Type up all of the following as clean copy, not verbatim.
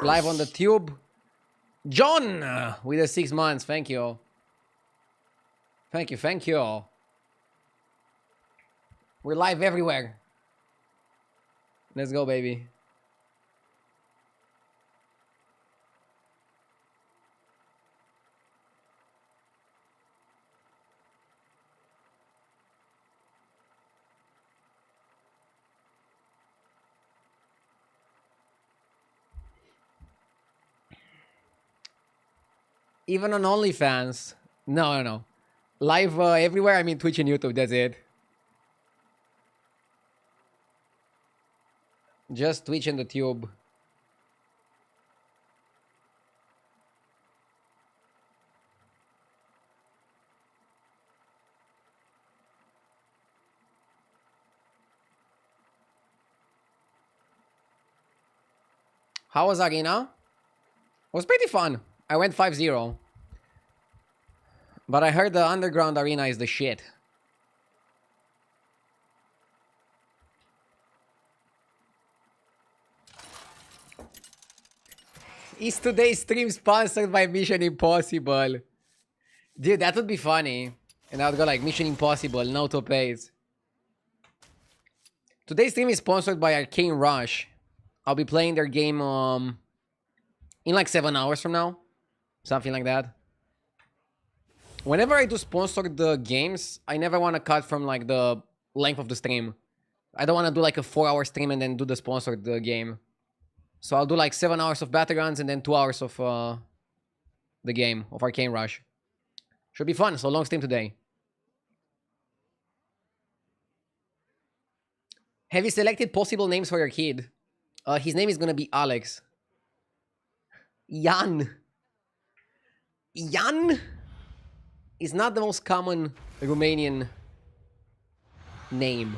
Live on the tube. John with the 6 months. Thank you. Thank you. Thank you. We're live everywhere. Let's go, baby. Even on OnlyFans. No. Live everywhere. I mean Twitch and YouTube. That's it. Just Twitch and the tube. How was Arena? It was pretty fun. I went 5-0. But I heard the underground arena is the shit. Is today's stream sponsored by Mission Impossible? Dude, that would be funny. And I would go like, Mission Impossible, no to pays. Today's stream is sponsored by Arcane Rush. I'll be playing their game in like 7 hours from now. Something like that. Whenever I do sponsored the games, I never want to cut from like the length of the stream. I don't want to do like a 4-hour stream and then do the sponsored game. So I'll do like 7 hours of Battlegrounds and then 2 hours of the game of Arcane Rush. Should be fun. So long stream today. Have you selected possible names for your kid? His name is gonna be Alex. Jan. Jan is not the most common Romanian name.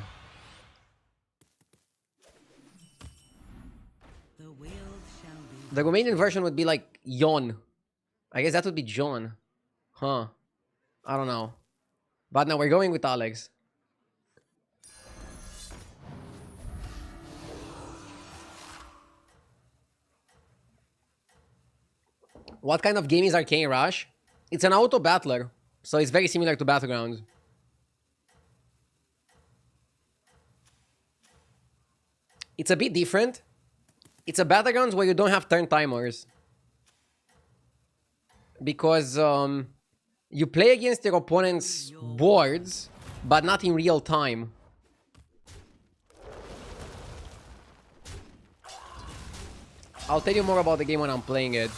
The Romanian version would be like Jon. I guess that would be John. Huh. I don't know. But now we're going with Alex. What kind of game is Arcane Rush? It's an auto battler, so it's very similar to Battlegrounds. It's a bit different. It's a Battlegrounds where you don't have turn timers. Because you play against your opponent's boards, but not in real time. I'll tell you more about the game when I'm playing it.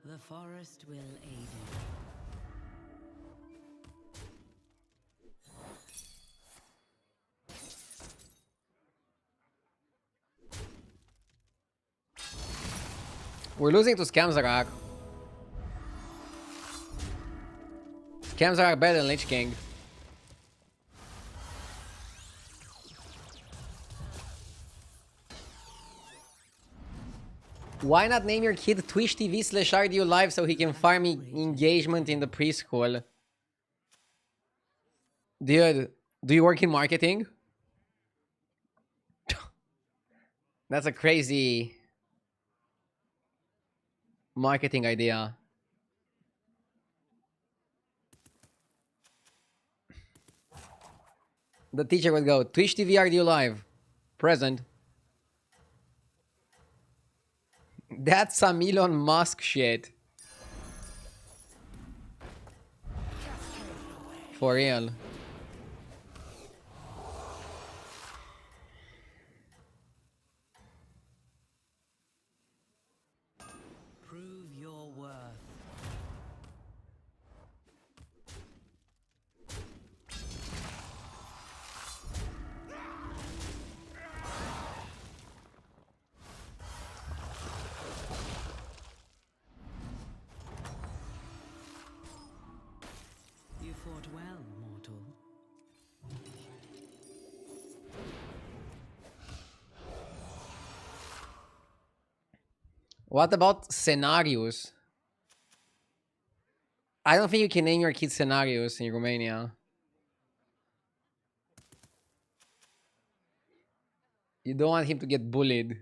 The forest will aid you. We're losing to Scamzarak. Scamzarak better than Lich King. Why not name your kid Twitch TV/RDU Live so he can farm engagement in the preschool? Dude, do you work in marketing? That's a crazy marketing idea. The teacher would go, Twitch TV RDU Live. Present. That's some Elon Musk shit. For real. Prove your worth. You fought well, mortal. What about scenarios? I don't think you can name your kids scenarios in Romania. You don't want him to get bullied.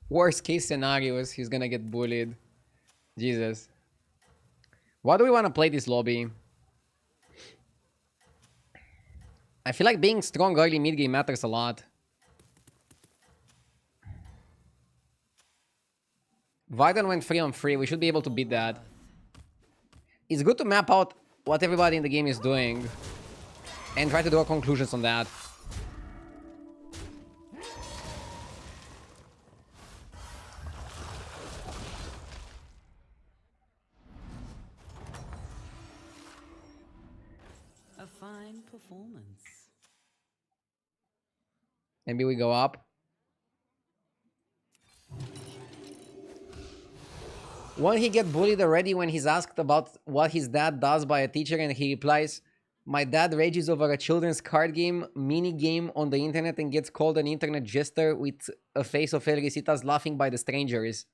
Worst case scenarios, he's gonna get bullied. Jesus. Why do we want to play this lobby? I feel like being strong early mid game matters a lot. Vardan went 3-on-3. We should be able to beat that. It's good to map out what everybody in the game is doing and try to draw conclusions on that. A fine performance. Maybe we go up. Won't he get bullied already when he's asked about what his dad does by a teacher and he replies, "My dad rages over a children's card game, mini game on the internet and gets called an internet jester with a face of El Risitas laughing by the strangers."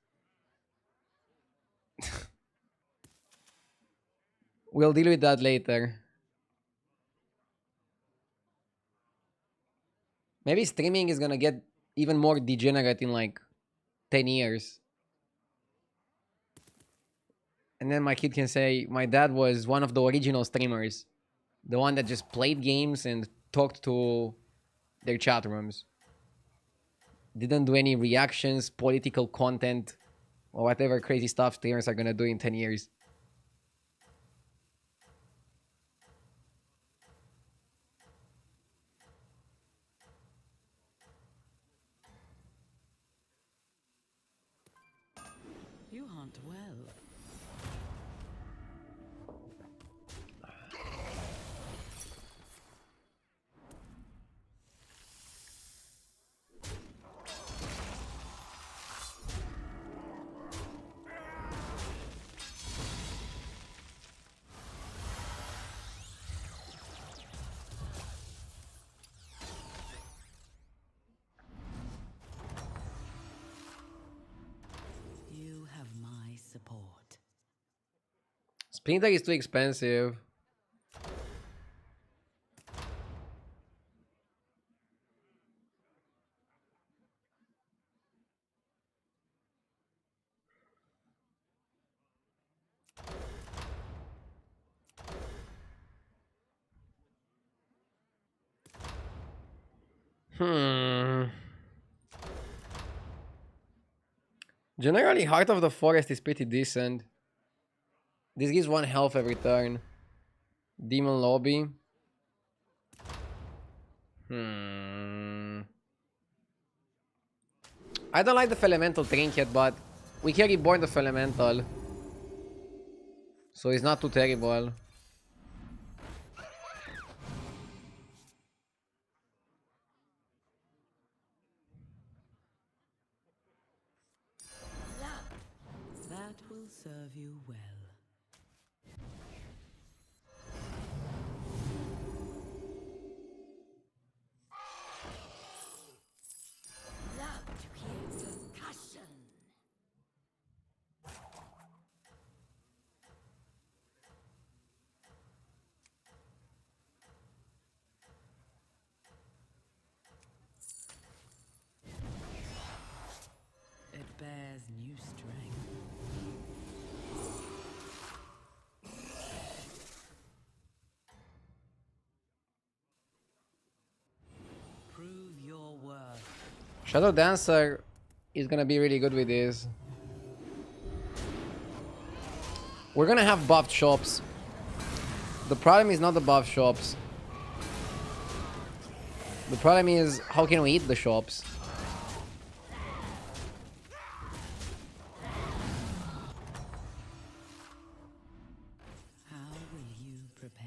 We'll deal with that later. Maybe streaming is gonna get even more degenerate in like 10 years. And then my kid can say, my dad was one of the original streamers. The one that just played games and talked to their chat rooms. Didn't do any reactions, political content, or whatever crazy stuff streamers are gonna do in 10 years. You hunt well. You have my support. Splinter is too expensive. Generally, Heart of the Forest is pretty decent. This gives 1 health every turn. Demon Lobby. I don't like the Fellbat Trinket, but we carry Born the Fellamental. So it's not too terrible. That will serve you well. Love to hear concussion. It bears new strength. Shadow Dancer is gonna be really good with this. We're gonna have buffed shops. The problem is not the buff shops. The problem is how can we eat the shops? How will you prepare?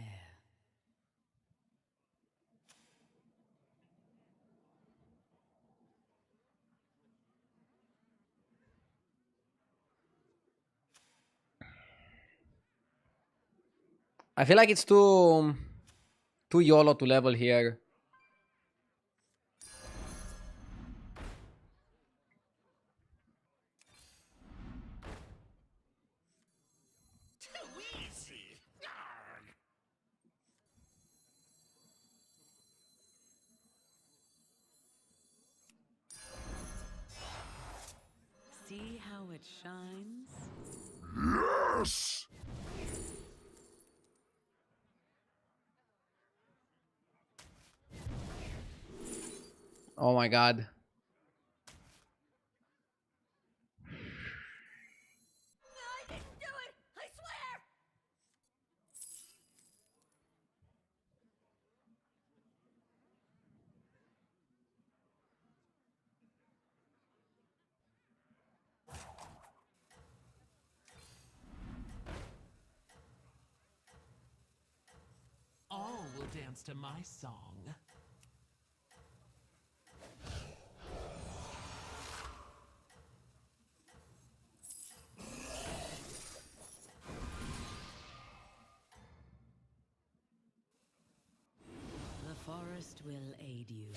I feel like it's too YOLO to level here. See how it shines? Yes! Oh my god. I didn't do it! I swear! All will dance to my song. The forest will aid you.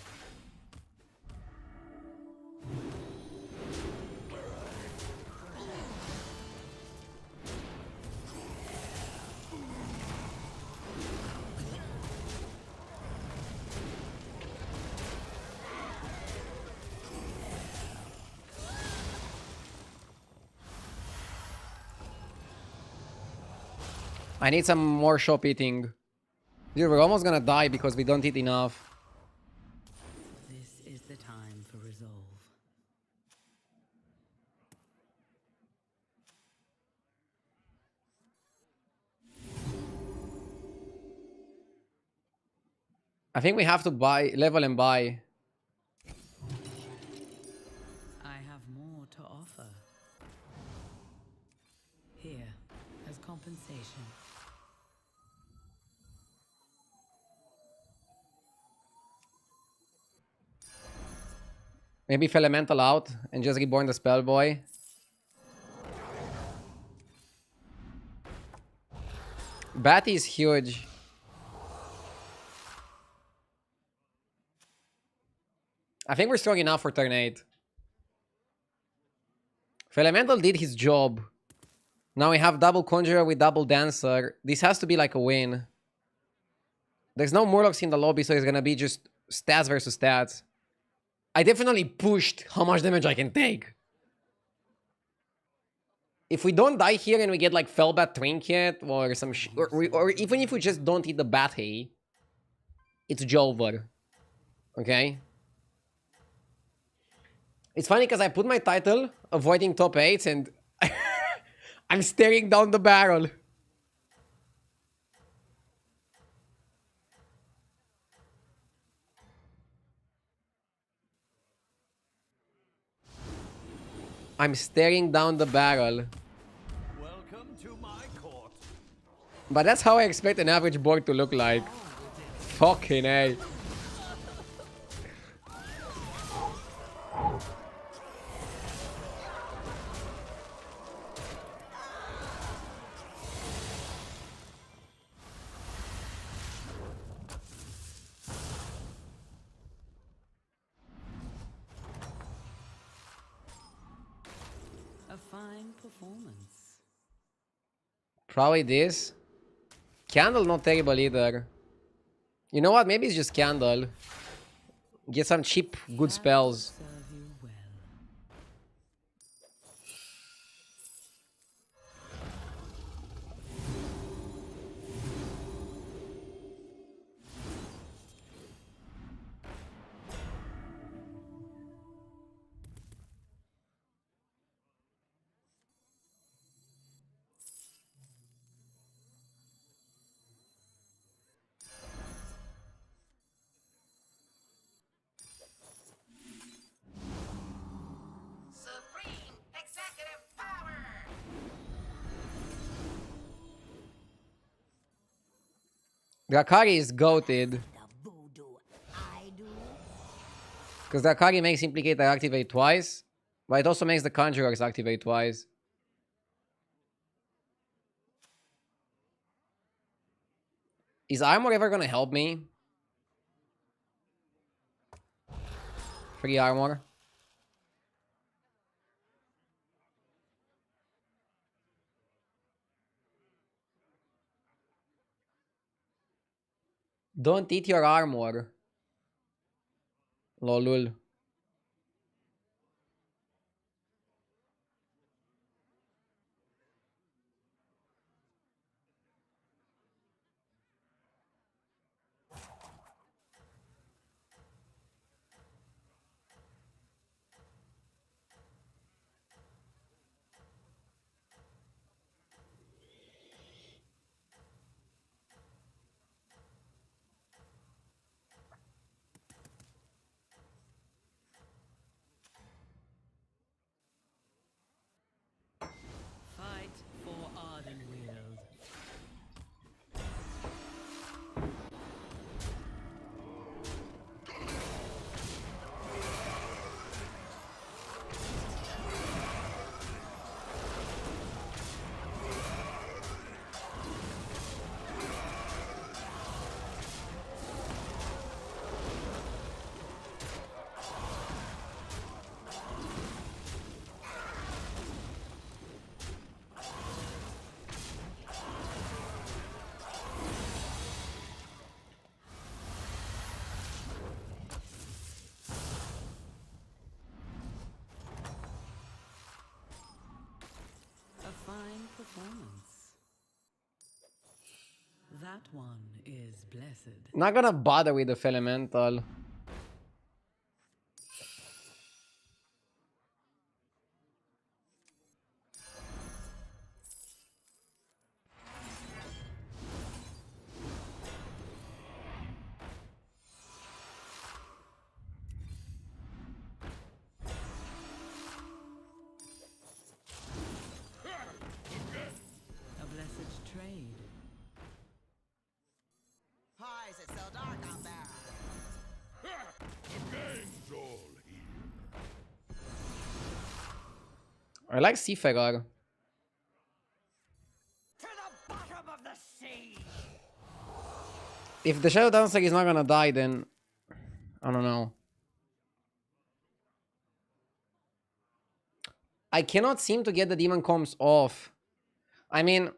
I need some more shop eating. Dude, we're almost gonna die because we don't eat enough. This is the time for resolve. I think we have to buy, level and buy. I have more to offer. Here, as compensation. Maybe Fellamental out and just reborn the Spellboy. Batty is huge. I think we're strong enough for turn 8. Fellamental did his job. Now we have double Conjurer with double Dancer. This has to be like a win. There's no Murlocs in the lobby, so it's gonna be just stats versus stats. I definitely pushed how much damage I can take. If we don't die here and we get like Fellbat Trinket or some or even if we just don't hit the Batty, it's Jover. Okay? It's funny because I put my title, avoiding top 8s, and I'm staring down the barrel. I'm staring down the barrel. Welcome to my court. But that's how I expect an average board to look like. Fucking A. A fine performance. Probably this. Candle not terrible either. You know what? Maybe it's just Candle. Get some cheap, good spells. Serve you well. Drakari is goated. The voodoo I do. Because Drakari makes Implicator activate twice. But it also makes the Conjurers activate twice. Is armor ever gonna help me? Free armor. Don't eat your armor. Lolul. Fight for Ardenweald. A fine performance. That one is blessed. Not gonna bother with the Elemental. A blessed trade. Why is it so dark out there? The gang's all here. I like Seafarer. To the bottom of the sea. If the Shadow Dancer is not gonna die, then I don't know. I cannot seem to get the Demon Comms off. I mean,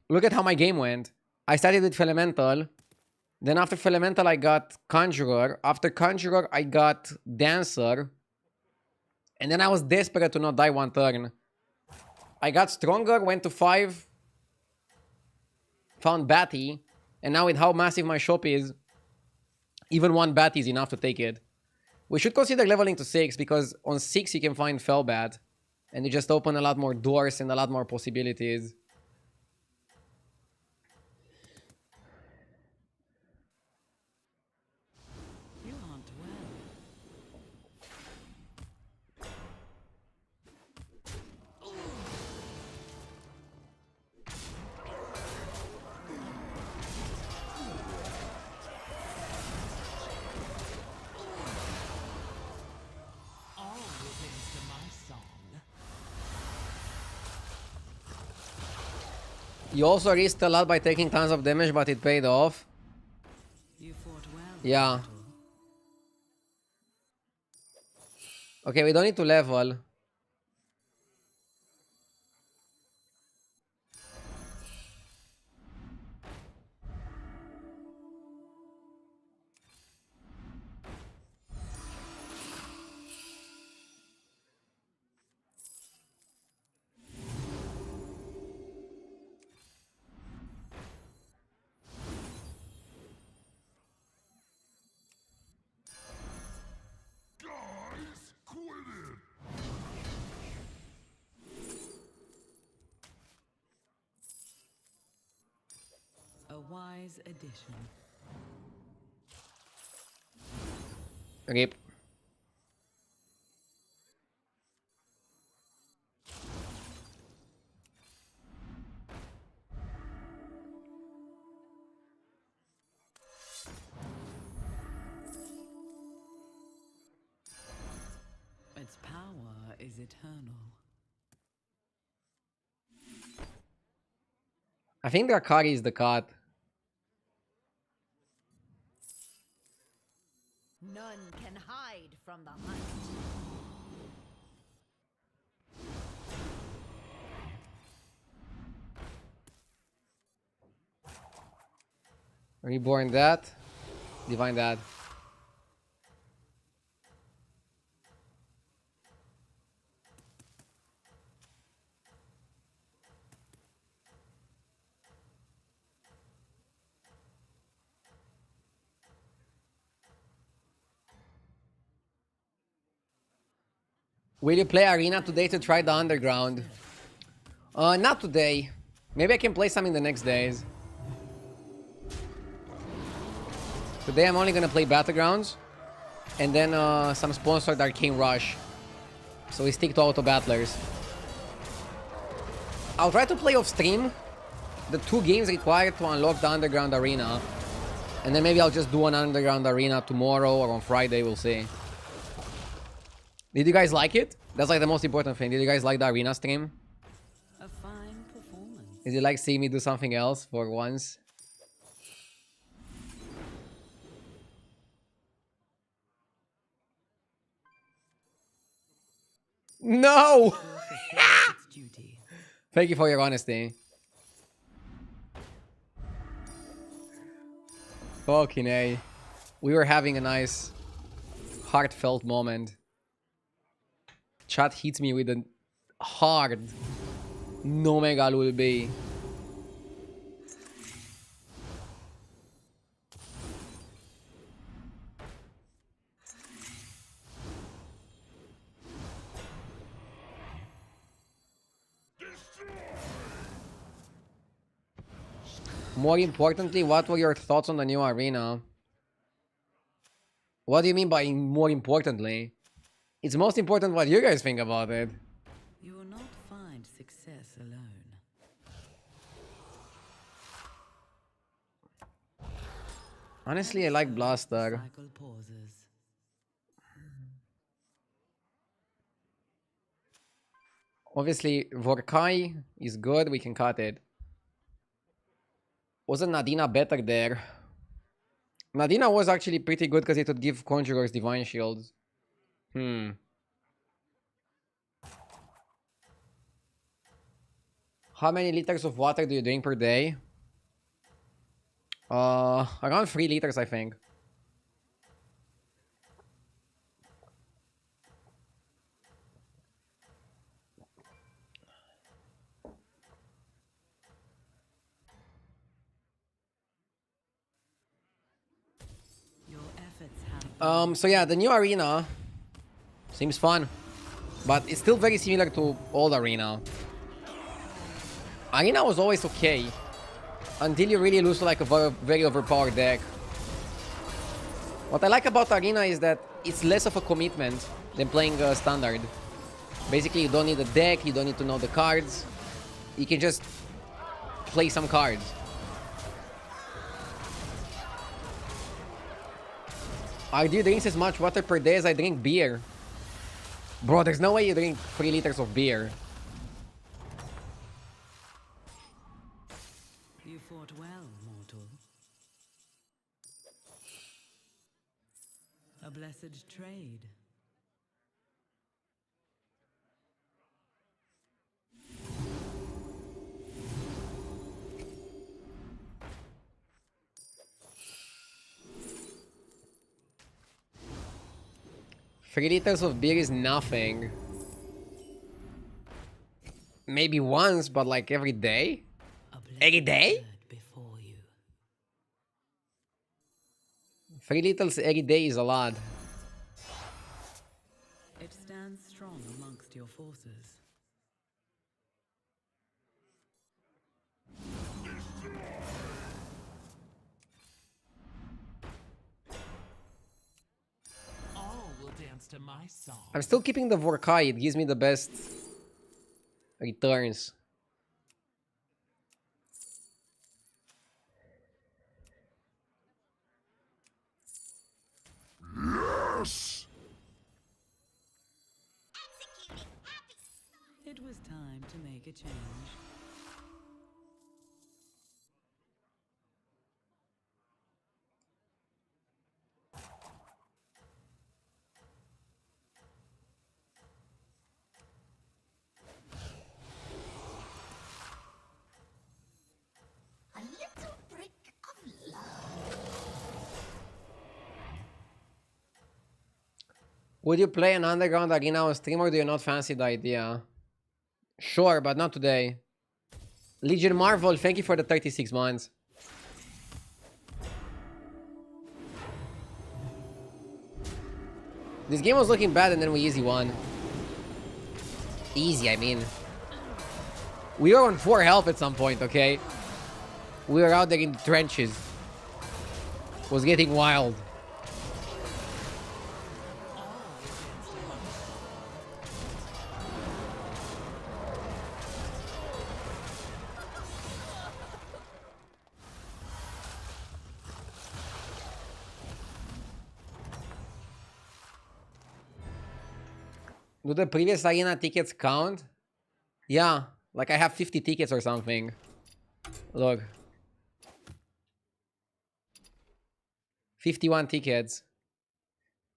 look at how my game went. I started with Elemental. Then after Elemental, I got Conjurer. After Conjurer, I got Dancer. And then I was desperate to not die one turn. I got stronger, went to 5. Found Batty. And now with how massive my shop is, even one Batty is enough to take it. We should consider leveling to 6, because on 6 you can find Fellbat. And you just open a lot more doors and a lot more possibilities. You hunt well. All will dance to my song. You also risked a lot by taking tons of damage, but it paid off. You fought well. Yeah. Battle. Okay, we don't need to level. Guys, quit it. A wise addition. Rip. eternal. I think Drakari is the cut. None can hide from the hunt. Reborn that. Divine that. Will you play Arena today to try the Underground? Not today. Maybe I can play some in the next days. Today I'm only gonna play Battlegrounds. And then some sponsored Arcane Rush. So we stick to auto battlers. I'll try to play off stream the 2 games required to unlock the Underground Arena. And then maybe I'll just do an Underground Arena tomorrow or on Friday, we'll see. Did you guys like it? That's like the most important thing. Did you guys like the Arena stream? A fine performance. Did you like seeing me do something else for once? No! Its duty. Thank you for your honesty. Fucking A. We were having a nice, heartfelt moment. Chat hits me with a hard no mega will be. More importantly, what were your thoughts on the new arena? What do you mean by more importantly? It's most important what you guys think about it. You will not find success alone. Honestly, I like Blaster. Cycle pauses. Obviously, Vorkai is good, we can cut it. Wasn't Nadina better there? Nadina was actually pretty good because it would give Conjurers Divine Shields. How many liters of water do you drink per day? Around 3 liters, I think. Your efforts have So yeah, the new arena seems fun, but it's still very similar to old arena. Arena was always okay until you really lose to like a very overpowered deck. What I like about arena is that it's less of a commitment than playing standard. Basically, you don't need a deck, you don't need to know the cards. You can just play some cards. I do drink as much water per day as I drink beer. Bro, there's no way you drink 3 liters of beer. You fought well, mortal. A blessed trade. Three liters of beer is nothing. Maybe once, but like every day? A Every blessed day? bird before you. 3 liters every day is a lot. It stands strong amongst your forces. All will dance to my song. I'm still keeping the Vorkai, it gives me the best returns. Yes! was time to make a change. A little brick of love. Would you play an underground arena on stream or do you not fancy the idea? Sure, but not today. Legion Marvel, thank you for the 36 months. This game was looking bad and then we easy won. Easy, I mean. We were on 4 health at some point, okay? We were out there in the trenches. It was getting wild. Do the previous arena tickets count? Yeah, like I have 50 tickets or something. Look. 51 tickets.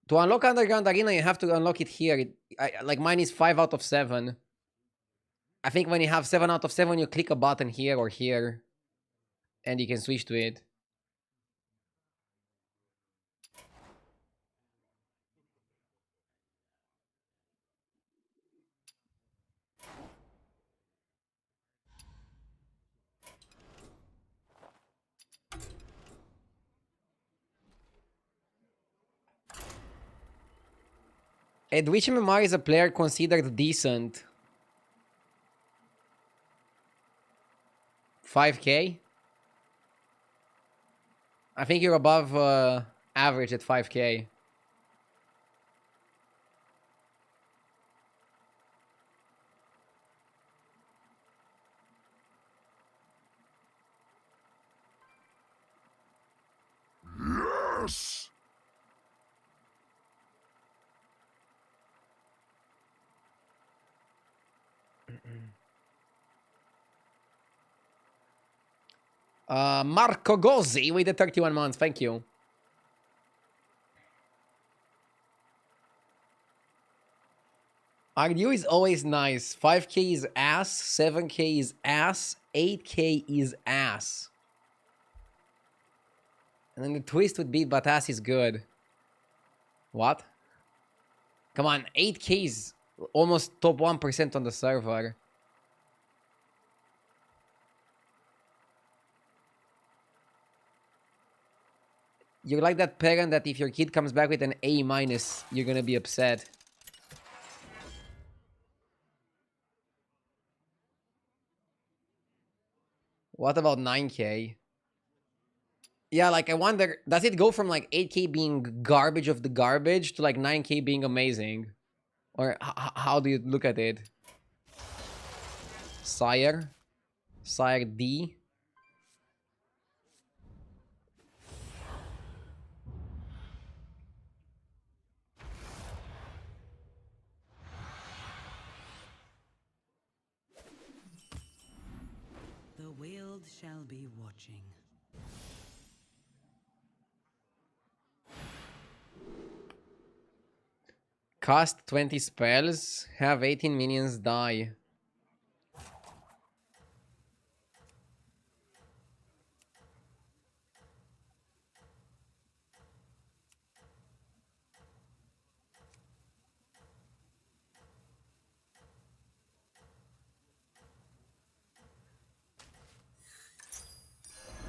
To unlock Underground Arena, you have to unlock it here. Like mine is 5 out of 7. I think when you have 7 out of 7, you click a button here or here. And you can switch to it. At which MMR is a player considered decent? 5k? I think you're above average at 5k. Yes! Marco Gozzi with the 31 months. Thank you. RDU is always nice. 5k is ass. 7k is ass. 8k is ass. And then the twist would be but ass is good. What? Come on. 8k is almost top 1% on the server. You're like that parent that if your kid comes back with an A minus, you're gonna be upset. What about 9k? Yeah, like I wonder, does it go from like 8k being garbage of the garbage to like 9k being amazing? Or how do you look at it? Sire? Sire D? The world shall be watching. Cast 20 spells, have 18 minions die.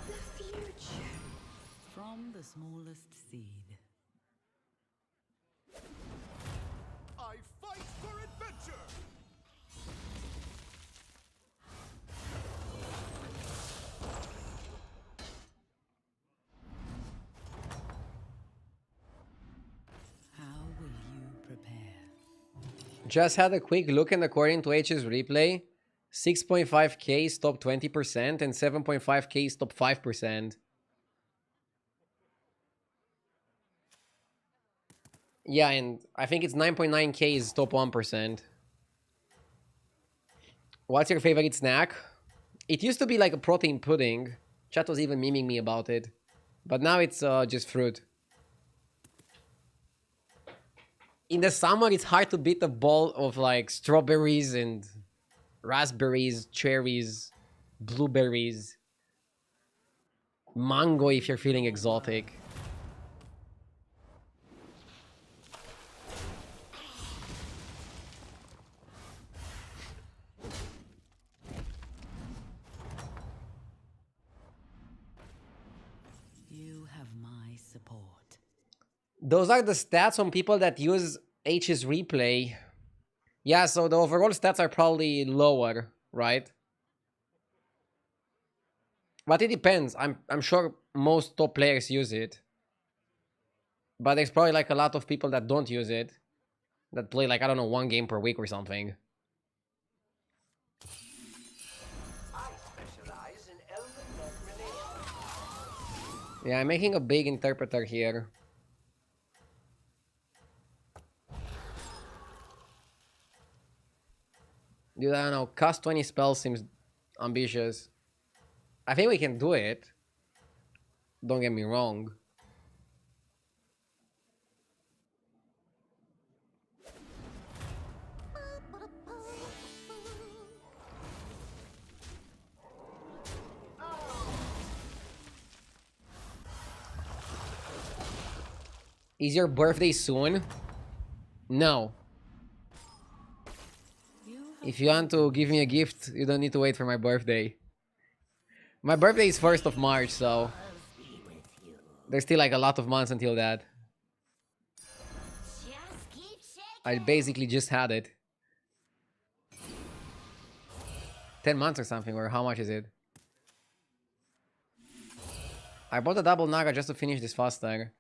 The future. From the smallest seed. I fight for adventure! How will you prepare? Just had a quick look, and according to H's replay, 6.5k is top 20% and 7.5k is top 5%. Yeah, and I think it's 9.9k is top 1%. What's your favorite snack? It used to be like a protein pudding. Chat was even memeing me about it. But now it's just fruit. In the summer, it's hard to beat a bowl of like strawberries and raspberries, cherries, blueberries, mango if you're feeling exotic. You have my support. Those are the stats on people that use H's replay. Yeah, so the overall stats are probably lower, right? But it depends. I'm sure most top players use it. But there's probably like a lot of people that don't use it. That play like, I don't know, 1 game per week or something. I specialize in element grenades. Yeah, I'm making a big interpreter here. Dude, I don't know. Cast 20 spells seems ambitious. I think we can do it. Don't get me wrong. Is your birthday soon? No. If you want to give me a gift, you don't need to wait for my birthday. My birthday is 1st of March, so there's still like a lot of months until that. Just keep shaking. I basically just had it. 10 months or something, or how much is it? I bought a double Naga just to finish this faster.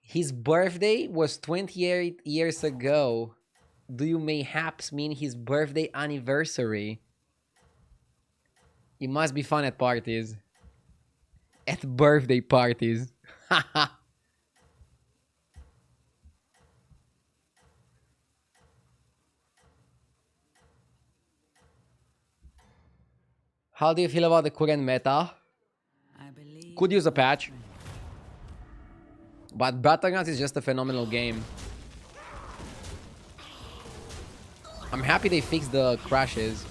His birthday was 28 years ago. Do you mayhaps mean his birthday anniversary? It must be fun at parties. At birthday parties. Haha. How do you feel about the current meta? I believe Could use a patch. But Battlegrounds is just a phenomenal game. I'm happy they fixed the crashes.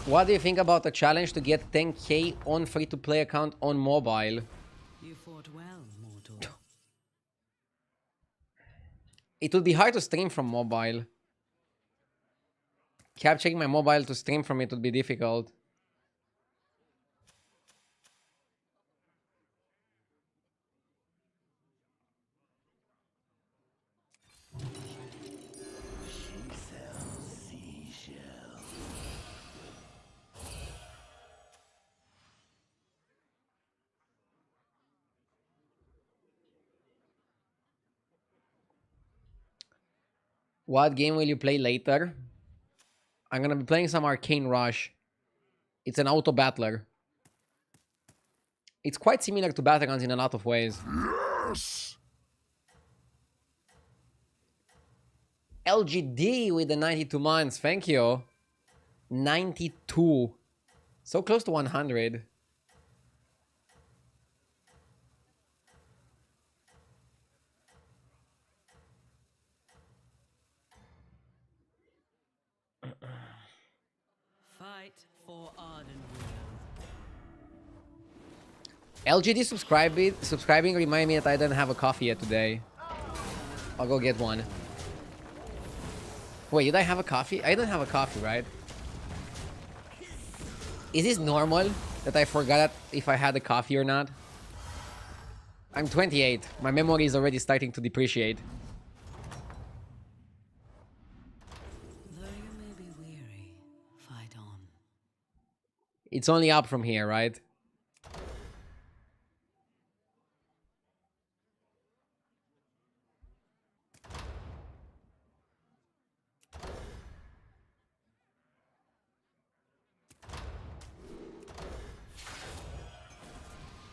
What do you think about the challenge to get 10k on free-to-play account on mobile? you fought well, mortal. It would be hard to stream from mobile. Capturing my mobile to stream from it would be difficult. What game will you play later? I'm gonna be playing some Arcane Rush. It's an auto battler. It's quite similar to Battlegrounds in a lot of ways. Yes! LGD with the 92 months. Thank you. 92. So close to 100. Fight for Ardenweald. LGD subscribing remind me that I didn't have a coffee yet today. I'll go get one. Wait, did I have a coffee? I didn't have a coffee, right? Is this normal that I forgot if I had a coffee or not? I'm 28. My memory is already starting to depreciate. Though you may be weary, fight on. It's only up from here, right?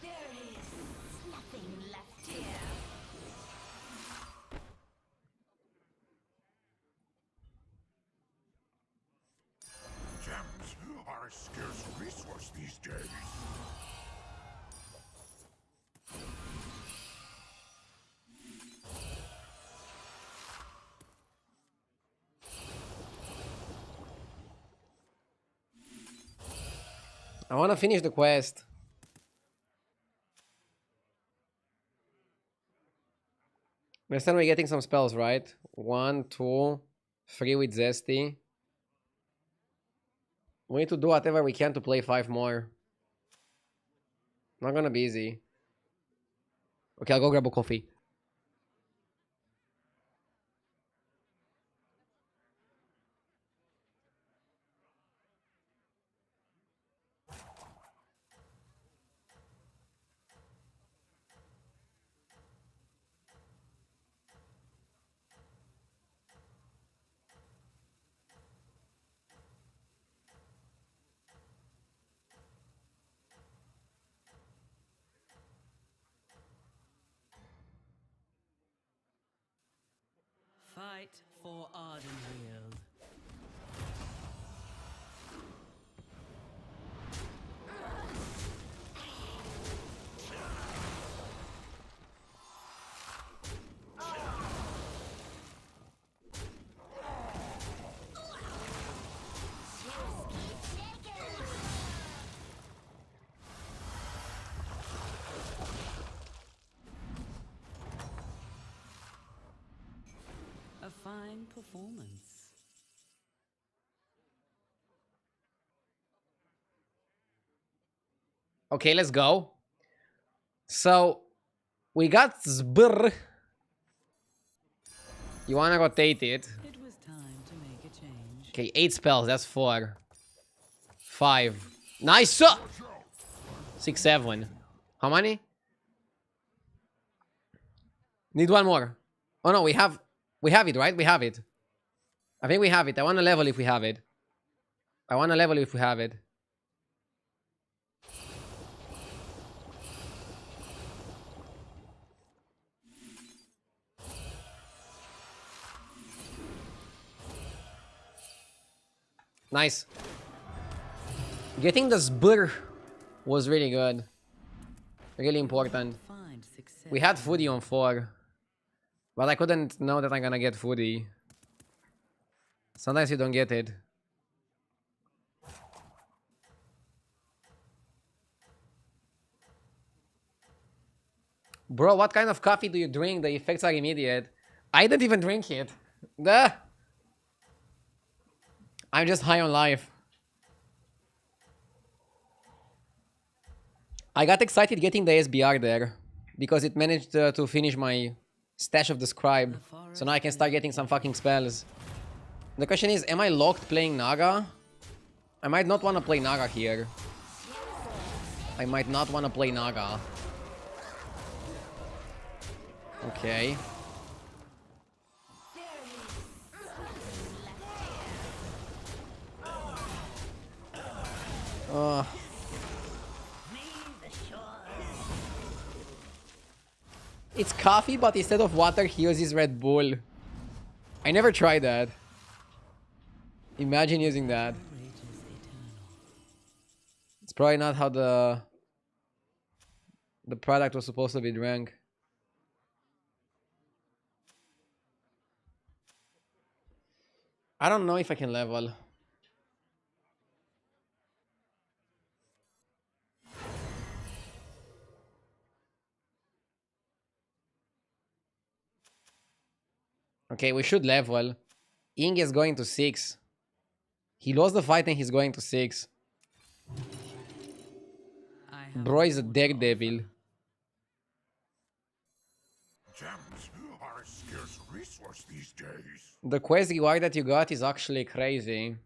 There is nothing are a scarce resource these days. I want to finish the quest. Next time we're getting some spells, right? 1, 2, 3 with Zesty. We need to do whatever we can to play 5 more. Not gonna be easy. Okay, I'll go grab a coffee. Fight for Ardenweald. A fine performance. Okay, let's go. So, we got Zbrr. You wanna rotate it? It was time to make a change. Okay, 8 spells, that's 4. 5. Nice! 6, 7. How many? Need one more. Oh no, we have it, right? We have it. I think we have it. I want to level if we have it. I want to level if we have it. Nice. Getting the Zbrr was really good. Really important. Find success. We had Foodie on 4. But I couldn't know that I'm gonna get Foodie. Sometimes you don't get it. Bro, what kind of coffee do you drink? The effects are immediate. I didn't even drink it. Duh. I'm just high on life. I got excited getting the SBR there because it managed to finish my stash of the scribe. So now I can start getting some fucking spells. The question is, am I locked playing Naga? I might not want to play Naga here. I might not want to play Naga. Okay. It's coffee, but instead of water, he uses Red Bull. I never tried that. Imagine using that. It's probably not how the product was supposed to be drank. I don't know if I can level. Okay, we should level. Ing is going to 6. He lost the fight and he's going to 6. Bro is a daredevil. Gems are a scarce resource these days. The quest reward that you got is actually crazy.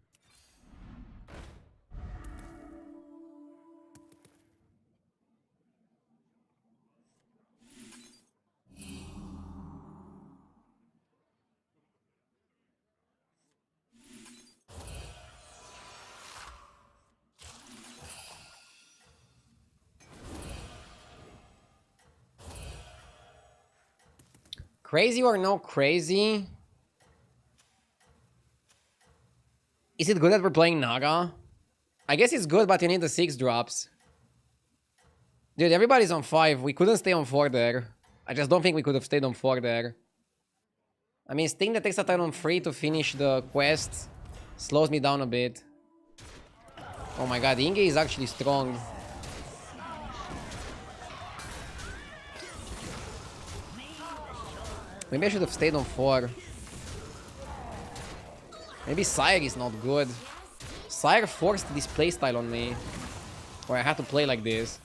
Crazy or no crazy? Is it good that we're playing Naga? I guess it's good, but you need the 6 drops. Dude, everybody's on 5. We couldn't stay on 4 there. I just don't think we could have stayed on 4 there. I mean, staying that takes a turn on 3 to finish the quest slows me down a bit. Oh my god, Inge is actually strong. Maybe I should have stayed on 4. Maybe Sire is not good. Sire forced this playstyle on me, where I had to play like this.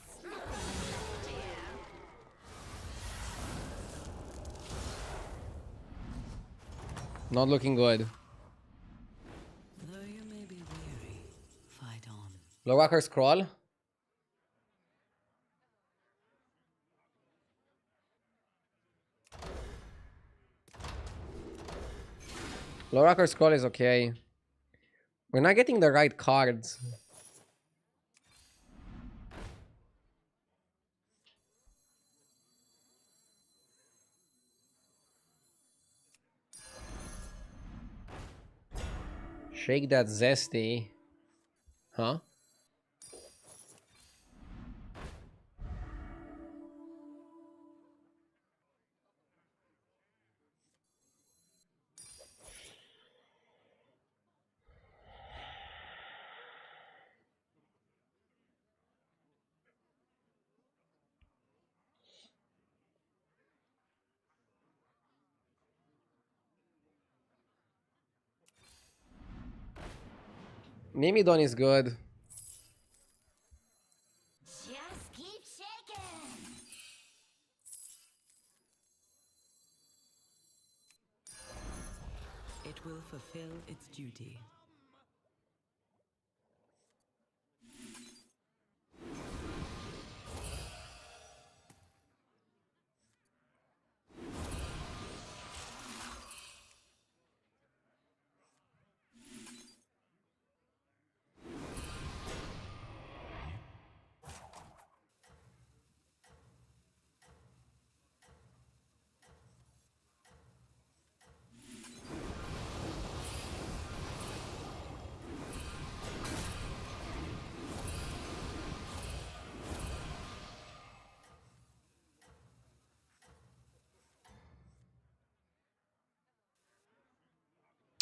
Not looking good. Though you may be weary, fight on. Low scroll. Low scroll is okay. We're not getting the right cards. Shake that zesty. Huh? Mimidon is good. Just keep shaking. It will fulfill its duty.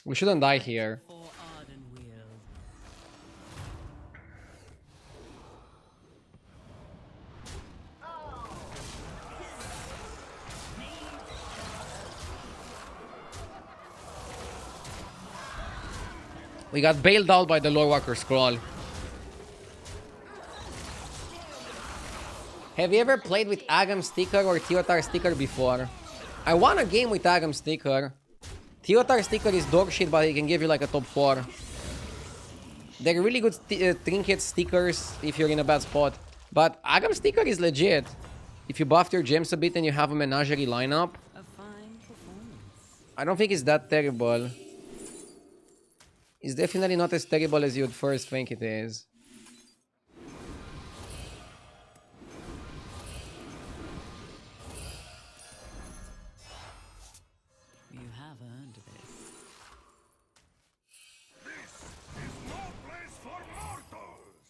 We shouldn't die here. For Arden wield. We got bailed out by the Lorewalker Scroll. Have you ever played with Agam Sticker or Teotar Sticker before? I won a game with Agam Sticker. Teotar Sticker is dog shit, but he can give you like a top 4. They're really good trinket stickers if you're in a bad spot. But Agam Sticker is legit. If you buffed your gems a bit and you have a menagerie lineup, A fine performance. I don't think it's that terrible. It's definitely not as terrible as you'd first think it is. You have earned this. This is no place for mortals!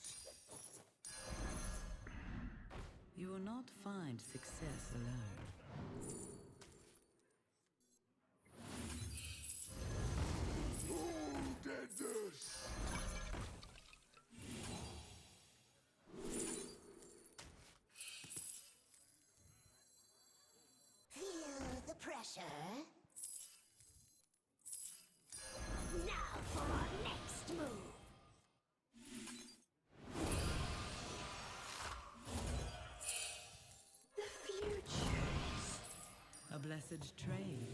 You will not find success alone. Who did this? Feel the pressure. Now for our next move. The futures. A blessed trade.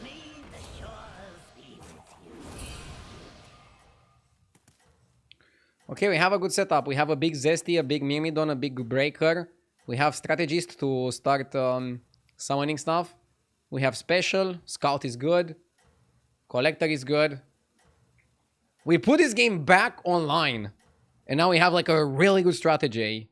May the shores be with you. Okay, we have a good setup. We have a big Zesty, a big Myrmidon, a big Breaker. We have Strategist to start summoning stuff. We have Special. Scout is good. Collector is good. We put this game back online. And now we have like a really good strategy.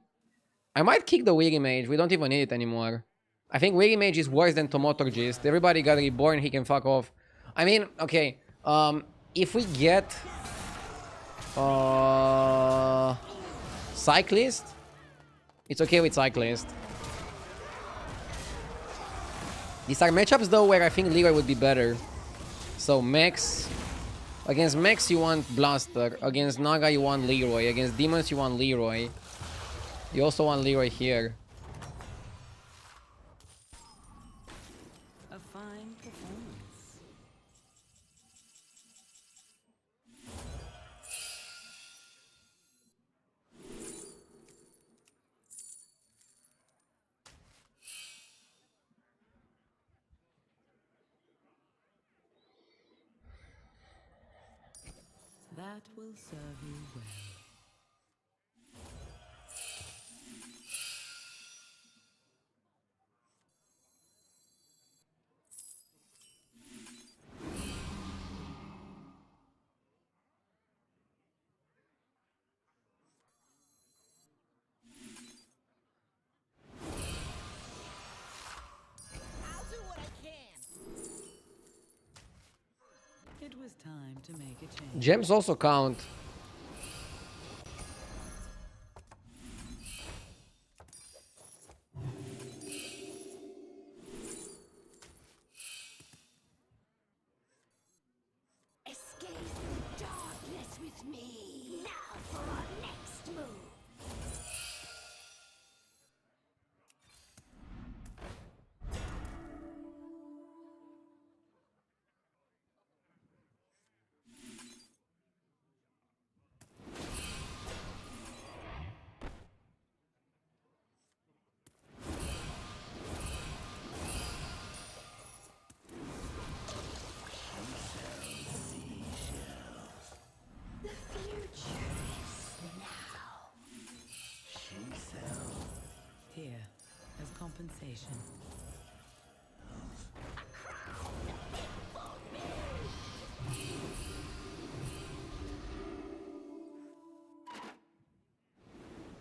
I might kick the Weary Mage. We don't even need it anymore. I think Weary Mage is worse than Tomotorgist. Everybody got reborn. He can fuck off. I mean, okay. If we get... Cyclist? It's okay with Cyclist. These are matchups though where I think Leroy would be better. So Max... Against Max you want Blaster. Against Naga you want Leroy. Against Demons you want Leroy. You also want Leroy here. A fine performance. That will serve you well. I'll do what I can. It was time to make a change. Gems also count. Escape the darkness with me. Now for our next move. The future is now. Here, as compensation.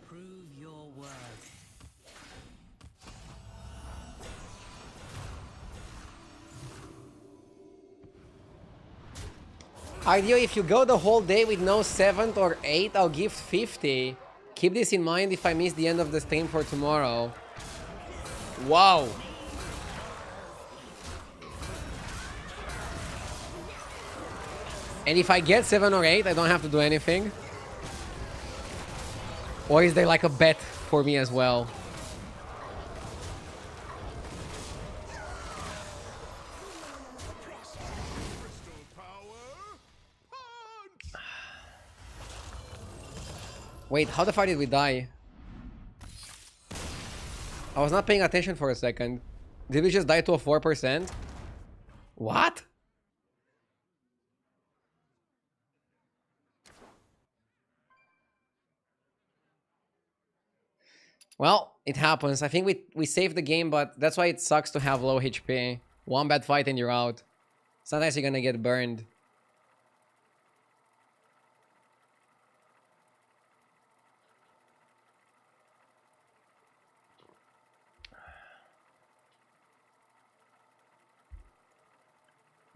Prove your worth. Idea, if you go the whole day with no 7th or 8th, I'll give 50. Keep this in mind if I miss the end of the stream for tomorrow. Wow. And if I get 7 or 8, I don't have to do anything. Or is there like a bet for me as well? Wait, how the fuck did we die? I was not paying attention for a second. Did we just die to a 4%? What? Well, it happens. I think we saved the game, but that's why it sucks to have low HP. One bad fight and you're out. Sometimes you're gonna get burned.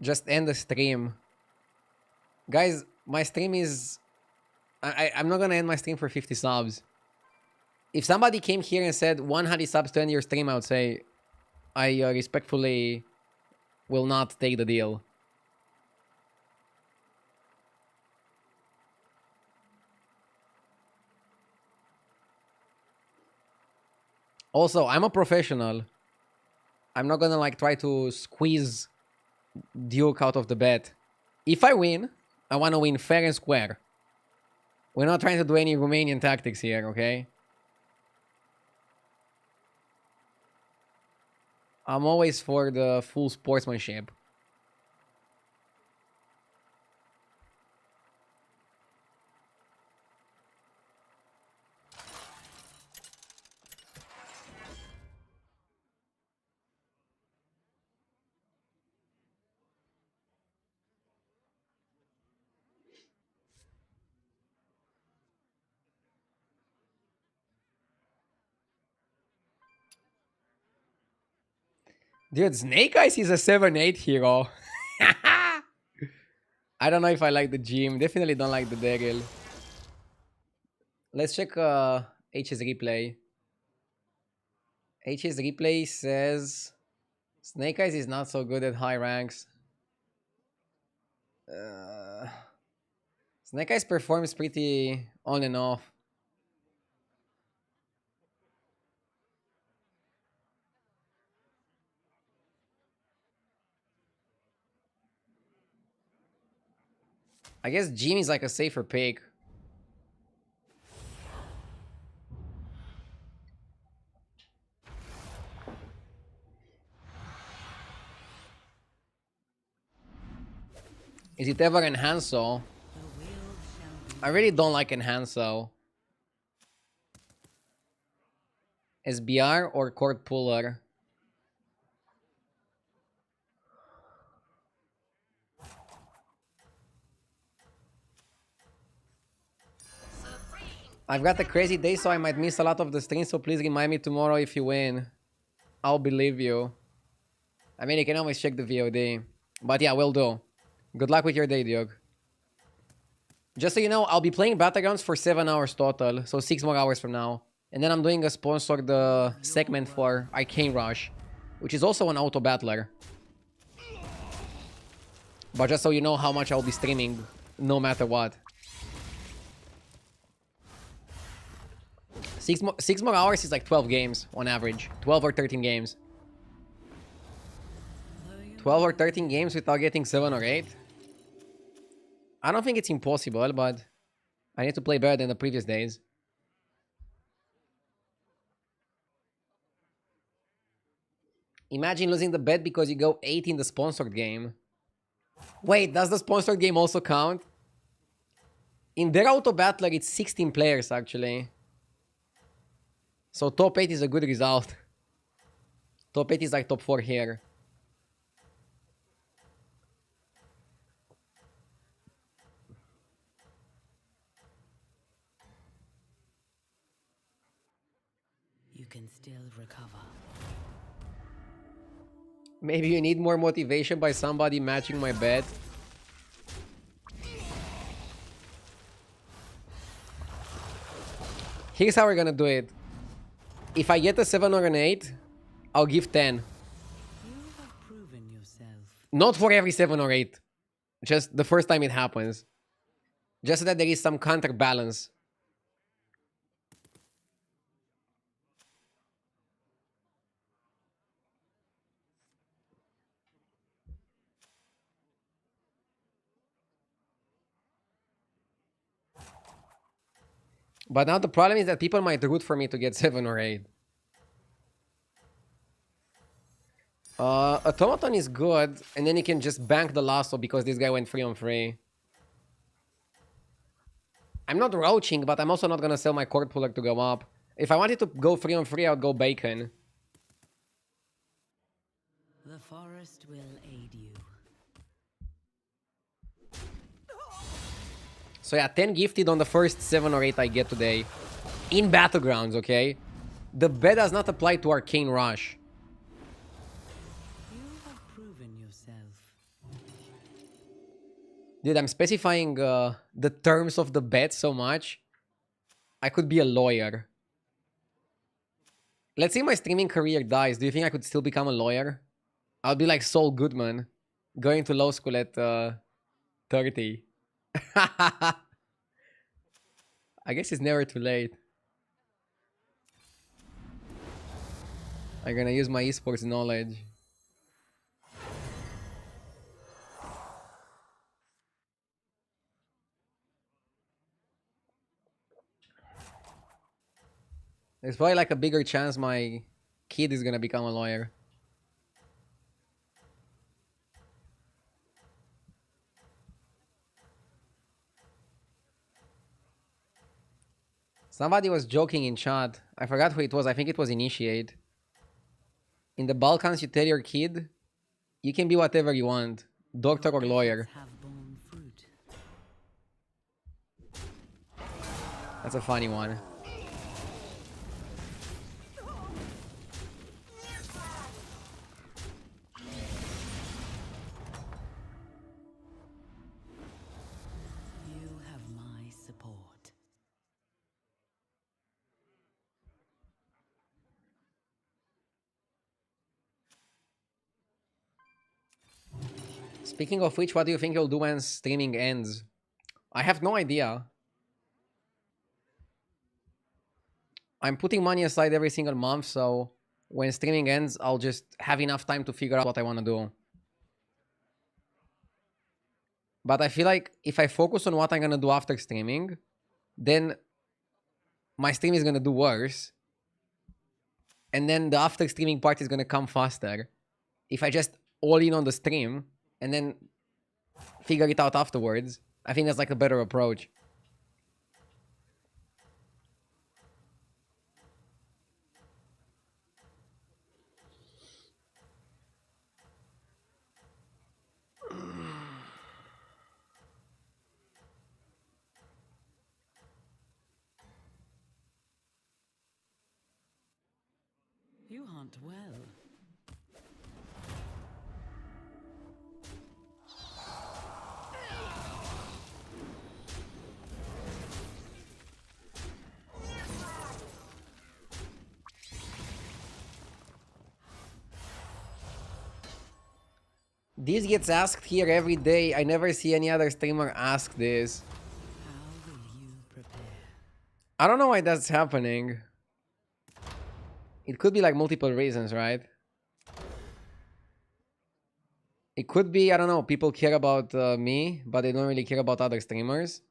Just end the stream. Guys, my stream is... I'm not gonna end my stream for 50 subs. If somebody came here and said 100 subs to end your stream, I would say I respectfully will not take the deal. Also, I'm a professional. I'm not gonna like try to squeeze Duke out of the bet. If I win, I want to win fair and square. We're not trying to do any Romanian tactics here, okay? I'm always for the full sportsmanship. Dude, Snake Eyes is a 7-8 hero. I don't know if I like the gym. Definitely don't like the Daryl. Let's check HS replay. HS replay says Snake Eyes is not so good at high ranks. Snake Eyes performs pretty on and off. I guess Jim is like a safer pick. Is it ever Enhanso? I really don't like Enhanso. SBR or Court Puller? I've got a crazy day, so I might miss a lot of the stream, so please remind me tomorrow if you win. I'll believe you. I mean, you can always check the VOD. But yeah, will do. Good luck with your day, Diog. Just so you know, I'll be playing Battlegrounds for 7 hours total, so 6 more hours from now. And then I'm doing a sponsored segment for Arcane Rush, which is also an auto battler. But just so you know how much I'll be streaming, no matter what. 6 more hours is like 12 games on average. 12 or 13 games. 12 or 13 games without getting 7 or 8? I don't think it's impossible, but I need to play better than the previous days. Imagine losing the bet because you go 8 in the sponsored game. Wait, does the sponsored game also count? In their auto battler, it's 16 players actually. So top 8 is a good result. Top 8 is like top 4 here. You can still recover. Maybe you need more motivation by somebody matching my bet. Here's how we're gonna do it. If I get a 7 or an 8, I'll give 10. You have proven yourself. Not for every 7 or 8. Just the first time it happens. Just so that there is some counterbalance. But now the problem is that people might root for me to get 7 or 8. Automaton is good, and then you can just bank the lasso because this guy went 3 on 3. I'm not roaching, but I'm also not gonna sell my Court Puller to go up. If I wanted to go 3 on 3, I would go Bacon. The forest will aid you. So yeah, 10 gifted on the first 7 or 8 I get today. In Battlegrounds, okay? The bet does not apply to Arcane Rush. You have proven yourself. Dude, I'm specifying the terms of the bet so much. I could be a lawyer. Let's say my streaming career dies. Do you think I could still become a lawyer? I'll be like Saul Goodman. Going to law school at 30. I guess it's never too late. I'm gonna use my esports knowledge. There's probably like a bigger chance my kid is gonna become a lawyer. Somebody was joking in chat. I forgot who it was. I think it was Initiate. In the Balkans, you tell your kid, you can be whatever you want. Doctor or lawyer. Have borne fruit. That's a funny one. Speaking of which, what do you think you'll do when streaming ends? I have no idea. I'm putting money aside every single month, so when streaming ends, I'll just have enough time to figure out what I want to do. But I feel like if I focus on what I'm going to do after streaming, then my stream is going to do worse. And then the after streaming part is going to come faster. If I just all in on the stream and then figure it out afterwards, I think that's like a better approach. You hunt well. This gets asked here every day. I never see any other streamer ask this. How will you prepare? I don't know why that's happening. It could be like multiple reasons, right? It could be, I don't know, people care about me, but they don't really care about other streamers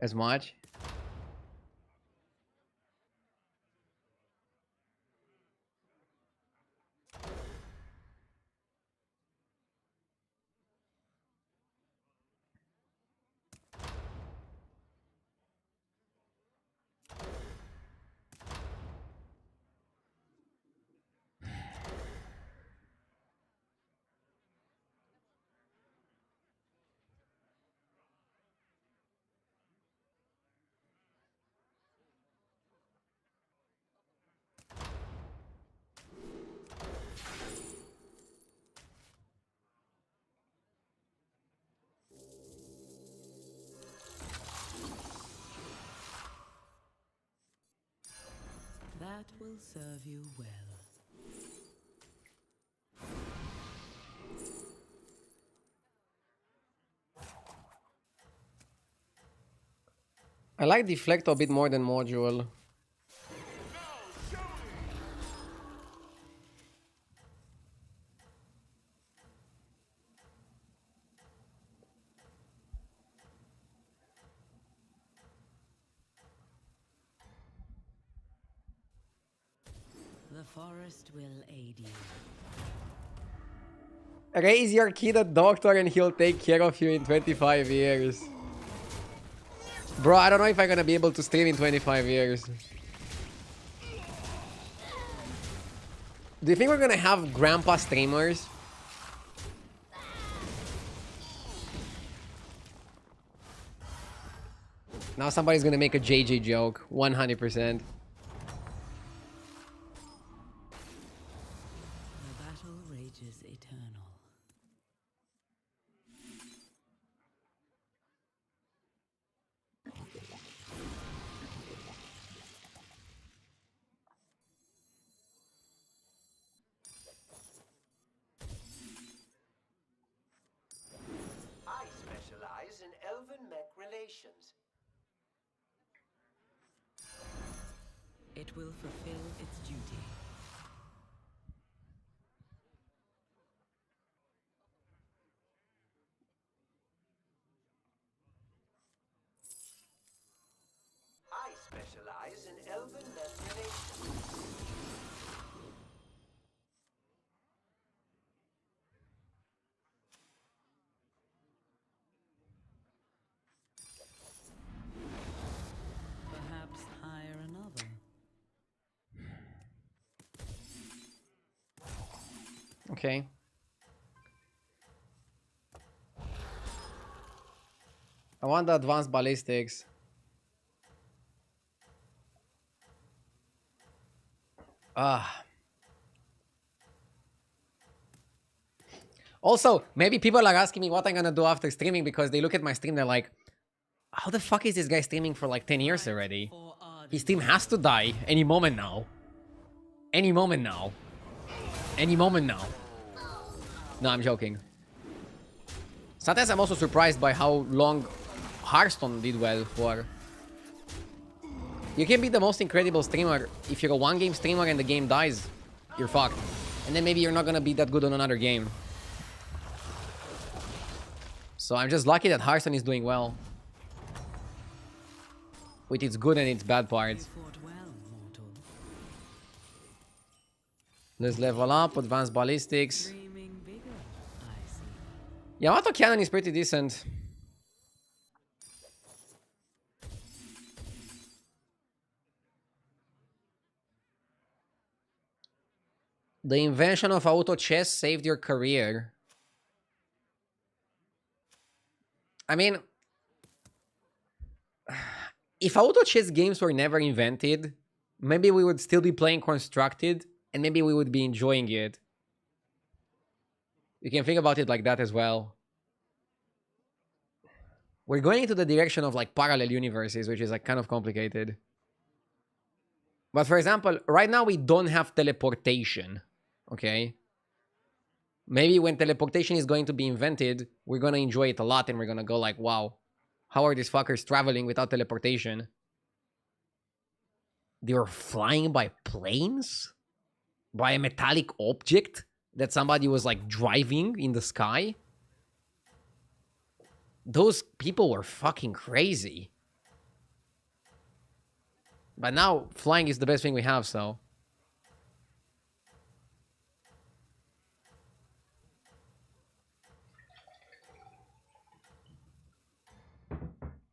as much. That will serve you well. I like Deflect a bit more than Module. The forest will aid you. Raise your kid a doctor and he'll take care of you in 25 years. Bro, I don't know if I'm gonna be able to stream in 25 years. Do you think we're gonna have grandpa streamers? Now somebody's gonna make a JJ joke. 100%. The battle rages eternal. I specialize in elven-mech relations. It will fulfill its duty. I specialize in elven-mech relations. Perhaps hire another. Okay. I want the advanced ballistics. Ah. Also, maybe people are asking me what I'm gonna do after streaming because they look at my stream, they're like, how the fuck is this guy streaming for like 10 years already? For His stream has to die any moment now. Any moment now. Any moment now. No, I'm joking. Sometimes I'm also surprised by how long Hearthstone did well for. You can be the most incredible streamer. If you're a one-game streamer and the game dies, you're fucked. And then maybe you're not gonna be that good on another game. So I'm just lucky that Hearthstone is doing well. With its good and its bad parts. Fought well, mortal. Let's level up, advanced ballistics. Dreaming bigger, I see. Yamato cannon is pretty decent. The invention of auto chess saved your career. I mean, if auto chess games were never invented, maybe we would still be playing Constructed and maybe we would be enjoying it. You can think about it like that as well. We're going into the direction of like parallel universes, which is like kind of complicated. But for example, right now we don't have teleportation. Okay? Maybe when teleportation is going to be invented, we're going to enjoy it a lot and we're going to go like, wow, how are these fuckers traveling without teleportation? They were flying by planes? By a metallic object that somebody was like driving in the sky? Those people were fucking crazy. But now flying is the best thing we have, so.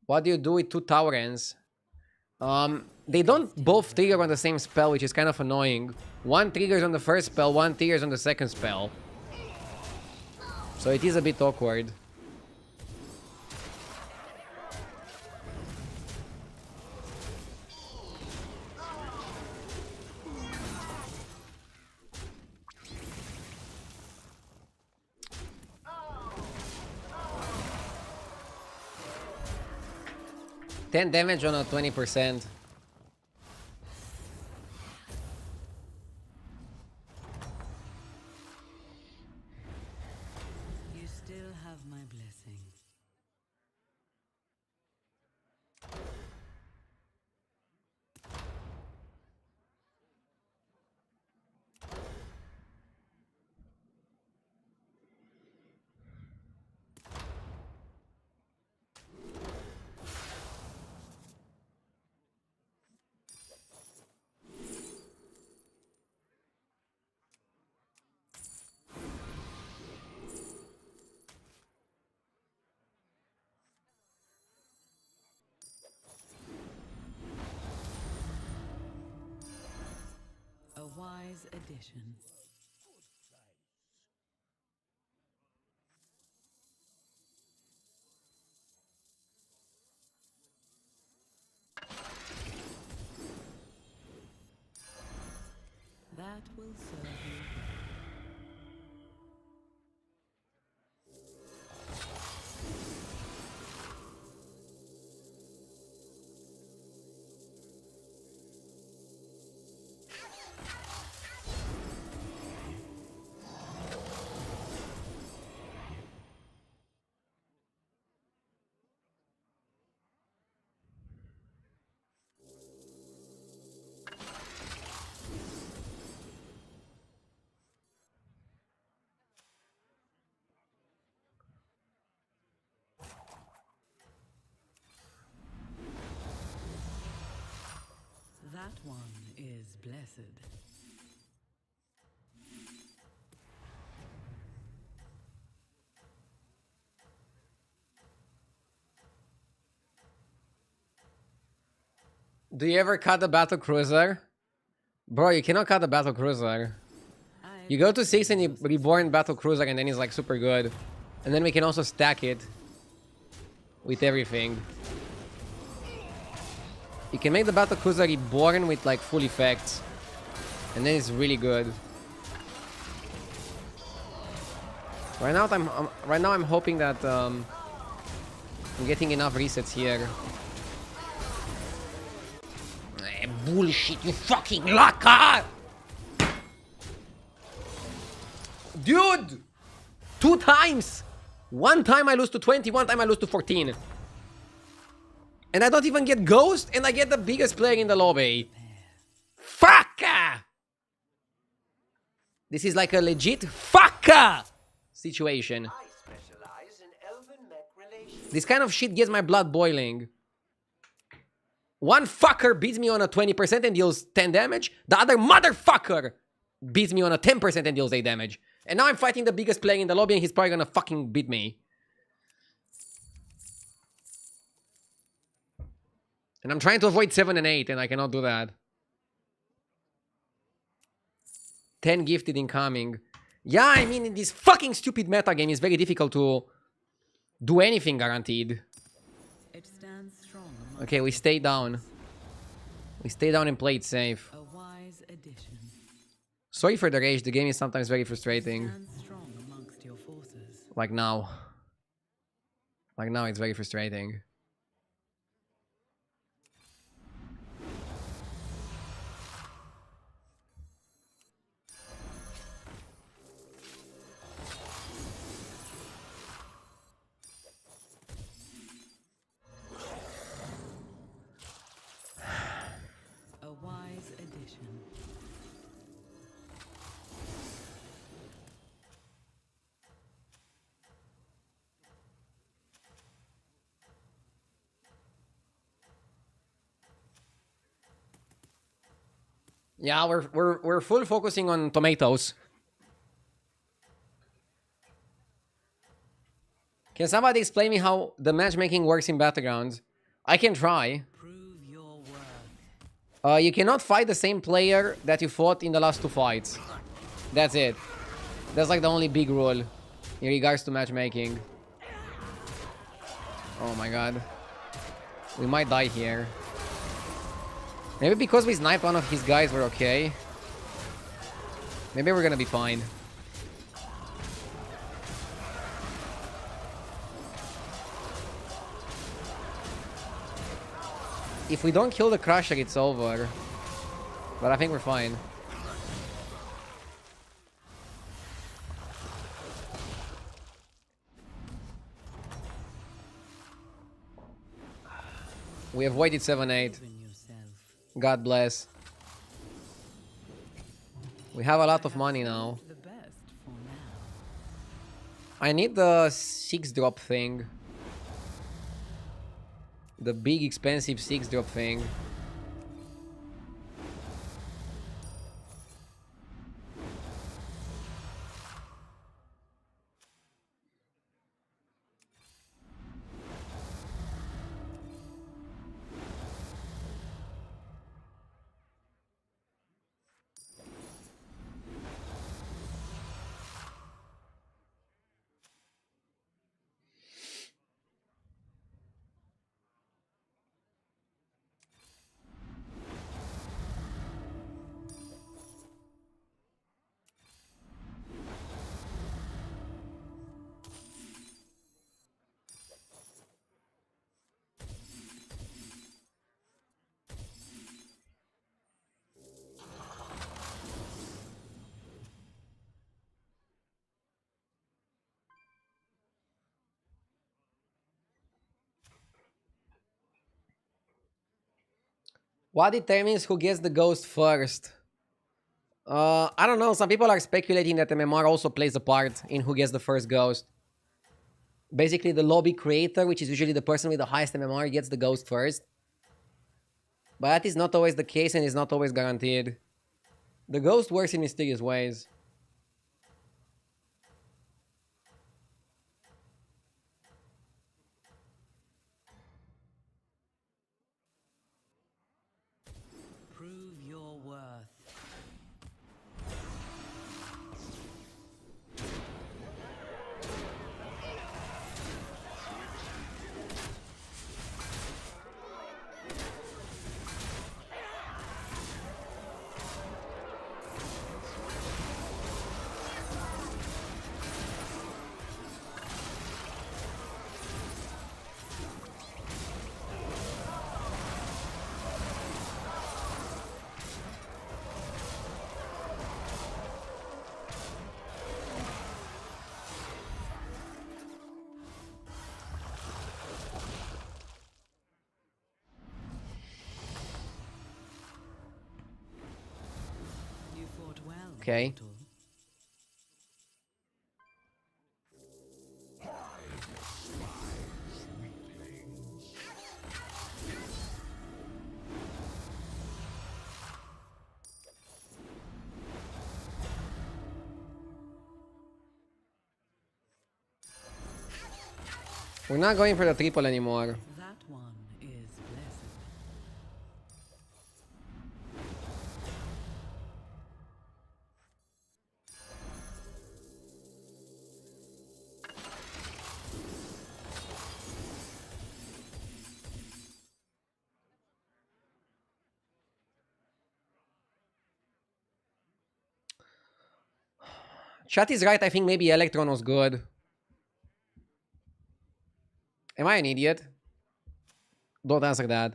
What do you do with two tower ends? They don't both trigger on the same spell, which is kind of annoying. One triggers on the first spell, one triggers on the second spell. So it is a bit awkward. $10 damage on a 20%. You still have my blessing. A wise addition. That will serve you. That one is blessed. Do you ever cut a battle cruiser? Bro, you cannot cut a battle cruiser. You go to 6 and you reborn battle cruiser and then it's like super good. And then we can also stack it with everything. You can make the battle cruiser reborn with like full effects. And then it's really good. Right now I'm hoping that I'm getting enough resets here. Bullshit, you fucking locker! Dude! 2 times! One time I lose to 20, one time I lose to 14. And I don't even get Ghost, and I get the biggest player in the lobby. Fucka! This is like a legit fucka situation. I specialize in elven mech relations. This kind of shit gets my blood boiling. One fucker beats me on a 20% and deals 10 damage. The other motherfucker beats me on a 10% and deals 8 damage. And now I'm fighting the biggest player in the lobby and he's probably gonna fucking beat me. And I'm trying to avoid 7 and 8 and I cannot do that. 10 gifted incoming. Yeah, I mean, in this fucking stupid meta game, it's very difficult to do anything guaranteed. It stands strong among Okay, we stay down. We stay down and play it safe. a wise addition. Sorry for the rage, the game is sometimes very frustrating. Stands strong amongst your forces. Like now. Like now, it's very frustrating. A wise addition. Yeah, we're full focusing on tomatoes. Can somebody explain me how the matchmaking works in Battlegrounds? I can try. Prove your worth. You cannot fight the same player that you fought in the last 2 fights. That's it. That's like the only big rule in regards to matchmaking. Oh my god. We might die here. Maybe because we sniped one of his guys, we're okay. Maybe we're gonna be fine. If we don't kill the Crusher, it's over. But I think we're fine. We avoided 7-8. Even yourself. God bless. We have a lot of money now. The best for now. I need the 6-drop thing. The big expensive 6-drop thing. What determines who gets the ghost first? I don't know. Some people are speculating that MMR also plays a part in who gets the first ghost. Basically, the lobby creator, which is usually the person with the highest MMR, gets the ghost first. But that is not always the case and is not always guaranteed. The ghost works in mysterious ways. Prove your worth. Okay. Mortal. We're not going for the triple anymore. That one is blessed. Chat is right. I think maybe Electron was good. Am I an idiot? Don't answer that.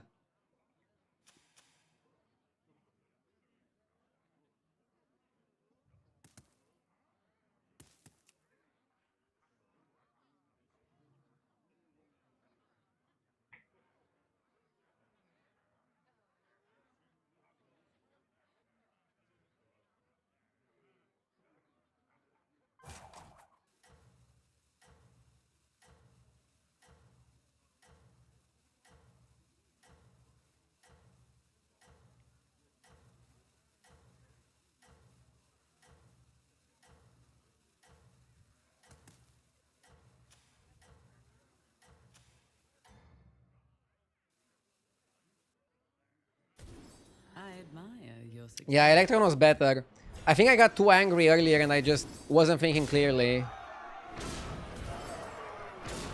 I admire your success. Yeah, Electron was better. I think I got too angry earlier and I just wasn't thinking clearly.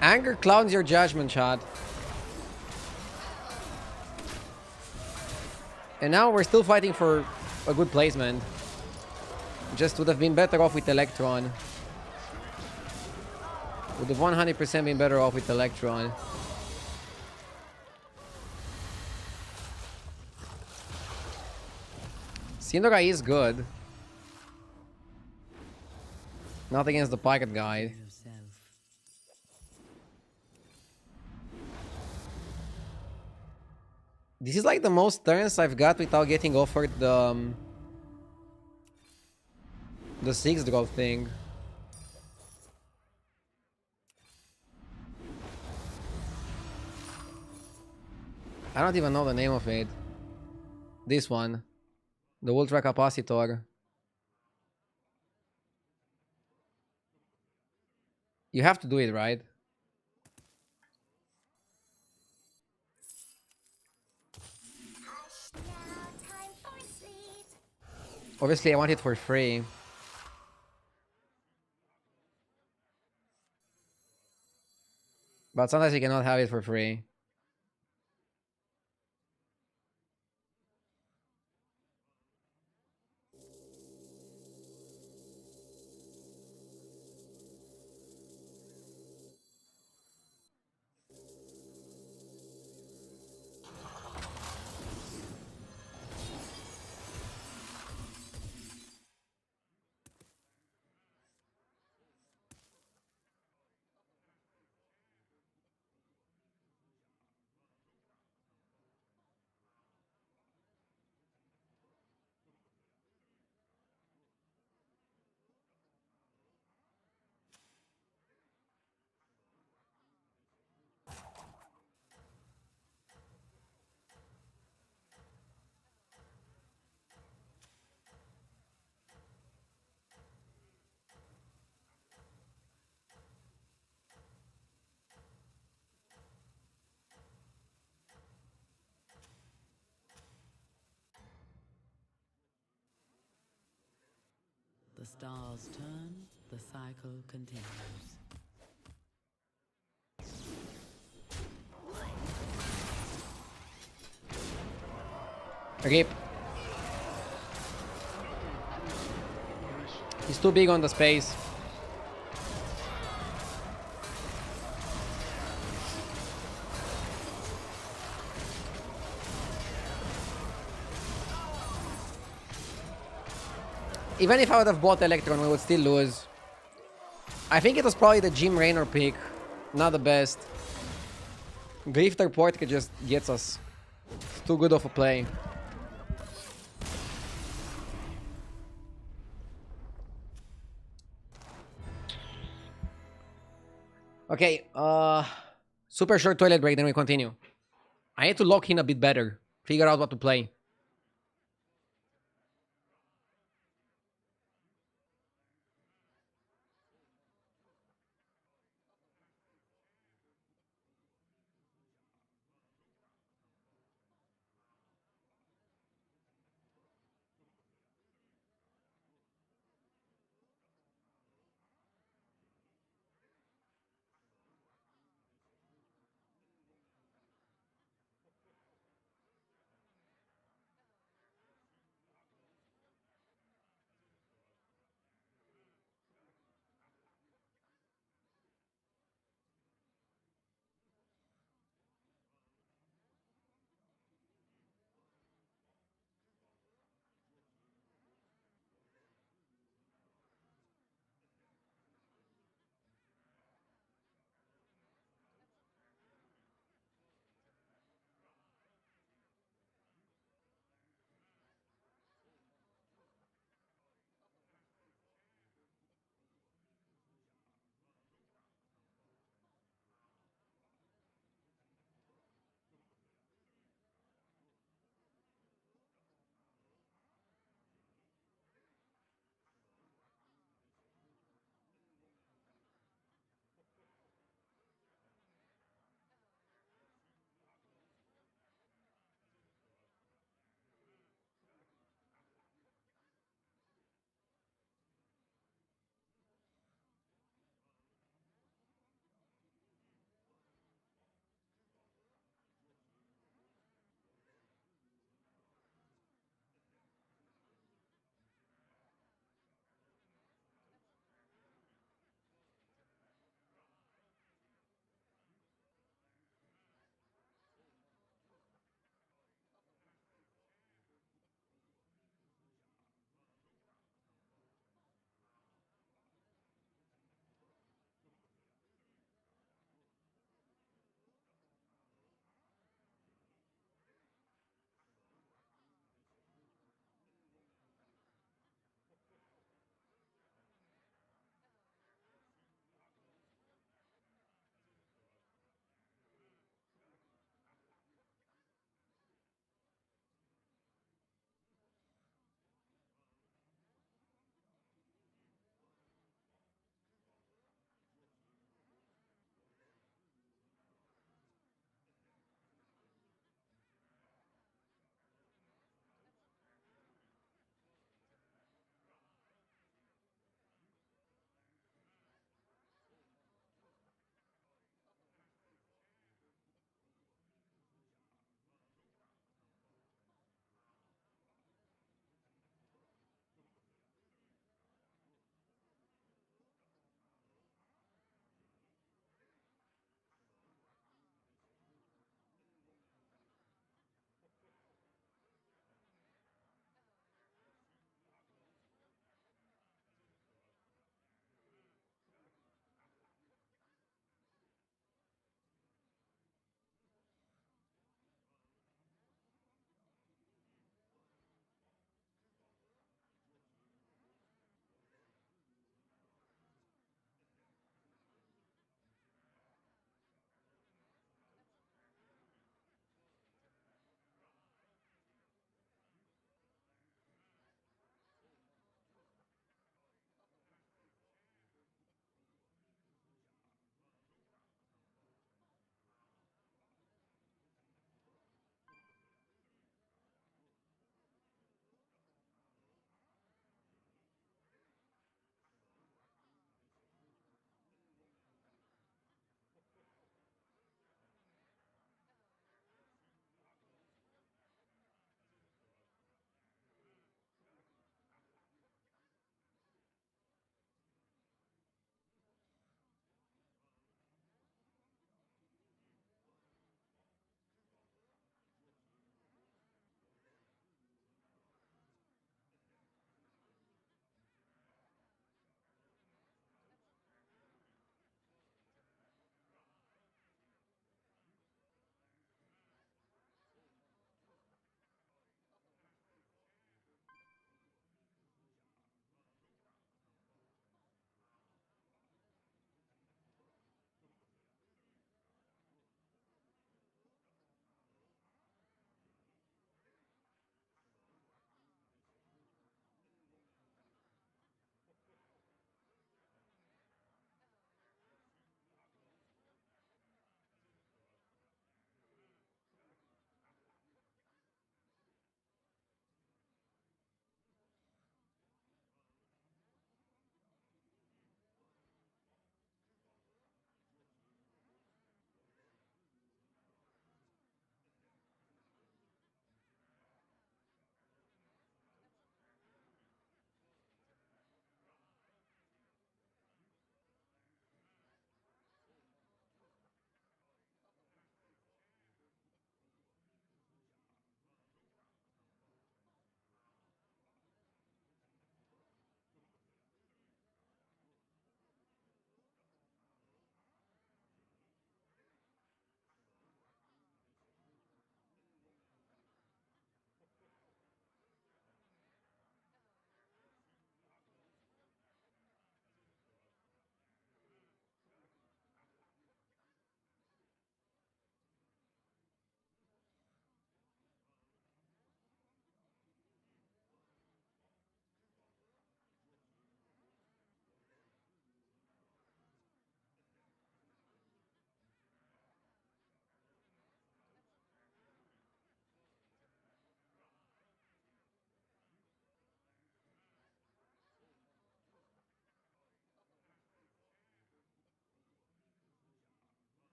Anger clouds your judgment, chat. And now we're still fighting for a good placement. Just would have been better off with Electron. Would have 100% been better off with Electron. Syndra is good. Not against the Pirate guy. Yourself. This is like the most turns I've got without getting offered the 6-drop thing. I don't even know the name of it. This one. The Ultra Capacitor. You have to do it, right? Time for sleep. Obviously, I want it for free. But sometimes you cannot have it for free. The stars turn, the cycle continues. Rip. He's too big on the space. Even if I would have bought Electron, we would still lose. I think it was probably the Jim Raynor pick. Not the best. Grifter Portrait just gets us. It's too good of a play. Okay, super short toilet break, then we continue. I need to lock in a bit better. Figure out what to play.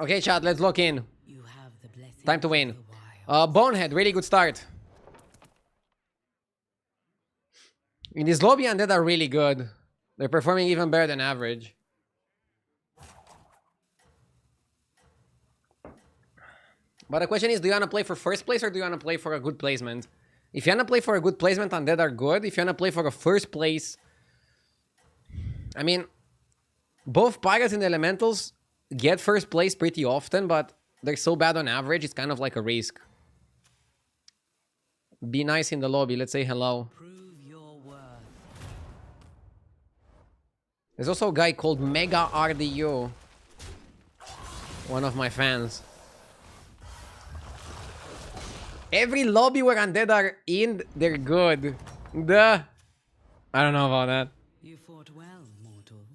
Okay, chat, let's lock in. You have the blessing Time to of win. the wild. Bonehead, really good start. In this lobby, Undead are really good. They're performing even better than average. But the question is, do you want to play for first place or do you want to play for a good placement? If you want to play for a good placement, Undead are good. If you want to play for a first place... I mean, both Pirates and Elementals get first place pretty often, but they're so bad on average, it's kind of like a risk. Be nice in the lobby. Let's say hello. Prove your worth. There's also a guy called Mega RDU. One of my fans. Every lobby where Undead are in, they're good. Duh. I don't know about that. You fought well, mortal.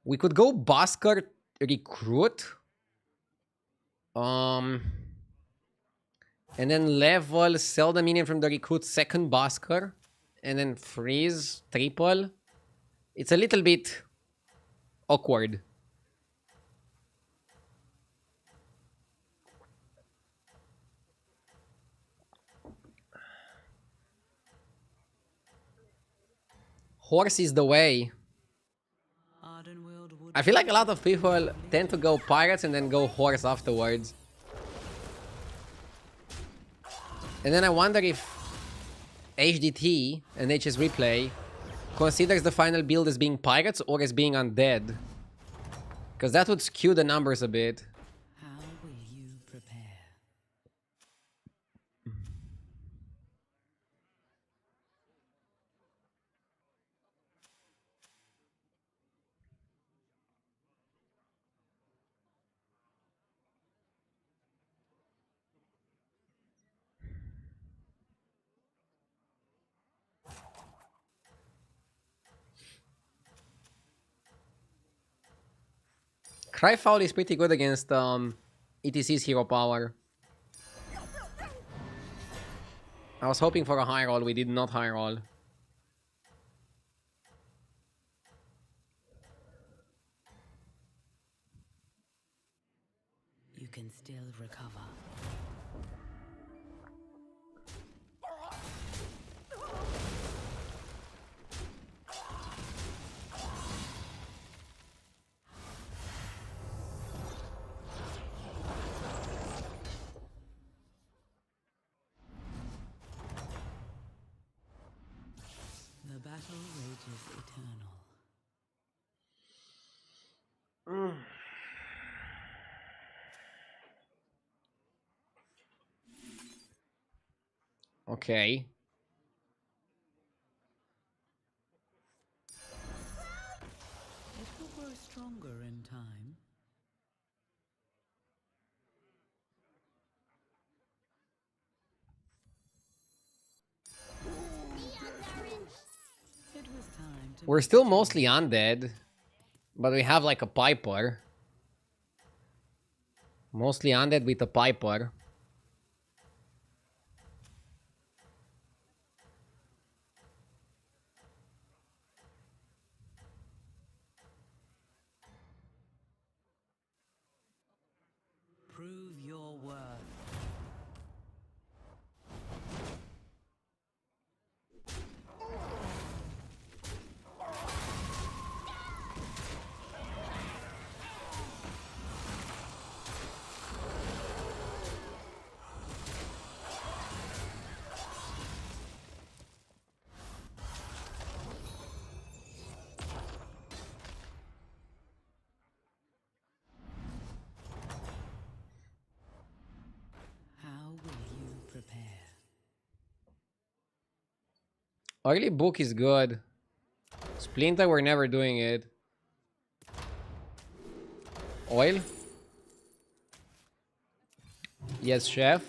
We could go Basker Recruit. And then level, sell the minion from the Recruit second Basker. And then freeze, triple. It's a little bit awkward. Horse is the way. Ardenworld would I feel like a lot of people tend to go Pirates and then go Horse afterwards. And then I wonder if HDT and HS Replay considers the final build as being Pirates or as being Undead. Because that would skew the numbers a bit. How will you prepare? Cryfoul is pretty good against ETC's hero power. I was hoping for a high roll, we did not high roll. You can still recover. The battle rages eternal. Okay. It will grow stronger in time. It was time to We're still mostly Undead. But we have like a Piper. Mostly Undead with a Piper. prove your worth. How will you prepare? Early book is good. Splinter, we're never doing it. Oil? Yes, chef.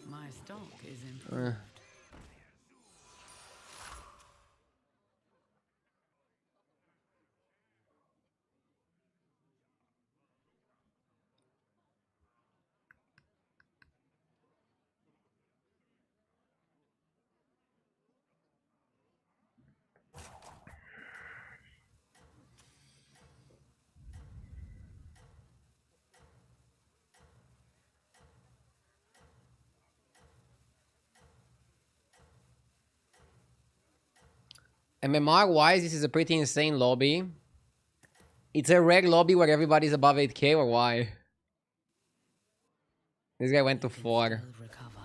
My stock is improved. MMR wise, this is a pretty insane lobby. It's a reg lobby where everybody's above 8k, or why? This guy went to 4. Still recover.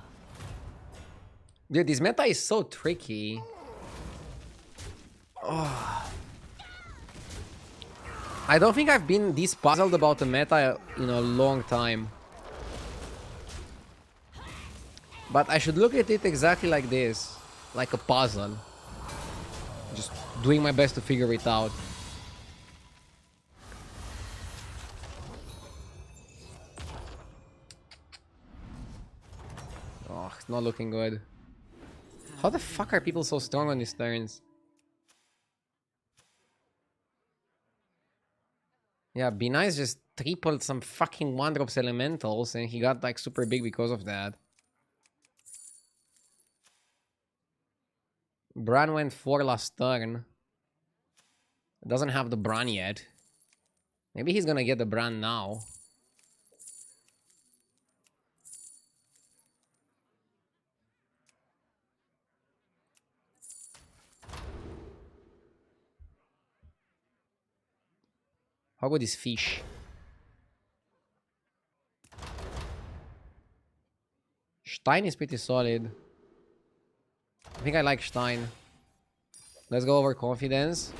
Dude, this meta is so tricky. Oh. I don't think I've been this puzzled about the meta in a long time. But I should look at it exactly like this. Like a puzzle. Just doing my best to figure it out. Oh, it's not looking good. How the fuck are people so strong on these turns? Yeah, Be Nice just tripled some fucking 1-drops elementals and he got like super big because of that. Bran went 4 last turn. Doesn't have the Bran yet. Maybe he's gonna get the Bran now. How good is Fish? Stein is pretty solid. I think I like Stein. Let's go over confidence.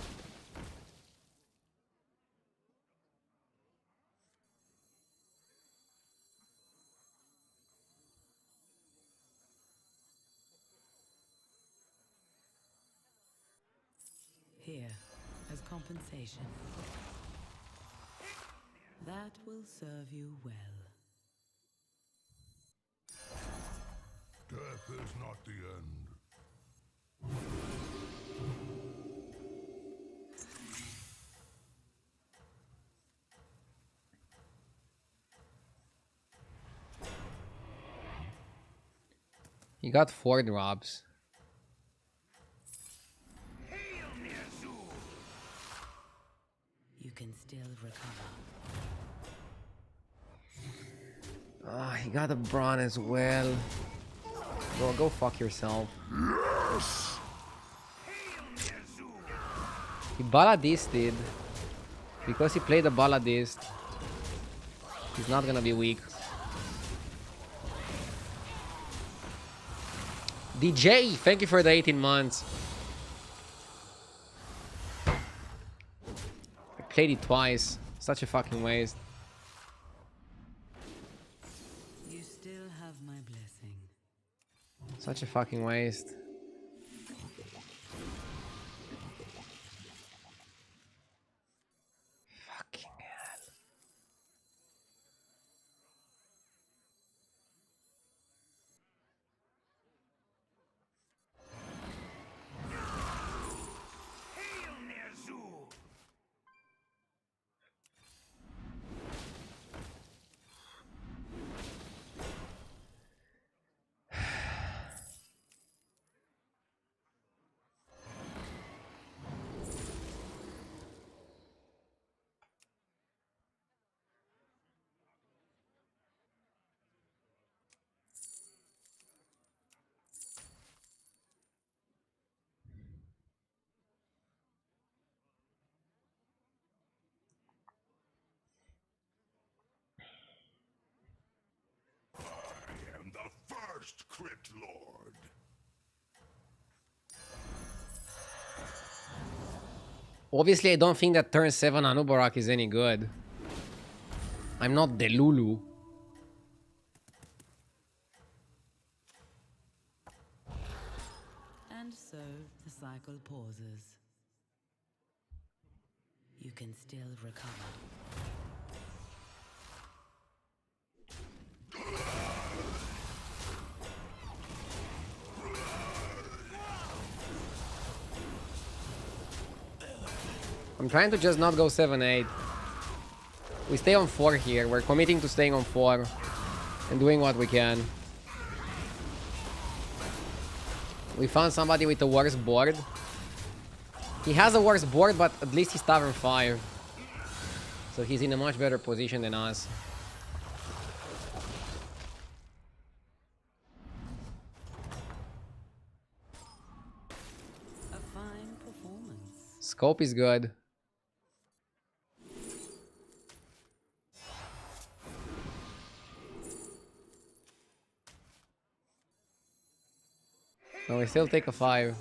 Here, as compensation. That will serve you well. Death is not the end. He got 4 drops. You can still recover. Ah, he got a Bron as well. Bro, go fuck yourself. He Baladisted. Because he played a Baladist, he's not gonna be weak. DJ, thank you for the 18 months. I played it twice. Such a fucking waste. You still have my blessing. Such a fucking waste. Fucking hell. I am the first Crit Lord. Obviously, I don't think that turn 7 Anubarak is any good. I'm not Delulu. And so the cycle pauses. You can still recover. I'm trying to just not go 7-8. We stay on 4 here. We're committing to staying on 4 and doing what we can. We found somebody with a worse board. He has a worse board, but at least he's Tavern 5. So he's in a much better position than us. A fine performance. Scope is good. No, we still take a 5.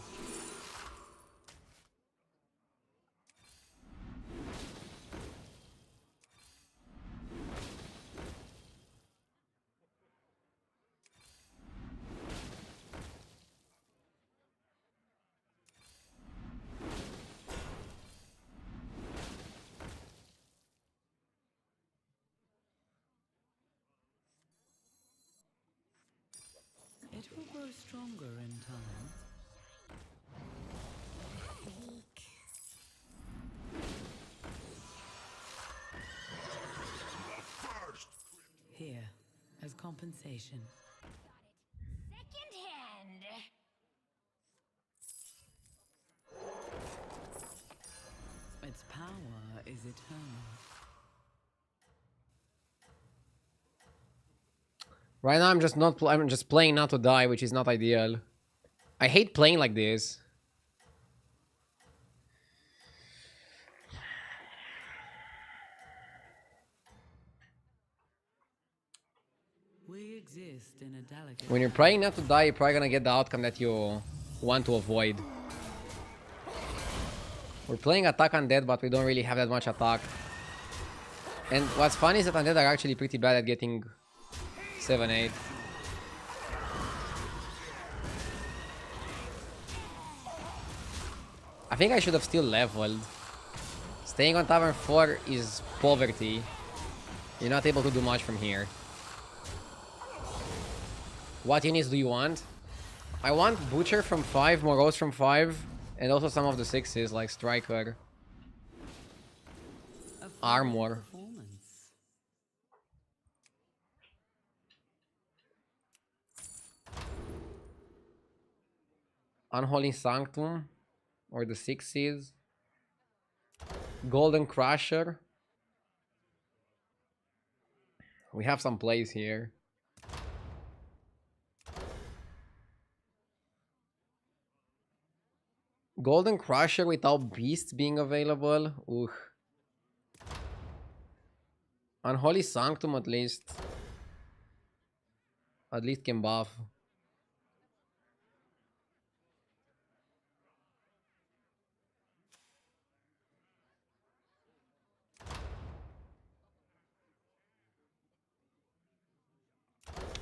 It will grow stronger in time. Here, as compensation. Second hand. Its power is eternal. Right now, I'm just not. I'm just playing not to die, which is not ideal. I hate playing like this. We exist in a delicate. When you're praying not to die, you're probably gonna get the outcome that you want to avoid. We're playing attack undead, but we don't really have that much attack. And what's funny is that undead are actually pretty bad at getting 7-8. I think I should have still leveled. Staying on Tavern 4 is poverty. You're not able to do much from here. What units do you want? I want Butcher from 5, Morose from 5, and also some of the 6s like Striker. Armor. Performance. Unholy Sanctum, or the 6s. Golden Crusher. We have some plays here. Golden Crusher without Beast being available. Ooh. Unholy Sanctum at least. At least can buff.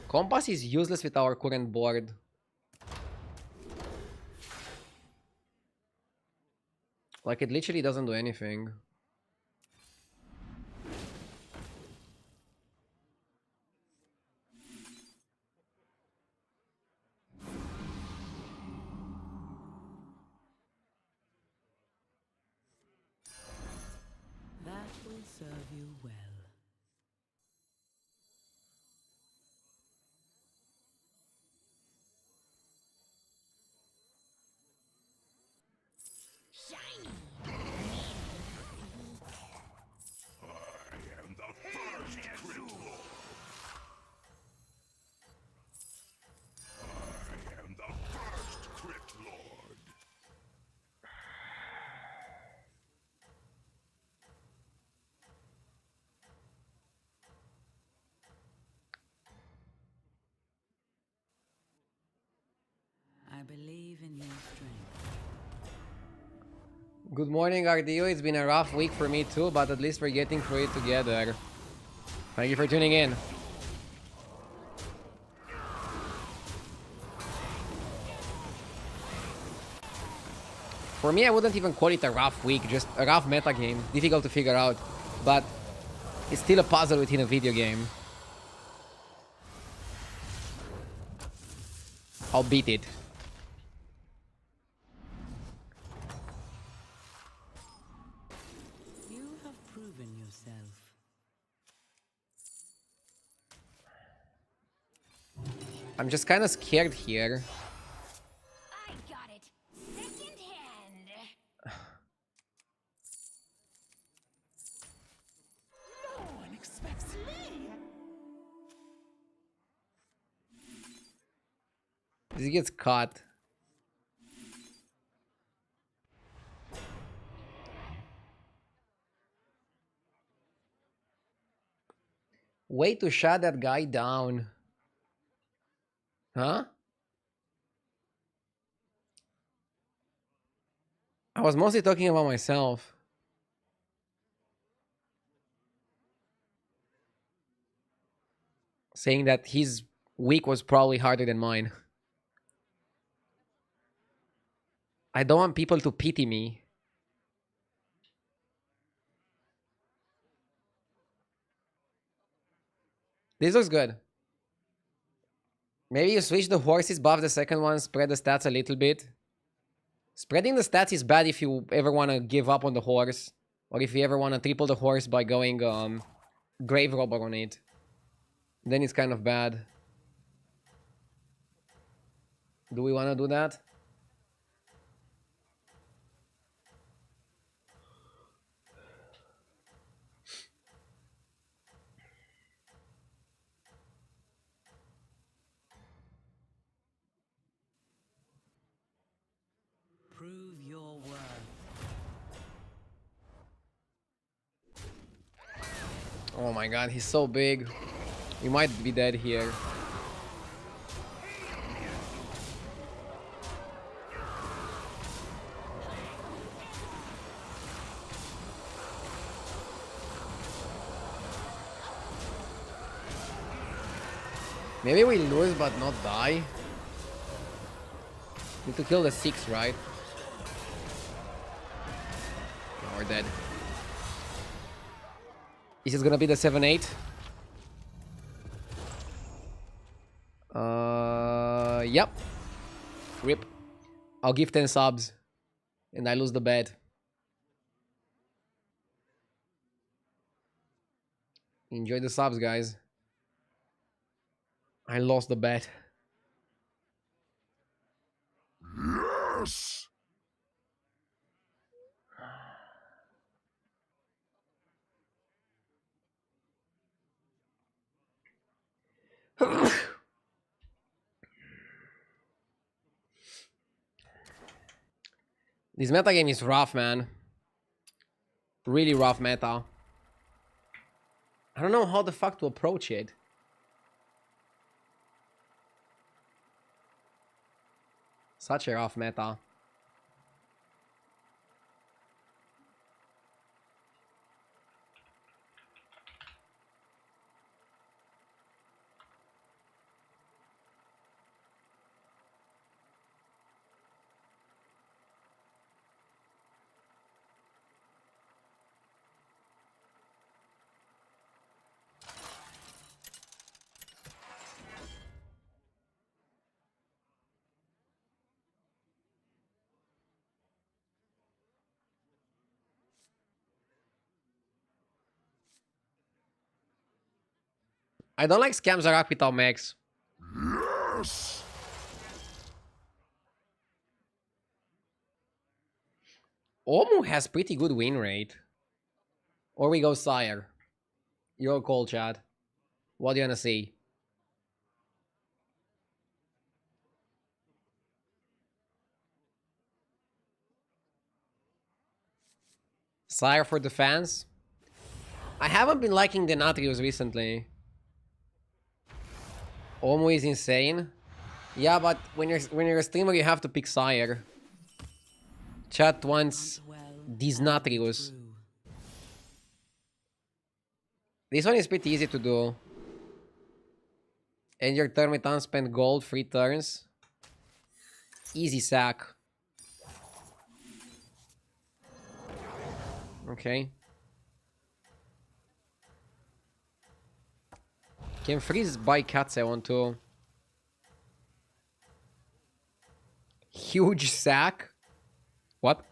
Compass is useless with our current board. Like, it literally doesn't do anything. That will serve you well. Shiny. I am the first Crit Lord. I am the first Crit Lord. I believe in your strength. Good morning, RDO. It's been a rough week for me too, but at least we're getting through it together. Thank you for tuning in. For me, I wouldn't even call it a rough week, just a rough meta game. Difficult to figure out, but it's still a puzzle within a video game. I'll beat it. You have proven yourself. I'm just kind of scared here. I got it. Second hand. No one expects me. This gets caught. Way to shut that guy down. Huh? I was mostly talking about myself. Saying that his week was probably harder than mine. I don't want people to pity me. This looks good. Maybe you switch the horses, buff the second one, spread the stats a little bit. Spreading the stats is bad if you ever want to give up on the horse. Or if you ever want to triple the horse by going grave robber on it. Then it's kind of bad. Do we want to do that? Prove your worth. Oh my god, he's so big. We might be dead here. Maybe we lose but not die. Need to kill the 6, right? No, we're dead. Is it gonna be the 7-8? Yep. Rip. I'll give 10 subs. And I lose the bet. Enjoy the subs, guys. I lost the bet. Yes! This meta game is rough, man. Really rough meta. I don't know how the fuck to approach it. Such a rough meta. I don't like scams Zarak without mechs. Yes! Omu has pretty good win rate. Or we go Sire. Your call, Chad. What do you wanna see? Sire for the fans? I haven't been liking Denathrius recently. Omu is insane. Yeah, but when you're a streamer, you have to pick Sire. Chat wants Denathrius. This one is pretty easy to do. And your turn with unspent gold, 3 turns. Easy sack. Okay. Can freeze by cats I want to. Huge sack. What?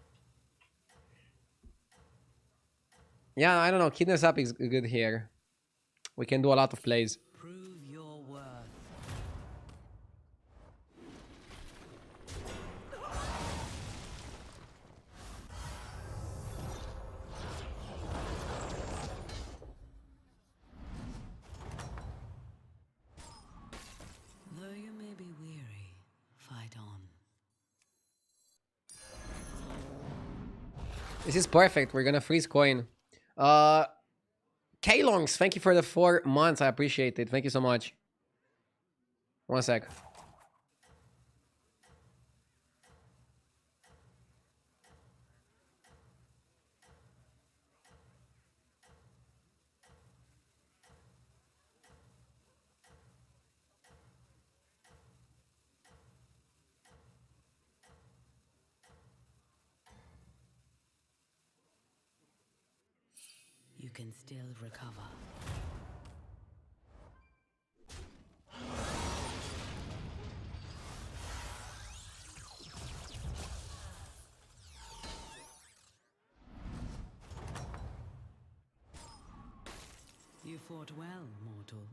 Yeah, I don't know. Kidness up is good here. We can do a lot of plays. Prove your worth. Though you may be weary, fight on. This is perfect. We're gonna freeze coin. K-Longs, thank you for the 4 months. I appreciate it. Thank you so much. One sec. You can still recover. You fought well, mortal.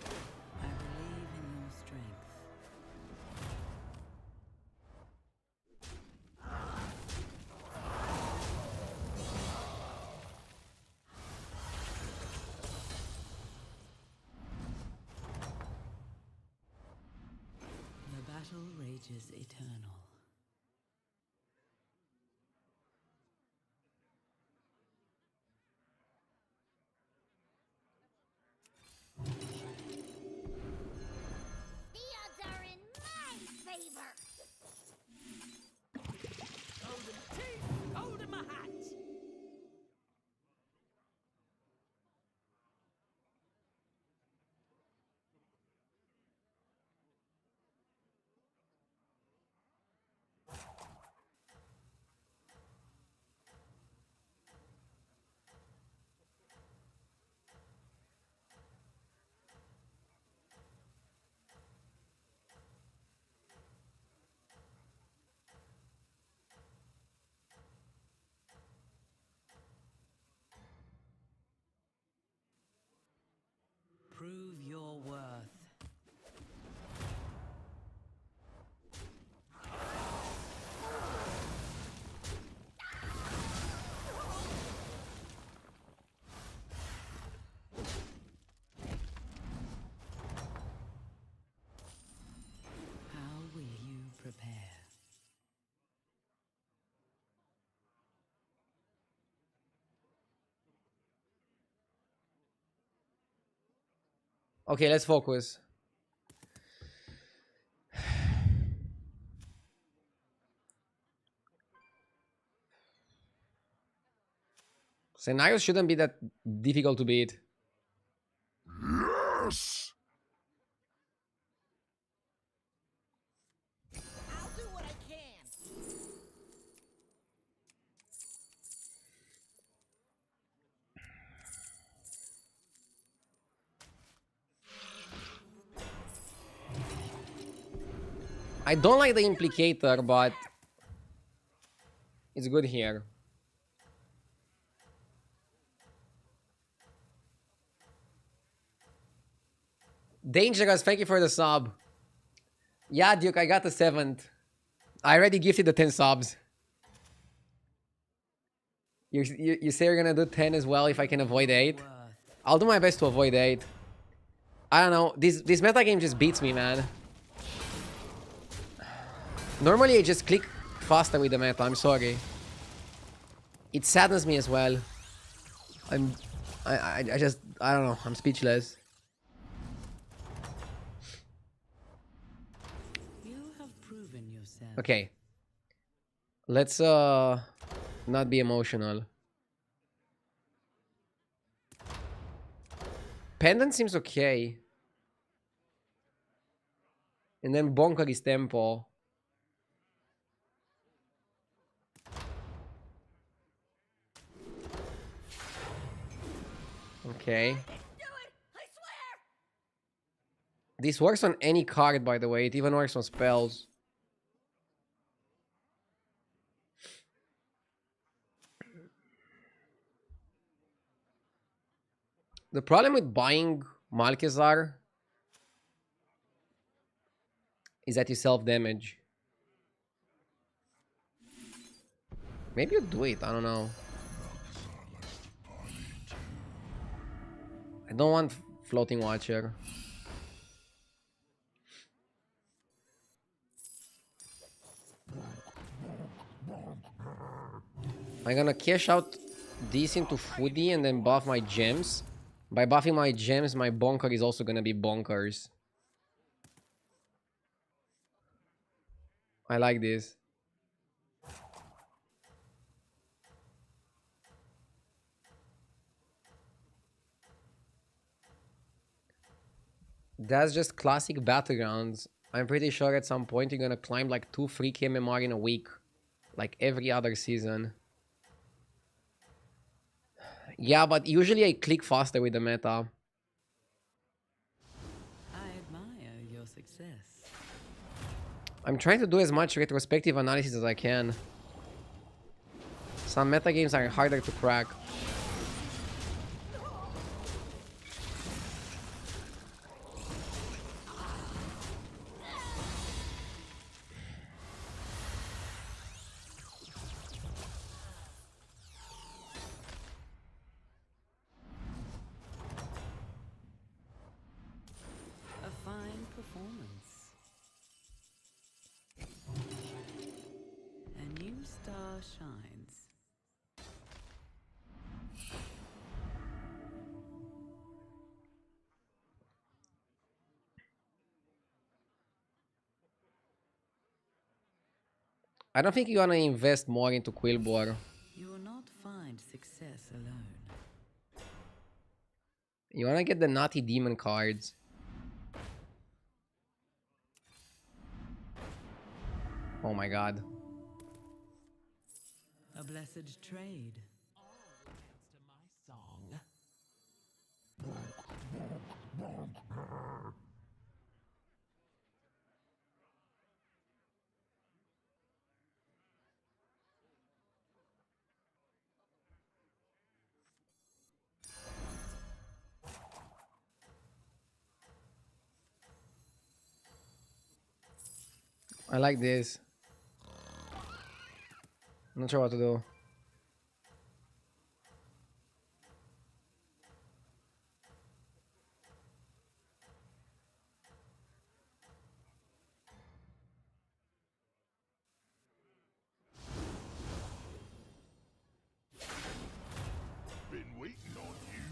I believe in your strength. The battle rages eternal. The odds are in my favor. Gold in my teeth, gold in my hat. Prove your worth. How will you prepare? Okay, let's focus. Scenarios shouldn't be that difficult to beat. Yes! I'll do what I can. I don't like the implicator, but it's good here. Dangerous, thank you for the sub. Yeah, Duke, I got the 7th. I already gifted the 10 subs. You say you're gonna do 10 as well if I can avoid 8? Worth. I'll do my best to avoid 8. I don't know. This meta game just beats me, man. Normally I just click faster with the meta, I'm sorry. It saddens me as well. I just, I don't know, I'm speechless. You have proven yourself. Okay. Let's not be emotional. Pendant seems okay. And then Bonker is tempo. Okay. Do it! I swear! This works on any card, by the way. It even works on spells. The problem with buying Malkezar is that you self-damage. Maybe you do it, I don't know. I don't want Floating Watcher. I'm gonna cash out this into Foodie and then buff my gems. By buffing my gems, my bonker is also gonna be bonkers. I like this. That's just classic Battlegrounds. I'm pretty sure at some point you're gonna climb like 2-3k MMR in a week. Like every other season. Yeah, but usually I click faster with the meta. I admire your success. I'm trying to do as much retrospective analysis as I can. Some meta games are harder to crack. A fine performance. A new star shines. I don't think you wanna invest more into Quillboar. You will not find success alone. You wanna get the Naughty Demon cards. Oh my god. A blessed trade. To my song. I like this. I'm not sure what to do. Been waiting on you.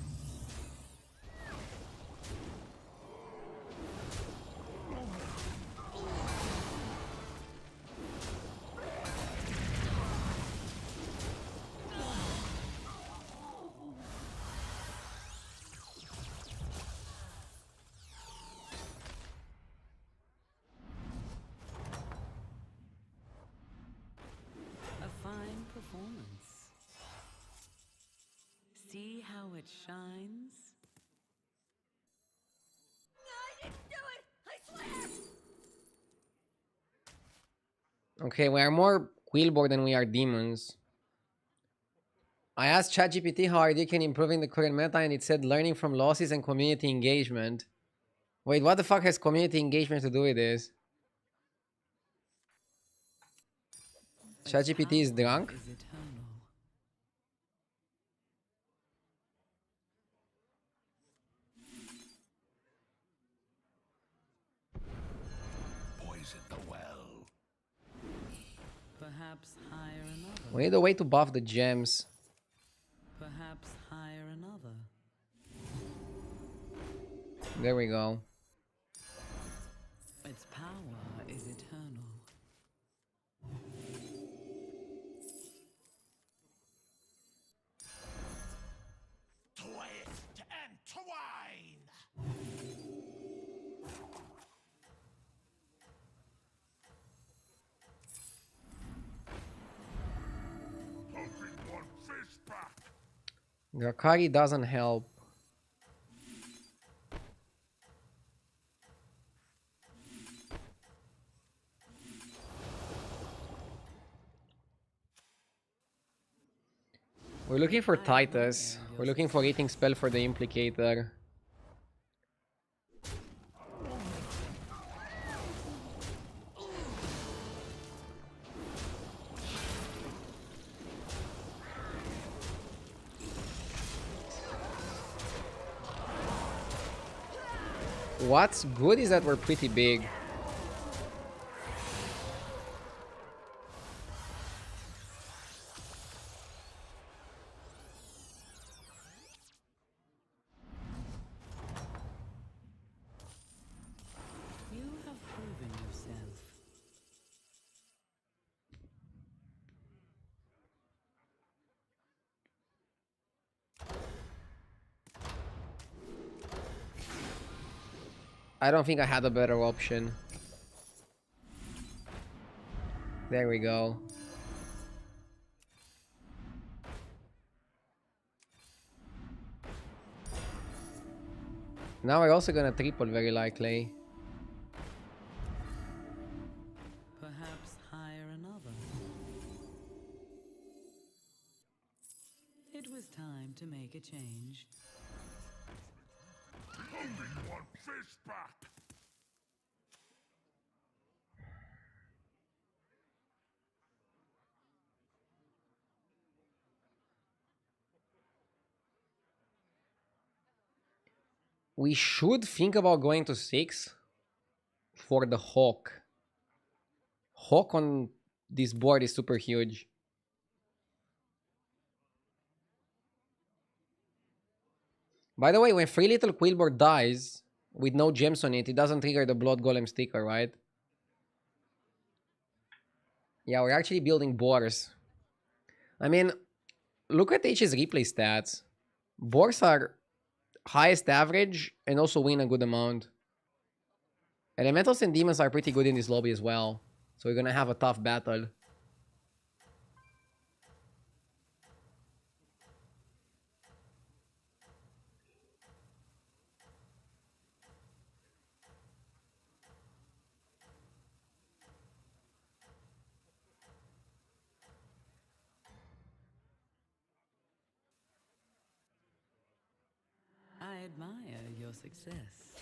A fine performance. See how it shines? I didn't do it! I swear! Okay, we are more Quillboar than we are demons. I asked ChatGPT how are they can improve in the current meta and it said learning from losses and community engagement. Wait, what the fuck has community engagement to do with this? ChatGPT is drunk? Is eternal. Poison the well. Perhaps hire another. We need a way to buff the gems. Perhaps hire another. There we go. Its power is eternal. Twist and twine. Hoping one fish back. Drakari doesn't help. We're looking for Titus. We're looking for eating spell for the Implicator. What's good is that we're pretty big. You have proven yourself. I don't think I had a better option. There we go. Now we're also gonna triple very likely. Perhaps hire another. It was time to make a change. Only one fish back. We should think about going to 6 for the Hawk. Hawk on this board is super huge. By the way, when Free Little Quillboar dies with no gems on it, it doesn't trigger the Blood Golem sticker, right? Yeah, we're actually building boars. I mean, look at H's replay stats. Boars are highest average and also win a good amount. Elementals and demons are pretty good in this lobby as well. So we're gonna have a tough battle. I admire your success.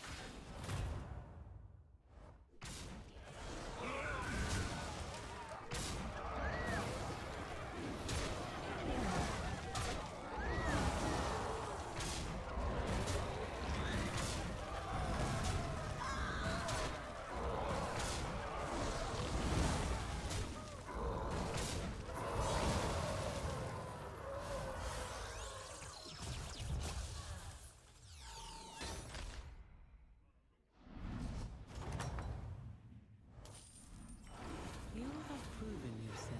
You have proven yourself.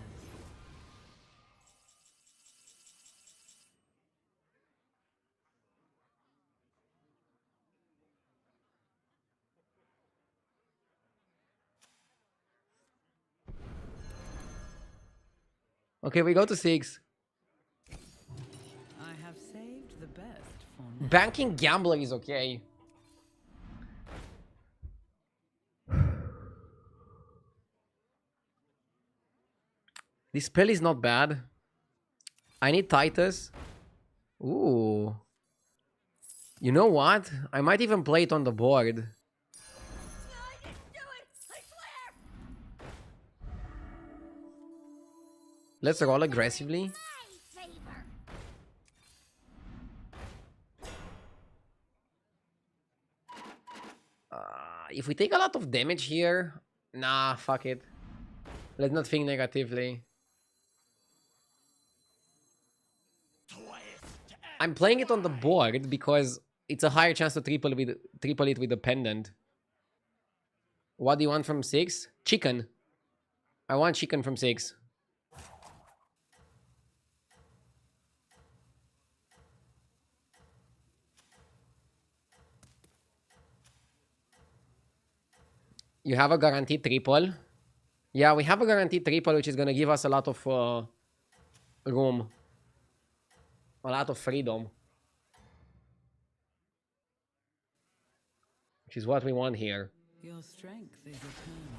Okay, we go to 6. I have saved the best for now. Banking Gambler is okay. This spell is not bad. I need Titus. Ooh. You know what? I might even play it on the board. No, I didn't do it! I swear! Let's roll aggressively. My favor! If we take a lot of damage here, nah, fuck it. Let's not think negatively. I'm playing it on the board because it's a higher chance to triple it with the pendant. What do you want from 6? Chicken. I want chicken from 6. You have a guaranteed triple. Yeah, we have a guaranteed triple, which is gonna give us a lot of room. A lot of freedom. Which is what we want here. Your strength is eternal.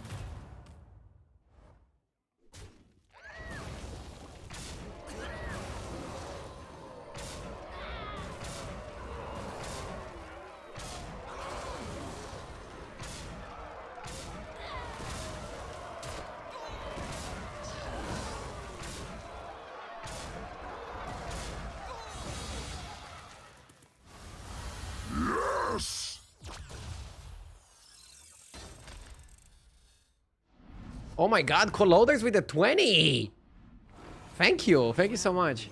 Oh my god, Colloders with a 20! Thank you. Thank you so much.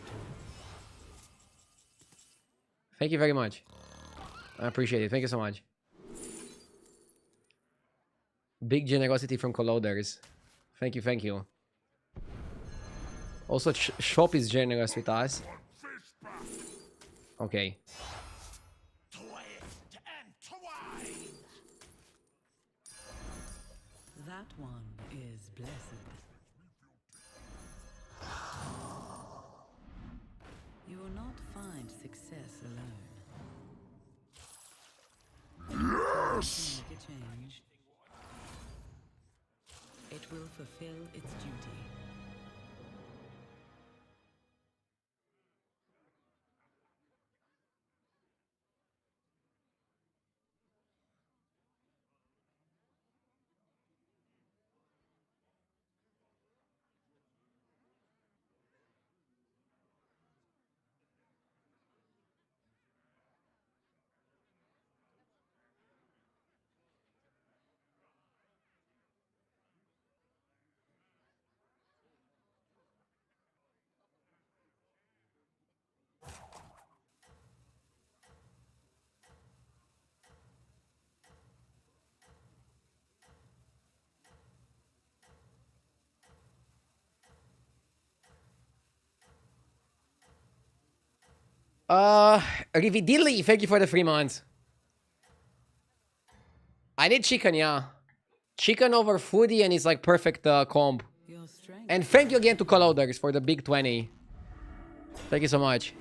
Thank you very much. I appreciate it. Thank you so much. Big generosity from Colloders. Thank you, thank you. Also, Shop is generous with us. Okay. Twist and twine. That one is blessed. You will not find success alone. Yes! Make a change. It will fulfill its duty. Rividilli, thank you for the 3 months. I need chicken, yeah. Chicken over foodie and it's like perfect comb. Your strength. And thank you again to Colloders for the big 20. Thank you so much.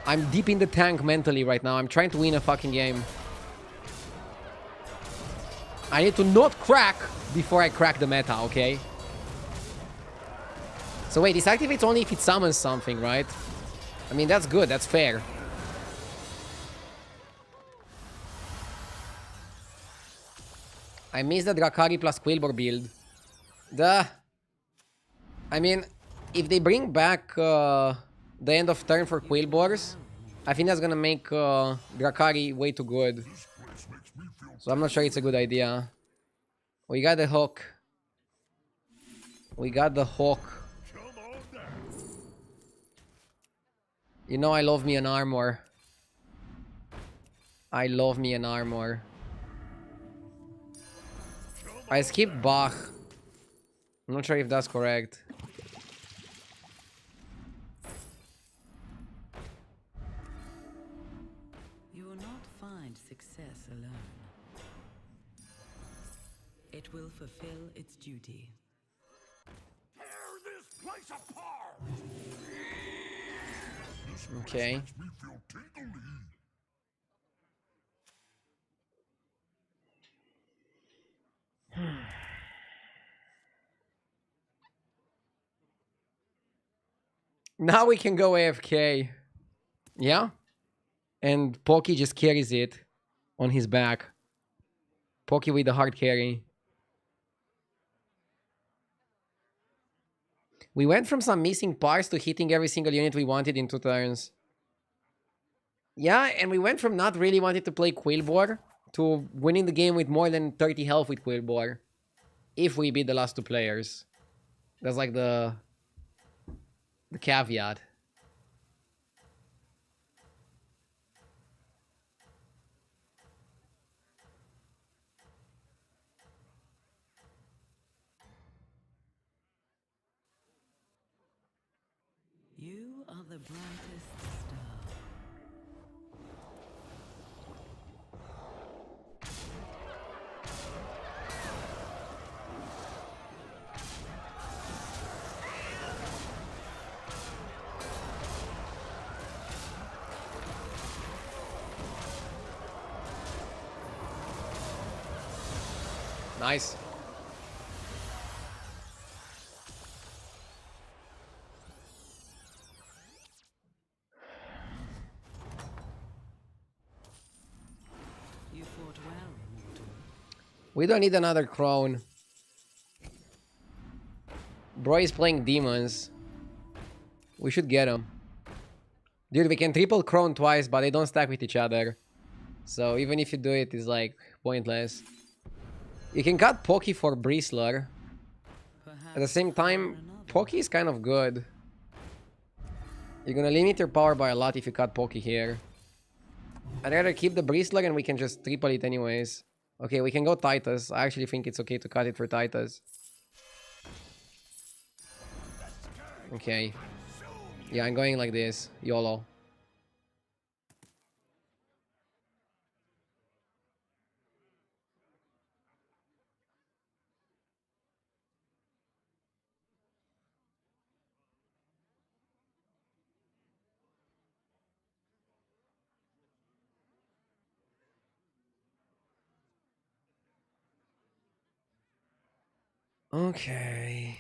I'm deep in the tank mentally right now. I'm trying to win a fucking game. I need to not crack before I crack the meta, okay? So wait, this activates only if it summons something, right? I mean, that's good. That's fair. I miss the Drakari plus Quillboar build. I mean, if they bring back the end of turn for Quillboars, I think that's gonna make Drakari way too good. So I'm not sure it's a good idea. We got the hook. We got the hook. You know I love me an armor. I love me an armor. I skipped Bach. I'm not sure if that's correct. You will not find success alone. It will fulfill its duty. Tear this place apart. Okay. Makes me feel tingly. Now we can go AFK. Yeah? And Poki just carries it on his back. Poki with the hard carry. We went from some missing parts to hitting every single unit we wanted in 2 turns. Yeah, and we went from not really wanting to play Quillboar to winning the game with more than 30 health with Quillboar. If we beat the last 2 players. That's like the caveat. You are the brightest star. Nice. You fought well, mortal. We don't need another crone. Bro is playing demons. We should get him. Dude, we can triple crone twice, but they don't stack with each other. So even if you do it, it's like pointless. You can cut Pokey for Bristler. Perhaps At the same for time, another. Pokey is kind of good. You're gonna limit your power by a lot if you cut Pokey here. I'd rather keep the Bristler and we can just triple it anyways. Okay, we can go Titus. I actually think it's okay to cut it for Titus. Okay. Yeah, I'm going like this. YOLO. Okay.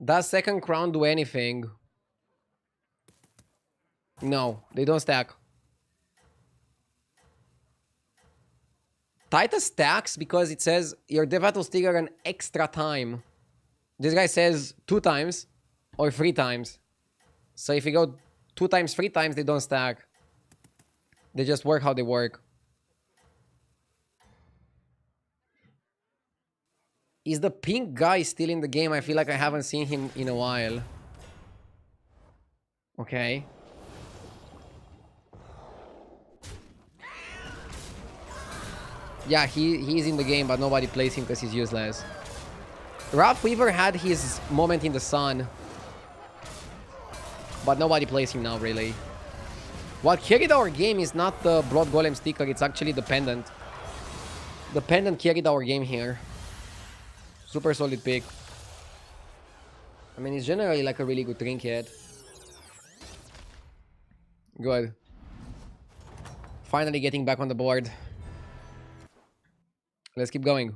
Does second crown do anything? No, they don't stack. Titus stacks because it says your Devatos trigger an extra time. This guy says 2 times or 3 times. So if you go 2 times, 3 times, they don't stack. They just work how they work. Is the pink guy still in the game? I feel like I haven't seen him in a while. Okay. Yeah, he's in the game, but nobody plays him because he's useless. Ralph Weaver had his moment in the sun. But nobody plays him now, really. What carried our game is not the Blood Golem sticker, it's actually the pendant. The pendant carried our game here. Super solid pick. I mean, it's generally like a really good trinket. Good. Finally getting back on the board. Let's keep going.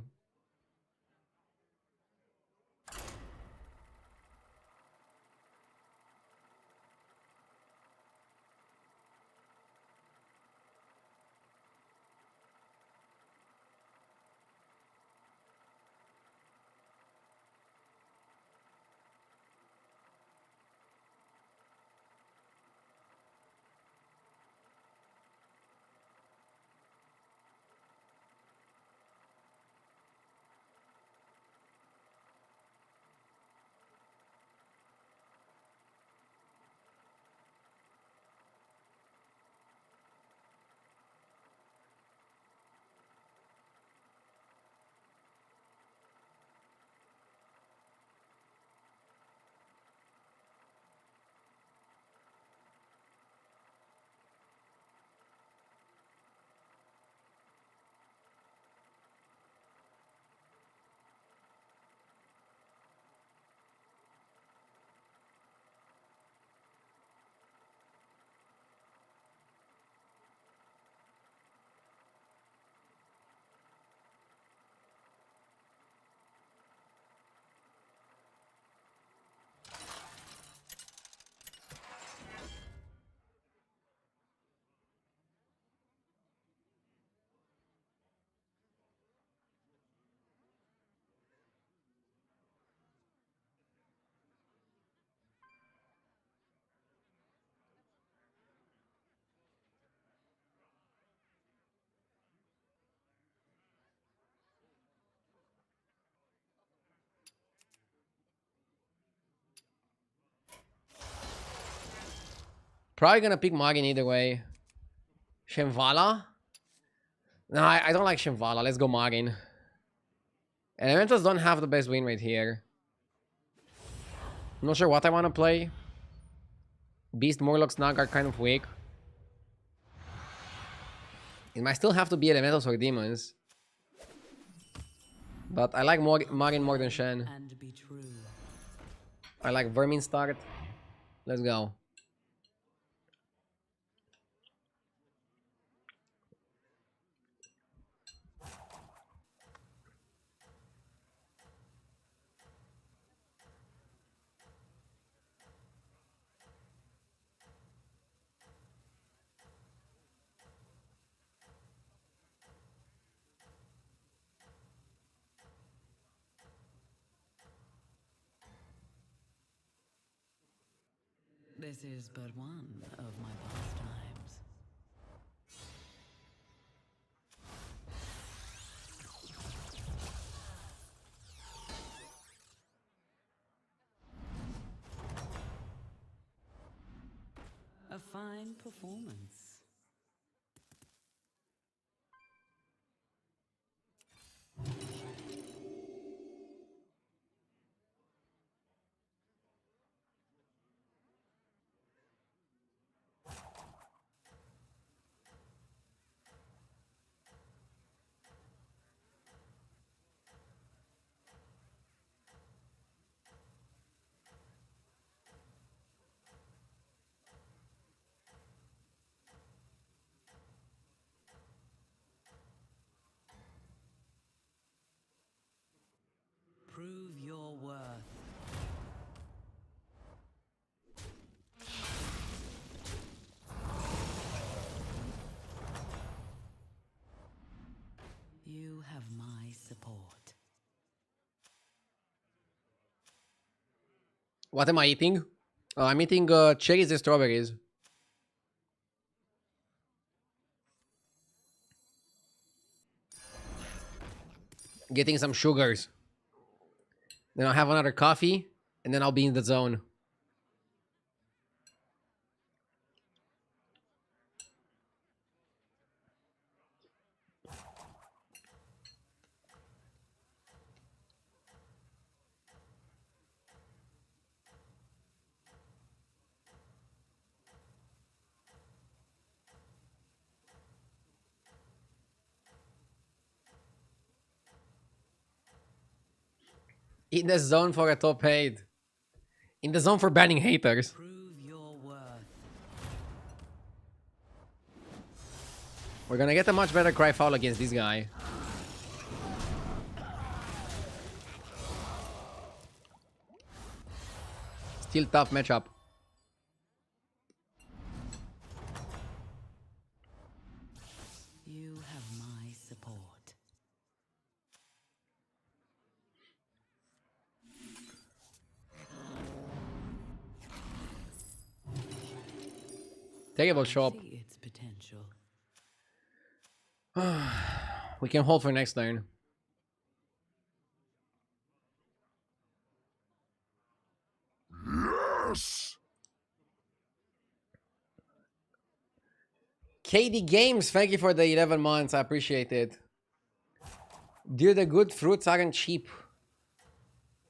Probably gonna pick Morgan either way. Shemvala? No, I don't like Shemvala. Let's go Morgan. Elementals don't have the best win rate here. Not sure what I want to play. Beast, Morlock, Snug are kind of weak. It might still have to be Elementals or Demons. But I like Morgan more than Shen. And be true. I like Vermin start. Let's go. This is but one of my pastimes. fine performance. Prove your worth. You have my support. What am I eating? I'm eating cherries and strawberries. Getting some sugars. Then I'll have another coffee, and then I'll be in the zone. In the zone for a top 8. In the zone for banning haters. Prove your worth. We're gonna get a much better cry foul against this guy. Still tough matchup. You have my support. Terrible shop. See its potential. We can hold for next turn. Yes! KD Games, thank you for the 11 months. I appreciate it. Dude, the good fruits aren't cheap.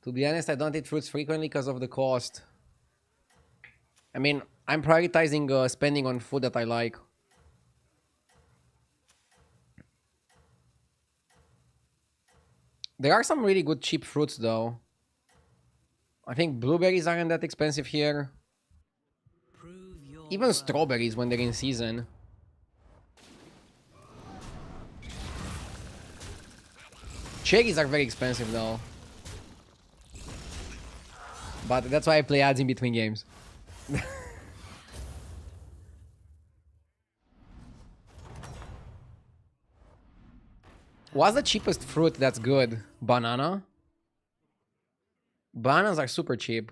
To be honest, I don't eat fruits frequently because of the cost. I mean, I'm prioritizing spending on food that I like. There are some really good cheap fruits though. I think blueberries aren't that expensive here. Prove your Even worth. strawberries when they're in season. Cherries are very expensive though. But that's why I play ads in between games. What's the cheapest fruit that's good? Banana? Bananas are super cheap.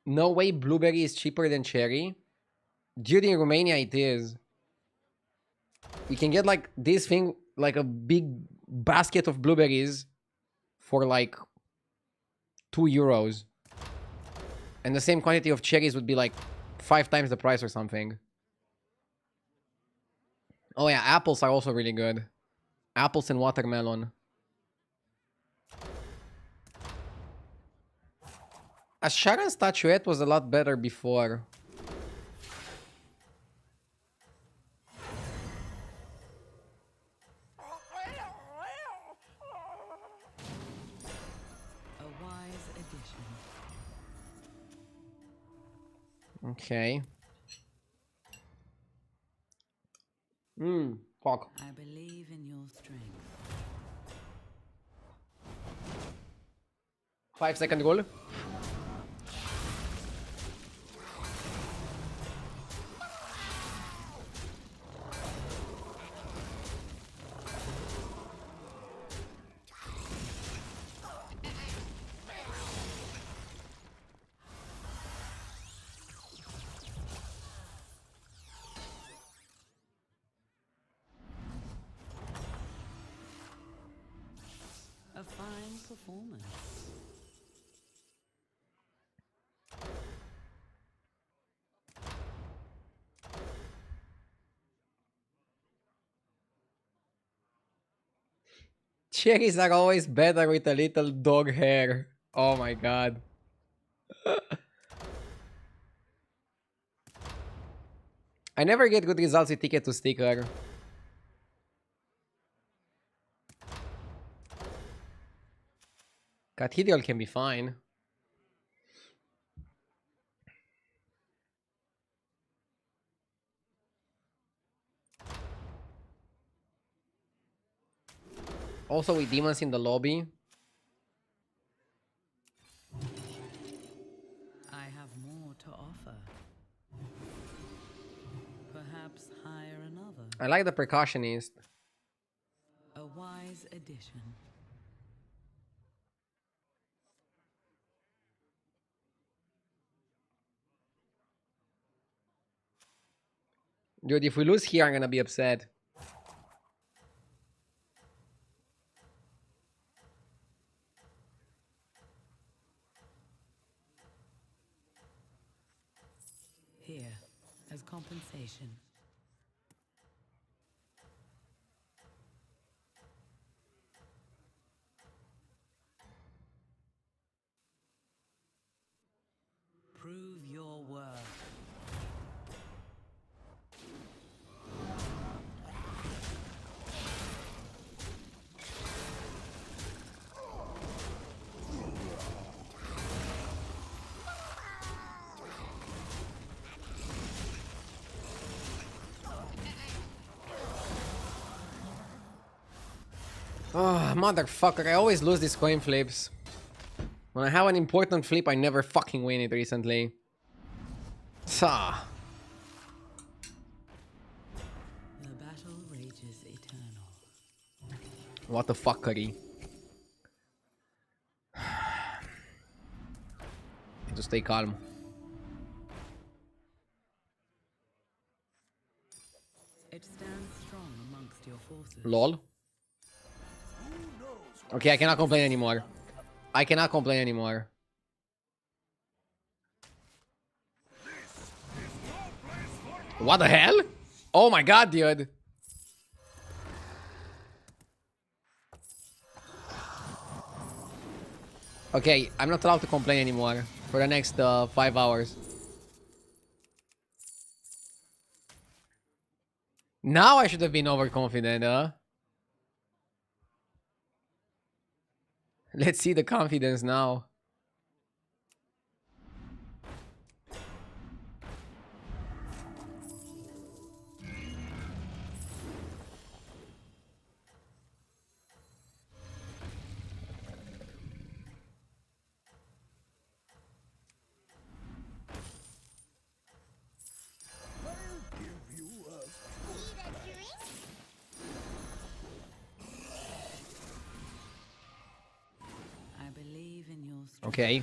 No way blueberry is cheaper than cherry. Dude, in Romania it is. You can get like this thing, like a big basket of blueberries for like €2. And the same quantity of cherries would be like 5 times the price or something. Oh yeah, apples are also really good. Apples and watermelon. A Sharon statuette was a lot better before. A wise addition. Okay. Fuck. I believe in your strength. 5-second goal. A fine Cherries are always better with a little dog hair. Oh my god. I never get good results with ticket to sticker. Cathedral can be fine. Also with demons in the lobby. I have more to offer. Perhaps hire another. I like the Precautionist. A wise addition. Dude, if we lose here, I'm gonna be upset. Here, as compensation. Prove your worth. Oh, motherfucker, I always lose these coin flips. When I have an important flip, I never fucking win it recently. Sa. The battle rages eternal. What the fuckery. Just stay calm. It stands strong amongst your forces. LOL. Okay, I cannot complain anymore. I cannot complain anymore. What the hell? Oh my god, dude. Okay, I'm not allowed to complain anymore for the next 5 hours. Now I should have been overconfident, huh? Let's see the confidence now. I believe in your strength. Okay.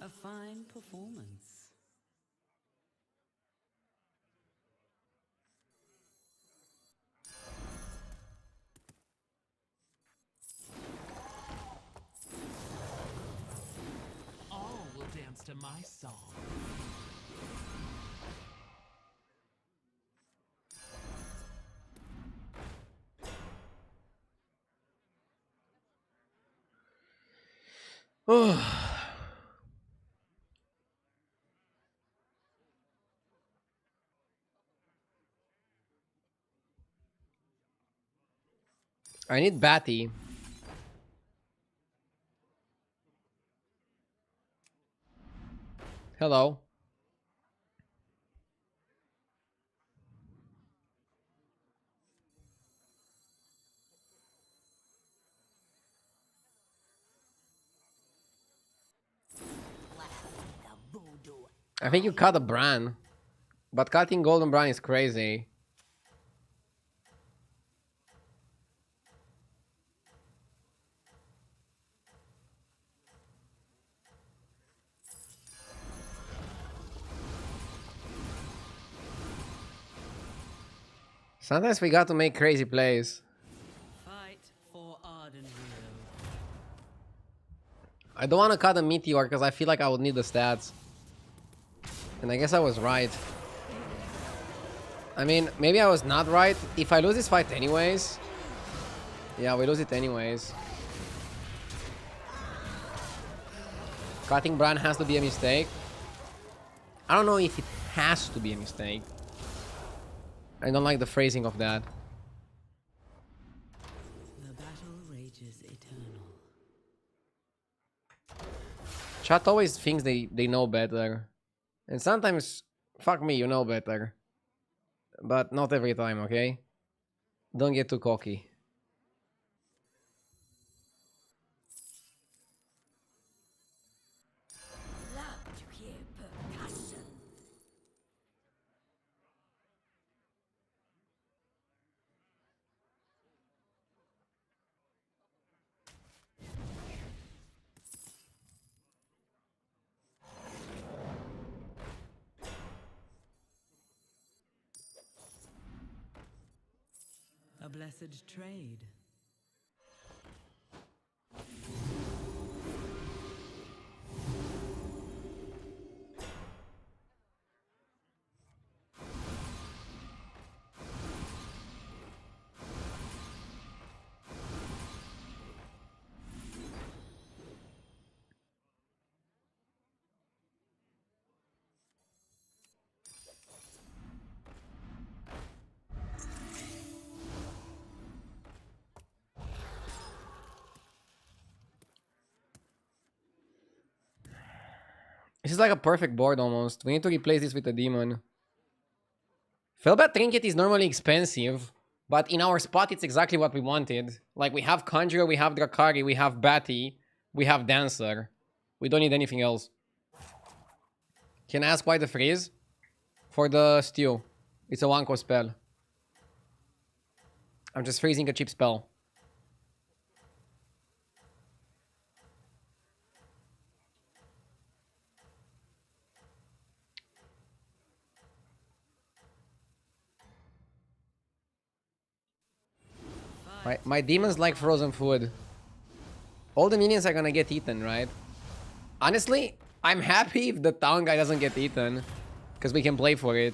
A fine performance. All will dance to my song. I need Batty. Hello. I think you caught a Bran. But cutting golden brown is crazy. Sometimes we got to make crazy plays. Fight for Arden Hero. I don't want to cut a meteor because I feel like I would need the stats. And I guess I was right. I mean, maybe I was not right. If I lose this fight anyways... Yeah, we lose it anyways. Cutting Bran has to be a mistake. I don't know if it has to be a mistake. I don't like the phrasing of that. The battle rages eternal. Chat always thinks they know better. And sometimes, fuck me, you know better. But not every time, okay? Don't get too cocky. Love to hear percussion. A blessed trade. This is like a perfect board almost. We need to replace this with a demon. Fellbat Trinket is normally expensive, but in our spot it's exactly what we wanted. Like we have Conjurer, we have Drakari, we have Batty, we have Dancer. We don't need anything else. Can I ask why the freeze? For the stew. It's a 1-cost spell. I'm just freezing a cheap spell. My demons like frozen food. All the minions are gonna get eaten, right? Honestly, I'm happy if the town guy doesn't get eaten. Because we can play for it.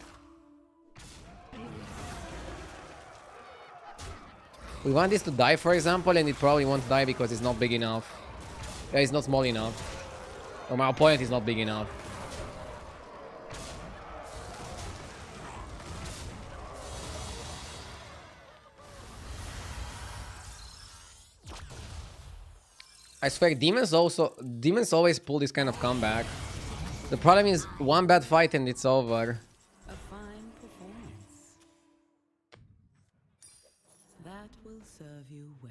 We want this to die, for example, and it probably won't die because it's not big enough. Yeah, it's not small enough. Or my opponent is not big enough. I swear, demons always pull this kind of comeback. The problem is one bad fight and it's over. A fine performance. That will serve you well.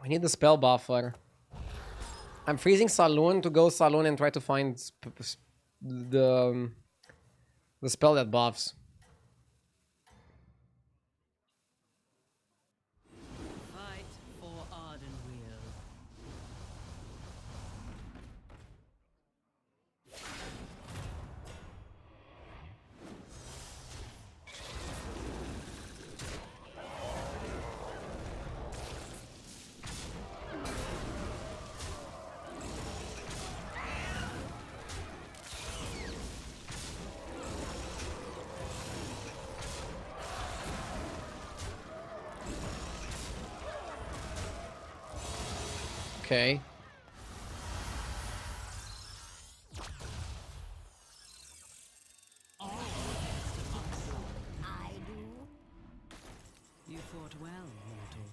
We need the spell buffer. I'm freezing Saloon to go Saloon and try to find the spell that buffs. Fight for Ardenweald. Okay. I do. You fought well, mortal.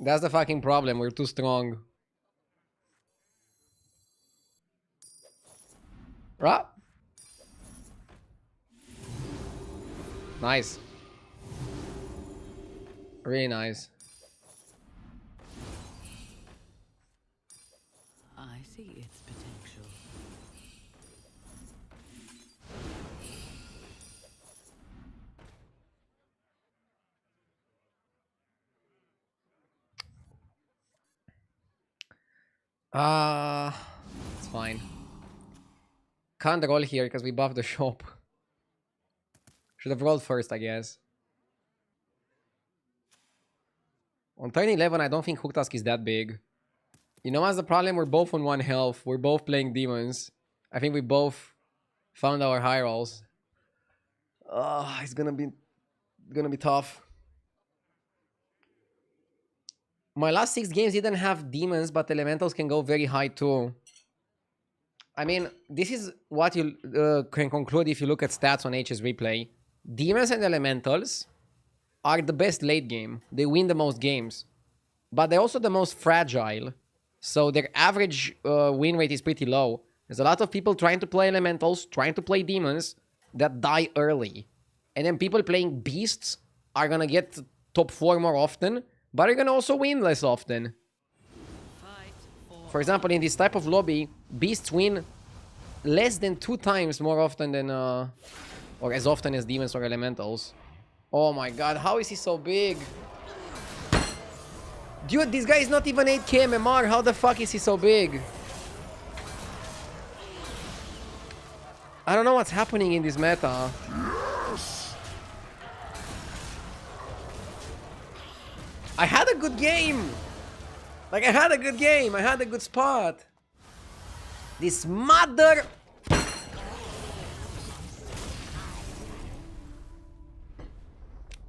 That's the fucking problem. We're too strong. Right? Nice. Really nice. I see its potential. It's fine. Can't roll here because we buffed the shop. Should have rolled first, I guess. On turn 11, I don't think Hook Task is that big. You know what's the problem? We're both on 1 health. We're both playing demons. I think we both found our high rolls. It's gonna be tough. My last 6 games didn't have demons, but elementals can go very high too. I mean, this is what you can conclude if you look at stats on HS Replay. Demons and elementals are the best late game. They win the most games. But they're also the most fragile. So their average win rate is pretty low. There's a lot of people trying to play elementals, trying to play demons, that die early. And then people playing beasts are gonna get top 4 more often, but are gonna also win less often. For example, in this type of lobby, beasts win less than 2 times more often than, or as often as demons or elementals. Oh my god, how is he so big? Dude, this guy is not even 8k MMR. How the fuck is he so big? I don't know what's happening in this meta. I had a good game. Like, I had a good game. I had a good spot. This mother...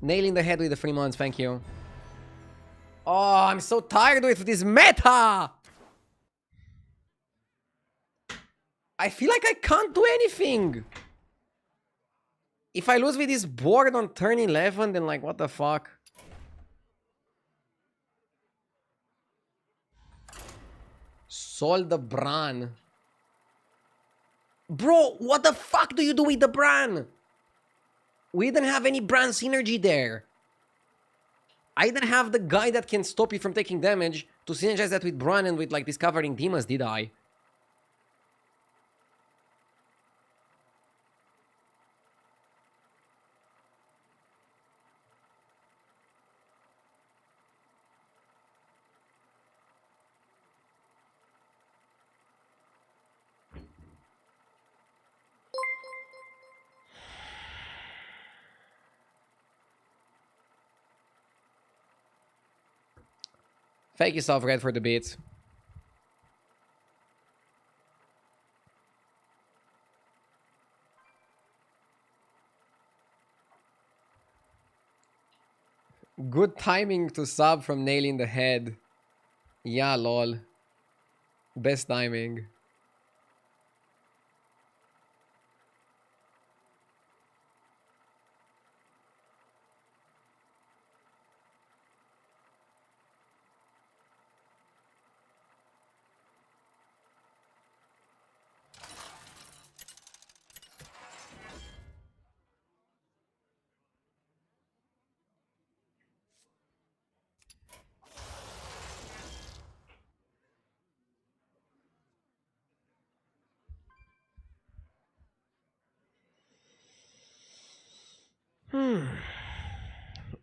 Nailing the head with the 3 months, thank you. Oh, I'm so tired with this meta! I feel like I can't do anything. If I lose with this board on turn 11, then like, what the fuck? Sol the Bran. Bro, what the fuck do you do with the Bran? We didn't have any Bran synergy there. I didn't have the guy that can stop you from taking damage to synergize that with Bran and with like discovering demons, did I? Fake yourself, Red, for the beats. Good timing to sub from nailing the head. Yeah, lol. Best timing.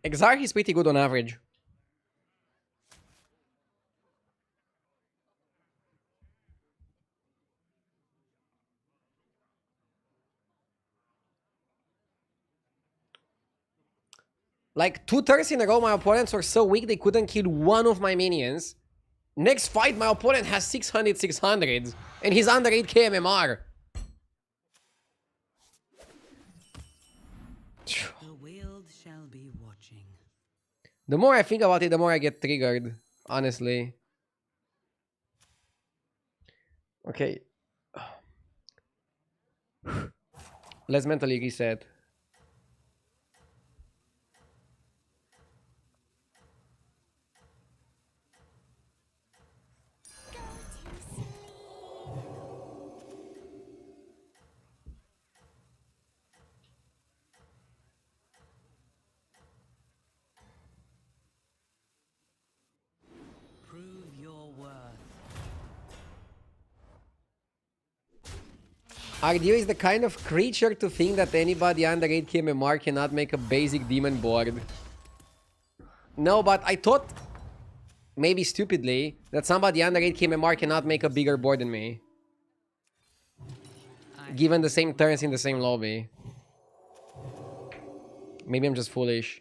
Exarch is pretty good on average. Like 2 turns in a row, my opponents were so weak they couldn't kill one of my minions. Next fight, my opponent has 600, and he's under 8k MMR. The world shall be watching. The more I think about it, the more I get triggered, honestly. Okay. Let's mentally reset. Prove your worth. Ardio is the kind of creature to think that anybody under 8k MMR cannot make a basic demon board. No, but I thought, maybe stupidly, that somebody under 8k MMR cannot make a bigger board than me. Given the same turns in the same lobby. Maybe I'm just foolish.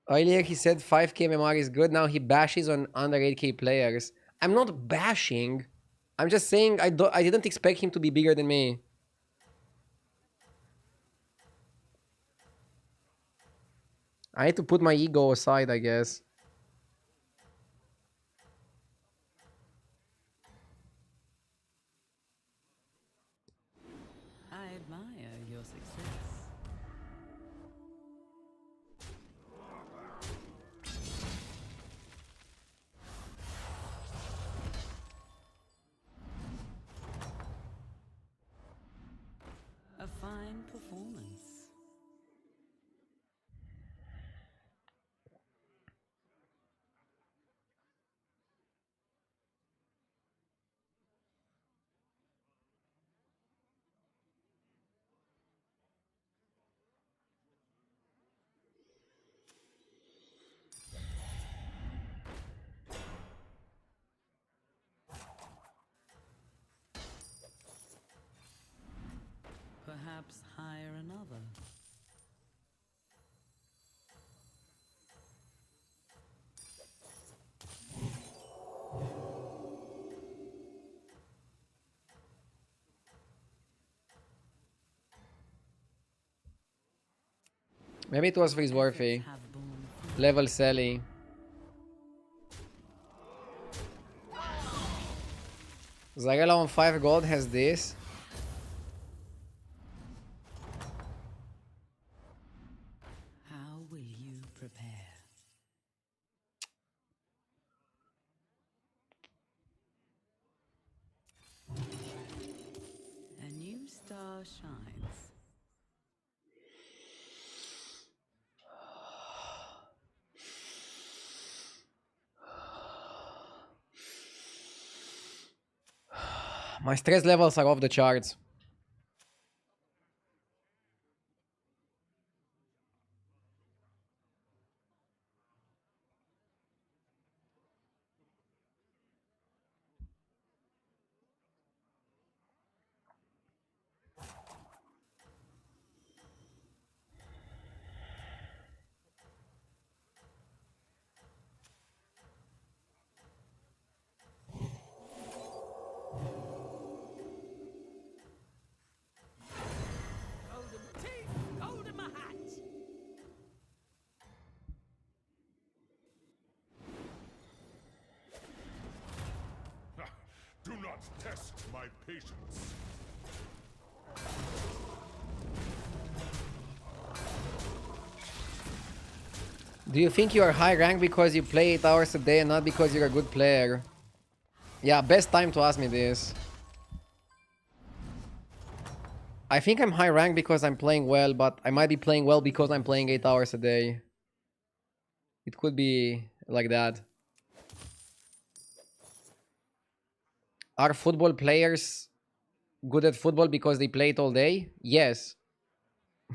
Earlier he said 5k MMR is good, now he bashes on under 8k players. I'm not bashing. I'm just saying I didn't expect him to be bigger than me. I need to put my ego aside, I guess. I admire your success. A fine performance. Perhaps hire another. Maybe it was for his worthy. Have borne fruit. Level Sally. Zarela on 5 gold has this. How will you prepare? A new star shines. My stress levels are off the charts. Gold in my teeth, gold in my hat. Do not test my patience. Do you think you are high rank because you play 8 hours a day and not because you're a good player? Yeah, best time to ask me this. I think I'm high rank because I'm playing well, but I might be playing well because I'm playing 8 hours a day. It could be like that. Are football players good at football because they play it all day? Yes.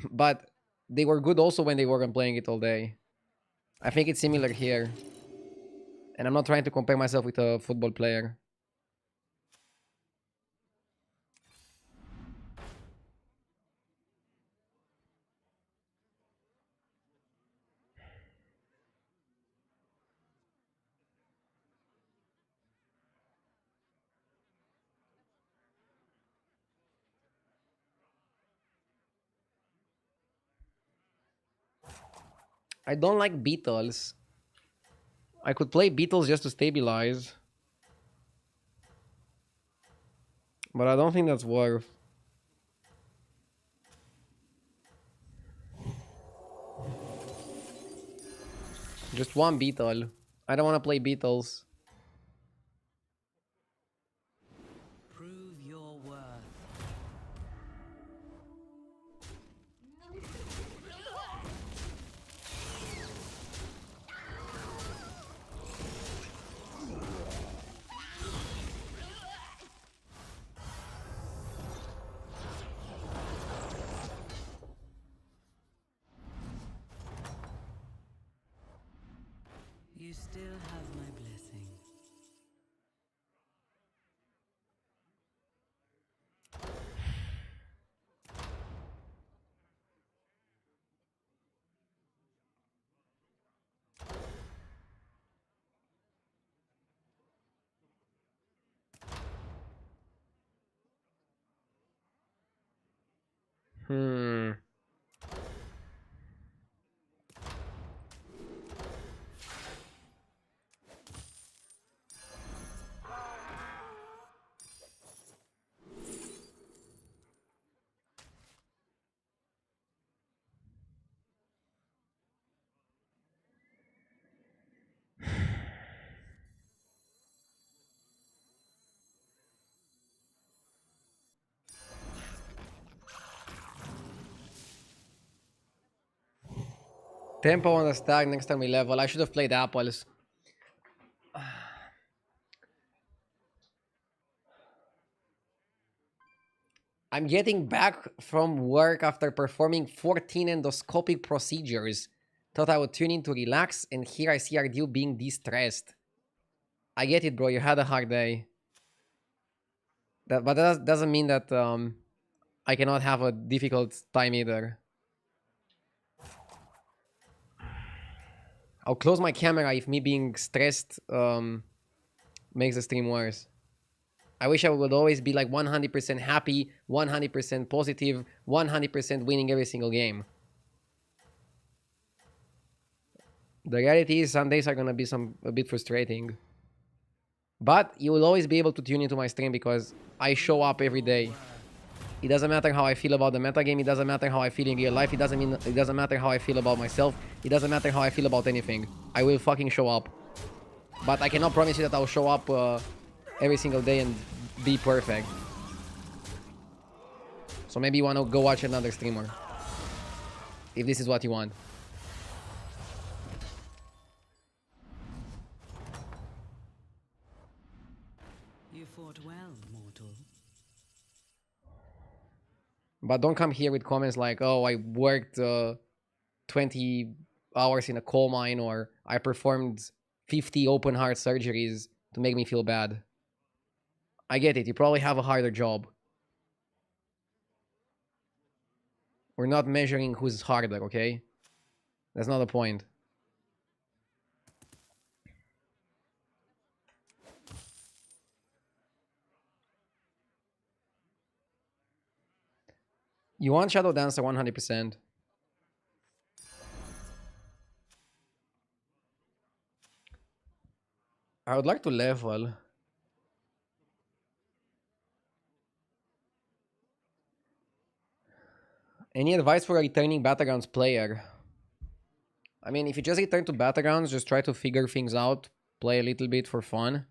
But they were good also when they weren't playing it all day. I think it's similar here. And I'm not trying to compare myself with a football player. I don't like beetles. I could play beetles just to stabilize. But I don't think that's worth. Just one beetle. I don't want to play beetles. Prove your worth. You still have my blessing. Hmm. Tempo on the stack next time we level. I should have played apples. I'm getting back from work after performing 14 endoscopic procedures. Thought I would tune in to relax, and here I see you being distressed. I get it, bro. You had a hard day. But that doesn't mean that I cannot have a difficult time either. I'll close my camera if me being stressed makes the stream worse. I wish I would always be like 100% happy, 100% positive, 100% winning every single game. The reality is some days are gonna be a bit frustrating. But you will always be able to tune into my stream because I show up every day. It doesn't matter how I feel about the metagame, it doesn't matter how I feel in real life, it doesn't matter how I feel about myself, it doesn't matter how I feel about anything. I will fucking show up. But I cannot promise you that I'll show up every single day and be perfect. So maybe you want to go watch another streamer. If this is what you want. You fought well, mortal. But don't come here with comments like, oh, I worked 20 hours in a coal mine, or I performed 50 open heart surgeries to make me feel bad. I get it. You probably have a harder job. We're not measuring who's harder, okay? That's not the point. You want Shadow Dancer 100%. I would like to level. Any advice for a returning Battlegrounds player? I mean, if you just return to Battlegrounds, just try to figure things out, play a little bit for fun.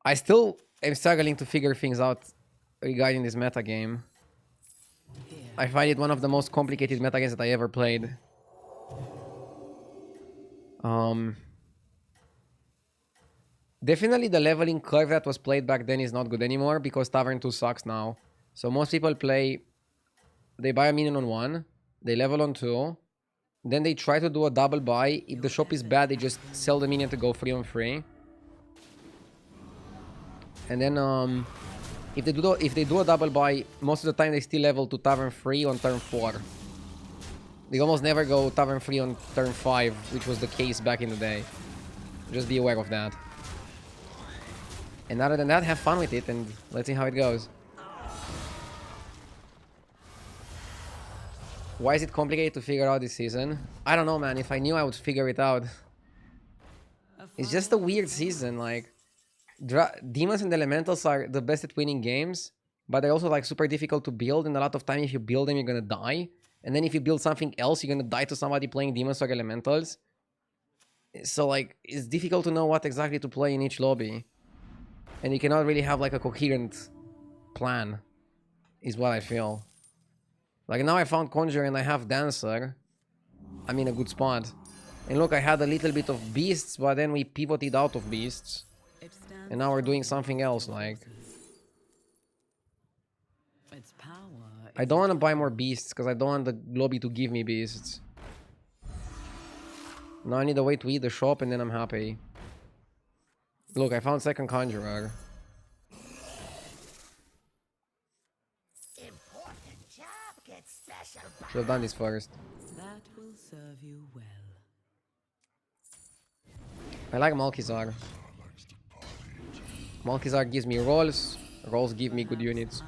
I still am struggling to figure things out regarding this metagame. I find it one of the most complicated metagames that I ever played. Definitely the leveling curve that was played back then is not good anymore because Tavern 2 sucks now. So most people play... They buy a minion on 1, they level on 2, then they try to do a double buy. If the shop is bad, they just sell the minion to go free on free. And then if they do a double buy, most of the time they still level to Tavern 3 on turn 4. They almost never go Tavern 3 on turn 5, which was the case back in the day. Just be aware of that. And other than that, have fun with it and let's see how it goes. Why is it complicated to figure out this season? I don't know, man. If I knew, I would figure it out. It's just a weird season. Like, Demons and Elementals are the best at winning games, but they're also like super difficult to build. And a lot of time, if you build them, you're gonna die. And then if you build something else, you're gonna die to somebody playing Demons or Elementals. So like, it's difficult to know what exactly to play in each lobby. And you cannot really have like a coherent plan, is what I feel. Like now I found Conjure and I have Dancer. I'm in a good spot. And look, I had a little bit of Beasts, but then we pivoted out of Beasts. And now we're doing something else, like... I don't want to buy more Beasts, because I don't want the lobby to give me Beasts. Now I need a way to eat the shop and then I'm happy. Look, I found second Conjurer. Should have done this first. That will serve you well. I like Malkizar. Malkizar gives me rolls. Rolls give me good units.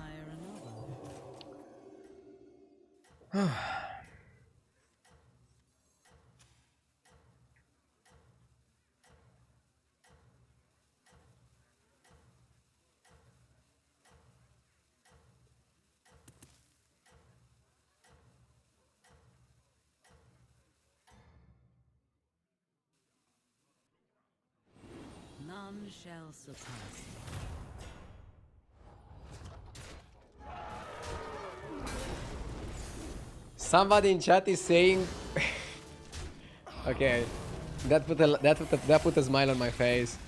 None shall surpass you. Somebody in chat is saying... Okay. That put a smile on my face.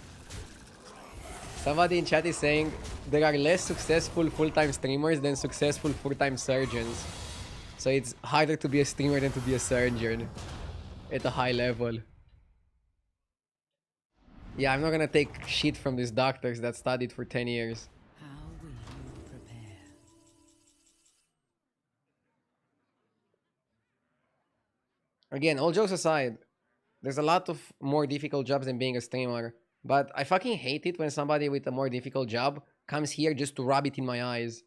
Somebody in chat is saying there are less successful full-time streamers than successful full-time surgeons. So it's harder to be a streamer than to be a surgeon at a high level. Yeah, I'm not gonna take shit from these doctors that studied for 10 years. How will you prepare? Again, all jokes aside, there's a lot of more difficult jobs than being a streamer. But I fucking hate it when somebody with a more difficult job comes here just to rub it in my eyes.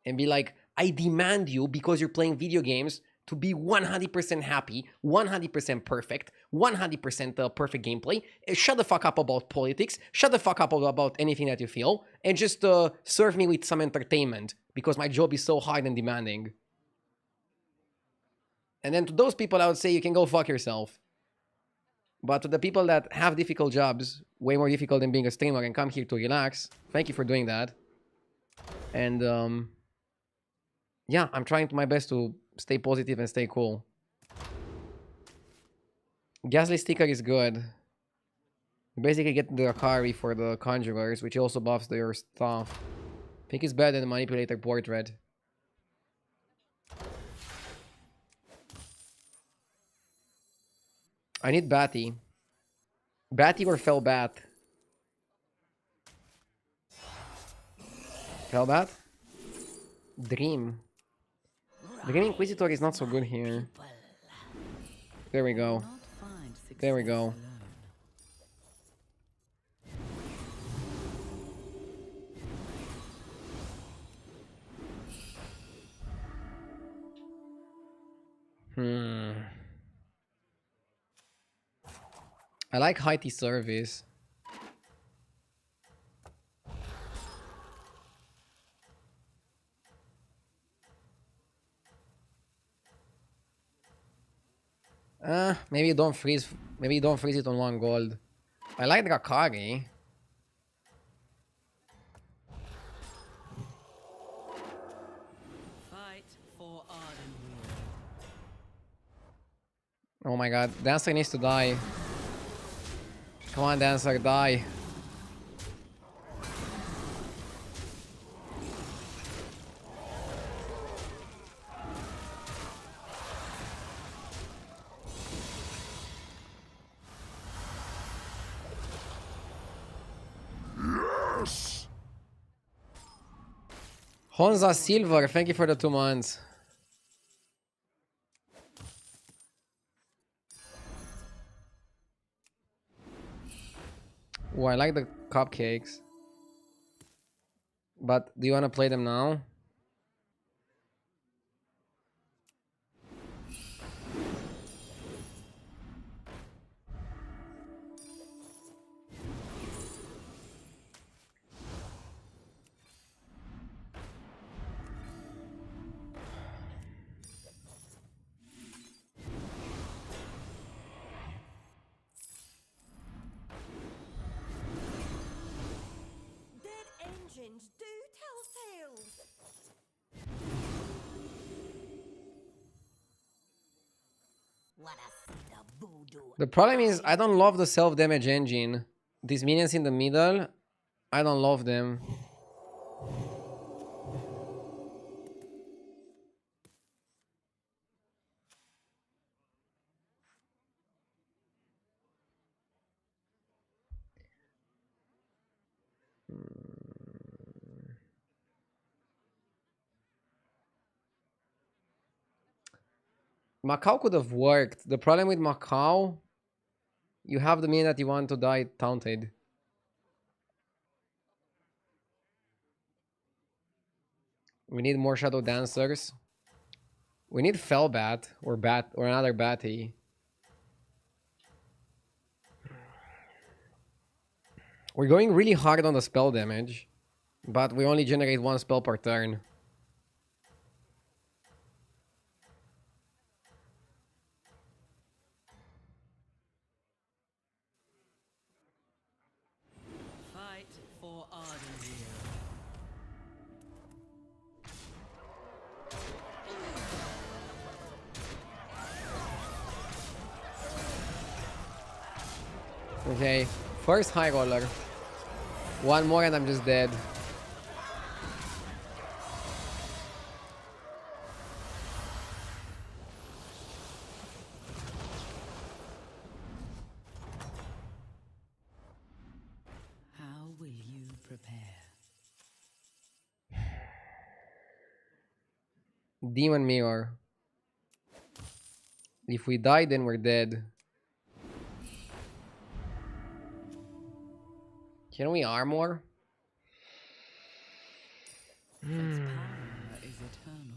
And be like, I demand you, because you're playing video games, to be 100% happy, 100% perfect, 100% perfect gameplay. Shut the fuck up about politics. Shut the fuck up about anything that you feel. And just serve me with some entertainment. Because my job is so hard and demanding. And then to those people, I would say you can go fuck yourself. But to the people that have difficult jobs, way more difficult than being a streamer, and come here to relax, thank you for doing that. And yeah, I'm trying my best to stay positive and stay cool. Ghastly Sticker is good. You basically get the Akari for the Conjurers, which also buffs their stuff. I think it's better than the Manipulator Portrait. I need Batty. Batty or Fellbat? Fellbat? Dream. Dream Inquisitor is not so good here. There we go. There we go. I like Haiti service. Maybe you don't freeze. Maybe you don't freeze it on 1 gold. I like Drakari. Fight for Ardenweir. Oh my god, Dancer needs to die. Come on, Dancer, die. Honza Silver, thank you for the 2 months. Oh, I like the cupcakes. But do you want to play them now? Dead engines do tell tales. Wanna see the voodoo? The problem is I don't love the self-damage engine. These minions in the middle, I don't love them. Macau could have worked. The problem with Macau, you have the minion that you want to die taunted. We need more Shadow Dancers. We need Fellbat or Bat or another Batty. We're going really hard on the spell damage, but we only generate 1 spell per turn. Fight for Ardenweir. Okay, first high roller. 1 more and I'm just dead. How will you prepare? Demon Mirror. If we die, then we're dead. Can we armor? Its power is eternal.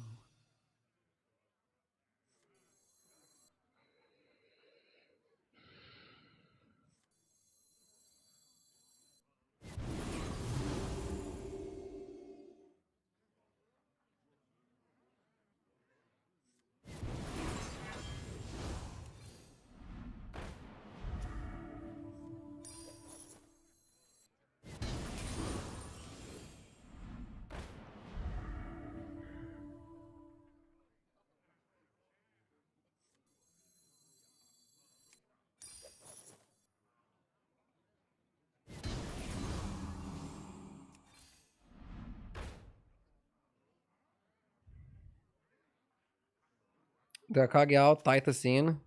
Drakagi out, Titus in.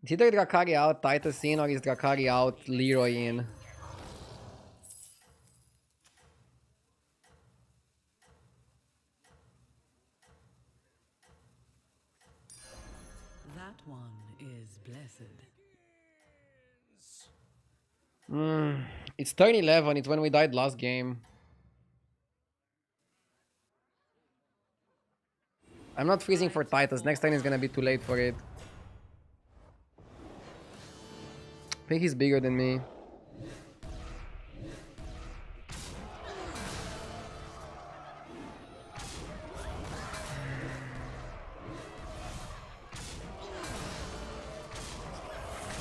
It's either Drakari out, Titus in, or is Drakari out, Leroy in. That one is blessed. It's turn 11, it's when we died last game. I'm not freezing for Titus, next time is gonna be too late for it. I think he's bigger than me.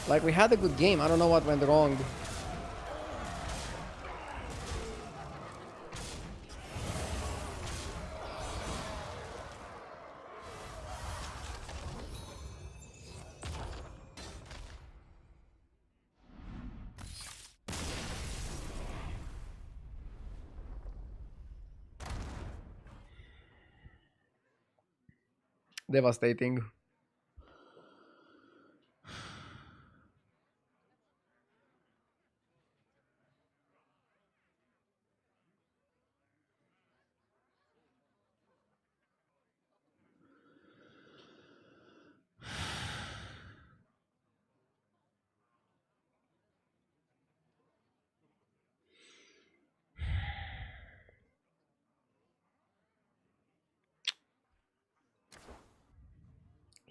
Like, we had a good game, I don't know what went wrong. Devastating.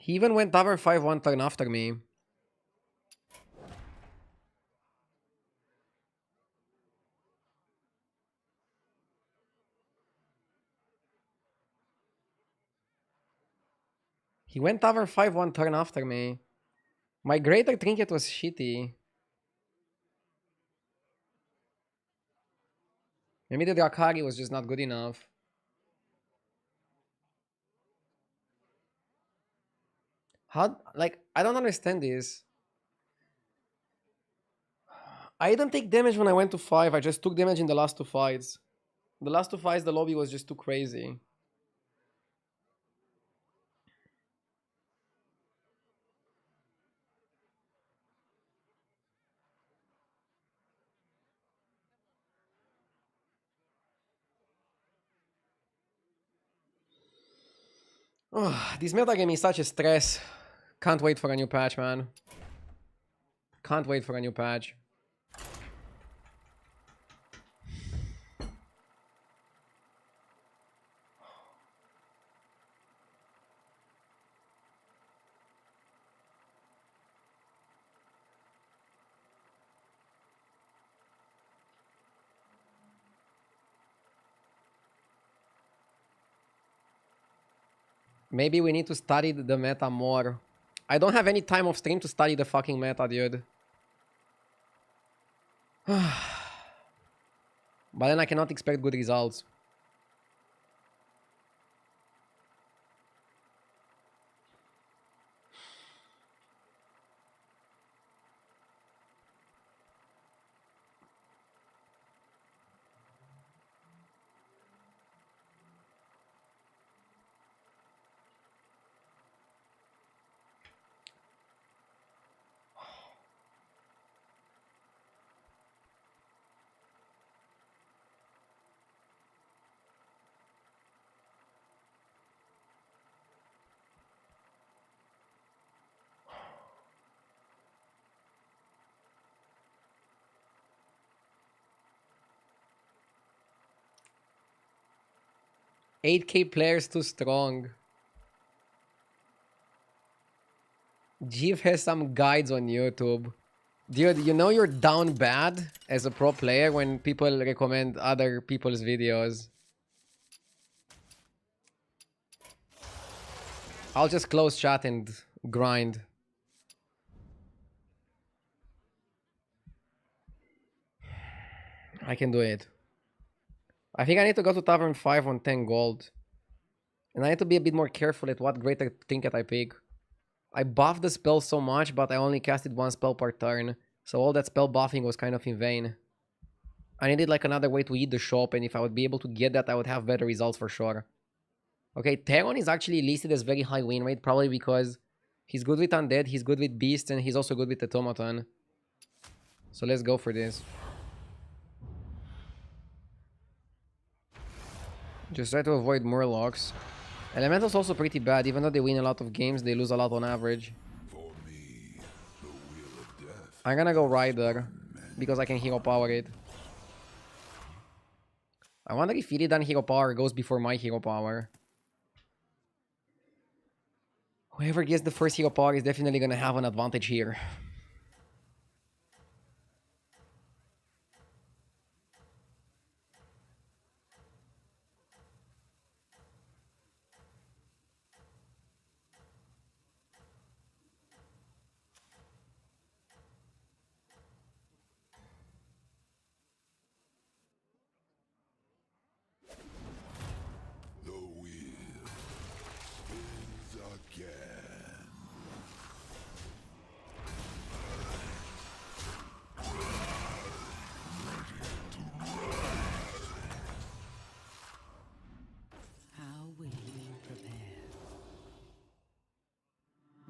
He even went over 5-1 turn after me. He went over 5-1 turn after me. My greater trinket was shitty. Maybe the Drakari was just not good enough. How, like, I don't understand this. I didn't take damage when I went to 5, I just took damage in the last 2 fights. The last 2 fights, the lobby was just too crazy. Oh, this meta game is such a stress. Can't wait for a new patch, man. Can't wait for a new patch. Maybe we need to study the meta more. I don't have any time off stream to study the fucking meta, dude. But then I cannot expect good results. $8K players too strong. Jeev has some guides on YouTube. Dude, you know you're down bad as a pro player when people recommend other people's videos. I'll just close chat and grind. I can do it. I think I need to go to Tavern 5 on 10 gold. And I need to be a bit more careful at what greater trinket I pick. I buffed the spell so much, but I only casted 1 spell per turn. So all that spell buffing was kind of in vain. I needed like another way to eat the shop, and if I would be able to get that, I would have better results for sure. Okay, Teradon is actually listed as very high win rate, probably because he's good with Undead, he's good with Beast, and he's also good with Automaton. So let's go for this. Just try to avoid Murlocs. Elemental's also pretty bad, even though they win a lot of games, they lose a lot on average. I'm gonna go Rider, because I can hero power it. I wonder if Illidan hero power goes before my hero power. Whoever gets the first hero power is definitely gonna have an advantage here.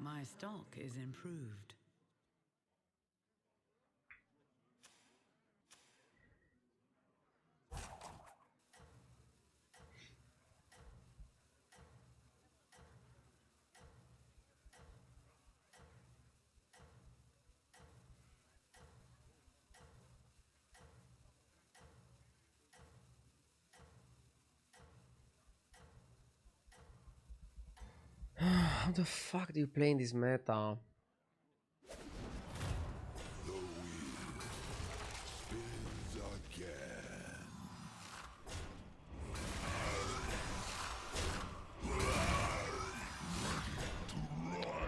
My stock is improved. How the fuck do you play in this meta?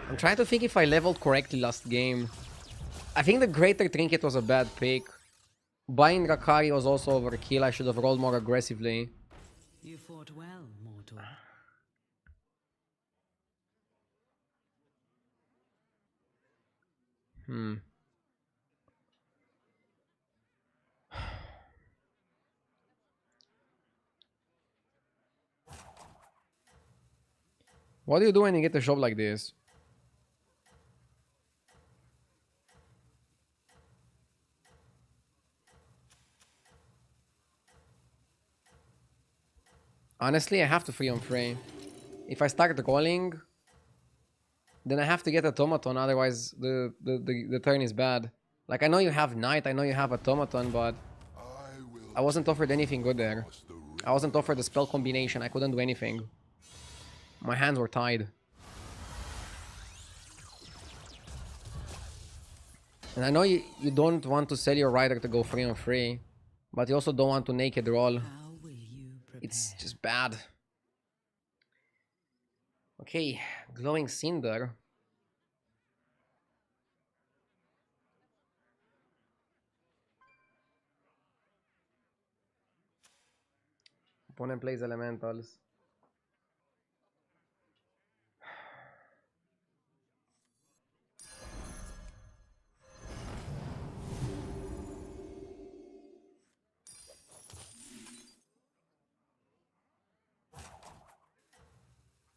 I'm trying to think if I leveled correctly last game. I think the Greater Trinket was a bad pick. Buying Rakari was also overkill. I should have rolled more aggressively. You fought well, mortal. What do you do when you get a shop like this? Honestly, I have to free on free. If I start calling, then I have to get automaton, otherwise the turn is bad. Like, I know you have knight, I know you have automaton, but I wasn't offered anything good there. I wasn't offered a spell combination, I couldn't do anything. My hands were tied. And I know you don't want to sell your rider to go free on free, but you also don't want to naked roll. How will you prepare? It's just bad. Okay, glowing cinder. Opponent plays elementals.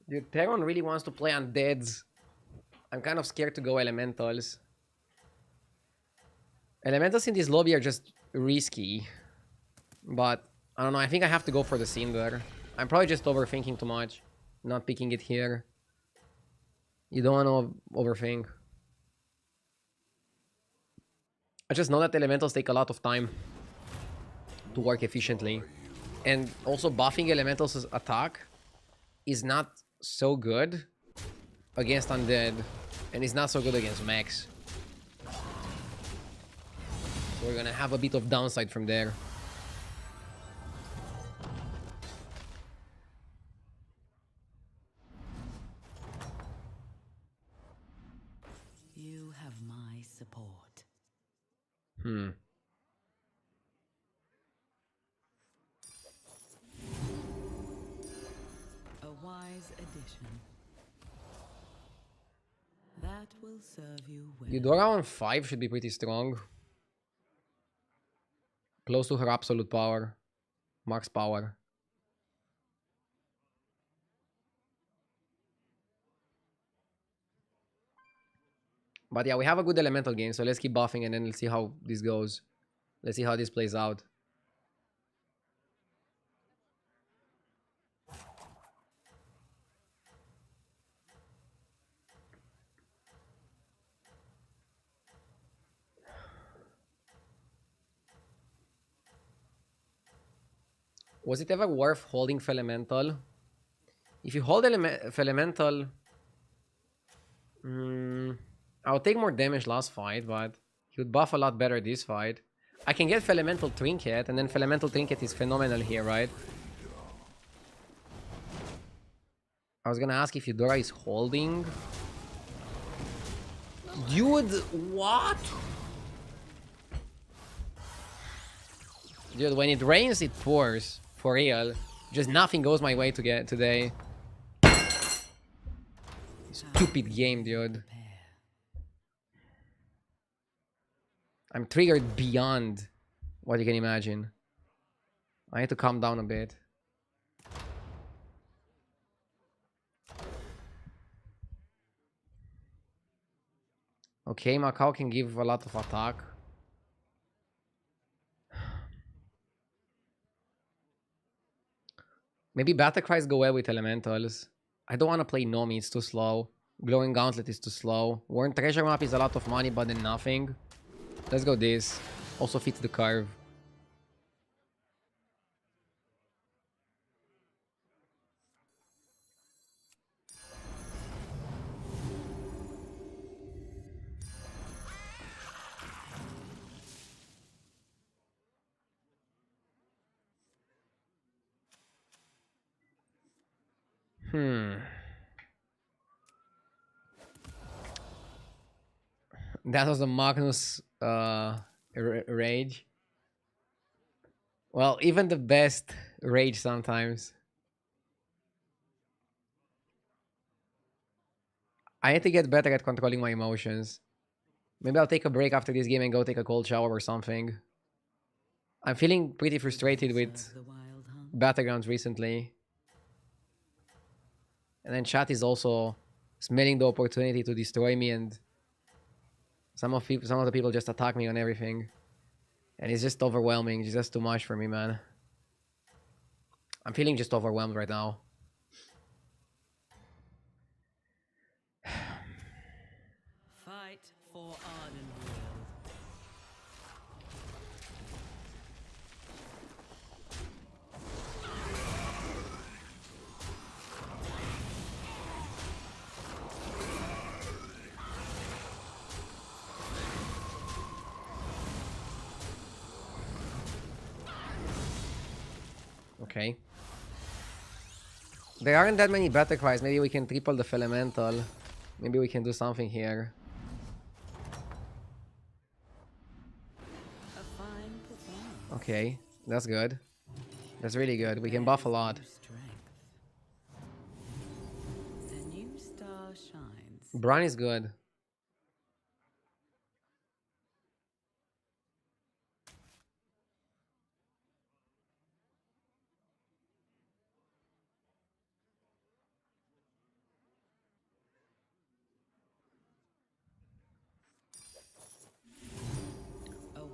Dude, Teradon really wants to play Undeads. I'm kind of scared to go elementals. Elementals in this lobby are just risky. But, I don't know, I think I have to go for the Cinder. I'm probably just overthinking too much. Not picking it here. You don't want to overthink. I just know that elementals take a lot of time to work efficiently. And also buffing elementals' attack is not so good against Undead. And it's not so good against Max. So we're gonna have a bit of downside from there. You have my support. A wise addition. That will serve you well. Eudora on 5 should be pretty strong. Close to her absolute power. Max power. But yeah, we have a good elemental game, so let's keep buffing and then let's see how this goes. Let's see how this plays out. Was it ever worth holding Felemental? If you hold Felemental... I'll take more damage last fight, but he would buff a lot better this fight. I can get Felemental Trinket, and then Felemental Trinket is phenomenal here, right? I was gonna ask if Eudora is holding. Dude, what? Dude, when it rains, it pours. For real. Just nothing goes my way to get today. Stupid game, dude. I'm triggered beyond what you can imagine. I need to calm down a bit. Okay, Macau can give a lot of attack. Maybe Battlecries go well with elementals. I don't want to play Nomi, it's too slow. Glowing Gauntlet is too slow. Warren Treasure Map is a lot of money, but then nothing. Let's go this. Also fits the curve. That was a Magnus rage. Well, even the best rage sometimes. I need to get better at controlling my emotions. Maybe I'll take a break after this game and go take a cold shower or something. I'm feeling pretty frustrated with The wild hunt. Battlegrounds recently. And then chat is also smelling the opportunity to destroy me, and some of the people just attack me on everything. And it's just overwhelming. It's just too much for me, man. I'm feeling just overwhelmed right now. Fight for Ardenweald. Okay. There aren't that many battle cries. Maybe we can triple the Fellamental. Maybe we can do something here. A fine performance. Okay, that's good. That's really good. We can buff a lot. Strength. A new star shines. Bran is good.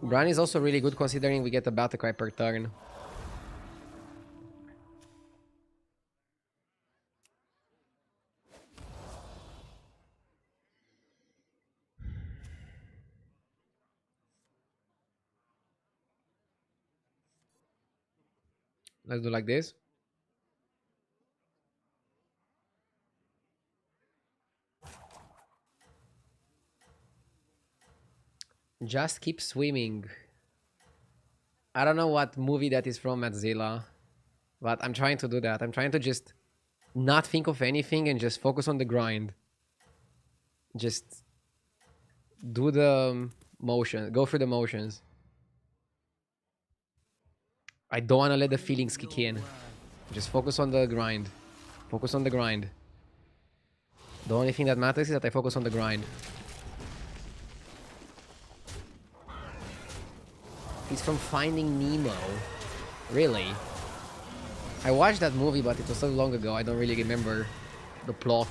Bran is also really good considering we get a battle cry per turn. Let's do like this. Just keep swimming. I don't know what movie that is from, Madzilla, but I'm trying to do that. I'm trying to just not think of anything and just focus on the grind. Just do the motion, go through the motions. I don't want to let the feelings kick in. Just focus on the grind. Focus on the grind. The only thing that matters is that I focus on the grind. He's from Finding Nemo. Really? I watched that movie, but it was so long ago, I don't really remember the plot.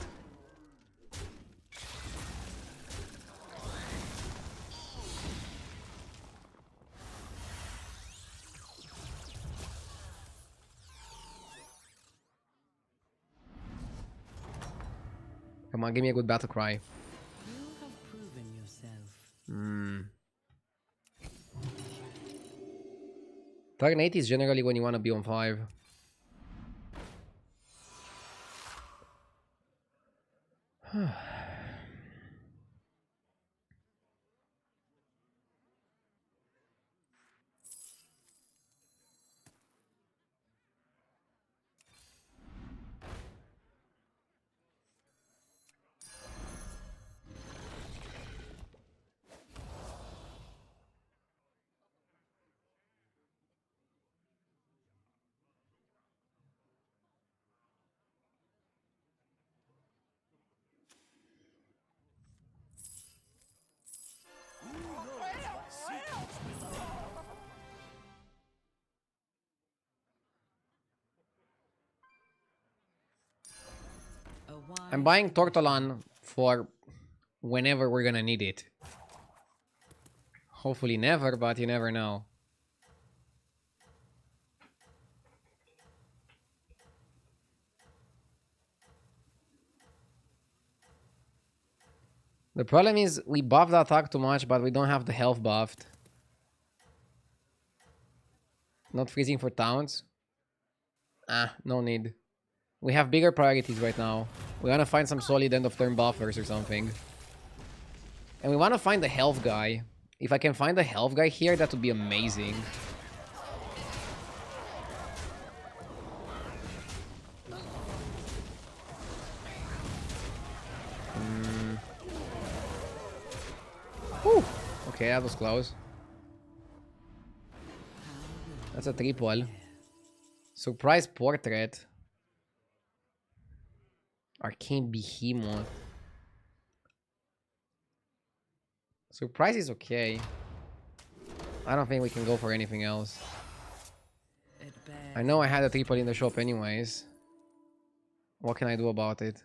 Come on, give me a good battle cry. You have proven yourself. Turn 8 is generally when you want to be on 5. I'm buying Tortolan for whenever we're gonna need it. Hopefully never, but you never know. The problem is we buff the attack too much, but we don't have the health buffed. Not freezing for towns. Ah, no need. We have bigger priorities right now. We want to find some solid end of turn buffers or something. And we want to find the health guy. If I can find the health guy here, that would be amazing. Whew. Okay, that was close. That's a triple. Surprise portrait. Arcane Behemoth. Surprise is okay. I don't think we can go for anything else. I know I had a triple in the shop anyways. What can I do about it?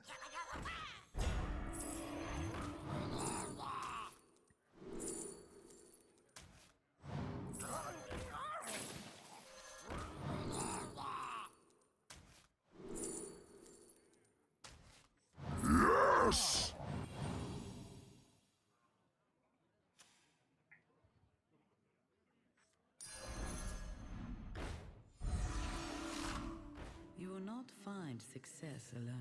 Yes! You will not find success alone.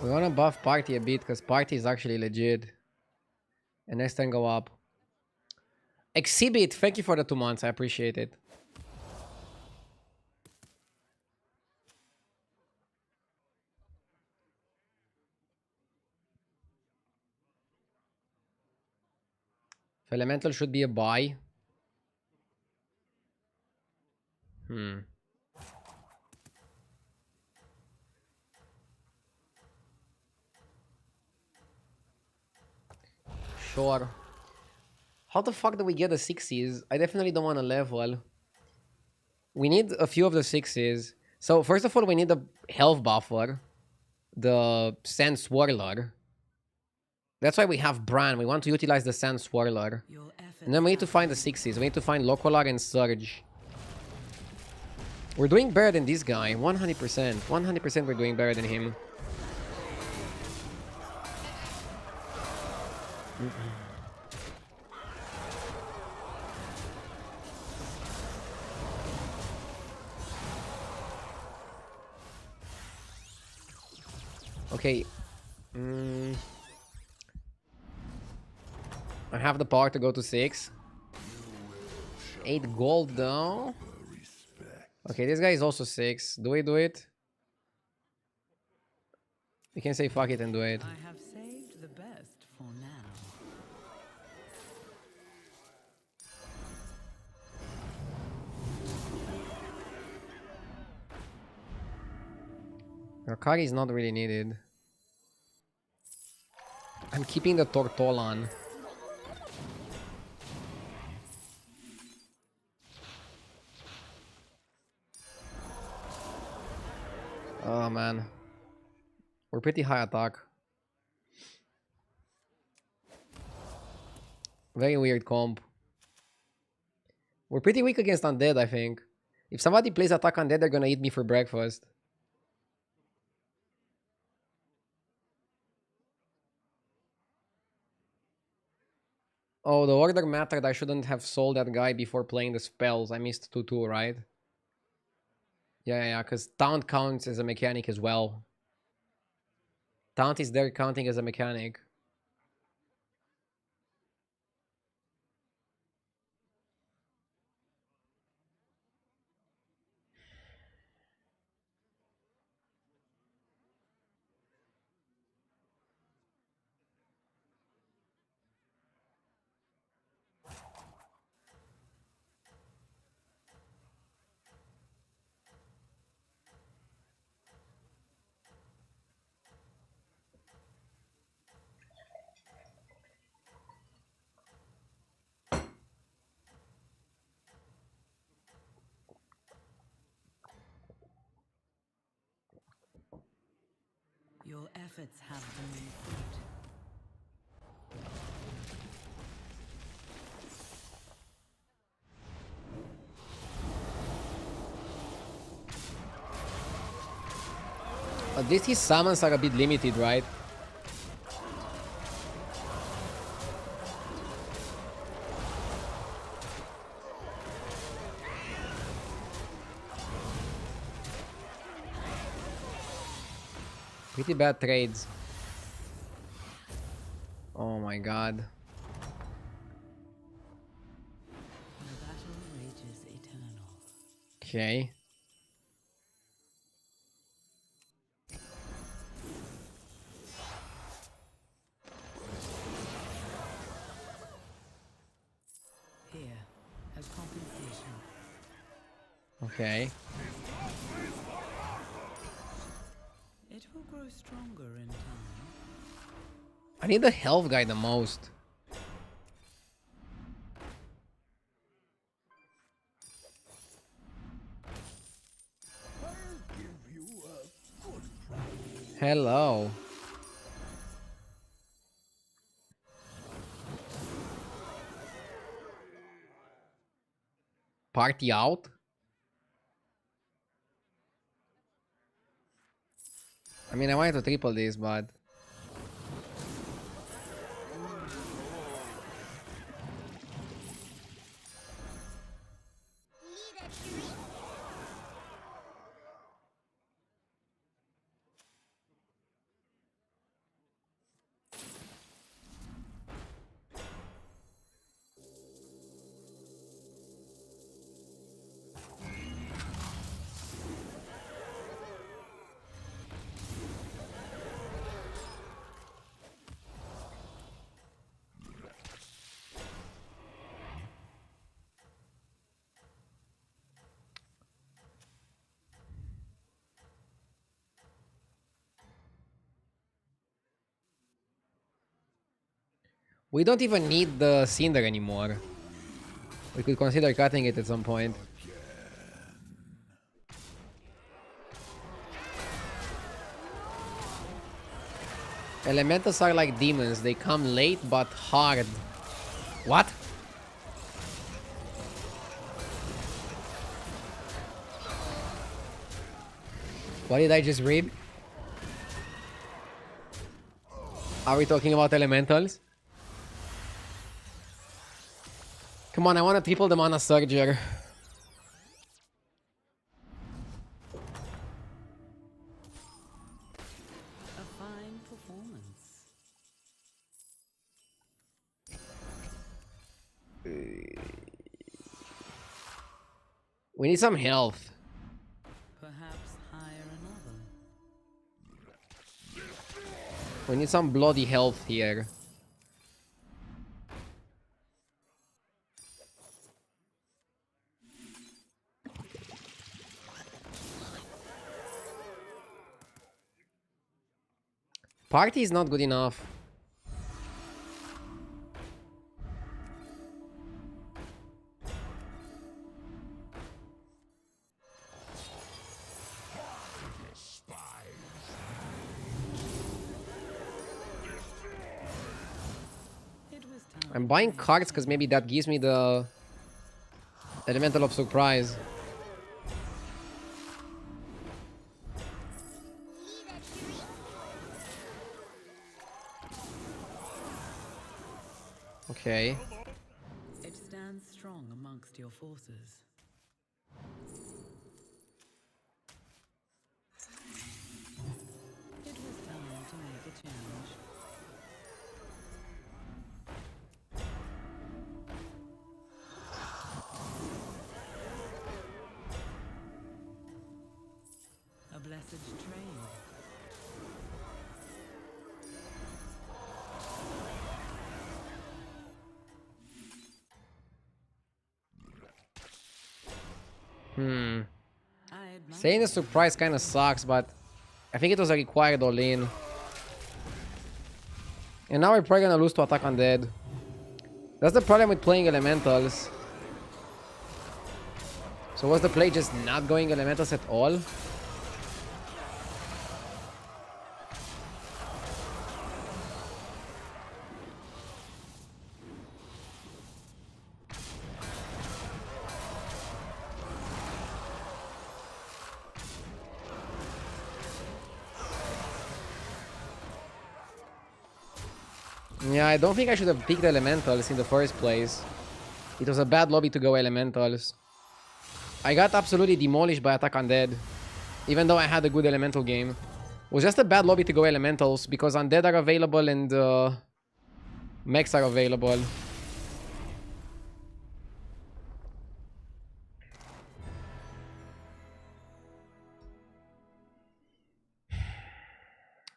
We wanna buff party a bit because party is actually legit. And next turn go up. Exhibit, thank you for the 2 months. I appreciate it. Elemental should be a buy. Sure. How the fuck do we get the 6s? I definitely don't want to level. We need a few of the 6s. So first of all, we need the health buffer. The Sand Swirler. That's why we have Bran. We want to utilize the Sand Swirler. And then we need to find the 6s. We need to find Locolar and Surge. We're doing better than this guy. 100%. 100% we're doing better than him. Okay. I have the power to go to 6. 8 gold though. Okay, this guy is also 6. Do we do it? We can say fuck it and do it. I have saved the best for now. Rakari is not really needed. I'm keeping the Tortolan. Oh man. We're pretty high attack. Very weird comp. We're pretty weak against Undead, I think. If somebody plays attack Undead, they're gonna eat me for breakfast. Oh, the order mattered. I shouldn't have sold that guy before playing the spells. I missed 2-2, right? Yeah, because Taunt counts as a mechanic as well. Taunt is there counting as a mechanic. Your efforts have borne fruit. At least his summons are a bit limited, right? Pretty bad trades. Oh my god. The battle rages eternal. Okay. Here, as compensation. Okay. It will grow stronger in time. I need the health guy the most. Hello. Party out? I mean, I wanted to triple this, but... We don't even need the Cinder anymore. We could consider cutting it at some point. Elementals are like demons. They come late but hard. What? What did I just read? Are we talking about elementals? Come on, I want to triple the mana Surger. A fine performance. We need some health. Perhaps hire another. We need some bloody health here. Party is not good enough. I'm buying cards because maybe that gives me the elemental of surprise. Okay. It stands strong amongst your forces. It was time to make a change. A blessed trade. Saying the surprise kind of sucks, but I think it was a required all-in. And now we're probably gonna lose to attack Undead. That's the problem with playing elementals. So was the play just not going elementals at all? Yeah, I don't think I should have picked elementals in the first place. It was a bad lobby to go elementals. I got absolutely demolished by attack Undead, even though I had a good elemental game. was just a bad lobby to go elementals because undead are available and mechs are available.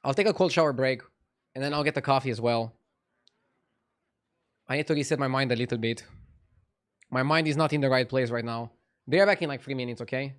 I'll take a cold shower break and then I'll get the coffee as well. I need to reset my mind a little bit. My mind is not in the right place right now. Be right back in like 3 minutes, okay?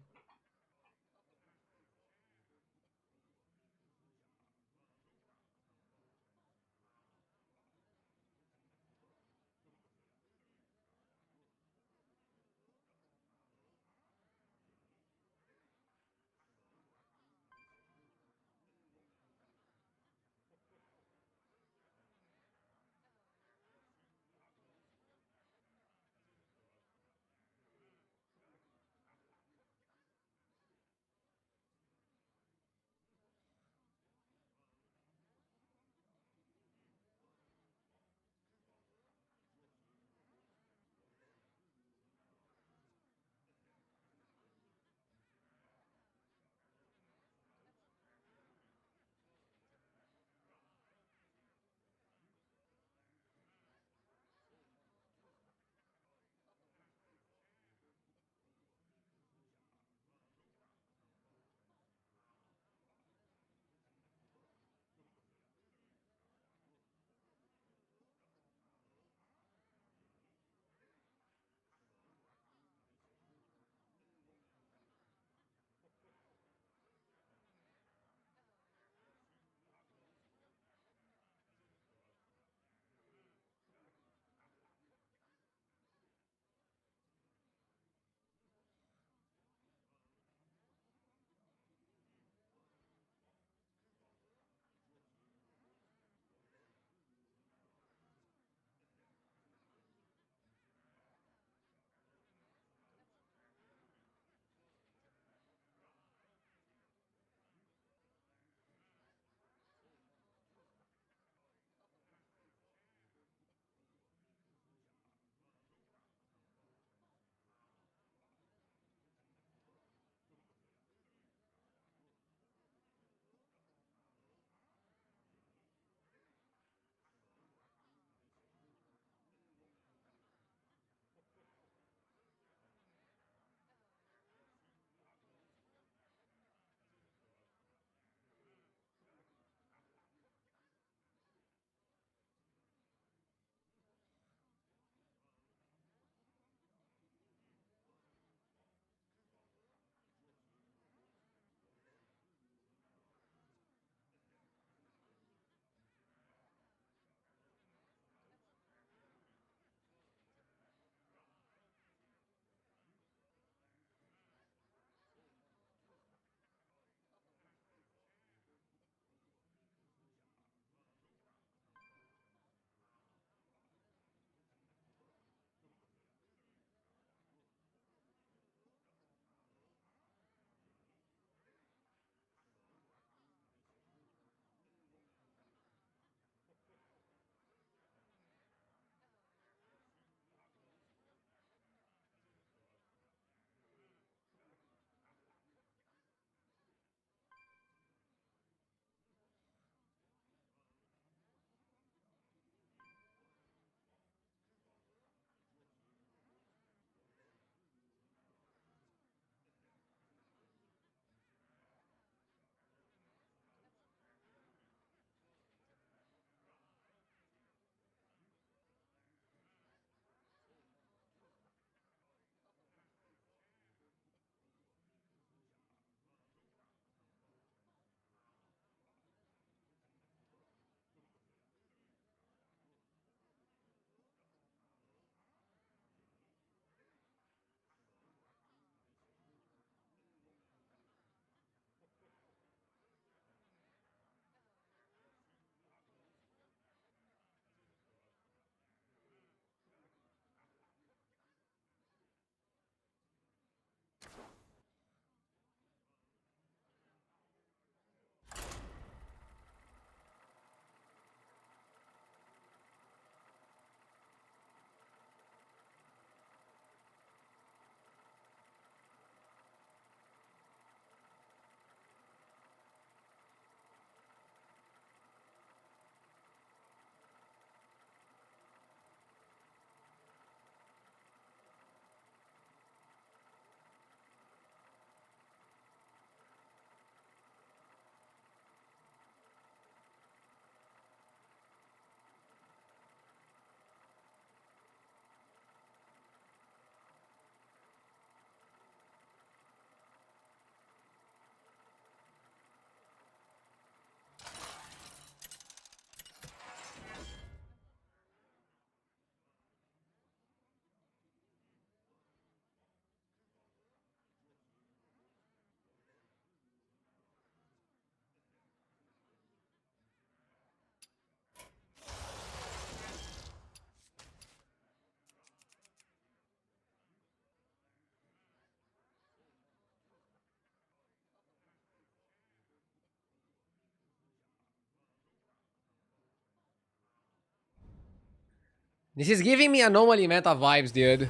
This is giving me anomaly meta vibes, dude.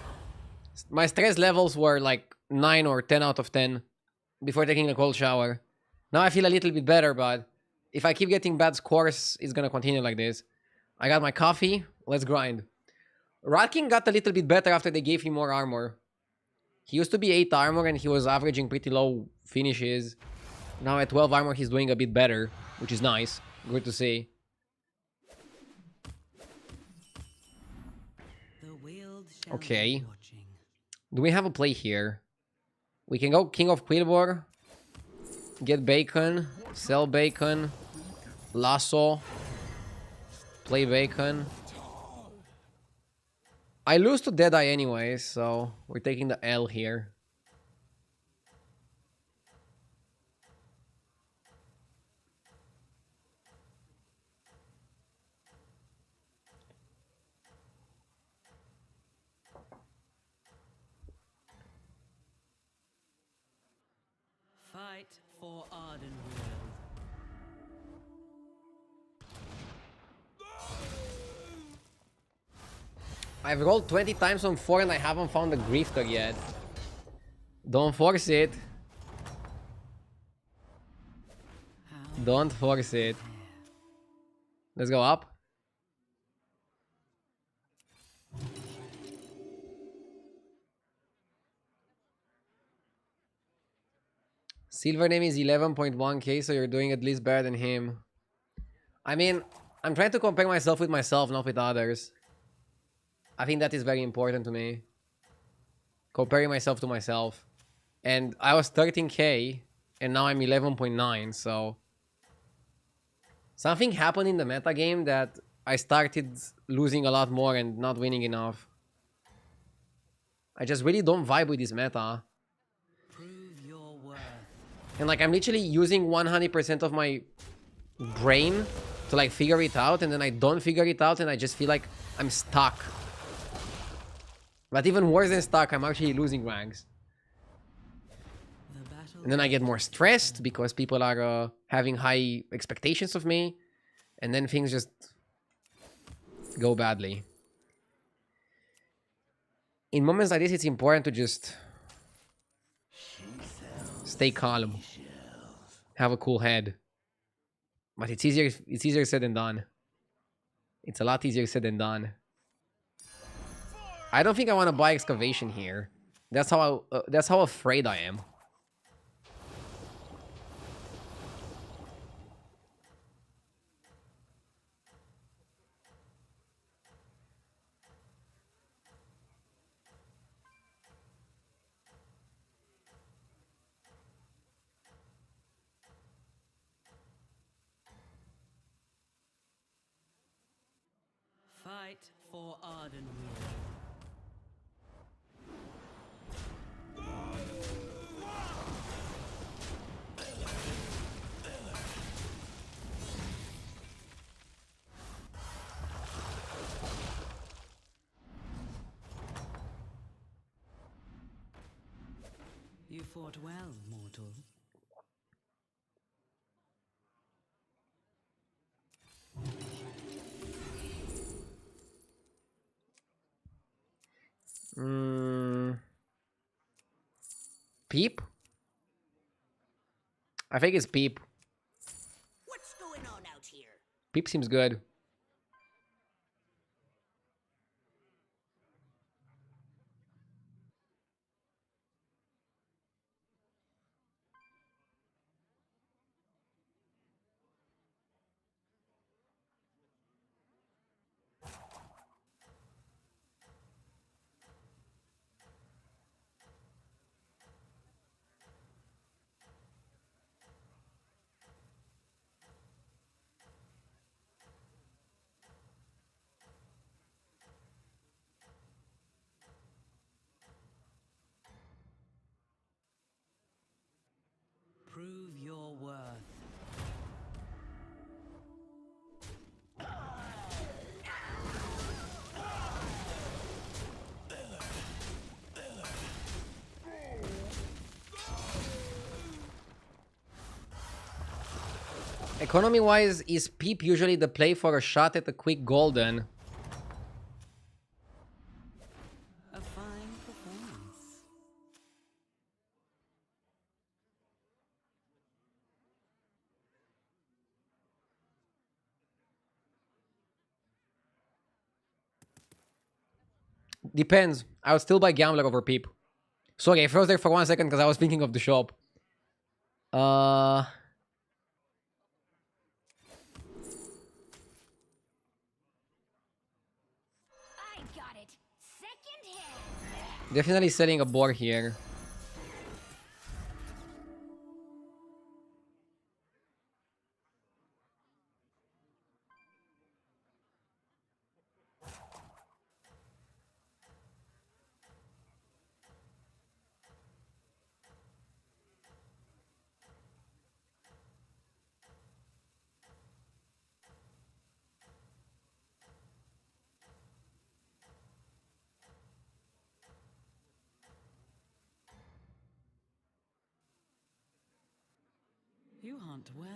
My stress levels were like 9 or 10 out of 10 before taking a cold shower. Now I feel a little bit better, but if I keep getting bad scores, it's gonna continue like this. I got my coffee. Let's grind. Rat King got a little bit better after they gave him more armor. He used to be 8 armor and he was averaging pretty low finishes. Now at 12 armor, he's doing a bit better, which is nice. Good to see. Okay. Do we have a play here? We can go King of Quillboar. Get bacon. Sell bacon. Lasso. Play bacon. I lose to Deadeye anyway, so we're taking the L here. Fight for Ardenweald. I've rolled 20 times on 4 and I haven't found a grifter yet. Don't force it. Don't force it. Let's go up. Silver name is 11.1k, so you're doing at least better than him. I mean, I'm trying to compare myself with myself, not with others. I think that is very important to me. Comparing myself to myself. And I was 13k, and now I'm 11.9, so... Something happened in the meta game that I started losing a lot more and not winning enough. I just really don't vibe with this meta. And like, I'm literally using 100% of my brain to like figure it out, and then I don't figure it out, and I just feel like I'm stuck. But even worse than stuck, I'm actually losing ranks. And then I get more stressed because people are having high expectations of me, and then things just go badly. In moments like this, it's important to just stay calm, have a cool head. But it's easier said than done. It's a lot easier said than done. I don't think I want to buy excavation here. That's how afraid I am. Fight for Ardenweald. You fought well, mortal. Peep? I think it's Peep. What's going on out here? Peep seems good. Prove your worth. Economy-wise, is Peep usually the play for a shot at a quick golden? Depends. I would still buy Gambler over Peep. Sorry, I froze there for 1 second because I was thinking of the shop. I got it. Second hand. Definitely selling a boar here. You hunt well.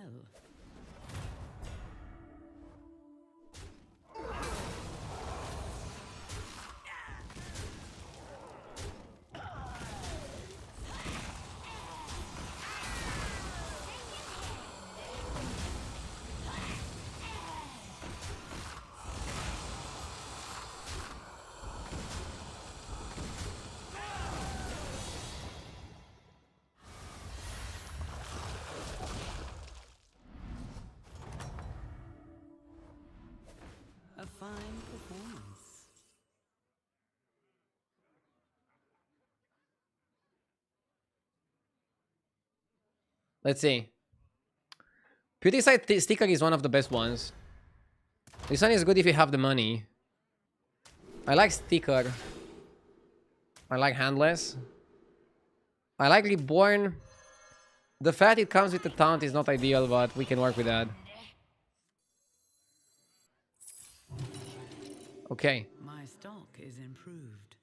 A fine performance. Let's see. Beauty side sticker is one of the best ones. This one is good if you have the money. I like sticker. I like handless. I like reborn. The fact it comes with the taunt is not ideal, but we can work with that. Okay. My stock is improved.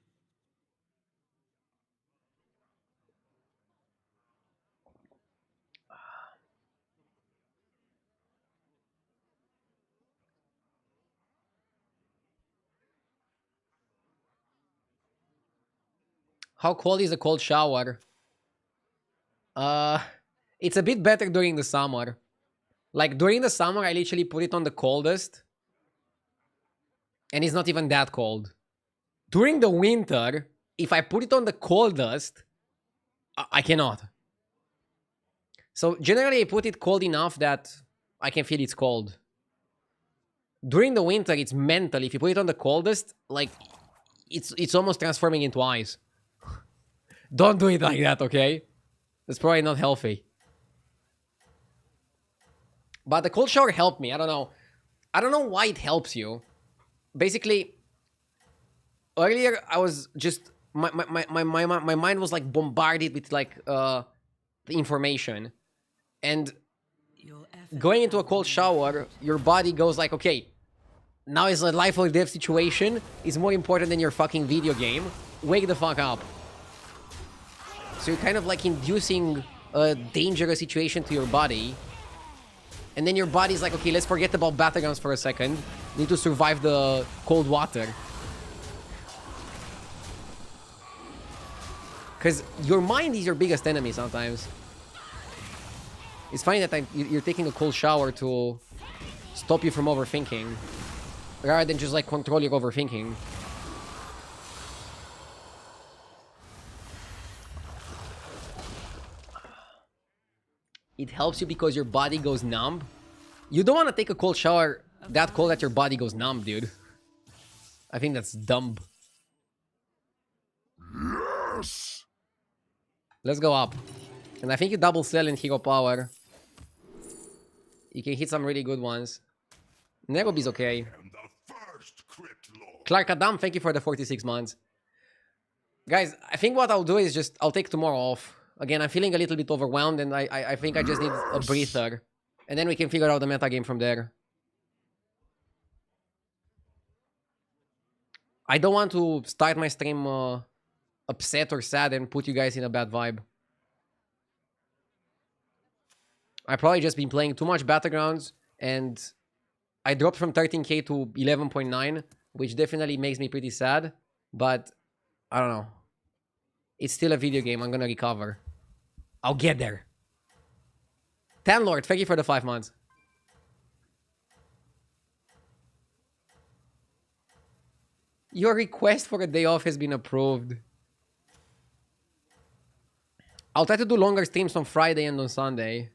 How cold is a cold shower? It's a bit better during the summer. Like during the summer, I literally put it on the coldest. And it's not even that cold. During the winter, if I put it on the coldest, I cannot. So generally I put it cold enough that I can feel it's cold. During the winter, it's mental. If you put it on the coldest, like it's almost transforming into ice. Don't do it like that, okay? That's probably not healthy. But the cold shower helped me. I don't know. I don't know why it helps you. Basically, earlier I was just my mind was like bombarded with like the information, and going into a cold shower, your body goes like, okay, now it's a life or death situation. It's more important than your fucking video game. Wake the fuck up. So you're kind of like inducing a dangerous situation to your body. And then your body's like, okay, let's forget about Battlegrounds for a second. Need to survive the cold water. Because your mind is your biggest enemy sometimes. It's funny that you're taking a cold shower to stop you from overthinking. Rather than just like control your overthinking. It helps you because your body goes numb. You don't want to take a cold shower that cold that your body goes numb, dude. I think that's dumb. Yes! Let's go up. And I think you double sell in hero power. You can hit some really good ones. Nerobi's okay. And the first crit lord. Clark Adam, thank you for the 46 months. Guys, I think what I'll do is just, I'll take tomorrow off. Again, I'm feeling a little bit overwhelmed, and I think I just need a breather. And then we can figure out the meta game from there. I don't want to start my stream upset or sad and put you guys in a bad vibe. I've probably just been playing too much Battlegrounds, and I dropped from 13k to 11.9, which definitely makes me pretty sad. But, I don't know. It's still a video game. I'm gonna recover. I'll get there. Tanlord, thank you for the 5 months. Your request for a day off has been approved. I'll try to do longer streams on Friday and on Sunday.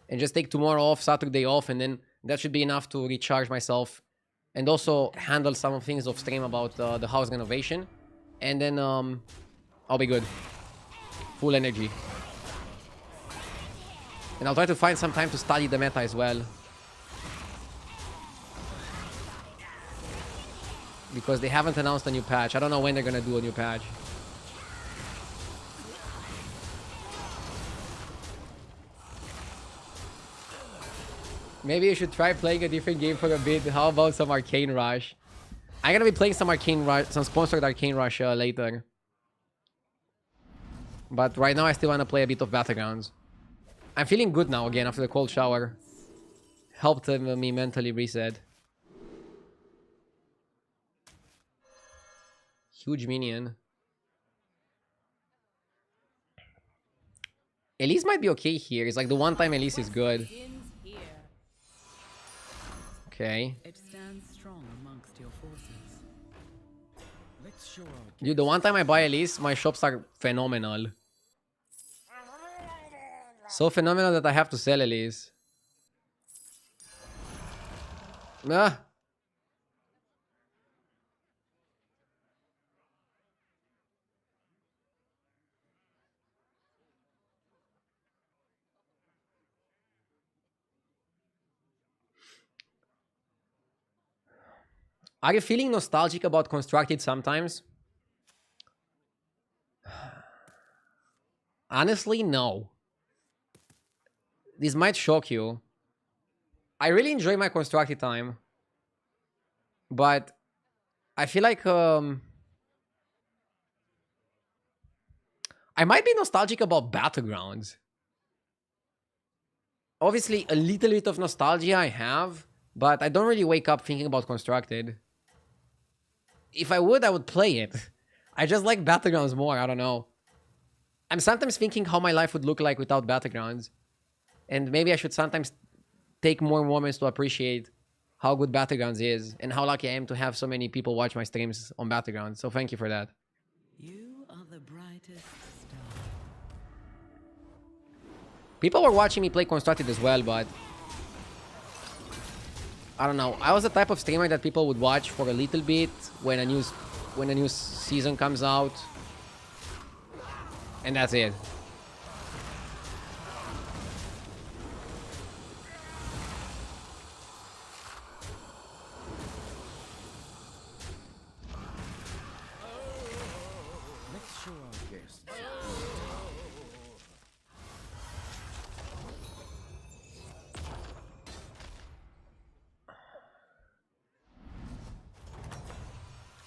And just take tomorrow off, Saturday off, and then that should be enough to recharge myself. And also handle some things off stream about the house renovation. And then I'll be good. Full energy. And I'll try to find some time to study the meta as well. Because they haven't announced a new patch. I don't know when they're gonna do a new patch. Maybe you should try playing a different game for a bit. How about some Arcane Rush? I'm gonna be playing some Arcane Rush, some sponsored Arcane Rush later. But right now I still wanna play a bit of Battlegrounds. I'm feeling good now again after the cold shower. Helped me mentally reset. Huge minion. Elise might be okay here. It's like the one time Elise is good. Okay. It stands strong amongst your forces. Let's show our Dude, the one time I buy Elise, my shops are phenomenal. So phenomenal that I have to sell Elise. Ah. Are you feeling nostalgic about Constructed sometimes? Honestly, no. This might shock you. I really enjoy my Constructed time. But I feel like I might be nostalgic about Battlegrounds. Obviously, a little bit of nostalgia I have, but I don't really wake up thinking about Constructed. If I would play it. I just like Battlegrounds more, I don't know. I'm sometimes thinking how my life would look like without Battlegrounds. And maybe I should sometimes take more moments to appreciate how good Battlegrounds is and how lucky I am to have so many people watch my streams on Battlegrounds. So thank you for that. You are the brightest star. People were watching me play Constructed as well, but I don't know. I was the type of streamer that people would watch for a little bit when a new season comes out. And that's it. Let's show our guests.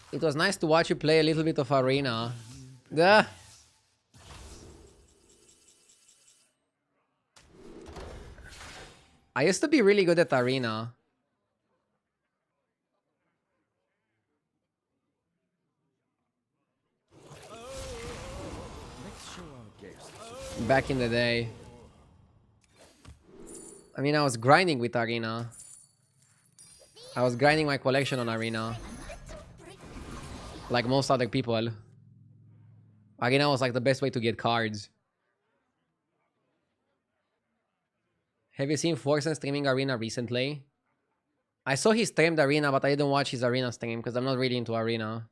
It was nice to watch you play a little bit of Arena. Duh. I used to be really good at Arena. Let's show our guests. Back in the day. I mean, I was grinding with Arena. I was grinding my collection on Arena. Like most other people. Arena was like the best way to get cards. Have you seen Forsen streaming Arena recently? I saw he streamed Arena, but I didn't watch his Arena stream because I'm not really into Arena.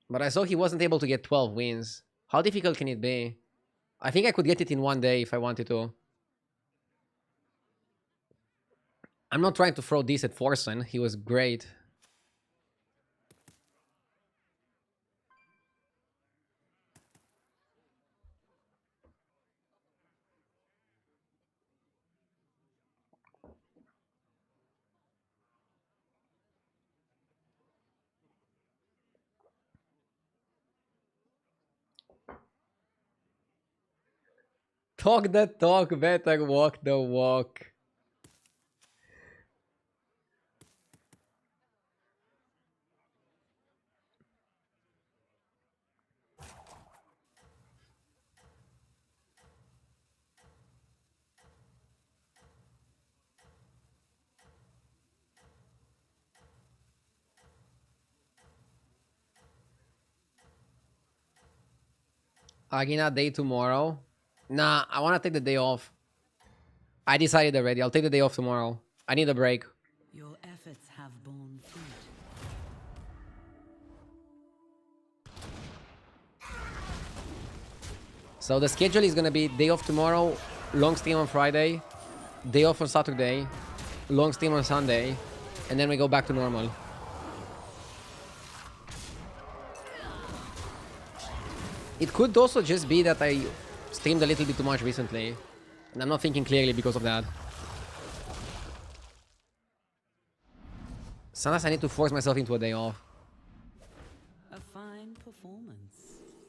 But I saw he wasn't able to get 12 wins. How difficult can it be? I think I could get it in one day if I wanted to. I'm not trying to throw this at Forsen. He was great. Talk the talk, better walk the walk. Agina day tomorrow. Nah, I want to take the day off. I decided already. I'll take the day off tomorrow. I need a break. Your efforts have borne fruit. So the schedule is gonna be day off tomorrow, long stream on Friday, day off on Saturday, long stream on Sunday, and then we go back to normal. It could also just be that I streamed a little bit too much recently, and I'm not thinking clearly because of that. Sometimes I need to force myself into a day off. A fine performance.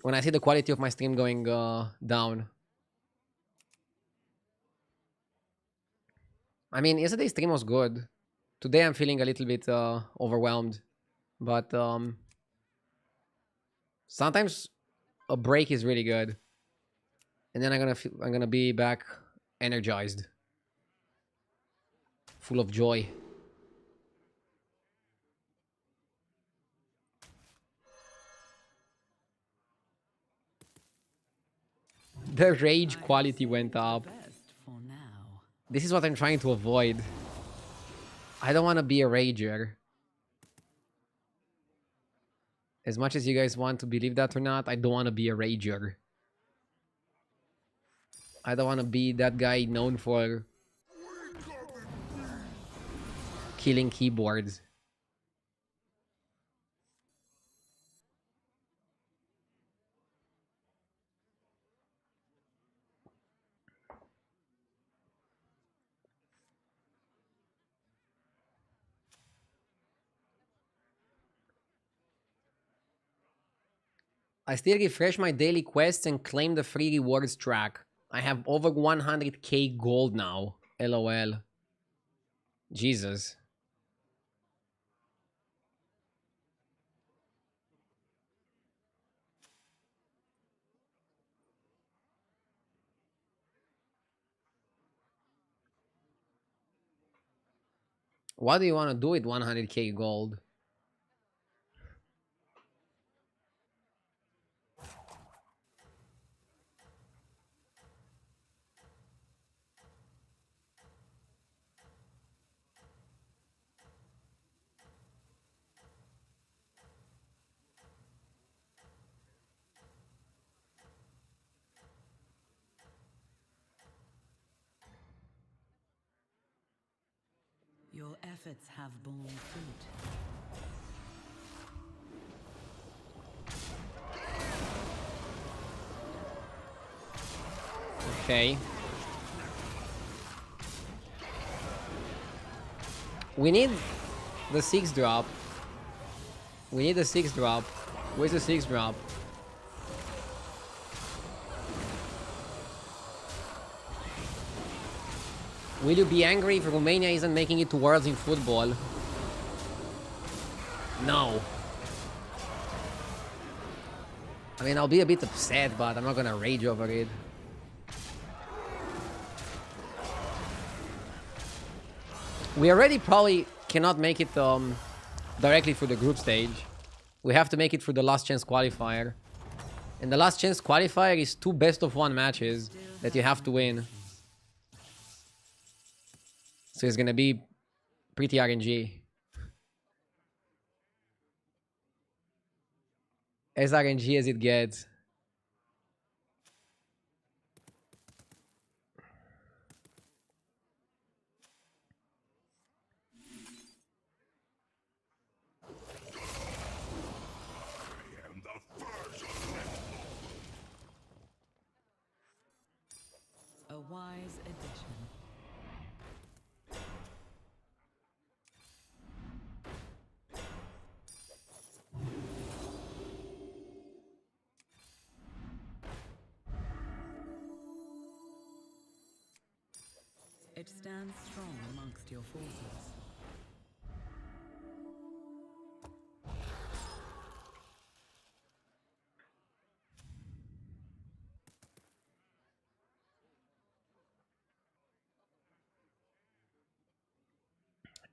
When I see the quality of my stream going down. I mean, yesterday's stream was good. Today I'm feeling a little bit overwhelmed. But sometimes a break is really good. And then I'm gonna be back energized. Full of joy. The rage quality went up. Best for now. This is what I'm trying to avoid. I don't want to be a rager. As much as you guys want to believe that or not, I don't want to be a rager. I don't want to be that guy known for killing keyboards. I still refresh my daily quests and claim the free rewards track. I have over 100k gold now. LOL. Jesus. What do you want to do with 100k gold? Your efforts have borne fruit. Okay. We need the 6 drop. We need the 6 drop. Where's the 6 drop? Will you be angry if Romania isn't making it to Worlds in football? No. I mean, I'll be a bit upset, but I'm not gonna rage over it. We already probably cannot make it directly through the group stage. We have to make it through the last chance qualifier. And the last chance qualifier is 2 best-of-1 matches that you have to win. So it's gonna be pretty RNG. As RNG as it gets. A wise addition. It stands strong amongst your forces.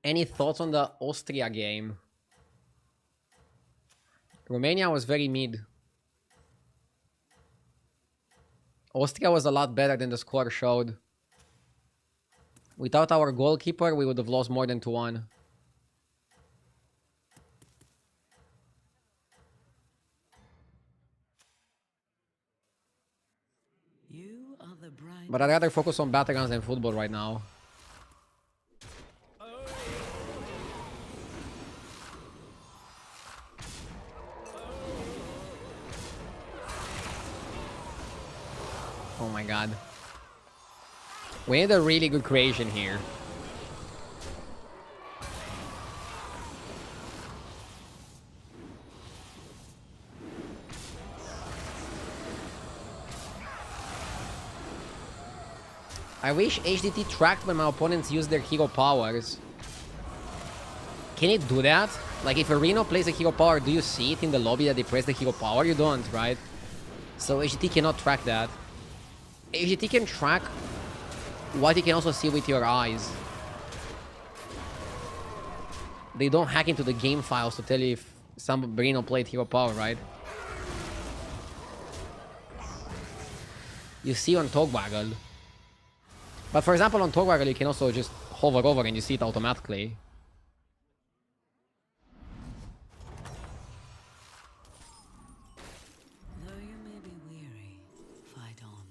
Any thoughts on the Austria game? Romania was very mid. Austria was a lot better than the score showed. Without our goalkeeper, we would have lost more than 2-1. You are the bride. But I'd rather focus on Battlegrounds than football right now. Oh my god. We need a really good creation here. I wish HDT tracked when my opponents use their hero powers. Can it do that? Like if a Reno plays a hero power, do you see it in the lobby that they press the hero power? You don't, right? So HDT cannot track that. HDT can track what you can also see with your eyes. They don't hack into the game files to tell you if some Reno played hero power, right? You see on Togwaggle. But for example, on Togwaggle, you can also just hover over and you see it automatically. Though you may be weary, fight on.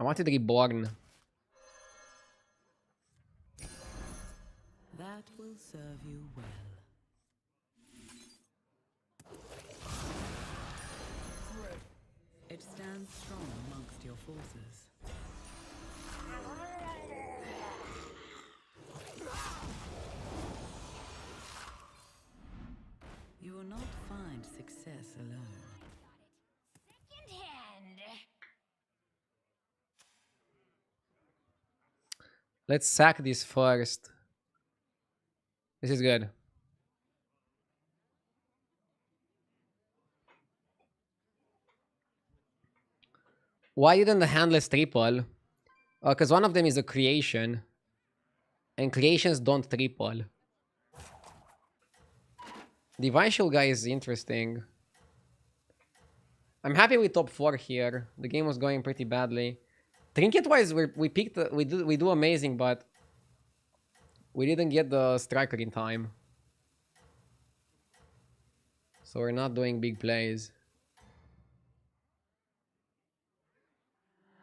I wanted Reborn. That will serve you well. It stands strong amongst your forces. You will not find success alone. Second hand. Let's sack this first. This is good. Why didn't the handless triple? Because one of them is a creation. And creations don't triple. Divine Shield guy is interesting. I'm happy with top 4 here. The game was going pretty badly. Trinket wise, we picked we do amazing, but we didn't get the striker in time. So we're not doing big plays.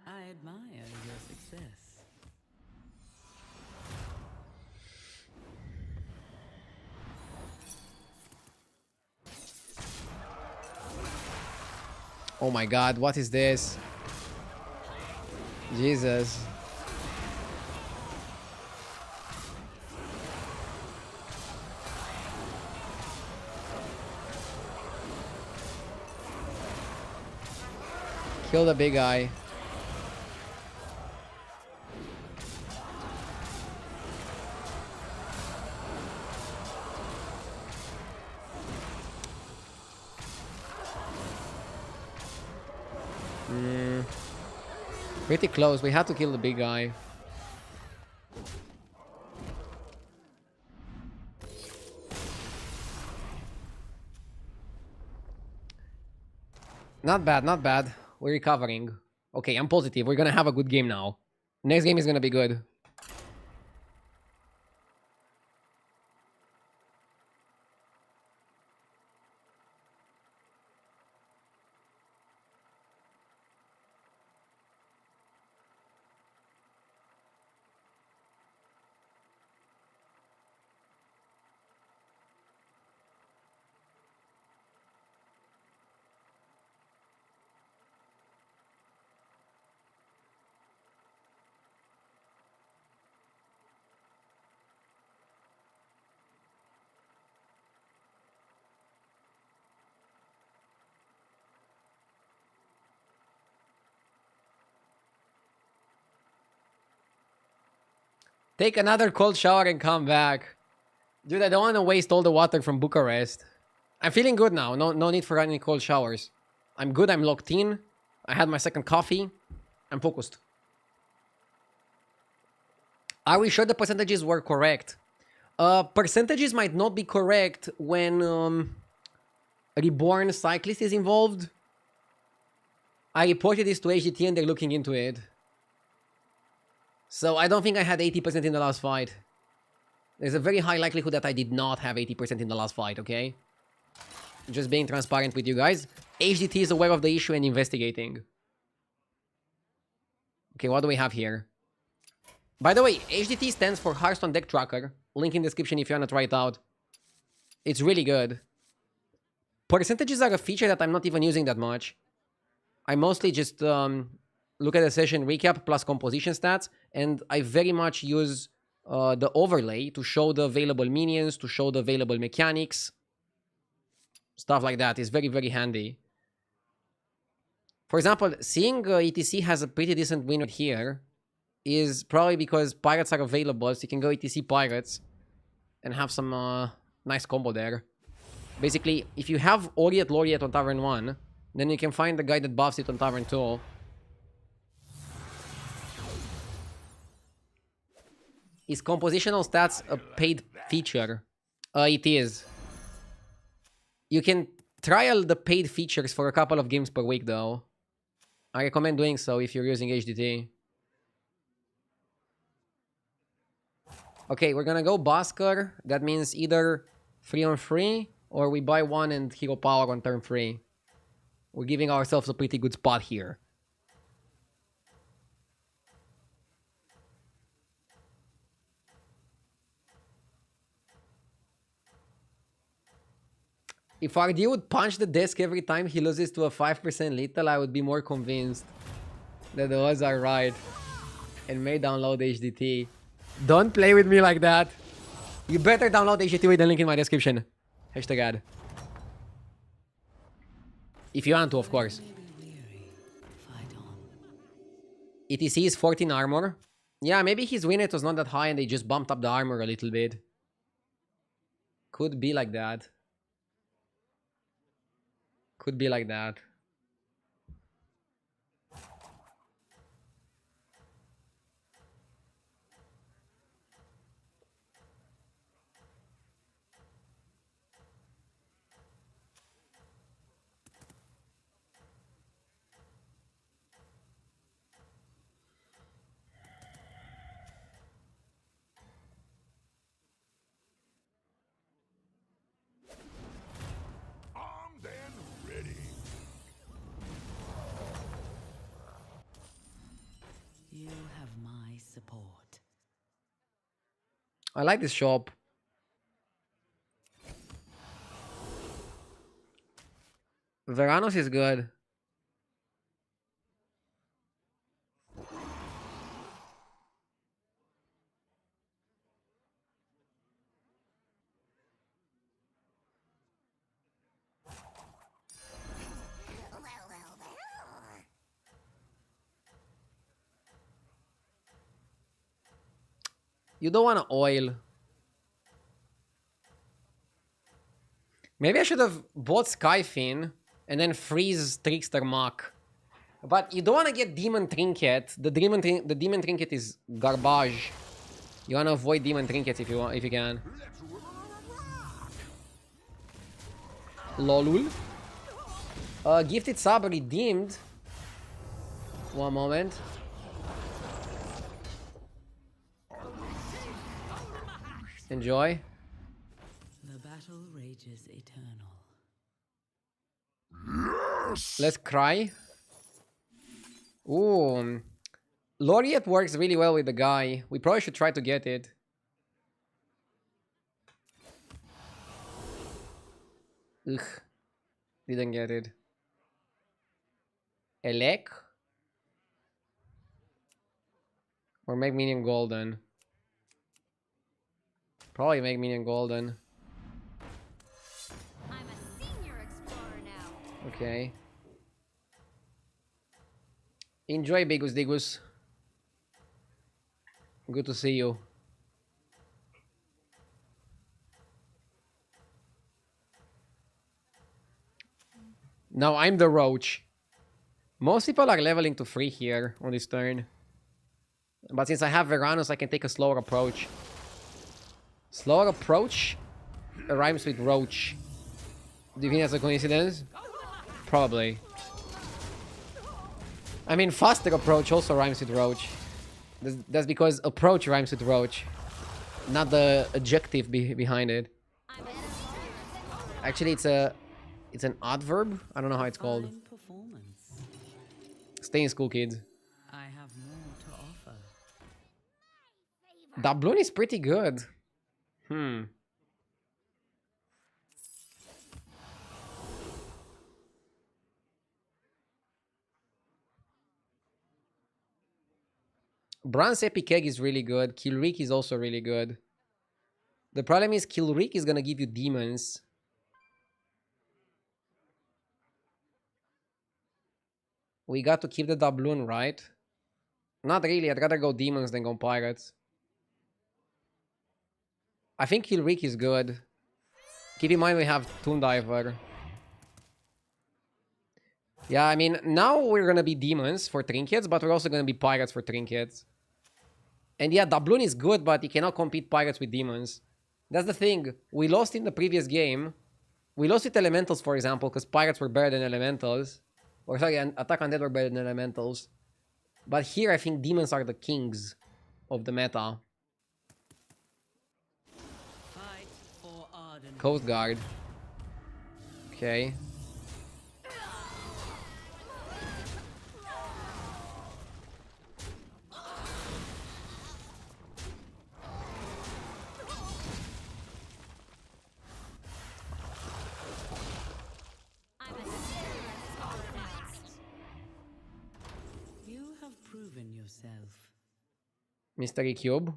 I admire your success. Oh my god, what is this? Jesus. Kill the big guy. Pretty close. We had to kill the big guy. Not bad, not bad. We're recovering. Okay, I'm positive. We're gonna have a good game now. Next game is gonna be good. Take another cold shower and come back. Dude, I don't want to waste all the water from Bucharest. I'm feeling good now. No need for any cold showers. I'm good. I'm locked in. I had my second coffee. I'm focused. Are we sure the percentages were correct? Percentages might not be correct when Reborn Cyclist is involved. I reported this to HDT and they're looking into it. So I don't think I had 80% in the last fight. There's a very high likelihood that I did not have 80% in the last fight, okay? Just being transparent with you guys. HDT is aware of the issue and investigating. Okay, what do we have here? By the way, HDT stands for Hearthstone Deck Tracker. Link in description if you want to try it out. It's really good. Percentages are a feature that I'm not even using that much. I mostly just look at the session recap plus composition stats, and I very much use the overlay to show the available minions, to show the available mechanics. Stuff like that is very, very handy. For example, seeing ETC has a pretty decent win rate here is probably because pirates are available, so you can go ETC pirates and have some nice combo there. Basically, if you have Oriet Laureate on Tavern 1, then you can find the guy that buffs it on Tavern 2. Is compositional stats a paid feature? It is. You can trial the paid features for a couple of games per week, though. I recommend doing so if you're using HDT. Okay, we're gonna go Basker. That means either 3-on-3 or we buy one and hero power on turn 3. We're giving ourselves a pretty good spot here. If RD would punch the desk every time he loses to a 5% lethal, I would be more convinced that the odds are right and may download HDT. Don't play with me like that. You better download HDT with the link in my description. Hashtag ad. If you want to, of course. ETC is 14 armor. Yeah, maybe his win rate was not that high and they just bumped up the armor a little bit. Could be like that. Could be like that. You have my support. I like this shop. Veranos is good. You don't want to oil. Maybe I should have bought Skyfin and then freeze Trickster Mach. But you don't want to get Demon Trinket. The Demon Trinket is garbage. You want to avoid Demon Trinkets if you can. Lolul. Gifted sub redeemed. One moment. Enjoy. The battle rages eternal. Let's cry. Ooh. Laureate works really well with the guy. We probably should try to get it. Ugh. Didn't get it. Elec? Or make minion golden. Probably make minion golden. I'm a senior explorer now. Okay. Enjoy, Bigus Digus. Good to see you. Now I'm the roach. Most people are leveling to 3 here on this turn. But since I have Veranos, I can take a slower approach. Slower approach rhymes with roach. Do you think that's a coincidence? Probably. I mean, faster approach also rhymes with roach. That's because approach rhymes with roach, not the adjective behind it. Actually, it's an adverb. I don't know how it's called. Fine performance. Stay in school, kids. I have more to offer. Doubloon is pretty good. Bronze Epic Egg is really good. Kilreek is also really good. The problem is Kilreek is gonna give you demons. We got to keep the doubloon, right? Not really. I'd rather go demons than go pirates. I think Kilreek is good. Keep in mind we have Tomb Diver. Yeah, I mean, now we're gonna be demons for trinkets, but we're also gonna be pirates for trinkets. And yeah, doubloon is good, but you cannot compete pirates with demons. That's the thing. We lost in the previous game. We lost with elementals, for example, because pirates were better than elementals. Or sorry, Attack Undead were better than elementals. But here, I think demons are the kings of the meta. Fight for Arden. Coast Guard. Okay. You have proven yourself. Mystery Cube.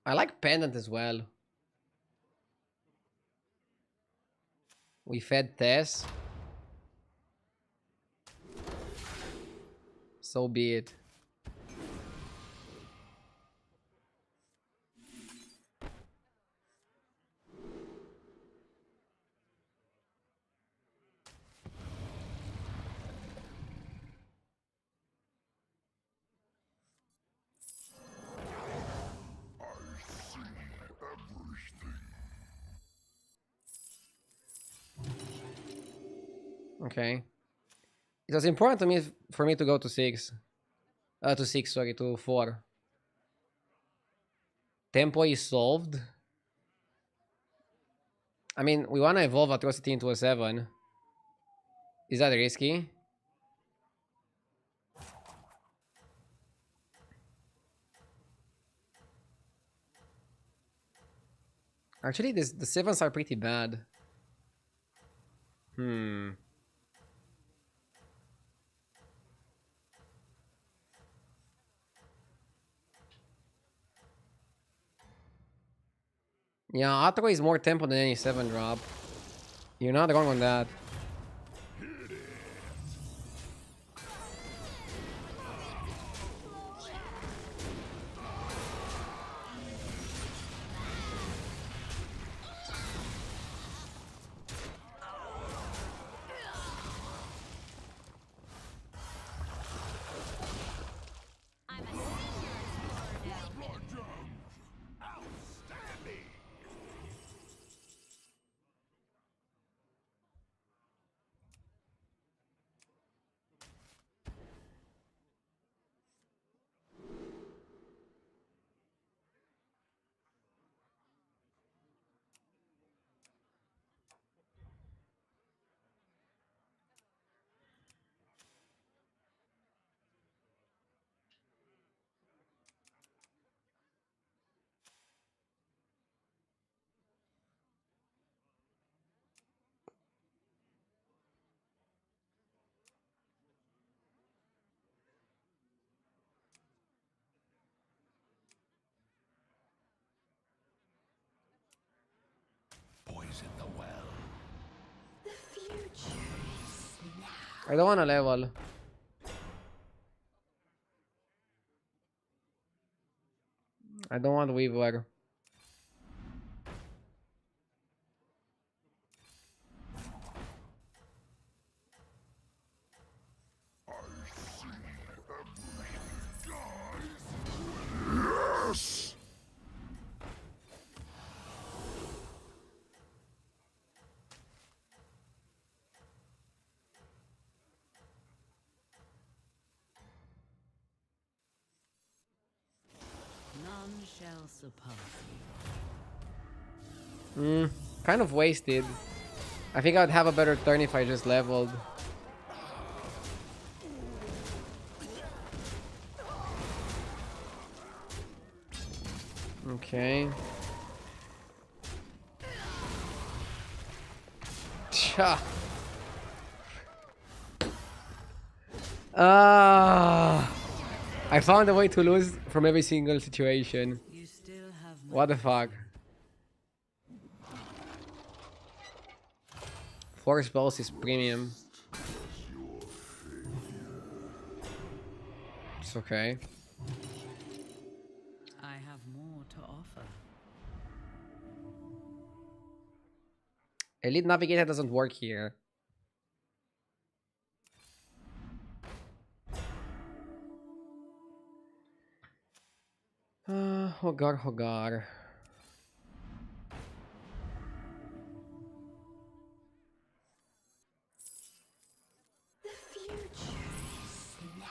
I like Pendant as well. We fed Tess. So be it. Okay. It was important to me for me to go to 6. To 6, sorry, to 4. Tempo is solved. I mean, we want to evolve Atrocity into a 7. Is that risky? Actually, the 7s are pretty bad. Yeah, Atro is more tempo than any 7 drop. You're not wrong on that. Poison the well. The future is now. I don't want to level. I don't want Weaver. None shall surpass Kind of wasted. I think I'd have a better turn if I just leveled. Okay. Cha. I found a way to lose from every single situation. you. You still have my What the fuck? 4 spells is premium. It's okay. I have more to offer. Elite Navigator doesn't work here. Oh god, oh god. The future is now.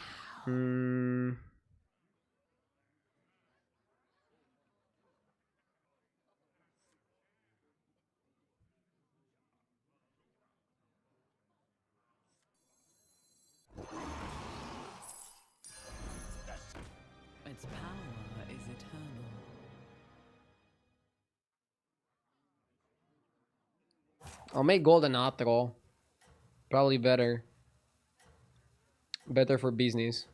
Its power is eternal. I'll make Golden Atro. Probably better. Better for business.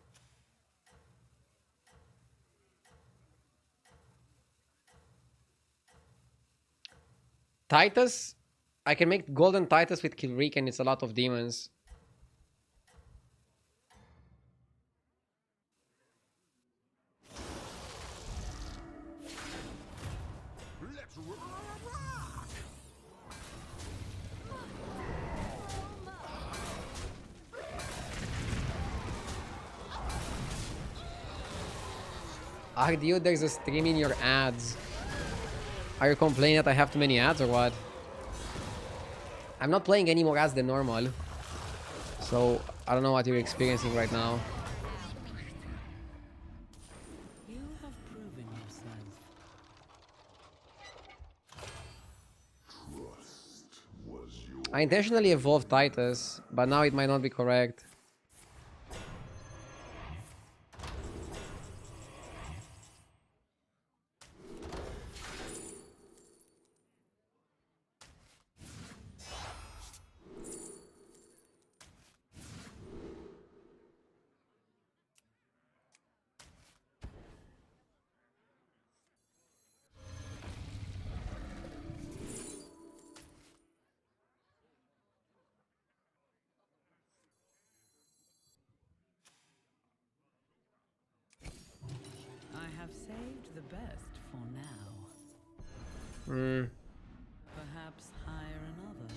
Titus? I can make Golden Titus with Kilrick and it's a lot of demons. Let's rock! Ah, dude, there's a stream in your ads. Are you complaining that I have too many ads or what? I'm not playing any more ads than normal. So, I don't know what you're experiencing right now. You have proven yourself. I intentionally evolved Titus, but now it might not be correct. I have saved the best for now. Perhaps hire another.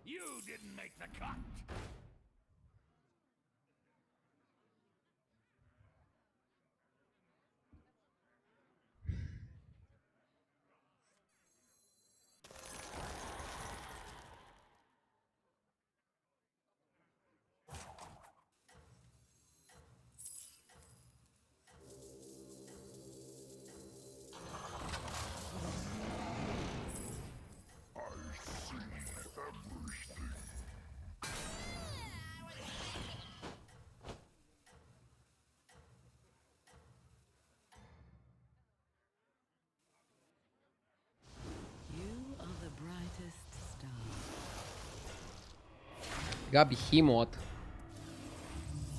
You didn't make the cut! I see everything. got Behemoth.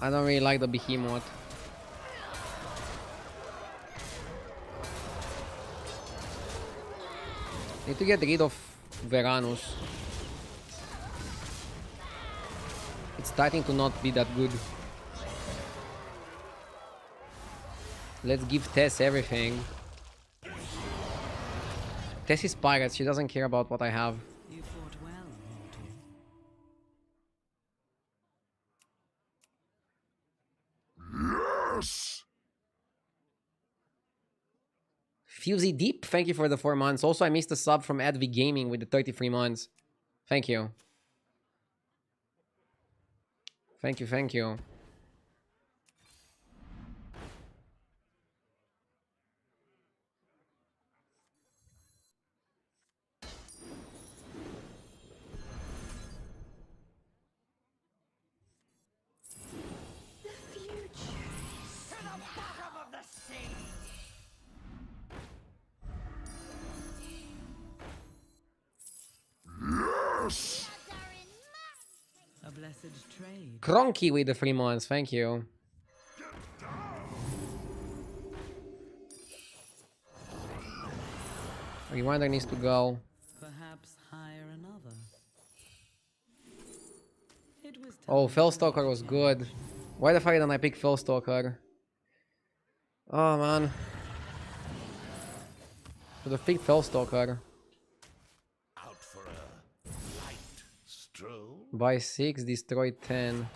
I don't really like the Behemoth. Need to get rid of Veranus. It's starting to not be that good. Let's give Tess everything. Tess is pirates, she doesn't care about what I have. You fought well, mortal. Yes! Fusey Deep, thank you for the 4 months. Also, I missed a sub from Advi Gaming with the 33 months. Thank you. Thank you, thank you. The future. To the bottom of the sea! Yes! A blessed trade. Cronky with the 3 months, thank you. Rewinder needs to go. Perhaps hire another. It was Oh, time to Fellstalker make was a good. change. Why the fuck didn't I pick Fellstalker? Oh man. Should have picked Fellstalker. Out for a light stroll? Buy 6, destroy 10.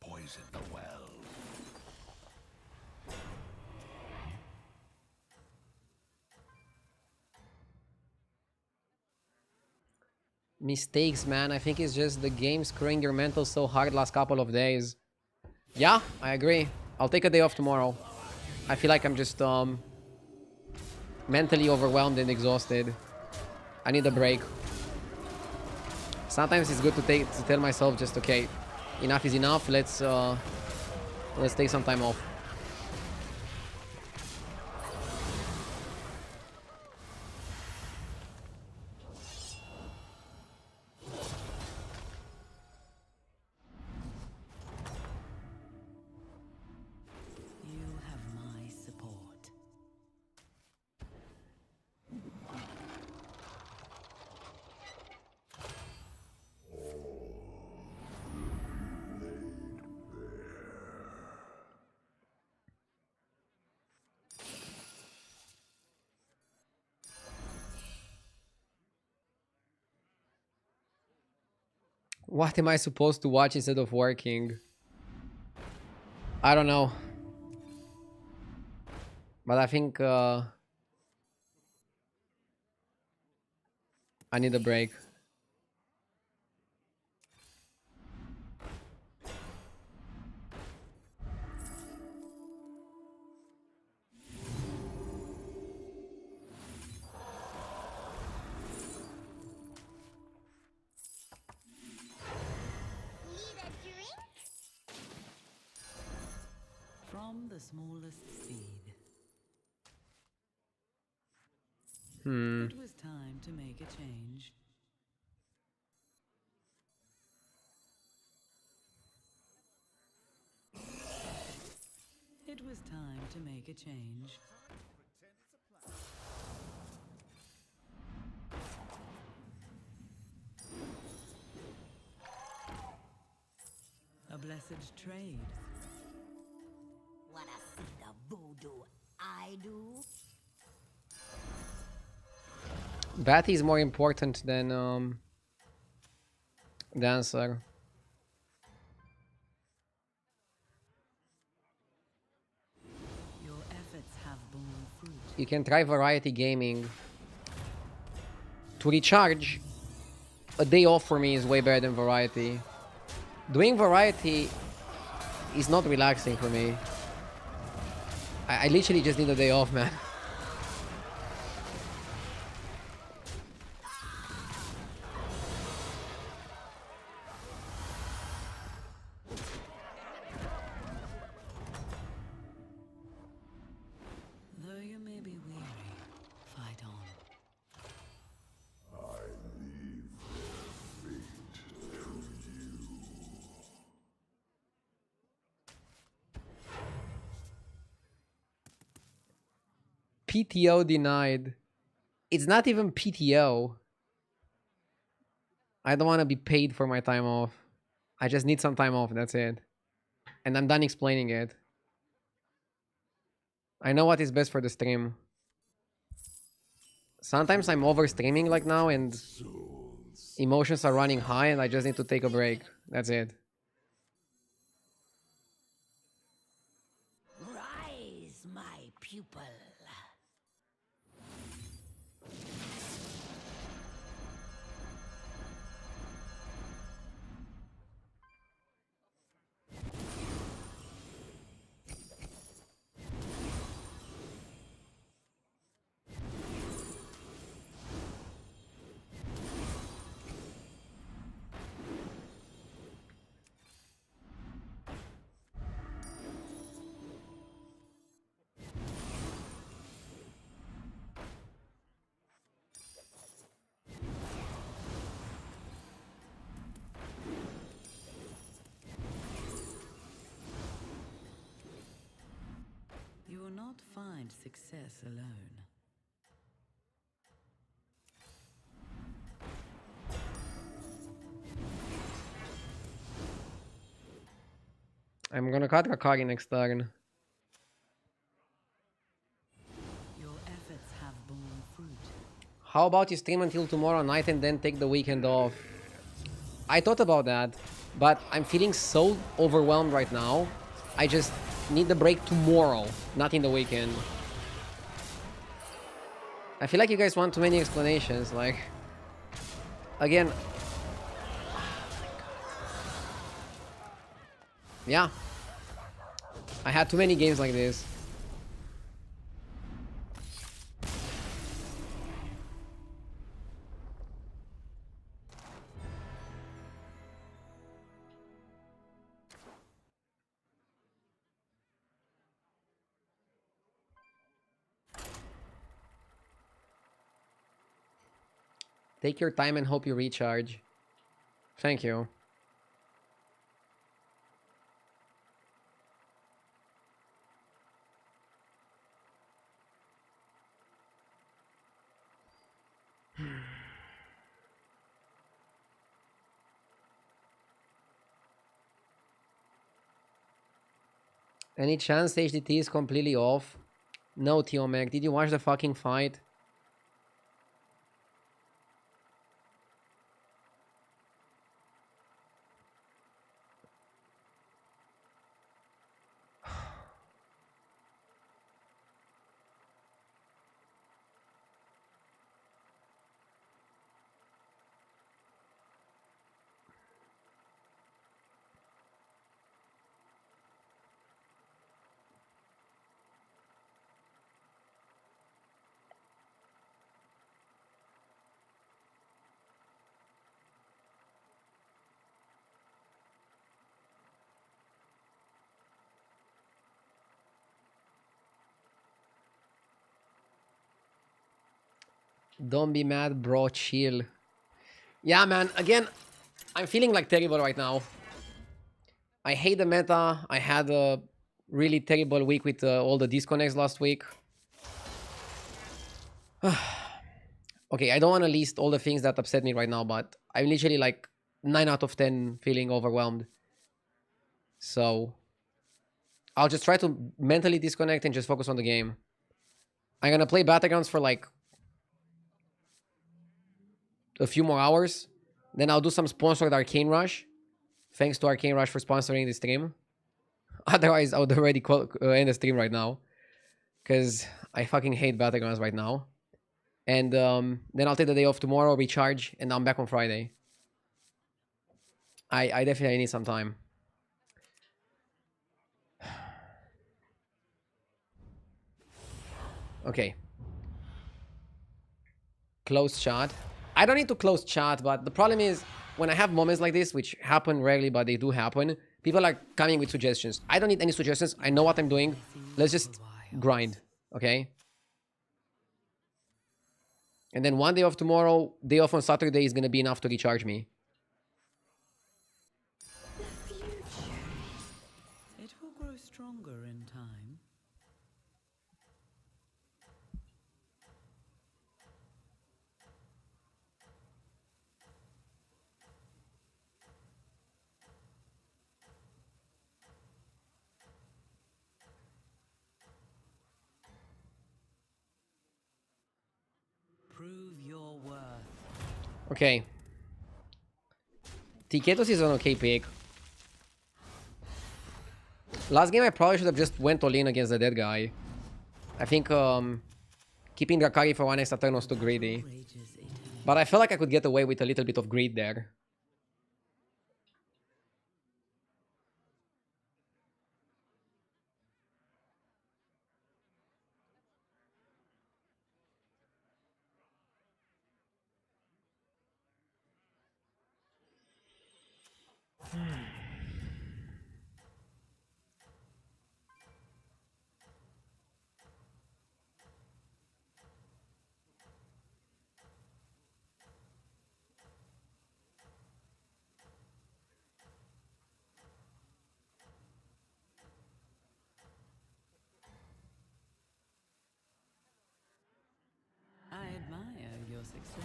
Poison the well. Mistakes, man. I think it's just the game screwing your mental so hard last couple of days. Yeah, I agree. I'll take a day off tomorrow. I feel like I'm just mentally overwhelmed and exhausted. I need a break. Sometimes it's good to tell myself just okay, enough is enough. Let's take some time off. You have my support. What am I supposed to watch instead of working? I don't know. But I think I need a break. From the smallest seed. It was time to make a change. It was time to make a change. A blessed trade. Wanna see the voodoo I do? Batty is more important than Dancer. Your efforts have borne fruit. You can try variety gaming. To recharge, a day off for me is way better than variety. Doing variety is not relaxing for me. I literally just need a day off, man. PTO denied. It's not even PTO. I don't want to be paid for my time off. I just need some time off, that's it. And I'm done explaining it. I know what is best for the stream. Sometimes I'm over streaming like now and emotions are running high and I just need to take a break. That's it. Rise, my pupil. You will not find success alone. I'm gonna cut Kakari next turn. Your efforts have borne fruit. How about you stream until tomorrow night and then take the weekend off? I thought about that, but I'm feeling so overwhelmed right now. I just need the break tomorrow, not in the weekend. I feel like you guys want too many explanations, like... Again... Yeah. I had too many games like this. Take your time and hope you recharge. Thank you. Any chance HDT is completely off? No, Tiomek. Did you watch the fucking fight? Don't be mad, bro. Chill. Yeah, man. Again, I'm feeling like terrible right now. I hate the meta. I had a really terrible week with all the disconnects last week. Okay, I don't want to list all the things that upset me right now, but I'm literally like 9 out of 10 feeling overwhelmed. So I'll just try to mentally disconnect and just focus on the game. I'm gonna play Battlegrounds for like a few more hours. Then I'll do some sponsored Arcane Rush. Thanks to Arcane Rush for sponsoring the stream. Otherwise, I would already end the stream right now. Because I fucking hate Battlegrounds right now. And then I'll take the day off tomorrow, recharge, and I'm back on Friday. I definitely need some time. Okay. Close chat. I don't need to close chat, but the problem is when I have moments like this, which happen rarely, but they do happen, people are coming with suggestions. I don't need any suggestions. I know what I'm doing. Let's just grind, okay? And then one day off tomorrow, day off on Saturday is going to be enough to recharge me. It will grow stronger in time. Prove your worth. Okay. Tiketos is an okay pick. Last game I probably should have just went all in against the dead guy. I think keeping Drakari for one extra turn was too greedy. Rages eternal. But I felt like I could get away with a little bit of greed there. I admire your success.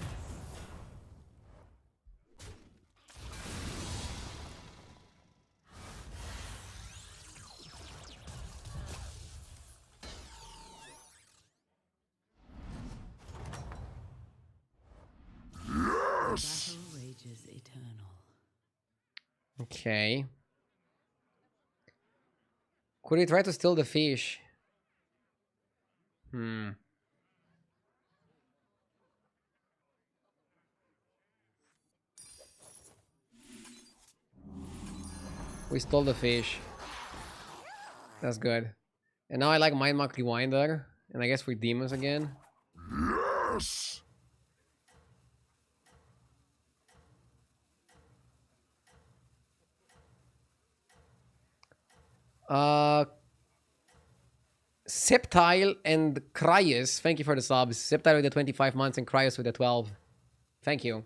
Battle rages eternal. Okay. Could he try to steal the fish? We stole the fish. That's good. And now I like Mind Mark Rewinder. And I guess for demons again. Yes! Septile and Cryus. Thank you for the subs. Septile with the 25 months and Cryus with the 12. Thank you.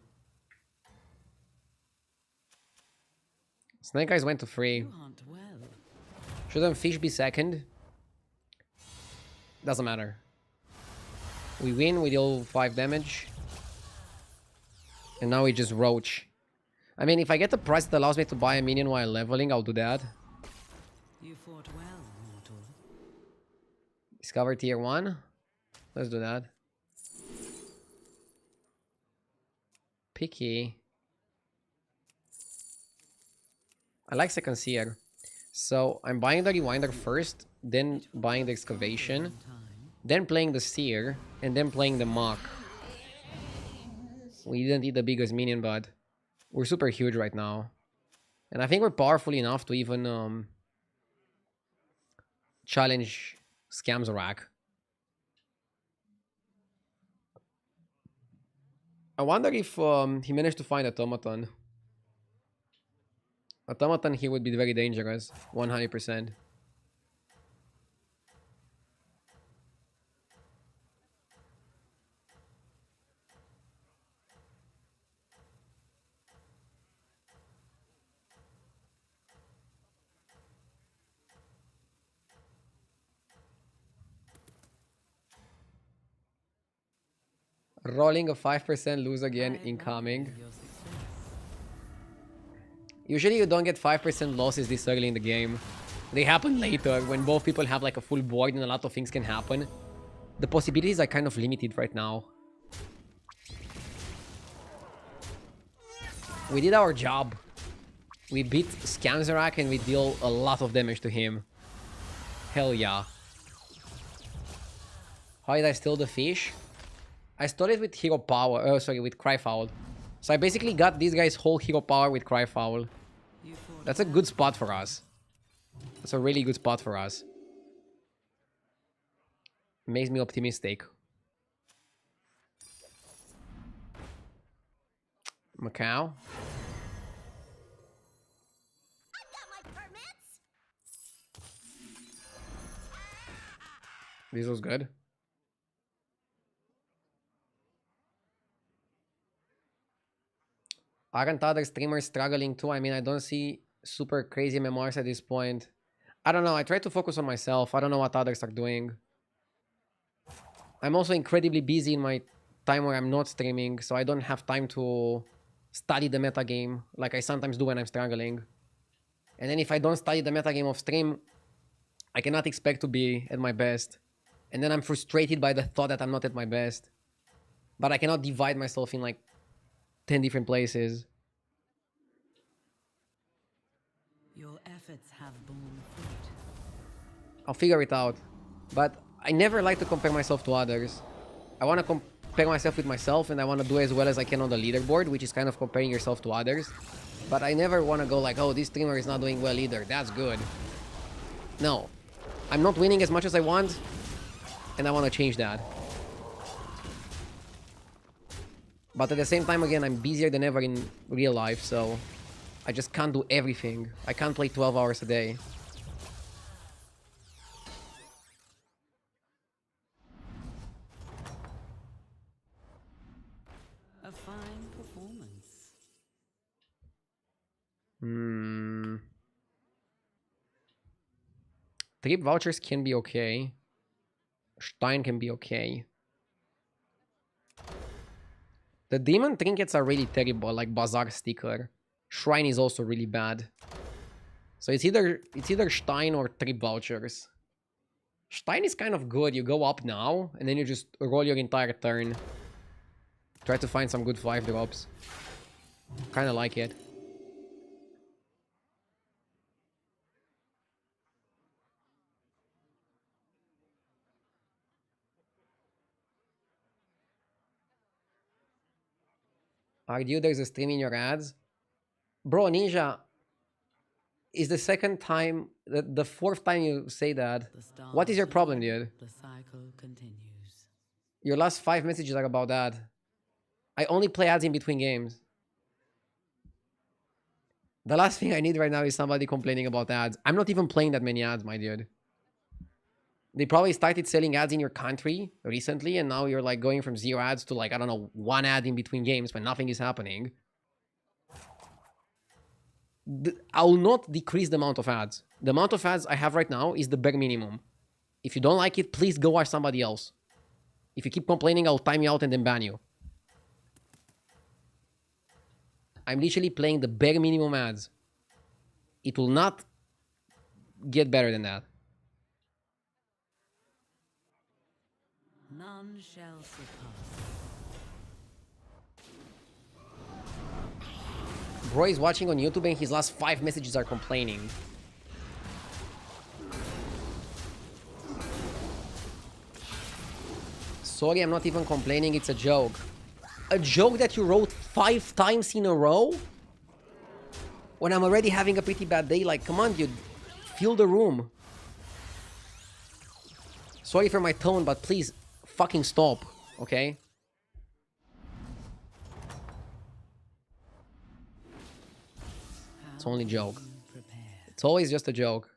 Snake Eyes went to 3. You hunt well. Shouldn't Fish be second? Doesn't matter. We win, we deal 5 damage. And now we just roach. I mean, if I get a price that allows me to buy a minion while leveling, I'll do that. You fought well, mortal. Discover tier 1. Let's do that. Picky. I like second seer. So I'm buying the Rewinder first, then buying the Excavation, Time. then playing the Seer, and then playing the Mock. We didn't need the biggest minion, but we're super huge right now. And I think we're powerful enough to even challenge Scamzorak. I wonder if he managed to find Automaton. Automaton here would be very dangerous, 100%. Rolling a 5% lose again incoming. Your success. Usually you don't get 5% losses this early in the game. They happen later when both people have like a full board and a lot of things can happen. The possibilities are kind of limited right now. We did our job. We beat Scamzorak and we deal a lot of damage to him. Hell yeah. How did I steal the fish? I stole it with hero power. Oh, sorry, with Cryfoul. So I basically got this guy's whole hero power with Cryfoul. You fought That's a good spot for us. That's a really good spot for us. Makes me optimistic. Macau. I got my permits. This was good. Aren't other streamers struggling too? I mean, I don't see super crazy memoirs at this point. I don't know. I try to focus on myself. I don't know what others are doing. I'm also incredibly busy in my time where I'm not streaming, so I don't have time to study the metagame like I sometimes do when I'm struggling. And then if I don't study the metagame of stream, I cannot expect to be at my best. And then I'm frustrated by the thought that I'm not at my best. But I cannot divide myself in like 10 different places. Your efforts have borne fruit. I'll figure it out. But I never like to compare myself to others. I want to compare myself with myself, and I want to do as well as I can on the leaderboard, which is kind of comparing yourself to others. But I never want to go like, oh, this streamer is not doing well either. That's good. No. I'm not winning as much as I want, and I want to change that. But at the same time, again, I'm busier than ever in real life, so I just can't do everything. I can't play 12 hours a day. A fine performance. Trip vouchers can be okay. Stein can be okay. The demon trinkets are really terrible, like Bazaar sticker. Shrine is also really bad. So it's either Stein or trip vouchers. Stein is kind of good. You go up now, and then you just roll your entire turn. Try to find some good 5 drops. Kind of like it. Argue there's a stream in your ads. Bro, Ninja, is the second time, the fourth time you say that. What is your problem, dude? The cycle continues. Your last 5 messages are about that. I only play ads in between games. The last thing I need right now is somebody complaining about ads. I'm not even playing that many ads, my dude. They probably started selling ads in your country recently, and now you're like going from 0 ads to like, I don't know, 1 ad in between games when nothing is happening. I will not decrease the amount of ads. The amount of ads I have right now is the bare minimum. If you don't like it, please go watch somebody else. If you keep complaining, I'll time you out and then ban you. I'm literally playing the bare minimum ads. It will not get better than that. None shall surpass. Bro is watching on YouTube and his last 5 messages are complaining. Sorry, I'm not even complaining, it's a joke. A joke that you wrote 5 times in a row? When I'm already having a pretty bad day, like, come on, dude. Fill the room. Sorry for my tone, but please, fucking stop, okay? It's only a joke. It's always just a joke.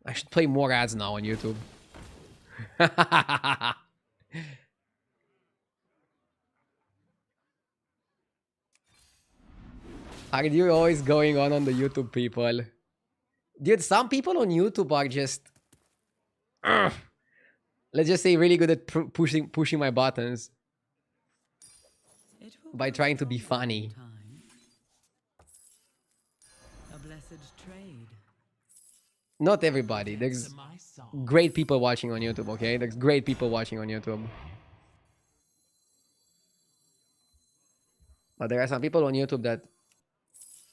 I should play more ads now on YouTube. Are you always going on the YouTube people? Dude, some people on YouTube are just... let's just say really good at pushing my buttons. By trying to be funny. A blessed trade. Not everybody. There's great people watching on YouTube, okay? There's great people watching on YouTube. But there are some people on YouTube that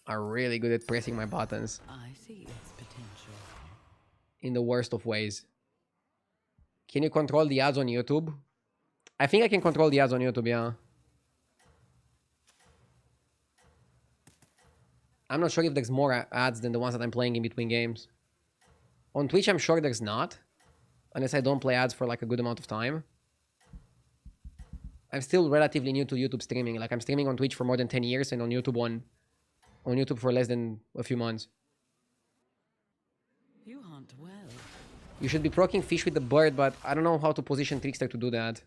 are really good at pressing my buttons. I see its potential. In the worst of ways. Can you control the ads on YouTube? I think I can control the ads on YouTube, yeah. I'm not sure if there's more ads than the ones that I'm playing in between games. On Twitch, I'm sure there's not. Unless I don't play ads for like a good amount of time. I'm still relatively new to YouTube streaming. Like, I'm streaming on Twitch for more than 10 years and on YouTube on YouTube for less than a few months. You hunt well. You should be proccing fish with the bird, but I don't know how to position Trickster to do that.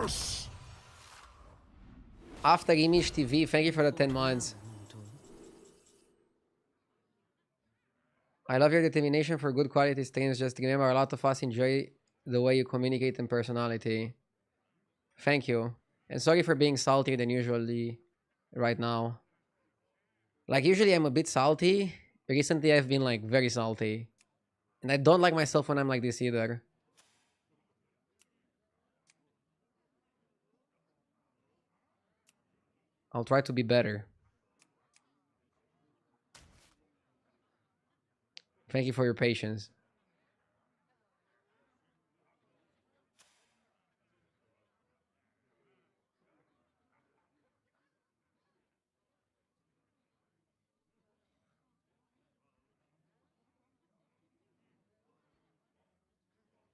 Yes! After Image TV, thank you for the 10 months. I love your determination for good quality streams. Just remember, a lot of us enjoy the way you communicate and personality. Thank you. And sorry for being saltier than usually right now. Like, usually I'm a bit salty. Recently, I've been, like, very salty. And I don't like myself when I'm like this either. I'll try to be better. Thank you for your patience.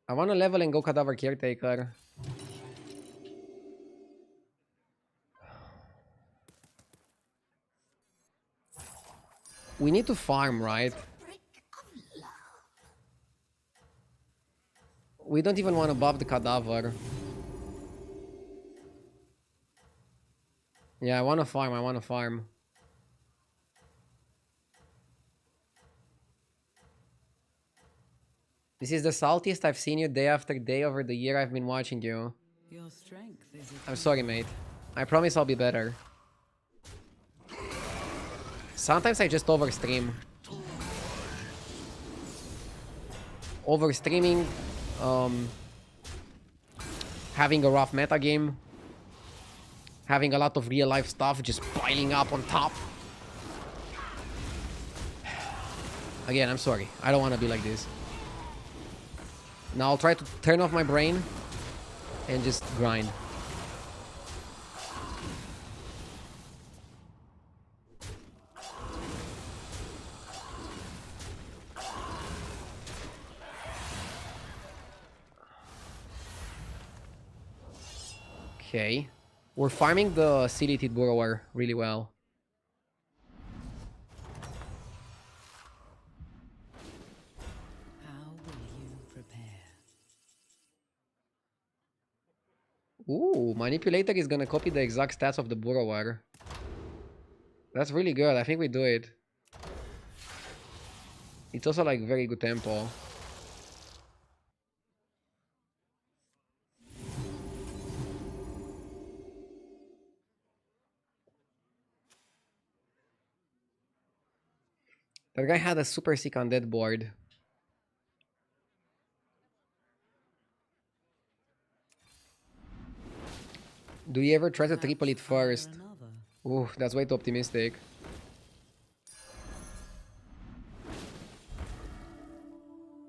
I want to level and go Cadaver Caretaker. We need to farm, right? We don't even want to buff the Cadaver. Yeah, I want to farm, I want to farm. This is the saltiest I've seen you day after day over the year I've been watching you. Your strength is I'm sorry, mate. I promise I'll be better. Sometimes I just overstream. Overstreaming, having a rough meta game, having a lot of real life stuff just piling up on top. Again, I'm sorry. I don't want to be like this. Now I'll try to turn off my brain and just grind. Okay. We're farming the Cilited Burrower really well. How will you prepare? Ooh, Manipulator is gonna copy the exact stats of the Burrower. That's really good. I think we do it. It's also like very good tempo. That guy had a super sick undead board. Do you ever try to triple it first? Ooh, that's way too optimistic.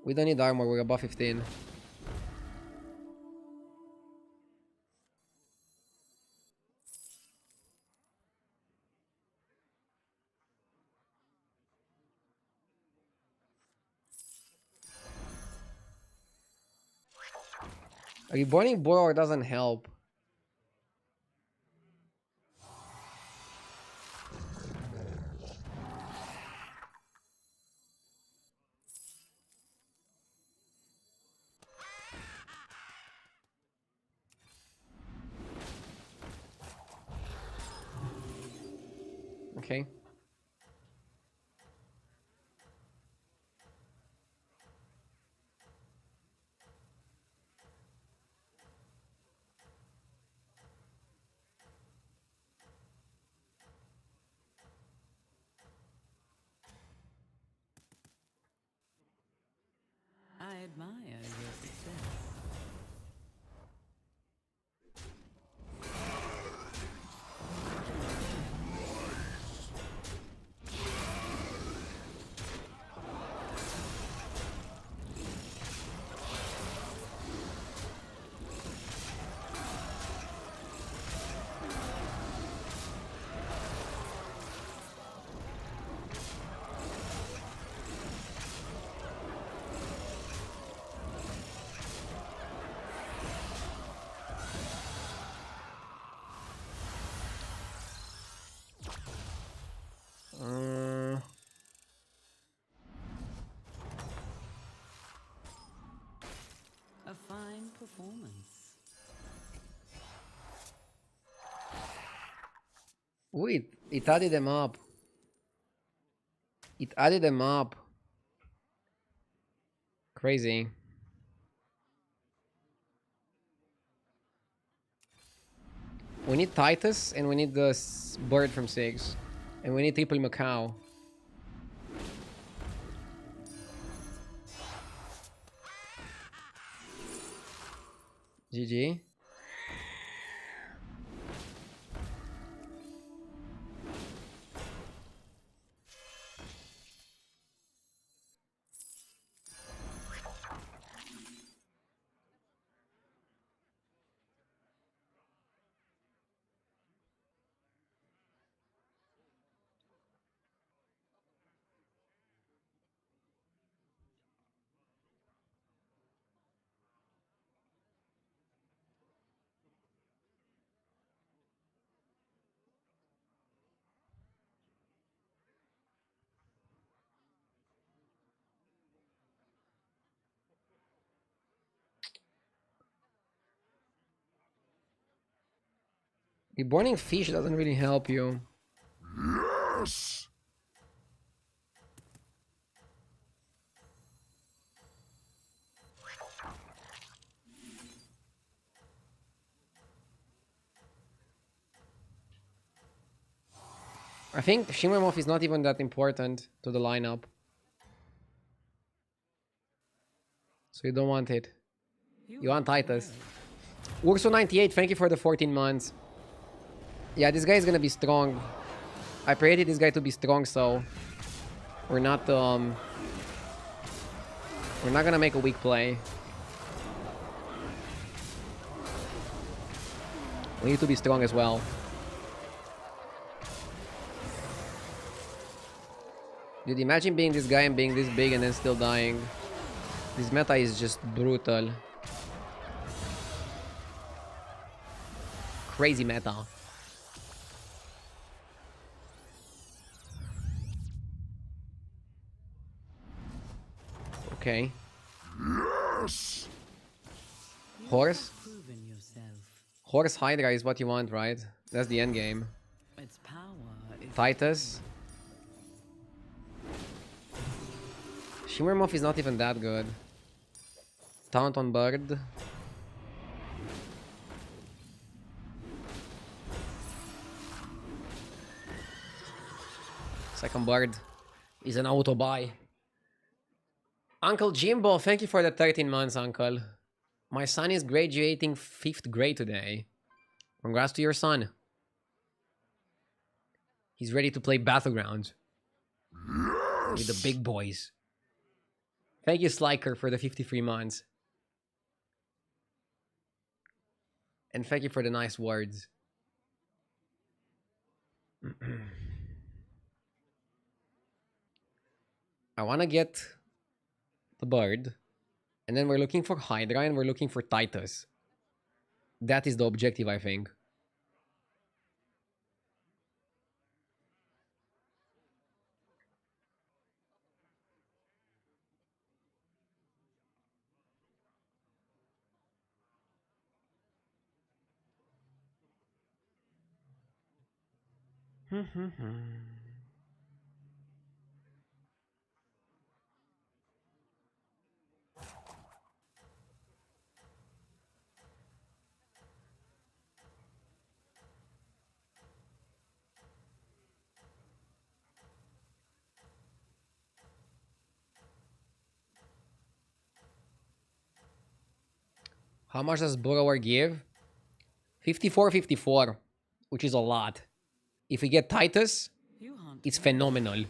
We don't need armor, we're above 15. Reborning Borrower doesn't help. Okay. I admire your success. A fine performance. Ooh, it added them up. It added them up. Crazy. We need Titus and we need the bird from 6. And we need triple Macau. GG. The burning fish doesn't really help you. Yes! I think Shimmermoff is not even that important to the lineup. So you don't want it. You want Titus. Urso98, thank you for the 14 months. Yeah, this guy is gonna be strong. I created this guy to be strong, so we're not gonna make a weak play. We need to be strong as well. Dude, imagine being this guy and being this big and then still dying. This meta is just brutal. Crazy meta. Okay. Yes! Horse? Proven yourself. Horse Hydra is what you want, right? That's the end game. Its power is Titus. Shimmermoff is not even that good. Taunt on bird. Second bird is an auto buy. Uncle Jimbo, thank you for the 13 months, Uncle. My son is graduating 5th grade today. Congrats to your son. He's ready to play Battlegrounds. Yes! With the big boys. Thank you, Sliker, for the 53 months. And thank you for the nice words. I want to get the bird. And then we're looking for Hydra and we're looking for Titus. That is the objective, I think. How much does Burrower give? 54, which is a lot. If we get Titus, you hunt it's phenomenal.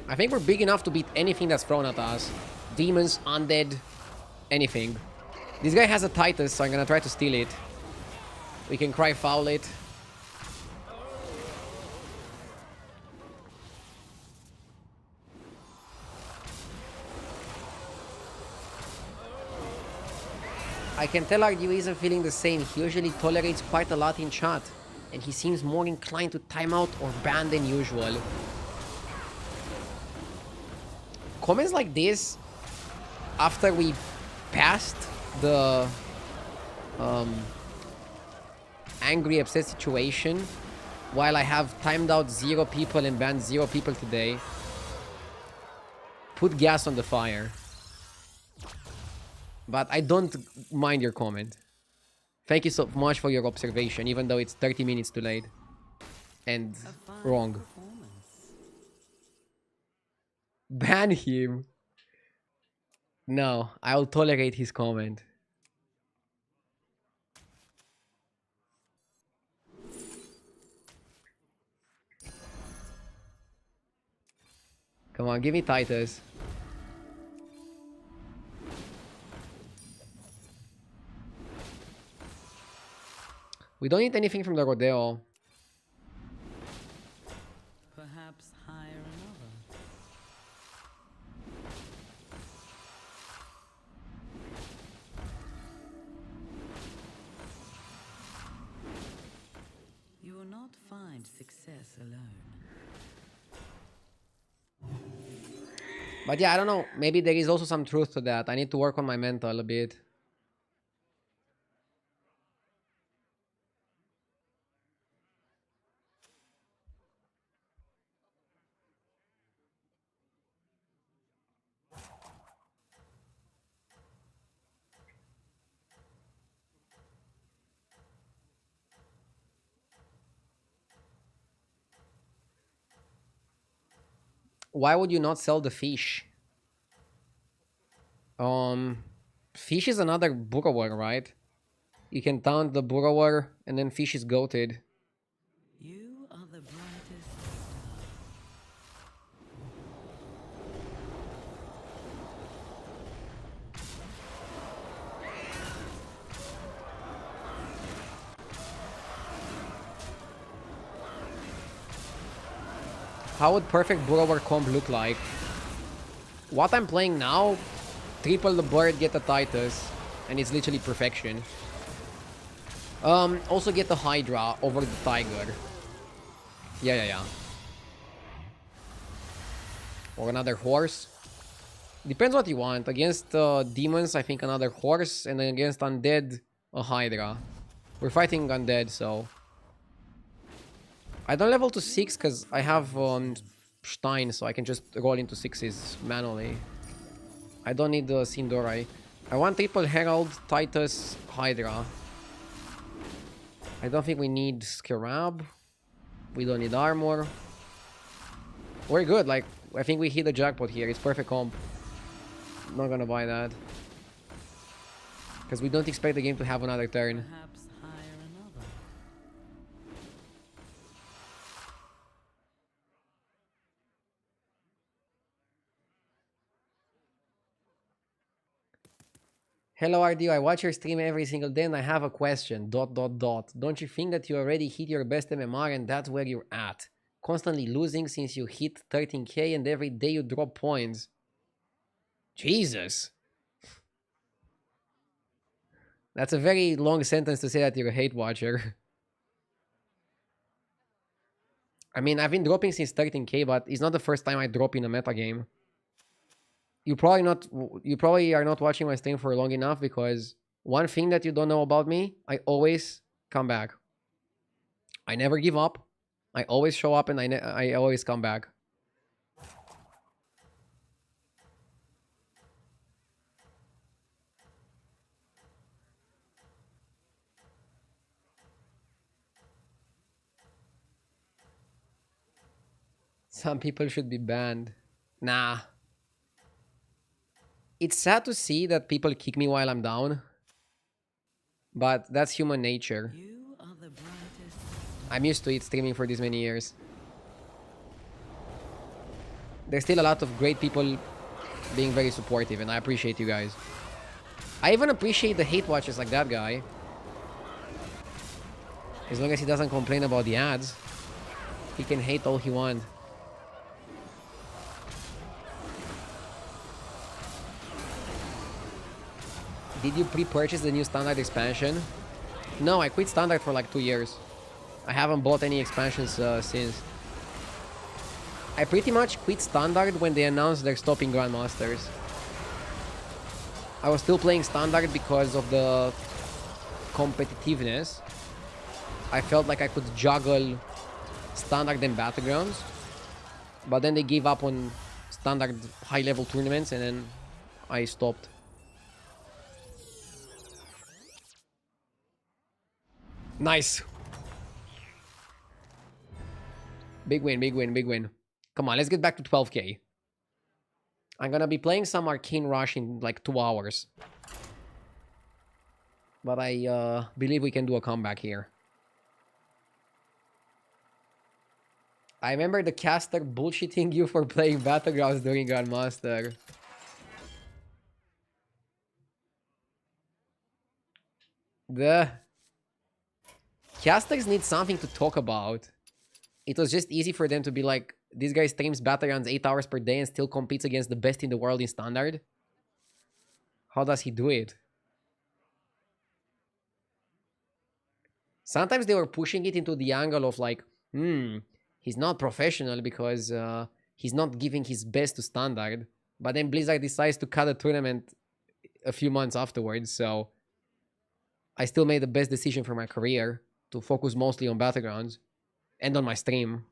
I think we're big enough to beat anything that's thrown at us. Demons, undead, anything. This guy has a Titus, so I'm gonna try to steal it. We can cry foul it. I can tell Argue isn't feeling the same. He usually tolerates quite a lot in chat. And he seems more inclined to timeout or ban than usual. Comments like this, after we passed the angry, upset situation while I have timed out 0 people and banned 0 people today. Put gas on the fire. But I don't mind your comment. Thank you so much for your observation, even though it's 30 minutes too late. And wrong. Ban him. No, I'll tolerate his comment. Come on, give me Titus. We don't need anything from the Rodeo. Perhaps hire another. You will not find success alone. But yeah, I don't know. Maybe there is also some truth to that. I need to work on my mental a bit. Why would you not sell the fish? Fish is another burrower, right? You can taunt the burrower and then fish is goated. You are the brightest How would perfect burrower comp look like? What I'm playing now, triple the bird, get the Titus, and it's literally perfection. Also get the Hydra over the Tiger. Yeah. Or another horse. Depends what you want. Against demons, I think another horse, and then against undead, a Hydra. We're fighting undead, so... I don't level to 6 because I have Stein, so I can just roll into 6s manually. I don't need the Sindorai. I want triple Herald, Titus, Hydra. I don't think we need Scarab. We don't need armor. We're good, like, I think we hit the jackpot here. It's perfect comp. Not gonna buy that. Because we don't expect the game to have another turn. perhaps hire another. Hello RDO, I watch your stream every single day and I have a question. ... Don't you think that you already hit your best MMR and that's where you're at? Constantly losing since you hit 13k and every day you drop points. Jesus. That's a very long sentence to say that you're a hate watcher. I mean, I've been dropping since 13k, but it's not the first time I drop in a meta game. You probably are not watching my stream for long enough because one thing that you don't know about me, I always come back. I never give up. I always show up and I always come back. Some people should be banned. Nah. It's sad to see that people kick me while I'm down. But that's human nature. You are the brightest. I'm used to it streaming for this many years. There's still a lot of great people being very supportive and I appreciate you guys. I even appreciate the hate watchers like that guy. As long as he doesn't complain about the ads, he can hate all he wants. Did you pre-purchase the new Standard expansion? No, I quit Standard for like 2 years. I haven't bought any expansions since. I pretty much quit Standard when they announced they're stopping Grandmasters. I was still playing Standard because of the competitiveness. I felt like I could juggle Standard and Battlegrounds. But then they gave up on Standard high-level tournaments, and then I stopped. Nice. Big win, big win, big win. Come on, let's get back to 12k. I'm gonna be playing some Arcane Rush in like 2 hours. But I believe we can do a comeback here. I remember the caster bullshitting you for playing Battlegrounds during Grandmaster. The casters need something to talk about. It was just easy for them to be like, this guy streams Battlegrounds 8 hours per day and still competes against the best in the world in Standard. How does he do it? Sometimes they were pushing it into the angle of like, he's not professional because he's not giving his best to Standard. But then Blizzard decides to cut the tournament a few months afterwards, so I still made the best decision for my career to focus mostly on Battlegrounds and on my stream.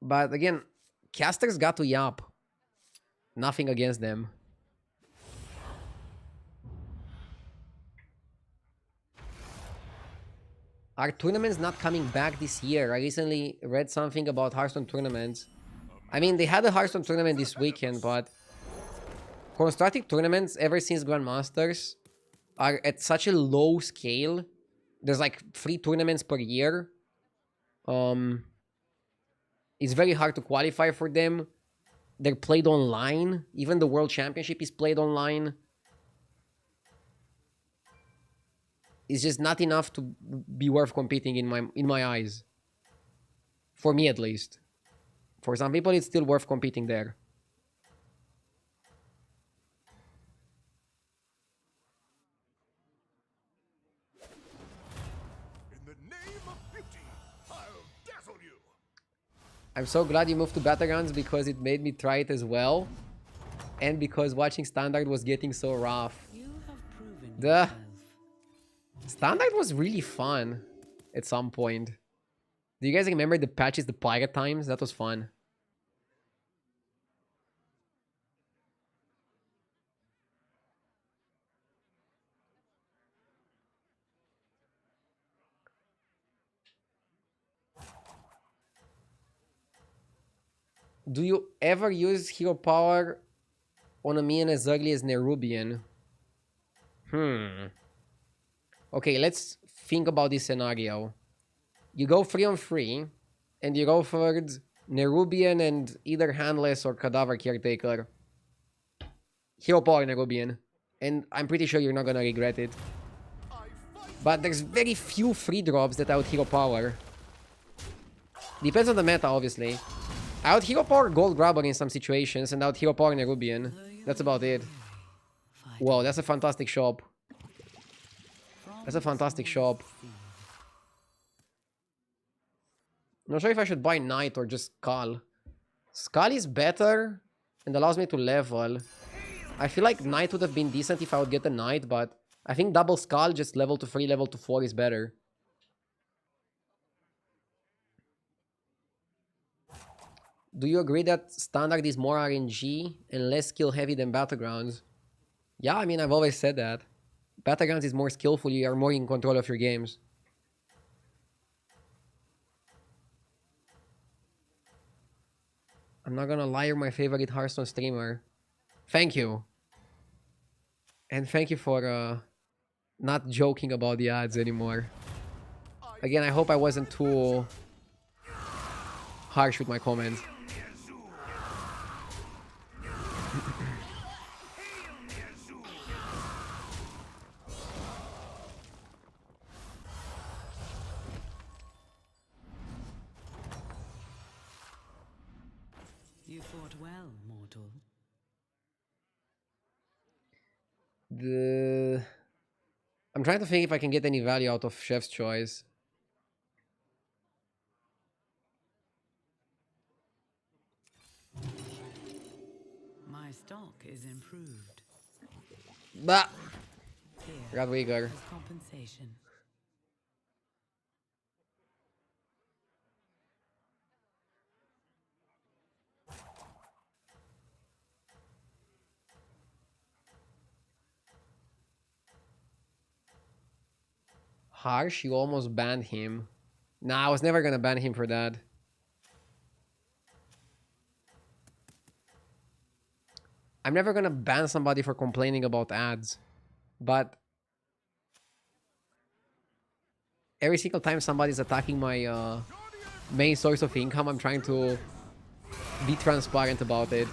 But again, casters got to yap. Nothing against them. Are tournaments not coming back this year? I recently read something about Hearthstone tournaments. I mean, they had a Hearthstone tournament this weekend, but constructed tournaments ever since Grandmasters are at such a low scale. There's like 3 tournaments per year. It's very hard to qualify for them. They're played online. Even the World Championship is played online. It's just not enough to be worth competing in my eyes. For me, at least. For some people, it's still worth competing there. In the name of beauty, I'll dazzle you. I'm so glad you moved to Battlegrounds because it made me try it as well. And because watching Standard was getting so rough. You have proven The yourself. Standard was really fun at some point. Do you guys remember the patches, the pirate times? That was fun. Do you ever use hero power on a minion as ugly as Nerubian? Okay, let's think about this scenario. You go 3-on-3, and you go for Nerubian and either Handless or Cadaver Caretaker. Hero power Nerubian. And I'm pretty sure you're not gonna regret it. But there's very few free drops that out hero power. Depends on the meta, obviously. Out hero power Gold Grabber in some situations, and out hero power Nerubian. That's about it. Wow, that's a fantastic shop. That's a fantastic shop. Not sure if I should buy Knight or just Skull. Skull is better and allows me to level. I feel like Knight would have been decent if I would get a Knight, but I think double Skull, just level to 3, level to 4 is better. Do you agree that Standard is more RNG and less skill heavy than Battlegrounds? Yeah, I mean, I've always said that. Battlegrounds is more skillful, you are more in control of your games. I'm not gonna lie, you're my favorite Hearthstone streamer. Thank you. And thank you for not joking about the ads anymore. Again, I hope I wasn't too harsh with my comments. You fought well, mortal. I'm trying to think if I can get any value out of Chef's Choice. My stock is improved. Bah! Here, Got weaker. as compensation. Harsh, you almost banned him. Nah, I was never gonna ban him for that. I'm never gonna ban somebody for complaining about ads. But every single time somebody's attacking my main source of income, I'm trying to be transparent about it.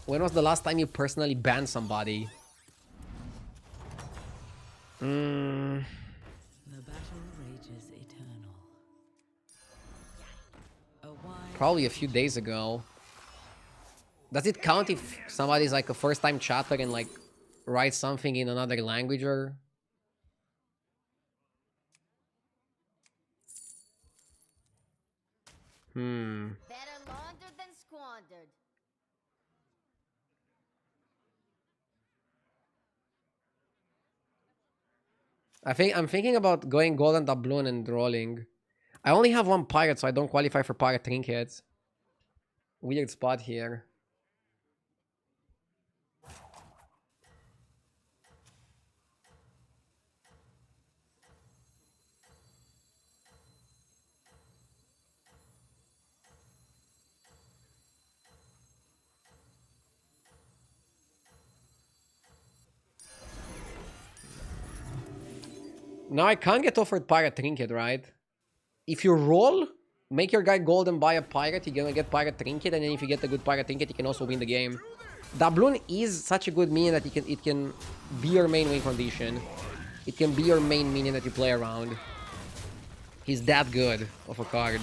When was the last time you personally banned somebody? The battle rages eternal. Probably a few days ago. Does it count if somebody's like a first-time chatter and like writes something in another language or? Better laundered than squandered. I'm thinking about going golden doubloon and rolling. I only have one pirate, so I don't qualify for pirate trinkets. Weird spot here. Now I can't get offered pirate trinket, right? If you roll, make your guy gold and buy a pirate, you're gonna get pirate trinket, and then if you get a good pirate trinket, you can also win the game. Doubloon is such a good minion that it can be your main win condition. It can be your main minion that you play around. He's that good of a card.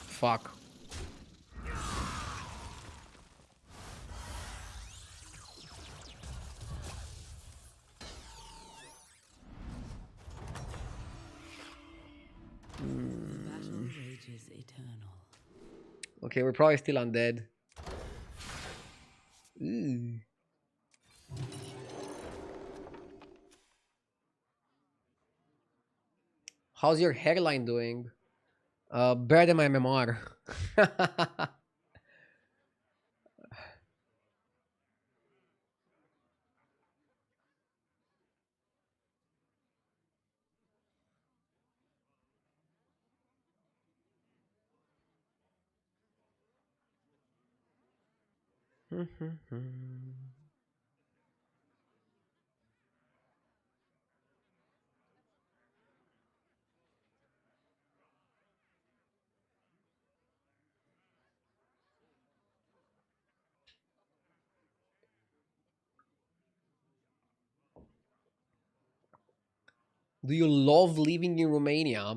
Fuck. The battle rages eternal. Okay, we're probably still undead. Ooh. How's your hairline doing? Better than my memoir. Do you love living in Romania?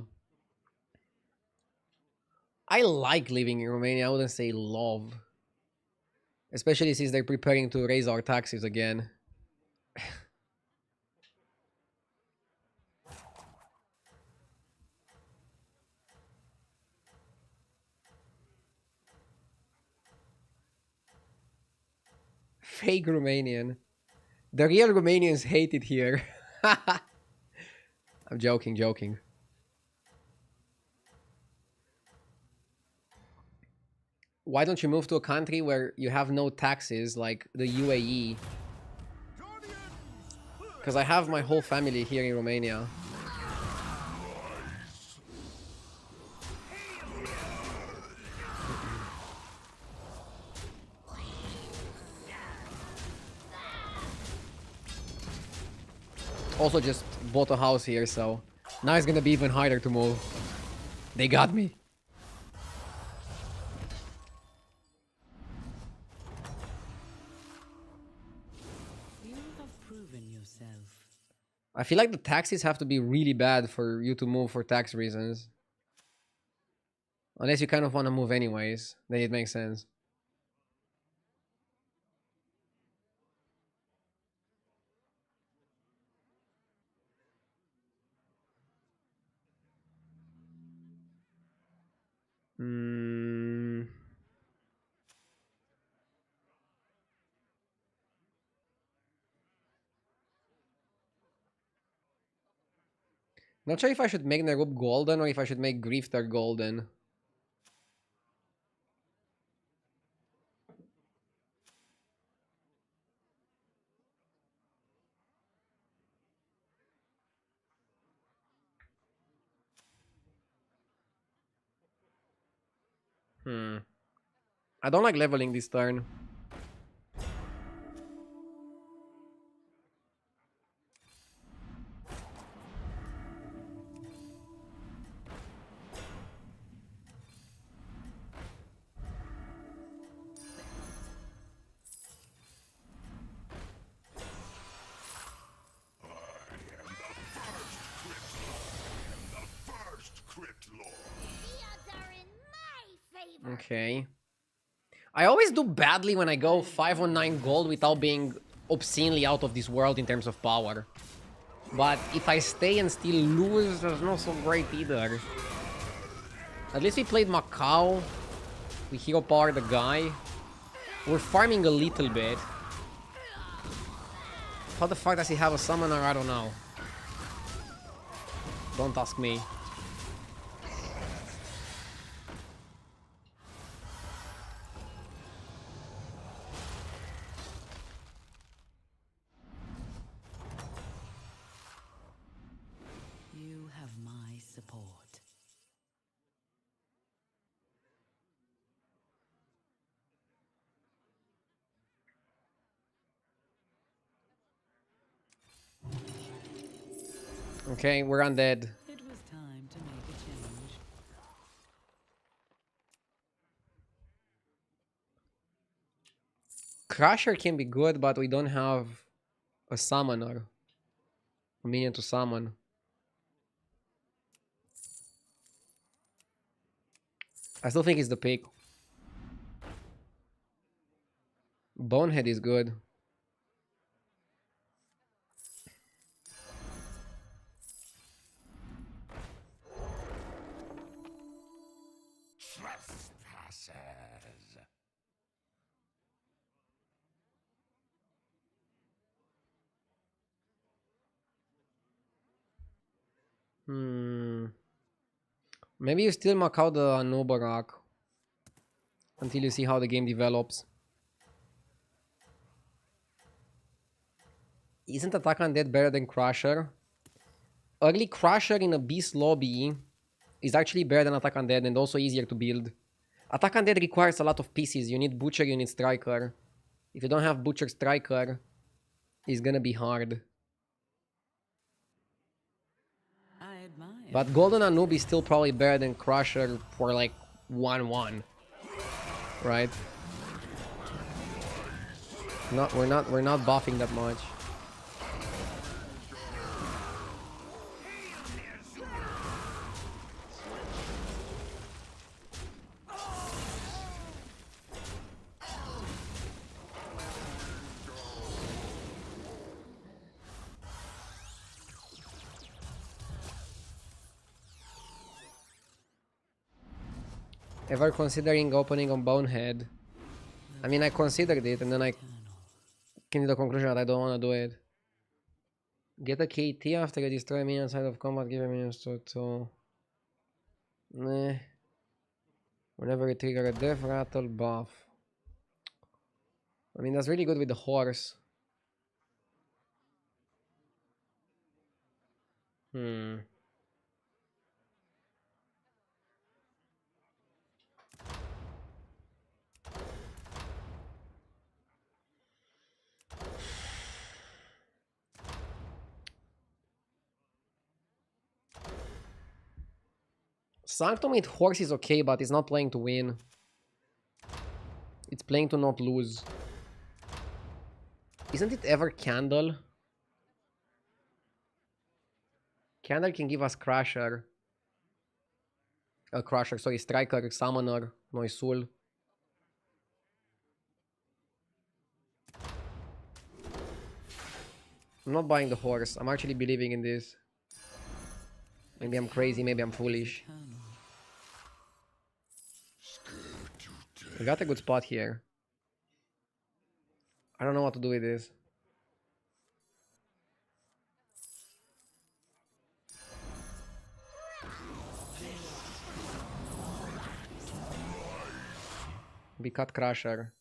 I like living in Romania. I wouldn't say love. Especially since they're preparing to raise our taxes again. Fake Romanian. The real Romanians hate it here. I'm joking, joking. Why don't you move to a country where you have no taxes, like the UAE? Because I have my whole family here in Romania. Also just bought a house here, so now it's gonna be even harder to move. They got me. You have proven yourself. I feel like the taxes have to be really bad for you to move for tax reasons. Unless you kind of want to move anyways, then it makes sense. Mm. Not sure if I should make Nerub golden or if I should make Grifter golden. I don't like leveling this turn. Okay. I always do badly when I go 5 on 9 gold without being obscenely out of this world in terms of power. But if I stay and still lose, that's not so great either. At least we played Macau. We hero power the guy. We're farming a little bit. How the fuck does he have a summoner? I don't know. Don't ask me. You have my support. Okay, we're undead. It was time to make a change. Crusher can be good, but we don't have a summoner. A minion to summon. I still think it's the pick. Bonehead is good. Trespassers. Maybe you still mark out the Anobarak until you see how the game develops. Isn't Attack Undead better than Crusher? Early Crusher in a Beast lobby is actually better than Attack Undead and also easier to build. Attack Undead requires a lot of pieces. You need Butcher, you need Striker. If you don't have Butcher Striker, it's gonna be hard. I admire. But Golden Anub is still probably better than Crusher for like 1-1. Right? We're not buffing that much. Ever considering opening on Bonehead? I mean, I considered it and then I came to the conclusion that I don't want to do it. Get a KT after you destroy a minion outside of combat, give a minion to... Nah. Whenever you trigger a death rattle buff. I mean, that's really good with the horse. Sanctum with horse is okay, but it's not playing to win. It's playing to not lose. Isn't it ever Candle? Candle can give us Crusher. Crusher, sorry, Striker, Summoner, Noisul. I'm not buying the horse. I'm actually believing in this. Maybe I'm crazy, maybe I'm foolish. We got a good spot here. I don't know what to do with this. We cut Crusher.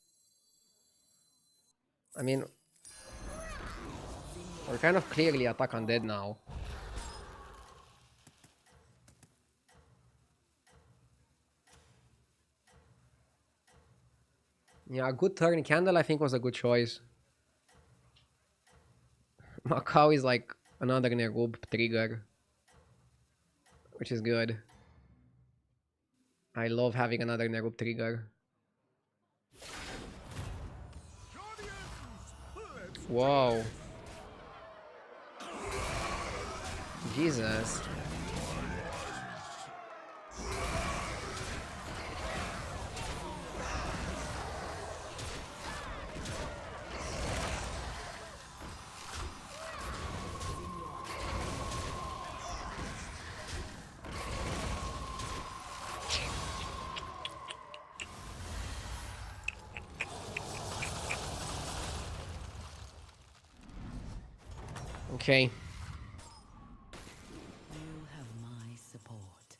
I mean, we're kind of clearly attack Undead now. Yeah, a good turn. Candle, I think, was a good choice. Macau is like another Nerub trigger, which is good. I love having another Nerub trigger. Whoa. Jesus. Okay. You have my support.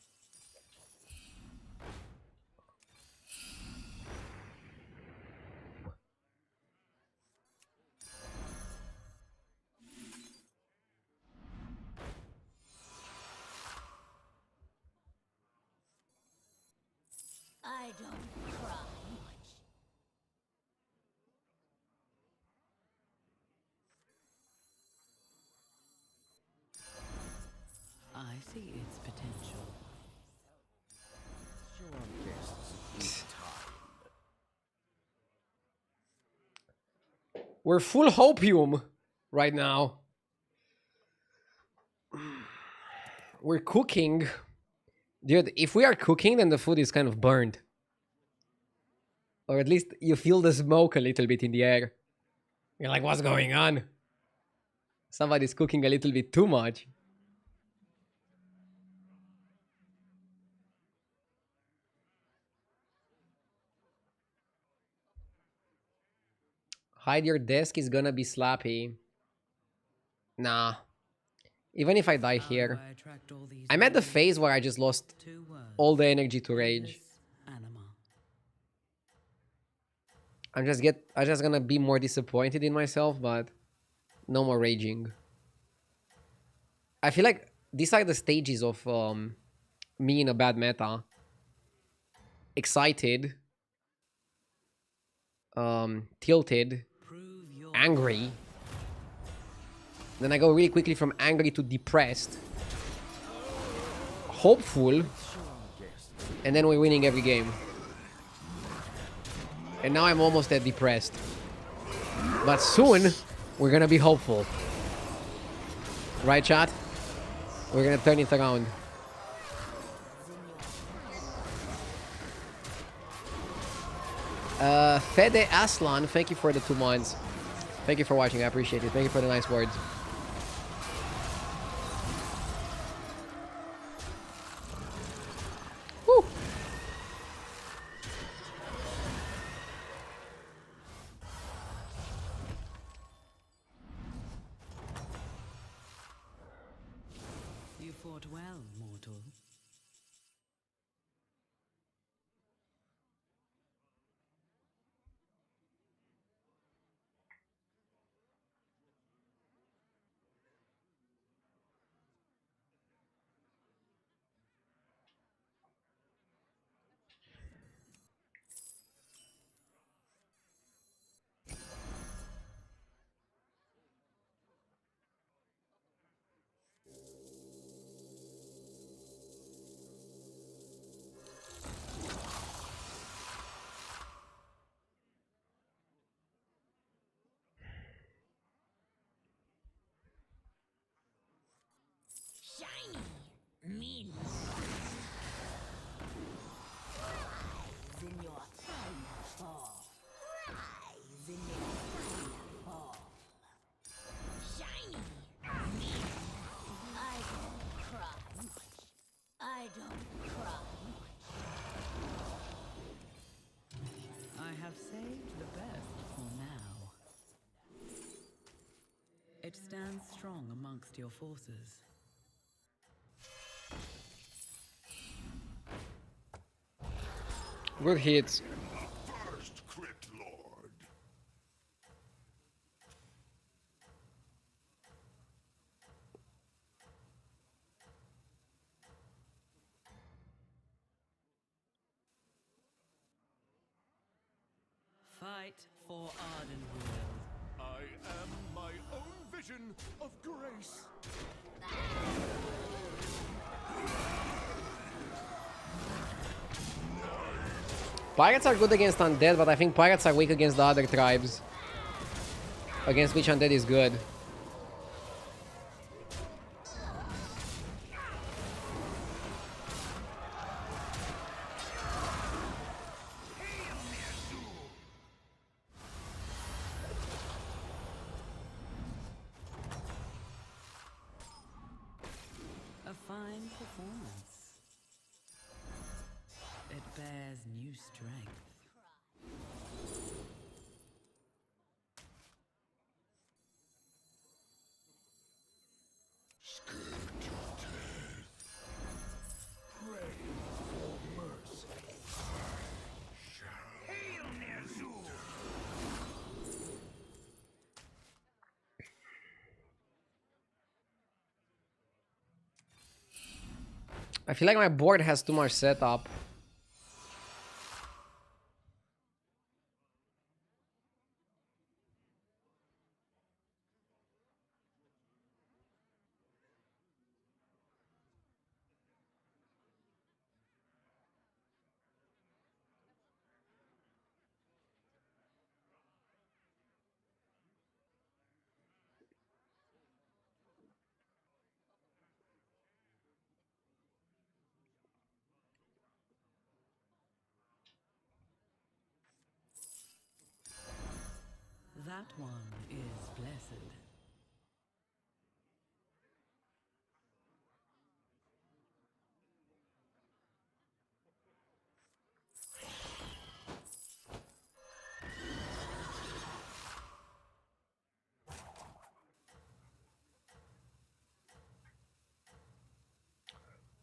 I don't cry much. I see its potential. We're full hopium right now. We're cooking. Dude, if we are cooking, then the food is kind of burned. Or at least you feel the smoke a little bit in the air. You're like, what's going on? Somebody's cooking a little bit too much. Hide your desk is gonna be slappy. Nah. Even if I die here. I'm at the phase where I just lost all the energy to rage. I'm just gonna be more disappointed in myself, but no more raging. I feel like these are the stages of me in a bad meta. Excited, tilted, angry. Then I go really quickly from angry to depressed, hopeful, and then we're winning every game. And now I'm almost at depressed. But soon, we're gonna be hopeful. Right, chat? We're gonna turn it around. Fede Aslan, thank you for the 2 months. Thank you for watching, I appreciate it. Thank you for the nice words. Woo! You fought well, mortal. strong amongst your forces. Good hits. First crit lord. Fight for Ardenweald. I am my own vision of grace. Pirates are good against Undead, but I think Pirates are weak against the other tribes. Against which Undead is good. A fine performance. It bears new strength. I feel like my board has too much setup. That one is blessed.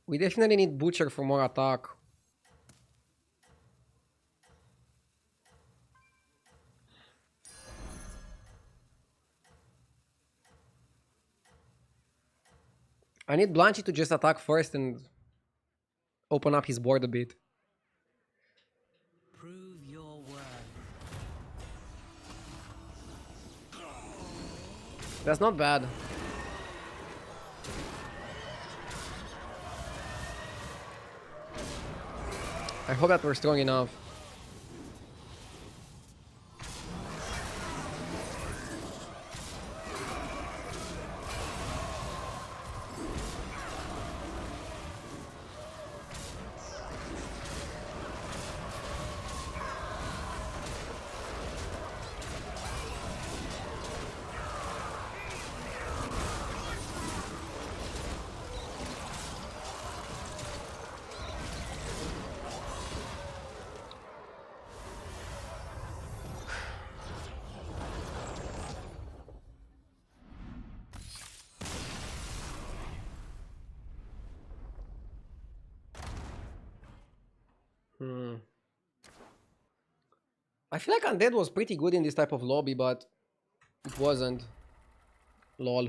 We definitely need Butcher for more attack. I need Blanchy to just attack first and open up his board a bit. Prove your worth. That's not bad. I hope that we're strong enough. I feel like Undead was pretty good in this type of lobby, but it wasn't. Lol.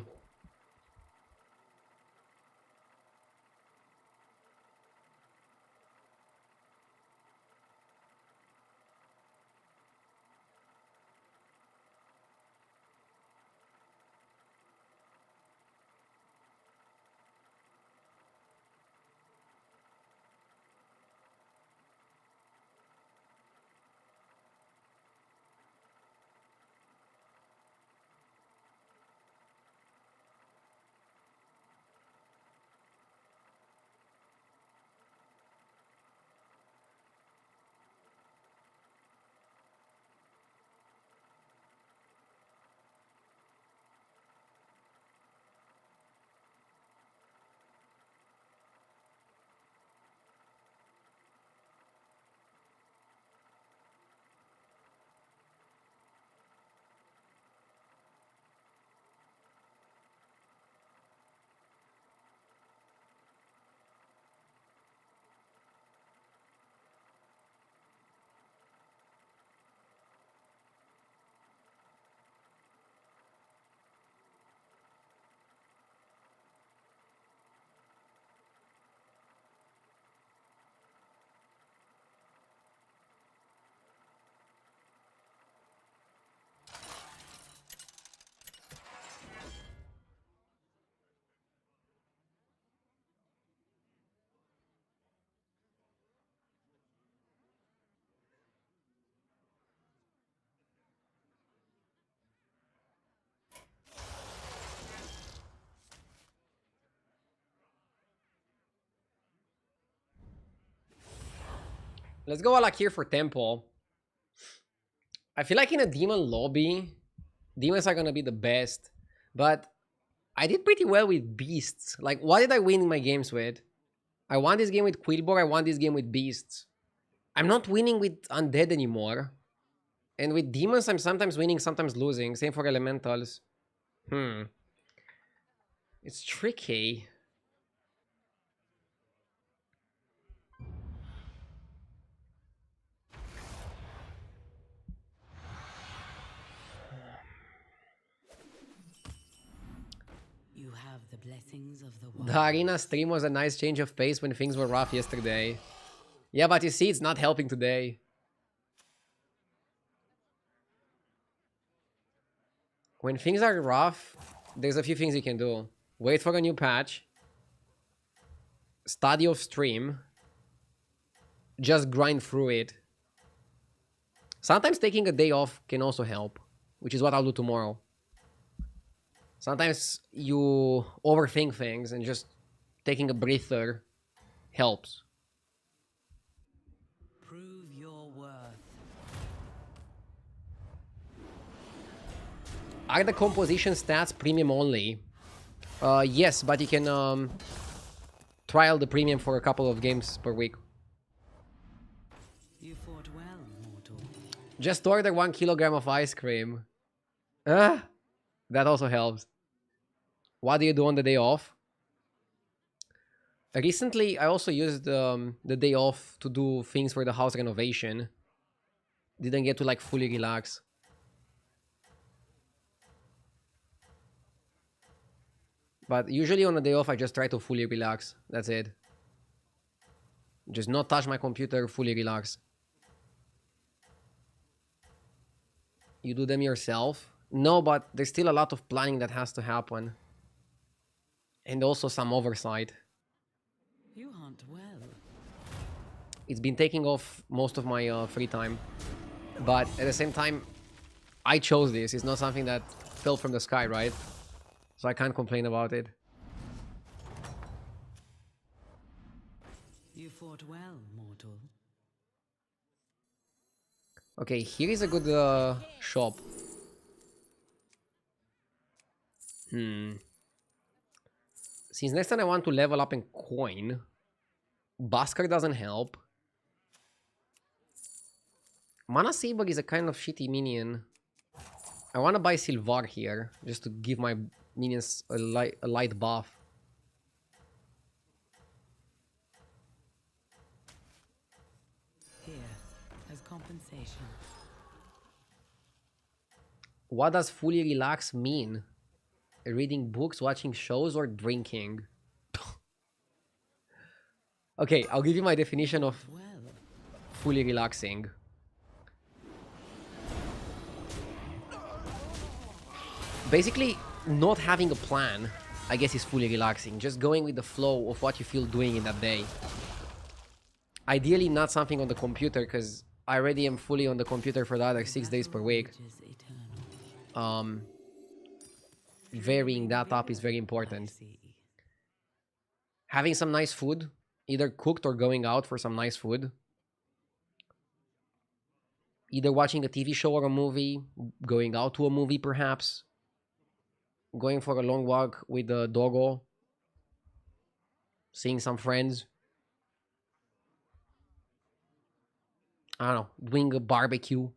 Let's go Alak here for Temple. I feel like in a demon lobby, demons are gonna be the best. But I did pretty well with beasts. Like, what did I win in my games with? I won this game with Quillboar, I won this game with beasts. I'm not winning with undead anymore. And with demons, I'm sometimes winning, sometimes losing. Same for elementals. It's tricky. You have the blessings of the world. The arena stream was a nice change of pace when things were rough yesterday. Yeah, but you see, it's not helping today. When things are rough, there's a few things you can do. Wait for a new patch. Study of stream. Just grind through it. Sometimes taking a day off can also help, which is what I'll do tomorrow. Sometimes you overthink things and just taking a breather helps. Prove your worth. Are the composition stats premium only? Yes, but you can trial the premium for a couple of games per week. You fought well, mortal. Just order 1 kilogram of ice cream. That also helps. What do you do on the day off? Recently, I also used the day off to do things for the house renovation. Didn't get to like fully relax. But usually on a day off, I just try to fully relax. That's it. Just not touch my computer, fully relax. You do them yourself? No, but there's still a lot of planning that has to happen. And also some oversight. You hunt well. It's been taking off most of my free time. But at the same time, I chose this. It's not something that fell from the sky, right? So I can't complain about it. You fought well, mortal. Okay, here is a good shop. Since next time I want to level up and coin, Busker doesn't help. Mana Saber is a kind of shitty minion. I want to buy Silvar here, just to give my minions a light buff. Here, as compensation. What does fully relax mean? Reading books, watching shows, or drinking? Okay, I'll give you my definition of Well, fully relaxing. Basically, not having a plan, I guess, is fully relaxing. Just going with the flow of what you feel doing in that day. Ideally, not something on the computer, because I already am fully on the computer for the other 6 days per week. which is eternal. Varying that up is very I important. see. Having some nice food, either cooked or going out for some nice food. Either watching a TV show or a movie, going out to a movie perhaps. Going for a long walk with the doggo. Seeing some friends. I don't know, doing a barbecue.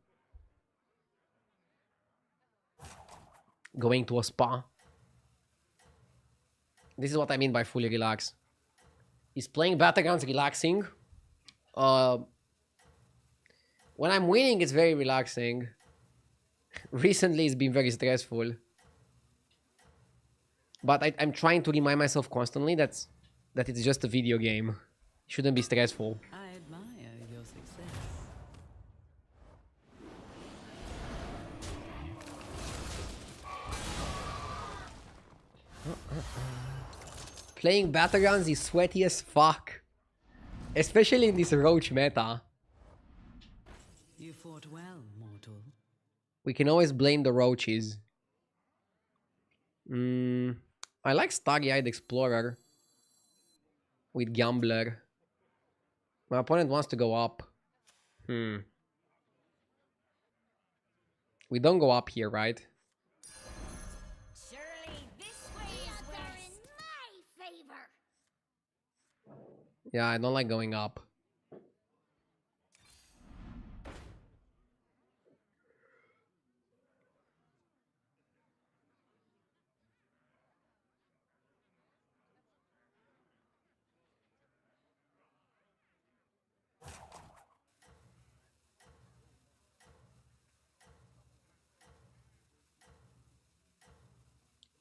Going to a spa. This is what I mean by fully relax. Is playing Battlegrounds relaxing? When I'm winning, it's very relaxing. Recently, it's been very stressful. But I'm trying to remind myself constantly that it's just a video game. It shouldn't be stressful. I admire your success. Playing Battlegrounds is sweaty as fuck. Especially in this roach meta. You fought well, mortal. We can always blame the roaches. I like Starry-Eyed Explorer. With Gambler. My opponent wants to go up. We don't go up here, right? Surely this way is in my favor. Yeah, I don't like going up.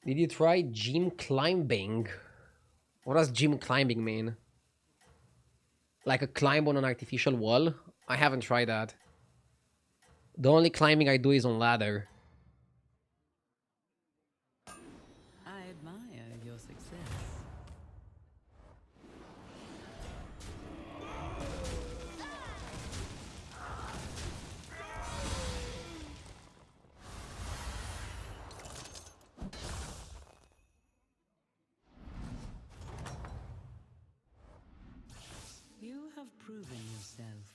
Did you try gym climbing? What does gym climbing mean? Like a climb on an artificial wall? I haven't tried that. The only climbing I do is on ladder. I admire your success. You have proven yourself.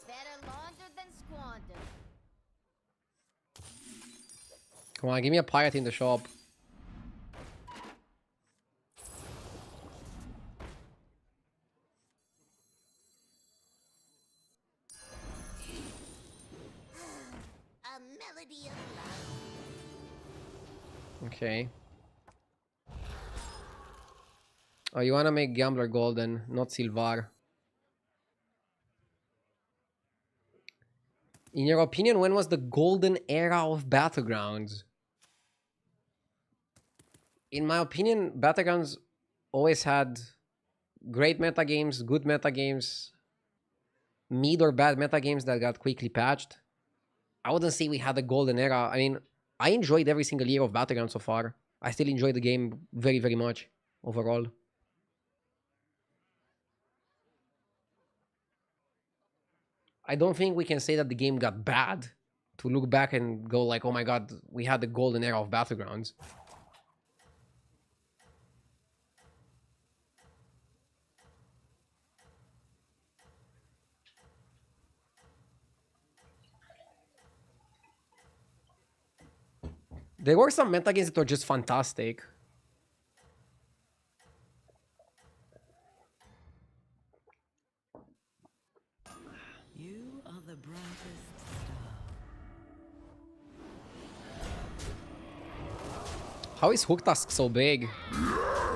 Better laundered than squandered. Come on, give me a pirate in the shop. A melody of love. Okay. Oh, you wanna make Gambler golden, not Silvar. In your opinion, when was the golden era of Battlegrounds? In my opinion, Battlegrounds always had great metagames, good metagames, mid or bad metagames that got quickly patched. I wouldn't say we had a golden era. I mean, I enjoyed every single year of Battlegrounds so far. I still enjoy the game very, very much overall. I don't think we can say that the game got bad to look back and go like, oh my god, we had the golden era of Battlegrounds. There were some metagames that were just fantastic. You are the brightest star. How is Hook Tusk so big?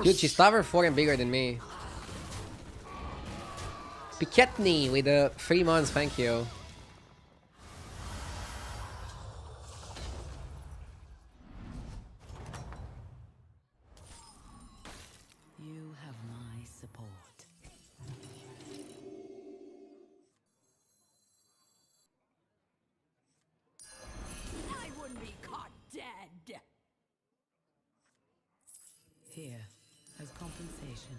Dude, she's tower 4 and bigger than me. Piketny with the 3 months, thank you. You have my support. I wouldn't be caught dead. Here, as compensation.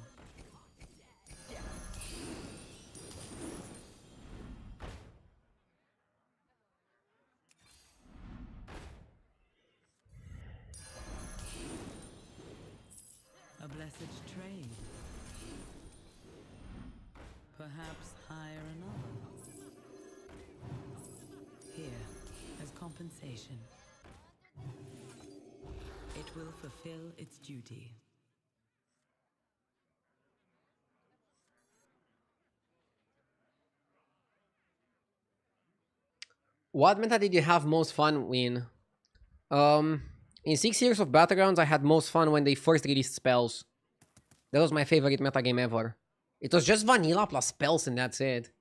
A blessed trade. Perhaps hire another. Here, as compensation. It will fulfill its duty. What meta did you have most fun in? In 6 years of Battlegrounds, I had most fun when they first released spells. That was my favorite metagame ever. It was just vanilla plus spells and that's it.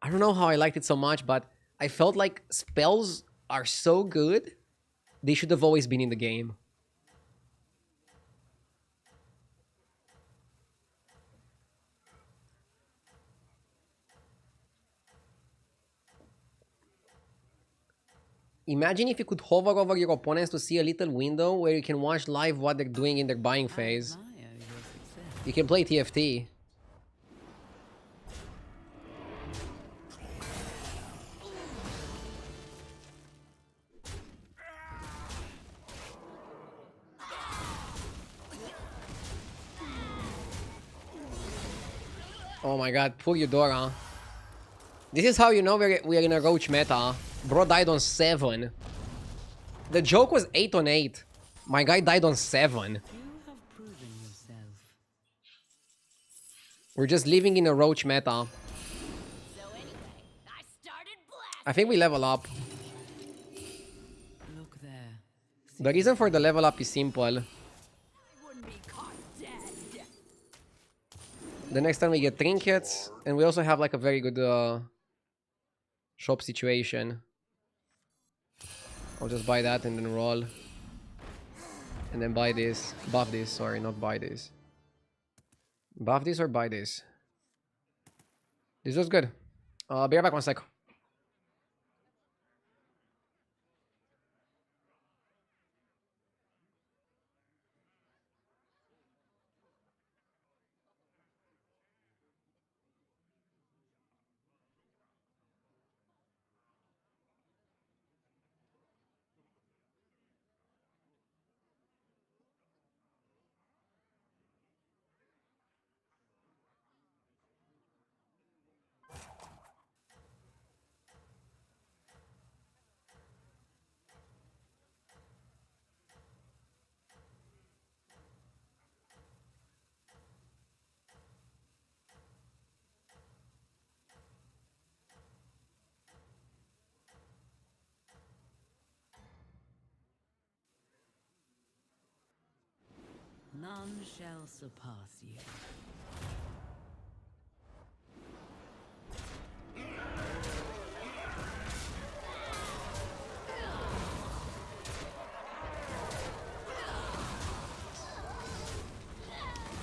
I don't know how I liked it so much, but I felt like spells are so good, they should have always been in the game. Imagine if you could hover over your opponents to see a little window where you can watch live what they're doing in their buying phase. Admire your success. You can play TFT. Oh my god, pull Eudora. This is how you know we're in a roach meta. Bro died on 7. The joke was 8 on 8. My guy died on 7. You have proven yourself. We're just living in a roach meta. So anyway, I started blasting. I think we level up. Look there. The reason for the level up is simple. I wouldn't be caught dead. The next time we get trinkets, and we also have like a very good shop situation. I'll just buy that and then roll. And then buy this. Buff this, sorry, not buy this. Buff this or buy this? This was good. Be right back 1 sec. None shall surpass you.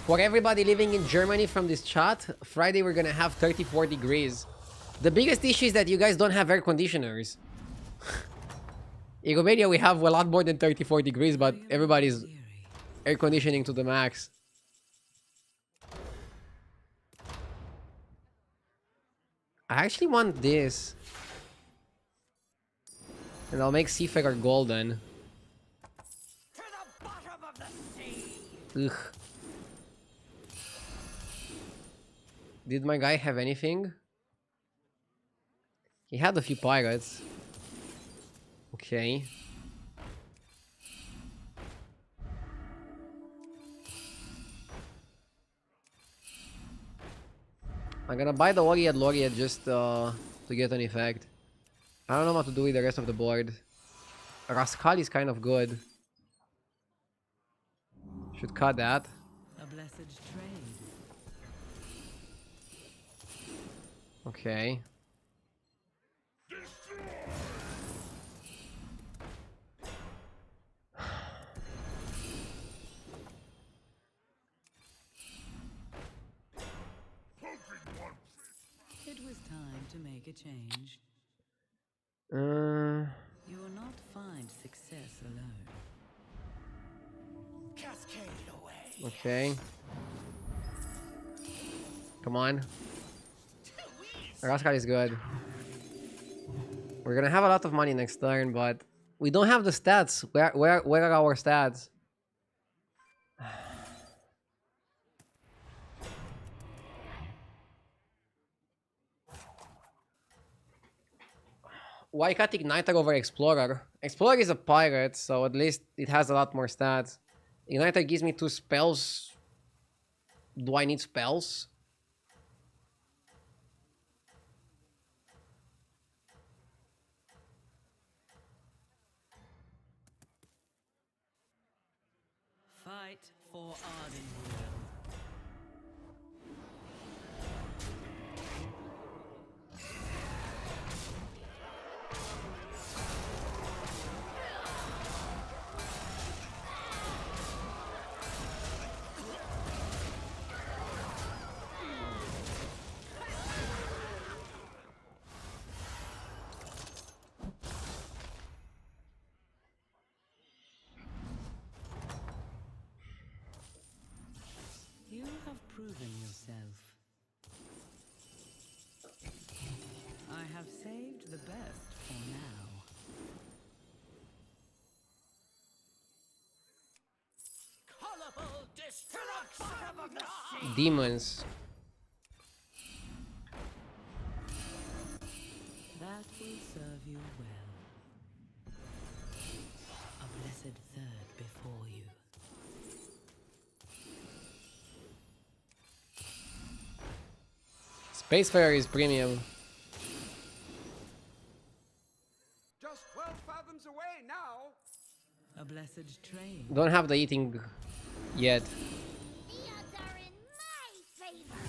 For everybody living in Germany from this chat, Friday we're gonna have 34 degrees. The biggest issue is that you guys don't have air conditioners. In Romania we have a lot more than 34 degrees, but everybody's air conditioning to the max. I actually want this. And I'll make Seafarer golden. To the bottom of the sea. Ugh. Did my guy have anything? He had a few pirates. Okay. I'm gonna buy the Laureate just to get an effect. I don't know what to do with the rest of the board. Rascal is kind of good. Should cut that. A blessed trade. Okay. It was time to make a change. Uh, You will not find success alone. Cascade away. okay. Come on. Rascal is good. We're gonna have a lot of money next turn, but we don't have the stats. Where are our stats? Why can't Igniter over Explorer? Explorer is a pirate, so at least it has a lot more stats. Igniter gives me 2 spells. Do I need spells? Fight for Ardenweald. You have proven yourself. I have saved the best for now. Colorful destruction of the sea. Demons. That will serve you well. A blessed third before you. Spacefarer is premium. Just 12 fathoms away now. A blessed train. Don't have the eating yet. The odds are in my favor.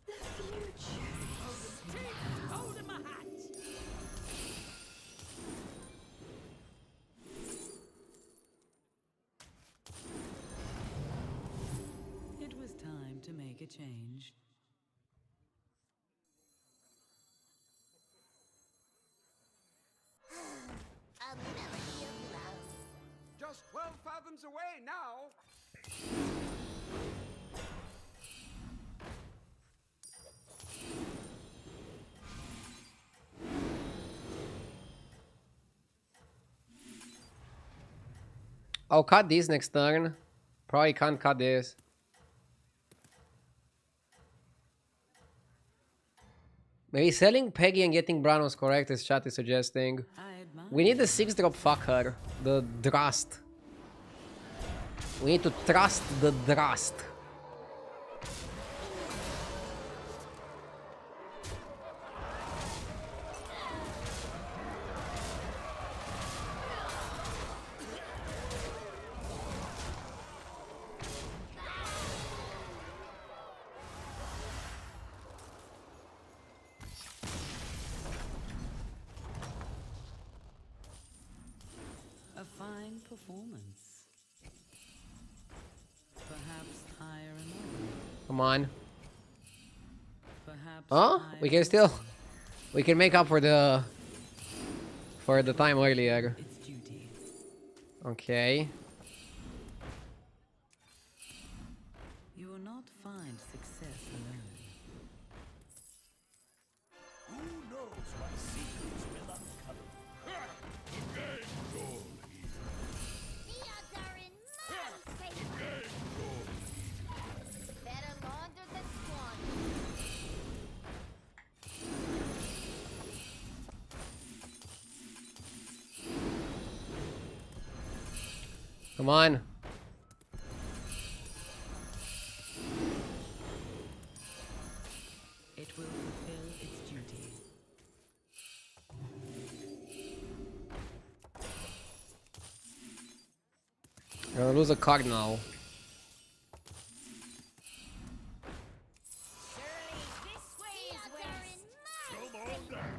The future. Hold in my hat. It was time to make a change. A melody of love. Just 12 fathoms away now. I'll cut this next turn. Probably can't cut this. Maybe selling Peggy and getting Bran was correct, as chat is suggesting. I admire We need the 6-drop fucker. The Drust. We need to trust the Drust. a fine performance. Perhaps hire another. Come on. Perhaps Oh, hire we can still... another. We can make up for the time earlier. Its duty. Okay. You will not find success alone. Who knows what secrets will uncover? The game goal here. The odds are in my favor. Better launder than squander. Come on. It will fulfill its duty. I'm gonna lose a card now. This way is west. Come on down.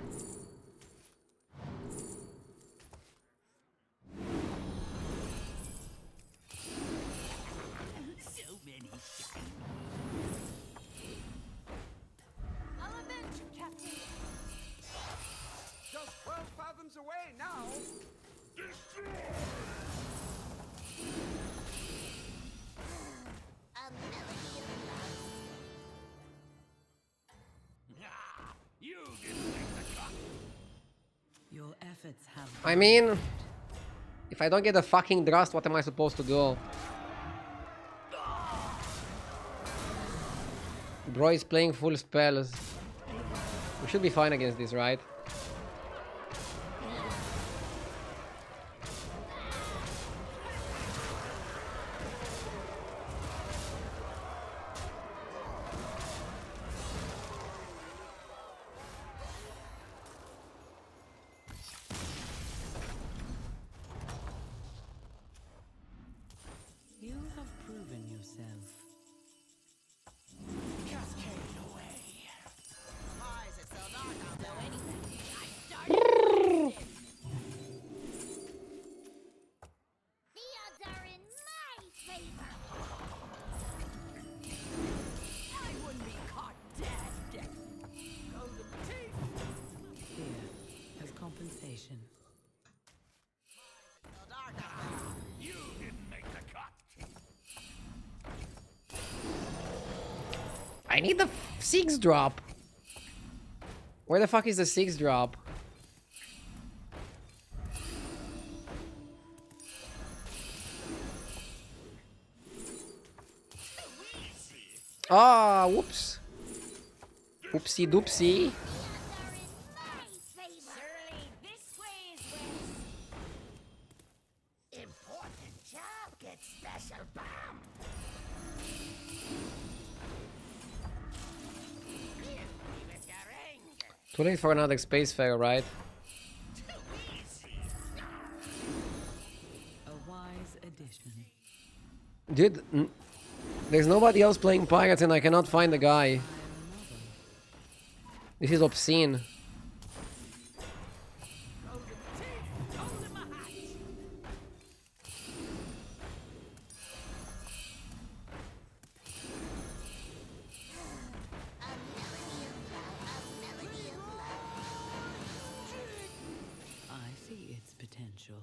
So many shiny. I'll avenge you, Captain. Just 12 fathoms away now. A melody of love. You didn't make the cut. Your efforts have. I mean... If I don't get a fucking Drust, what am I supposed to do? Bro is playing full spells. We should be fine against this, right? You have proven yourself. Cascade away. Why is it so dark out there anyway? The odds are in my favor. I wouldn't be caught dead. Golden teeth. Here, as compensation. So dark out there. You didn't make the cut. I need the 6-drop. Where the fuck is the 6-drop? Ah, whoops. Oopsie doopsie. Surely this way is west. Important job gets special bomb. Too late for another space fair, right? A wise addition. Dude, there's nobody else playing pirates and I cannot find the guy. This is obscene. I see its potential.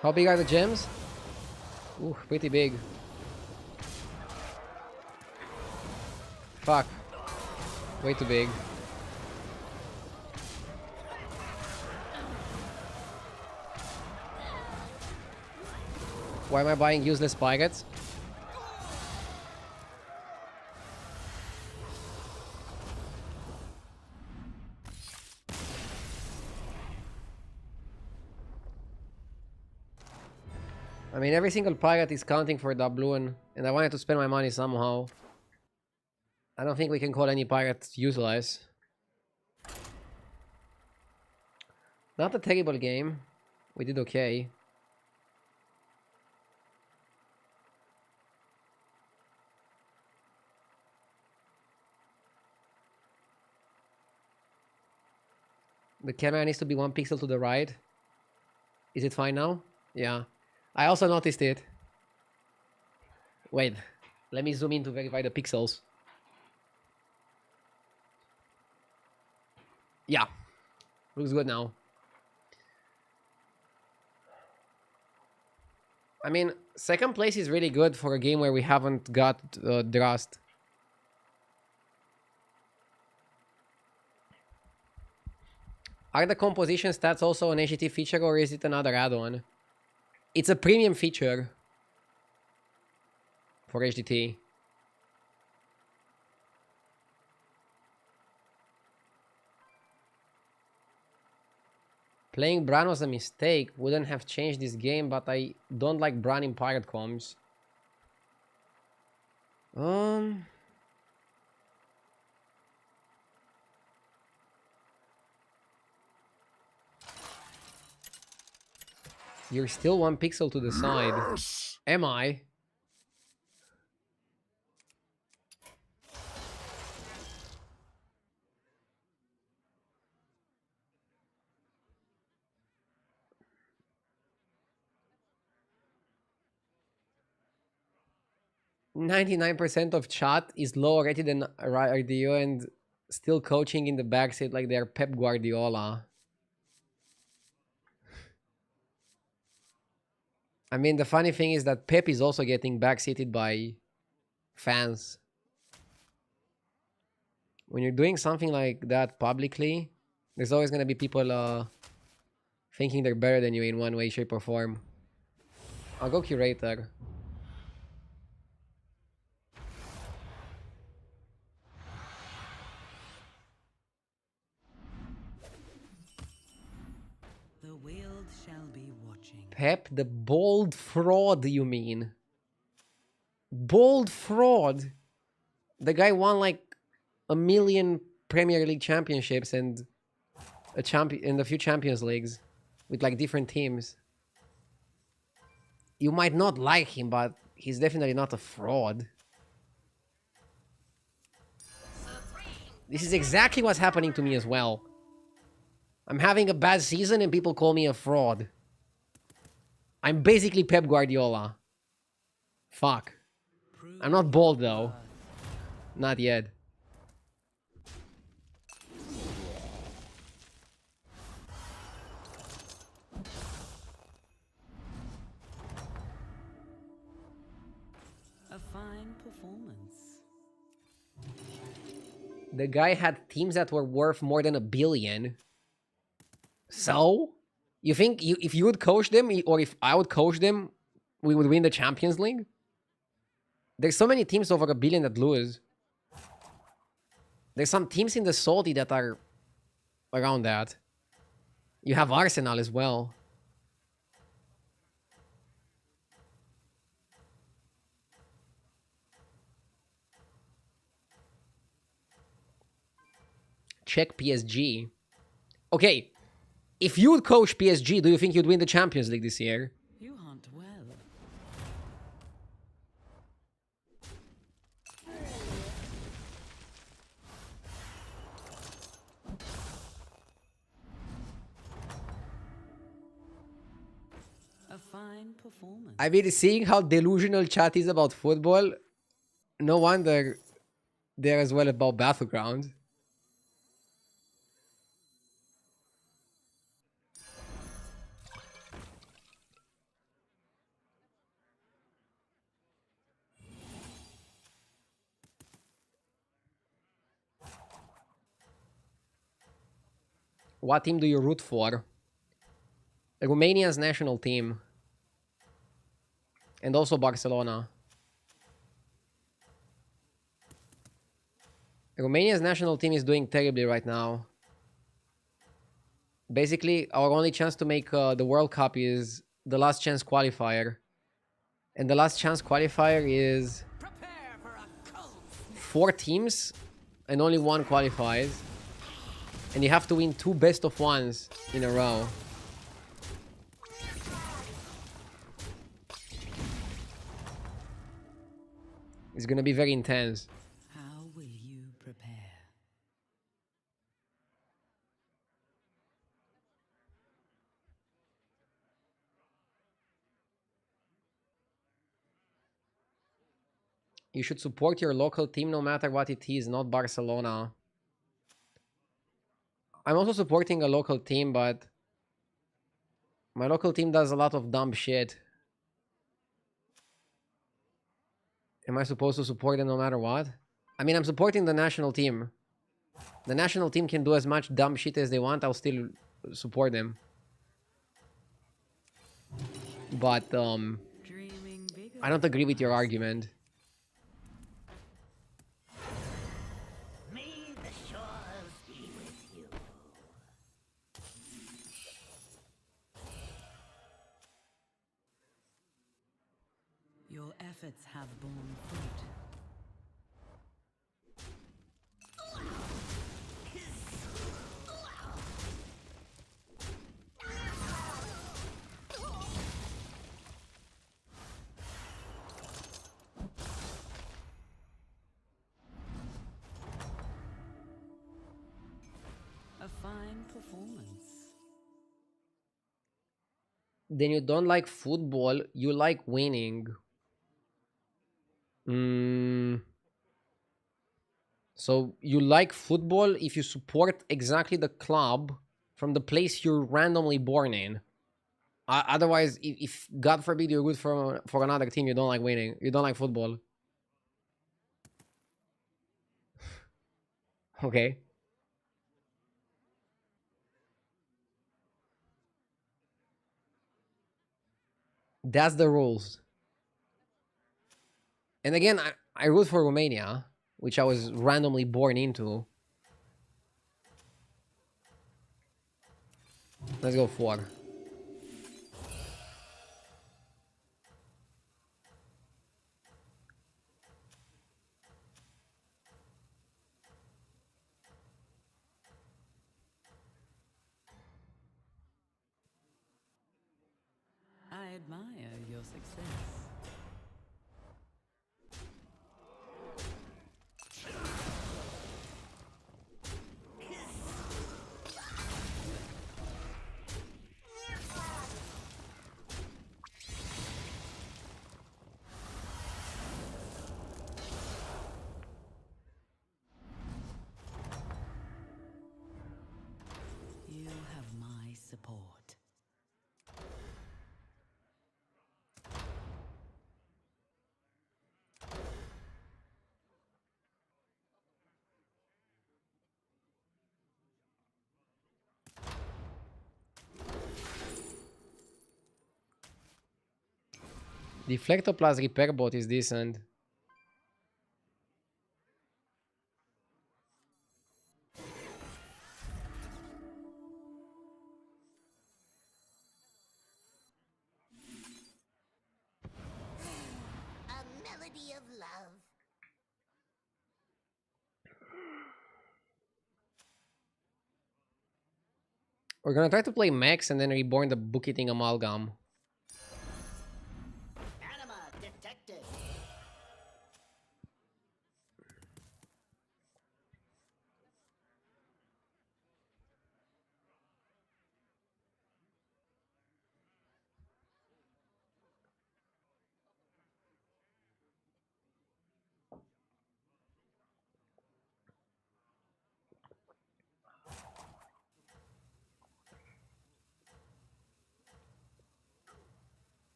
How big are the gems? Ooh, pretty big. Fuck. Way too big. Why am I buying useless pirates? I mean, every single pirate is counting for doubloon, and I wanted to spend my money somehow. I don't think we can call any pirate useless. Not a terrible game. We did okay. The camera needs to be 1 pixel to the right. Is it fine now? Yeah. I also noticed it. Wait. Let me zoom in to verify the pixels. Yeah. Looks good now. I mean, second place is really good for a game where we haven't got Drast. Are the composition stats also an HDT feature or is it another add-on? It's a premium feature for HDT. Playing Bran was a mistake. Wouldn't have changed this game, but I don't like Bran in pirate comms. You're still 1 pixel to the side. Yes. Am I? %99% of chat is lower rated than RDO and still coaching in the backseat like they're Pep Guardiola. I mean, the funny thing is that Pep is also getting backseated by fans. When you're doing something like that publicly, there's always going to be people thinking they're better than you in one way, shape, or form. I'll go Curator. The world shall be watching. Pep, the bold fraud, you mean? Bold fraud? The guy won like 1 million Premier League championships and a few Champions Leagues with like different teams. You might not like him, but he's definitely not a fraud. This is exactly what's happening to me as well. I'm having a bad season and people call me a fraud. I'm basically Pep Guardiola. Fuck. I'm not bold though. Not yet. A fine performance. The guy had teams that were worth more than $1 billion. So, you think if you would coach them, or if I would coach them, we would win the Champions League? There's so many teams over $1 billion that lose. There's some teams in the Salty that are around that. You have Arsenal as well. Check PSG. Okay, if you would coach PSG, do you think you'd win the Champions League this year? You hunt well. A fine performance. I mean, seeing how delusional chat is about football, no wonder they're as well about Battlegrounds. What team do you root for? Romania's national team. And also Barcelona. Romania's national team is doing terribly right now. Basically, our only chance to make the World Cup is the last chance qualifier. And the last chance qualifier is 4 teams and only 1 qualifies. And you have to win 2 best of 1s in a row. It's gonna be very intense. How will you prepare? You should support your local team no matter what it is, not Barcelona. I'm also supporting a local team, but my local team does a lot of dumb shit. Am I supposed to support them no matter what? I mean, I'm supporting the national team. The national team can do as much dumb shit as they want. I'll still support them. But, I don't agree with your argument. May the shores be with you. Your efforts have borne fruit. A fine performance. Then you don't like football, you like winning. So you like football if you support exactly the club from the place you're randomly born in. Otherwise, if God forbid you're good for another team, you don't like winning. You don't like football. Okay. That's the rules. And again, I root for Romania, which I was randomly born into. Let's go 4. I admire your success. You have my support. Deflector plus repair bot is decent. A melody of love. We're gonna try to play Max and then reborn the book-eating amalgam. Anima detected.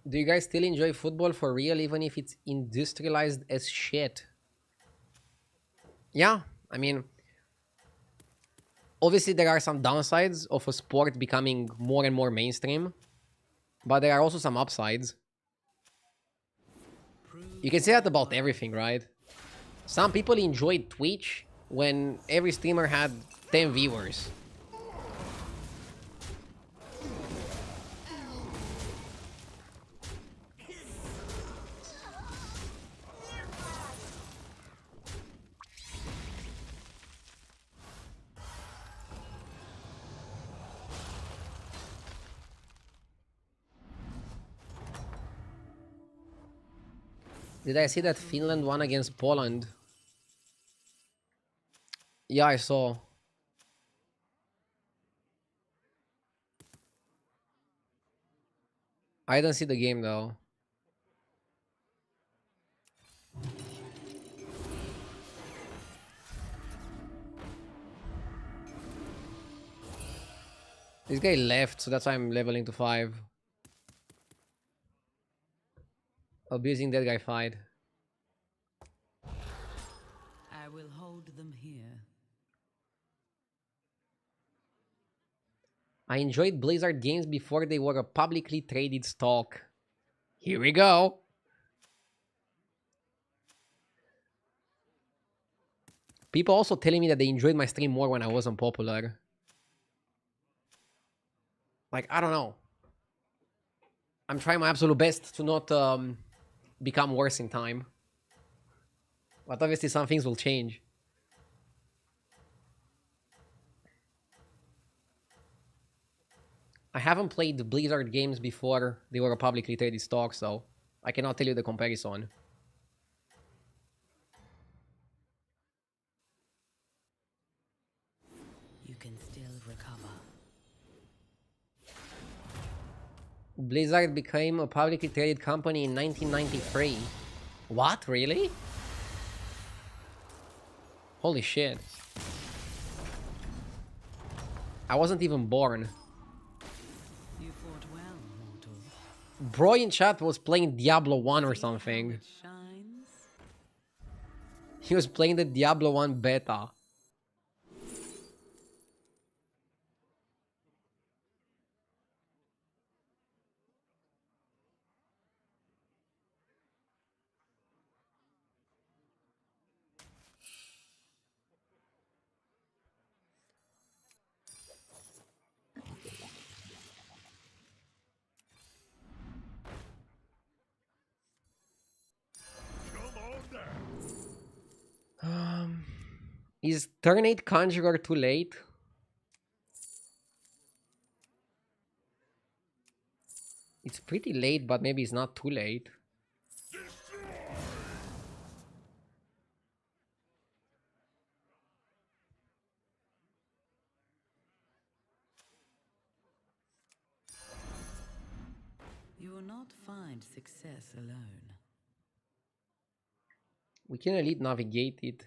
Do you guys still enjoy football for real, even if it's industrialized as shit? Yeah, I mean, obviously there are some downsides of a sport becoming more and more mainstream, but there are also some upsides. You can say that about everything, right? Some people enjoyed Twitch when every streamer had 10 viewers. Did I see that Finland won against Poland? Yeah, I saw. I didn't see the game though. This guy left, so that's why I'm leveling to 5. Abusing that guy fight. I will hold them here. I enjoyed Blizzard games before they were a publicly traded stock. Here we go. People also telling me that they enjoyed my stream more when I wasn't popular. Like, I don't know. I'm trying my absolute best to not become worse in time. But obviously some things will change. I haven't played the Blizzard games before they were a publicly traded stock, so I cannot tell you the comparison. You can still recover. Blizzard became a publicly traded company in 1993. What? Really? Holy shit. I wasn't even born. You fought well, mortal. Bro in chat was playing Diablo 1 or something. It shines. He was playing the Diablo 1 beta. Is turn 8 Conjurer too late? It's pretty late, but maybe it's not too late. You will not find success alone. We can elite navigate it.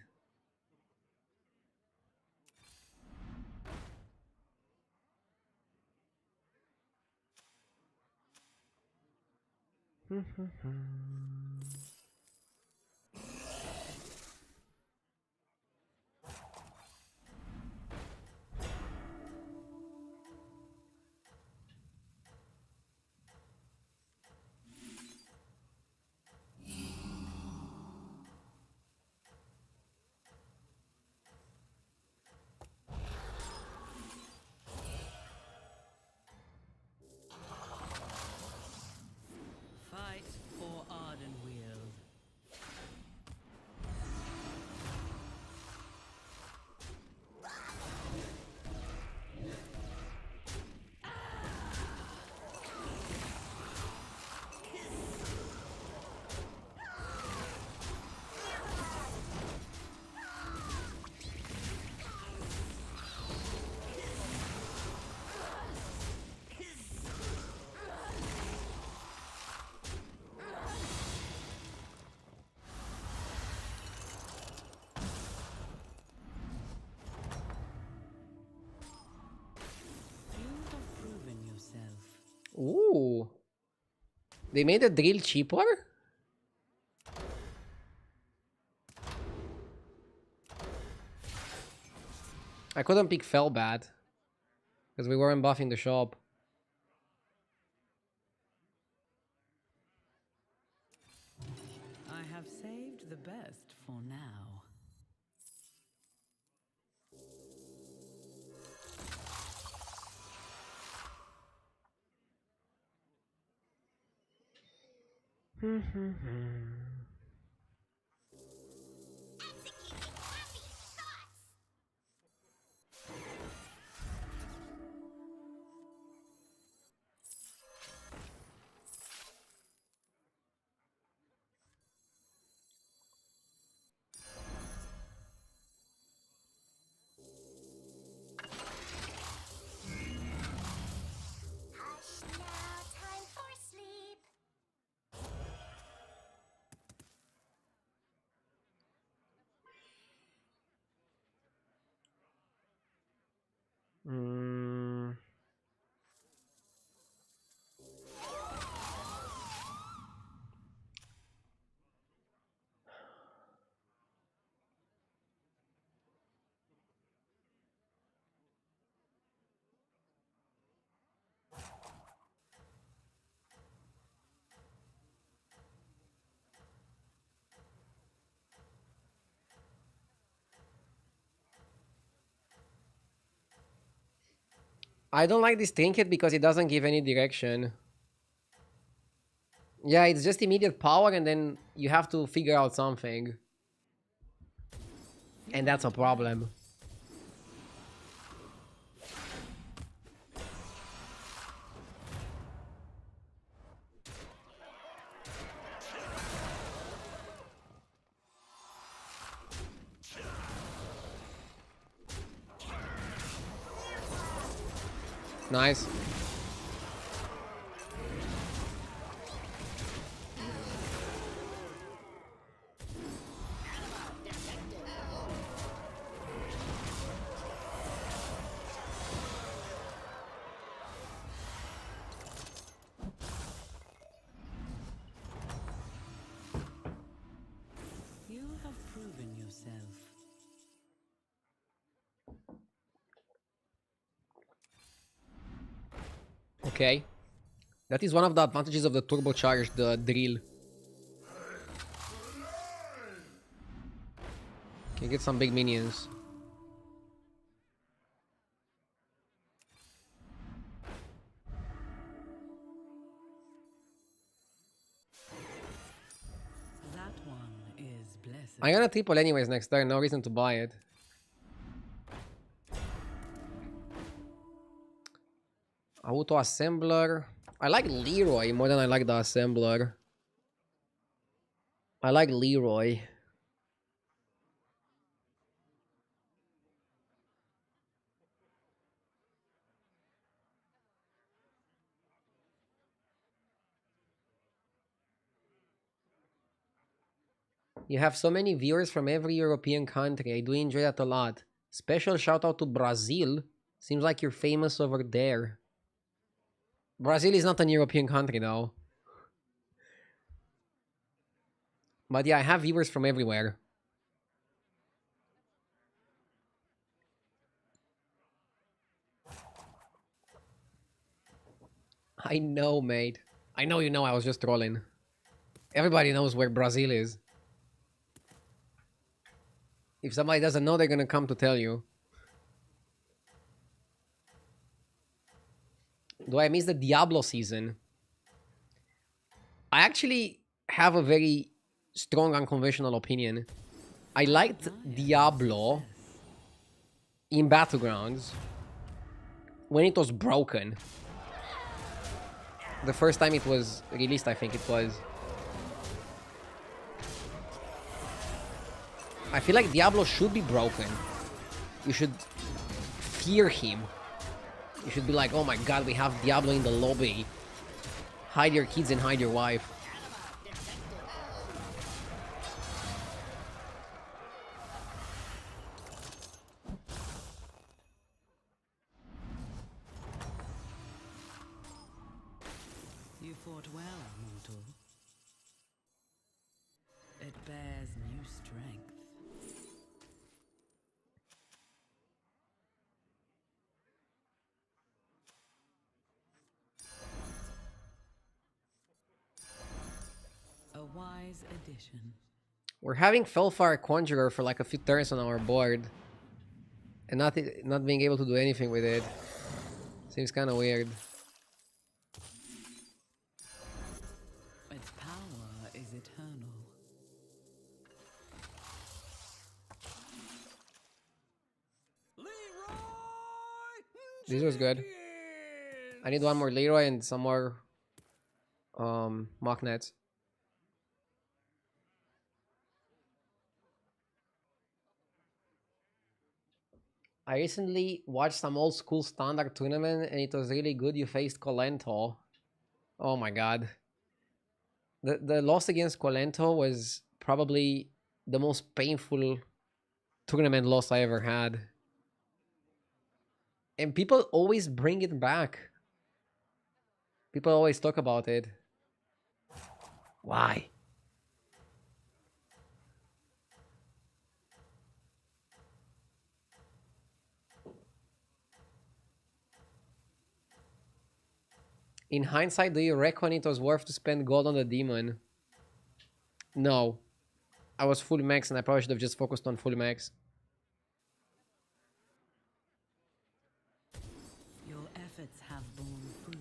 They made the drill cheaper? I couldn't pick Fellbat because we weren't buffing the shop. I have saved the best for now. Hush now, time for sleep. Mm. I don't like this trinket because it doesn't give any direction. Yeah, it's just immediate power and then you have to figure out something. And that's a problem. Nice. You have proven yourself. Okay. That is one of the advantages of the turbocharged drill. Can get some big minions. That one is blessed. I'm gonna triple anyways next turn, no reason to buy it. Auto assembler. I like Leroy more than I like the assembler. I like Leroy. You have so many viewers from every European country. I do enjoy that a lot. Special shout out to Brazil. Seems like you're famous over there. Brazil is not an European country though. But yeah, I have viewers from everywhere. I know, mate. I know you know I was just trolling. Everybody knows where Brazil is. If somebody doesn't know, they're gonna come to tell you. Do I miss the Diablo season? I actually have a very strong unconventional opinion. I liked Diablo in Battlegrounds when it was broken. The first time it was released, I think it was. I feel like Diablo should be broken. You should fear him. You should be like, oh my god, we have Diablo in the lobby. Hide your kids and hide your wife. You fought well, mortal. portal. It bears new strength. A wise addition. We're having Fellfire Conjurer for like a few turns on our board. And not being able to do anything with it. Seems kind of weird. Its power is eternal. This was good. I need one more Leroy and some more mock nets. I recently watched some old school standard tournament and it was really good. You faced Colento. Oh my god. The loss against Colento was probably the most painful tournament loss I ever had. And people always bring it back. People always talk about it. Why? In hindsight, do you reckon it was worth to spend gold on the demon? No. I was full max and I probably should have just focused on full max. Your efforts have borne fruit.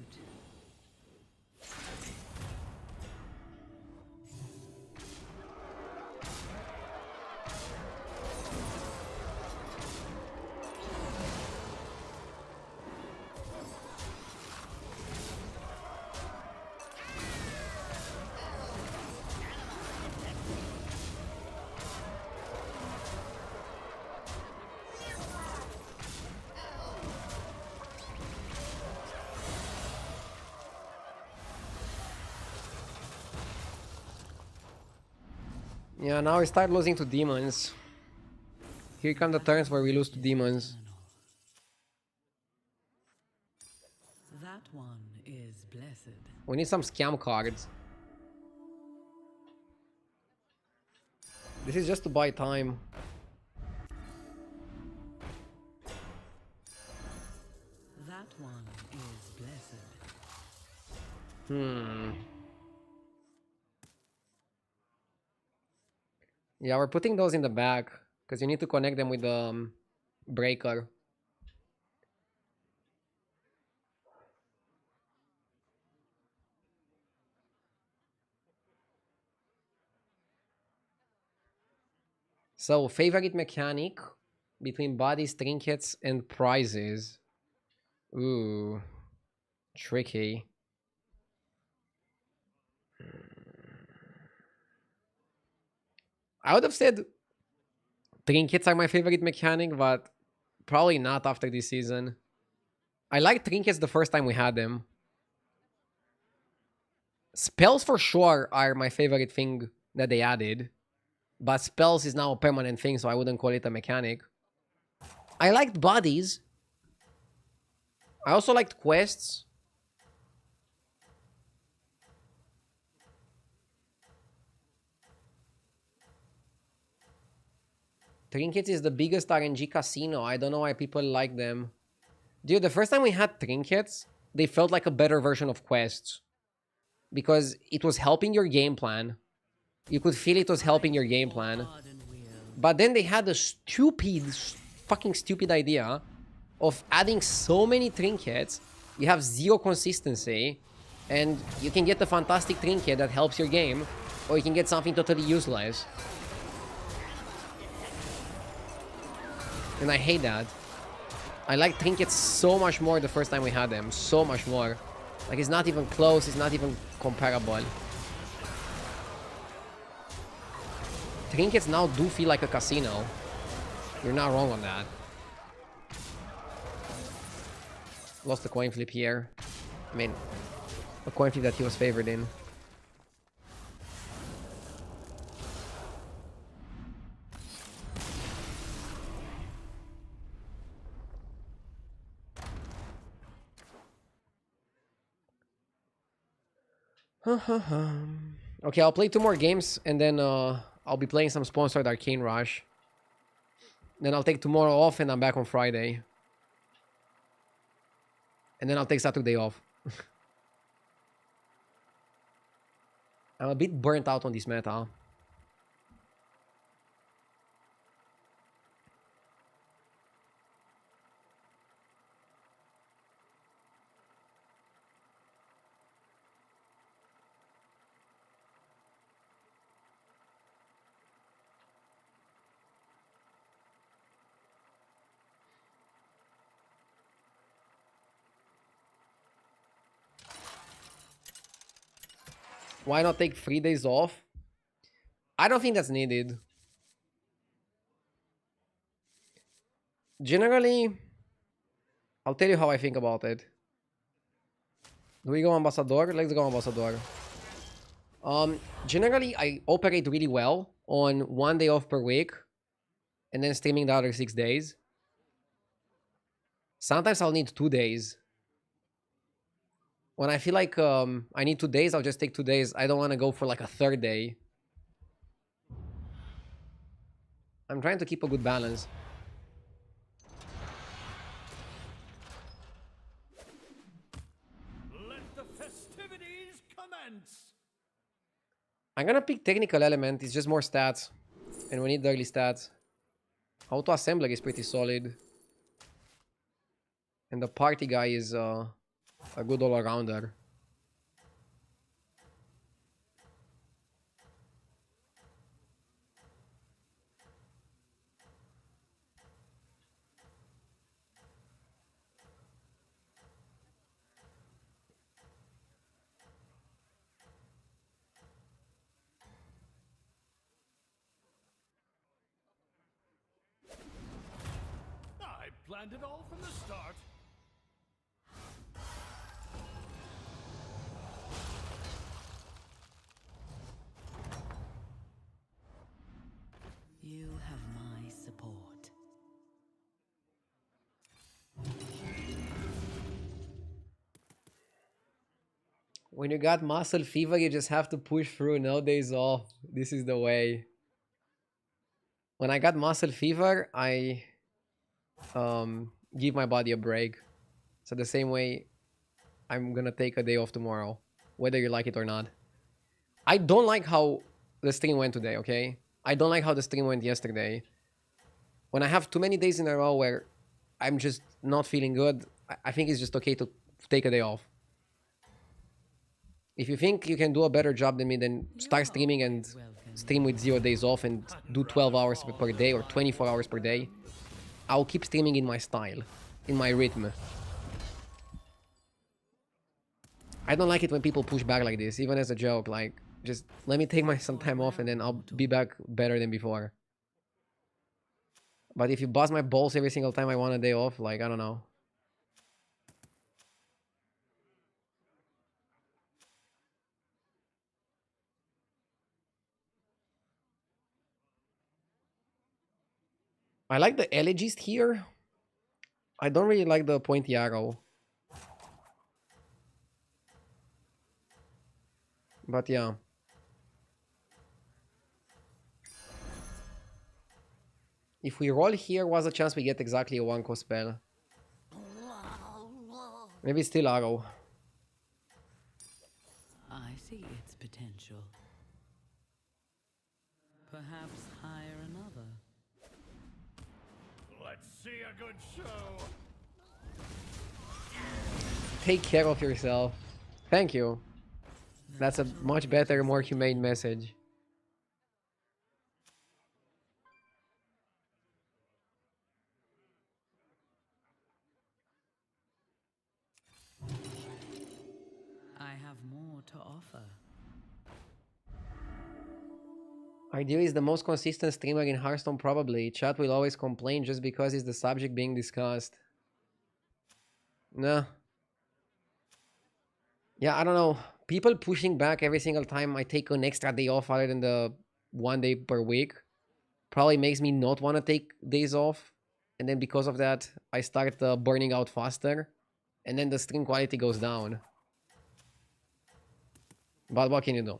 Yeah, now we start losing to demons. Here come the turns where we lose to demons. That one is blessed. We need some scam cards. This is just to buy time. That one is blessed. Yeah, we're putting those in the back because you need to connect them with the breaker. So, favorite mechanic between bodies, trinkets, and prizes. Ooh, tricky. I would have said trinkets are my favorite mechanic, but probably not after this season. I liked trinkets the first time we had them. Spells for sure are my favorite thing that they added. But spells is now a permanent thing, so I wouldn't call it a mechanic. I liked bodies. I also liked quests. Trinkets is the biggest RNG casino. I don't know why people like them. Dude, the first time we had trinkets, they felt like a better version of quests. Because it was helping your game plan. You could feel it was helping your game plan. But then they had a fucking stupid idea of adding so many trinkets. You have zero consistency. And you can get a fantastic trinket that helps your game. Or you can get something totally useless. And I hate that. I like trinkets so much more the first time we had them. So much more. Like, it's not even close. It's not even comparable. Trinkets now do feel like a casino. You're not wrong on that. Lost the coin flip here. I mean, a coin flip that he was favored in. Okay, I'll play 2 more games and then I'll be playing some sponsored Arcane Rush. Then I'll take tomorrow off and I'm back on Friday. And then I'll take Saturday off. I'm a bit burnt out on this meta. Why not take 3 days off? I don't think that's needed. Generally, I'll tell you how I think about it. Do we go Ambassador? Let's go Ambassador. Generally, I operate really well on 1 day off per week and then streaming the other 6 days. Sometimes I'll need 2 days. When I feel like I need 2 days, I'll just take 2 days. I don't want to go for like a 3rd day. I'm trying to keep a good balance. Let the festivities commence. I'm gonna pick Technical Element. It's just more stats. And we need the early stats. Auto Assembler is pretty solid. And the party guy is a good all-arounder. I planned it all from the start. You have my support. When you got muscle fever, you just have to push through. No days off. This is the way. When I got muscle fever, I give my body a break. So the same way, I'm gonna take a day off tomorrow, whether you like it or not. I don't like how the stream went today, okay? I don't like how the stream went yesterday. When I have too many days in a row where I'm just not feeling good, I think it's just okay to take a day off. If you think you can do a better job than me, then start streaming and stream with 0 days off and do 12 hours per day or 24 hours per day. I'll keep streaming in my style, in my rhythm. I don't like it when people push back like this, even as a joke. Like, just let me take some time off and then I'll be back better than before. But if you bust my balls every single time I want a day off, like, I don't know. I like the Elegist here. I don't really like the pointy arrow. But yeah. If we roll here, what's the chance we get exactly a 1-cost spell? Maybe still arrow. I see its potential. Perhaps hire another. Let's see a good show. Take care of yourself. Thank you. That's a much better, more humane message. I have more to offer. Idea is the most consistent streamer in Hearthstone, probably. Chat will always complain just because it's the subject being discussed. Nah. Yeah, I don't know. People pushing back every single time I take an extra day off other than the 1 day per week probably makes me not want to take days off. And then because of that, I start burning out faster. And then the stream quality goes down. But what can you do?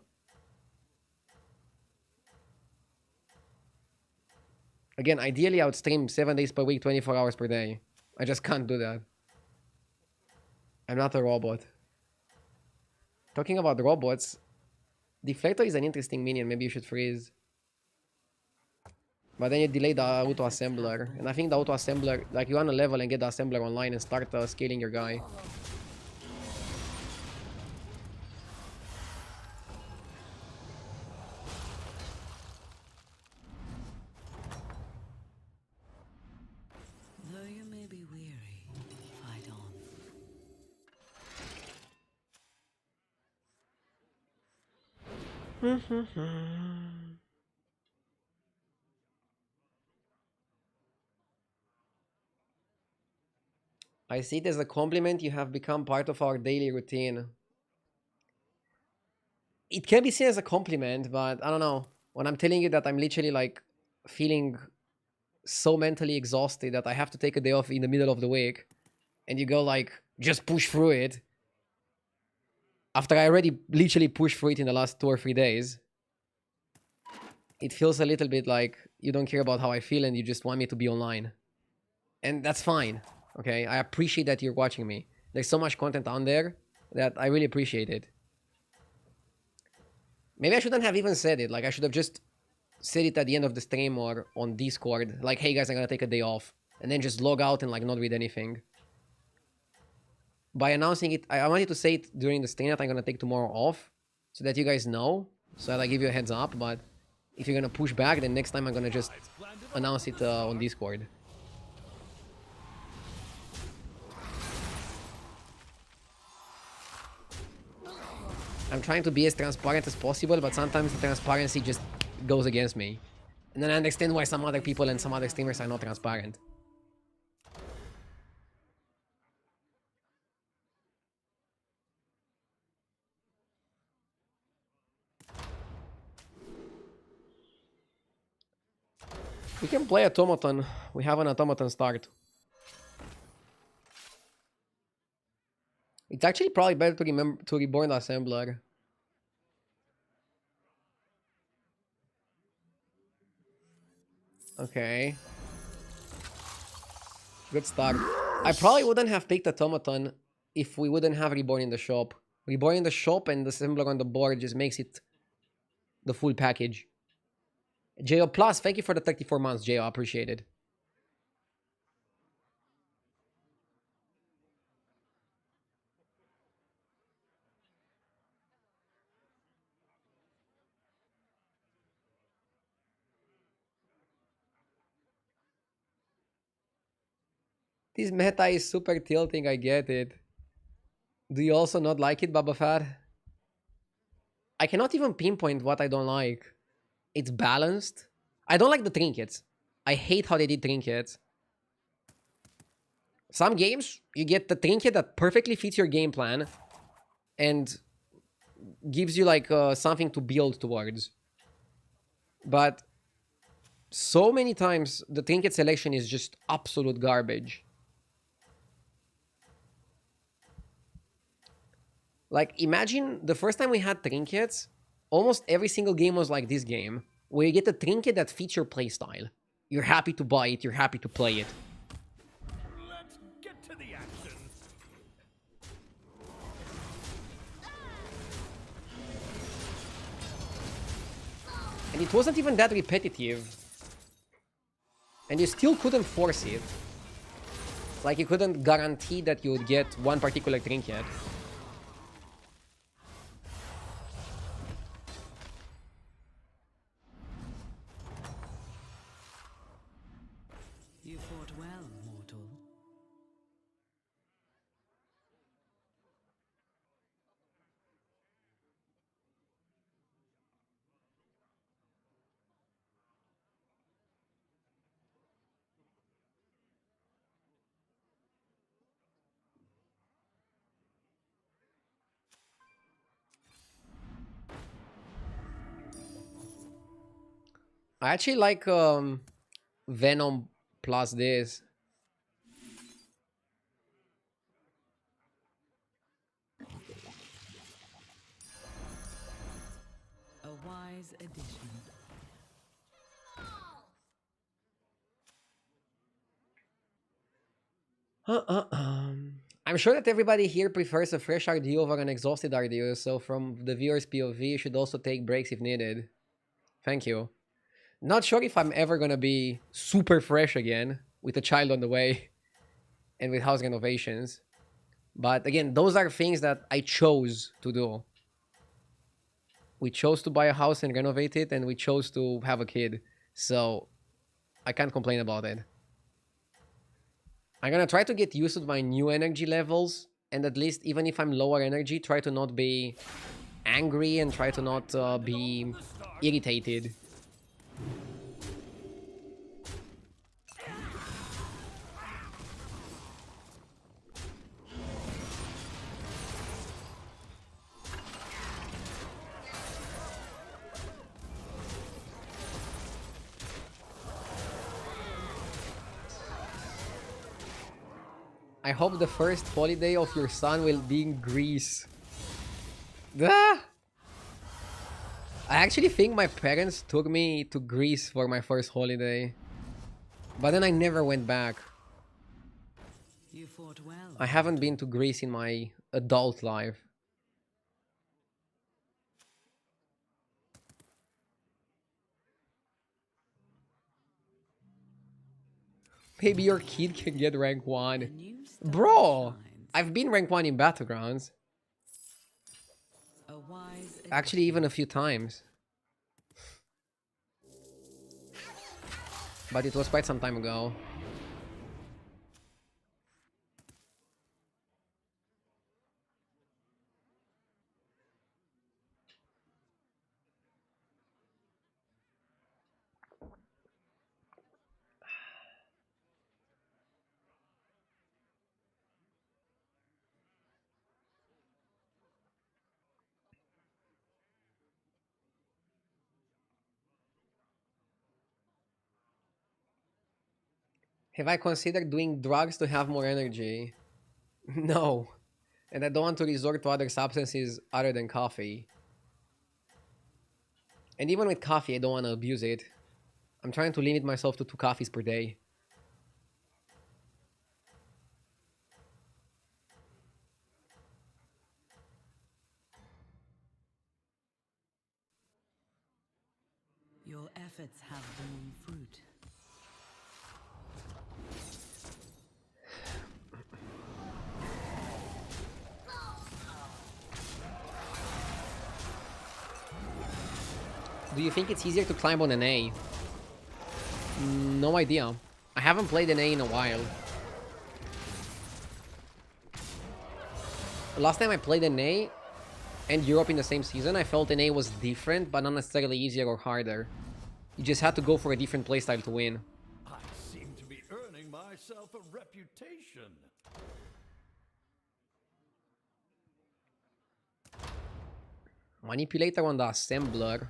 Again, ideally I would stream 7 days per week, 24 hours per day. I just can't do that. I'm not a robot. Talking about robots, Deflector is an interesting minion. Maybe you should freeze. But then you delay the auto-assembler. And I think the auto-assembler, like you want to level and get the assembler online and start scaling your guy. Though you may be weary, fight on. I see it as a compliment. You have become part of our daily routine. It can be seen as a compliment, but I don't know. When I'm telling you that I'm literally like feeling so mentally exhausted that I have to take a day off in the middle of the week, and you go like, just push through it. After I already literally pushed through it in the last 2 or 3 days, it feels a little bit like you don't care about how I feel and you just want me to be online. And that's fine. Okay, I appreciate that you're watching me. There's so much content on there that I really appreciate it. Maybe I shouldn't have even said it. Like, I should have just said it at the end of the stream or on Discord. Like, hey guys, I'm gonna take a day off. And then just log out and like not read anything. By announcing it, I wanted to say it during the stream that I'm gonna take tomorrow off. So that you guys know. So that I give you a heads up. But if you're gonna push back, then next time I'm gonna just announce it on Discord. I'm trying to be as transparent as possible, but sometimes the transparency just goes against me. And then I understand why some other people and some other streamers are not transparent. We can play automaton. We have an automaton start. It's actually probably better to remember to reborn the assembler. Okay. Good start. I probably wouldn't have picked automaton if we wouldn't have reborn in the shop. Reborn in the shop and the assembler on the board just makes it the full package. Jo Plus, thank you for the 34 months, Jo. Appreciate it. This meta is super tilting, I get it. Do you also not like it, Baba Fat? I cannot even pinpoint what I don't like. It's balanced. I don't like the trinkets. I hate how they did trinkets. Some games, you get the trinket that perfectly fits your game plan and gives you like something to build towards. But so many times, the trinket selection is just absolute garbage. Like, imagine the first time we had trinkets, almost every single game was like this game, where you get a trinket that fits your playstyle. You're happy to buy it, you're happy to play it. Let's get to the action. And it wasn't even that repetitive. And you still couldn't force it. Like, you couldn't guarantee that you would get one particular trinket. You fought well, mortal. I actually like Venom plus this. edition. I'm sure that everybody here prefers a fresh RDU over an exhausted RDU, so from the viewer's POV, you should also take breaks if needed. Thank you. Not sure if I'm ever gonna be super fresh again, with a child on the way, and with house renovations. But again, those are things that I chose to do. We chose to buy a house and renovate it, and we chose to have a kid. So, I can't complain about it. I'm gonna try to get used to my new energy levels, and at least, even if I'm lower energy, try to not be angry and try to not be irritated. I hope the first holiday of your son will be in Greece. Ah! I actually think my parents took me to Greece for my first holiday. But then I never went back. You fought well. I haven't been to Greece in my adult life. Maybe your kid can get rank 1. A new star Bro! shines. I've been rank 1 in Battlegrounds. A wise Actually, even a few times. But it was quite some time ago. Have I considered doing drugs to have more energy? No. And I don't want to resort to other substances other than coffee. And even with coffee, I don't want to abuse it. I'm trying to limit myself to 2 coffees per day. Your efforts have borne fruit. Do you think it's easier to climb on an A? No idea. I haven't played an A in a while. Last time I played an A and Europe in the same season, I felt an A was different, but not necessarily easier or harder. You just had to go for a different playstyle to win. I seem to be earning myself a reputation. Manipulator on the assembler.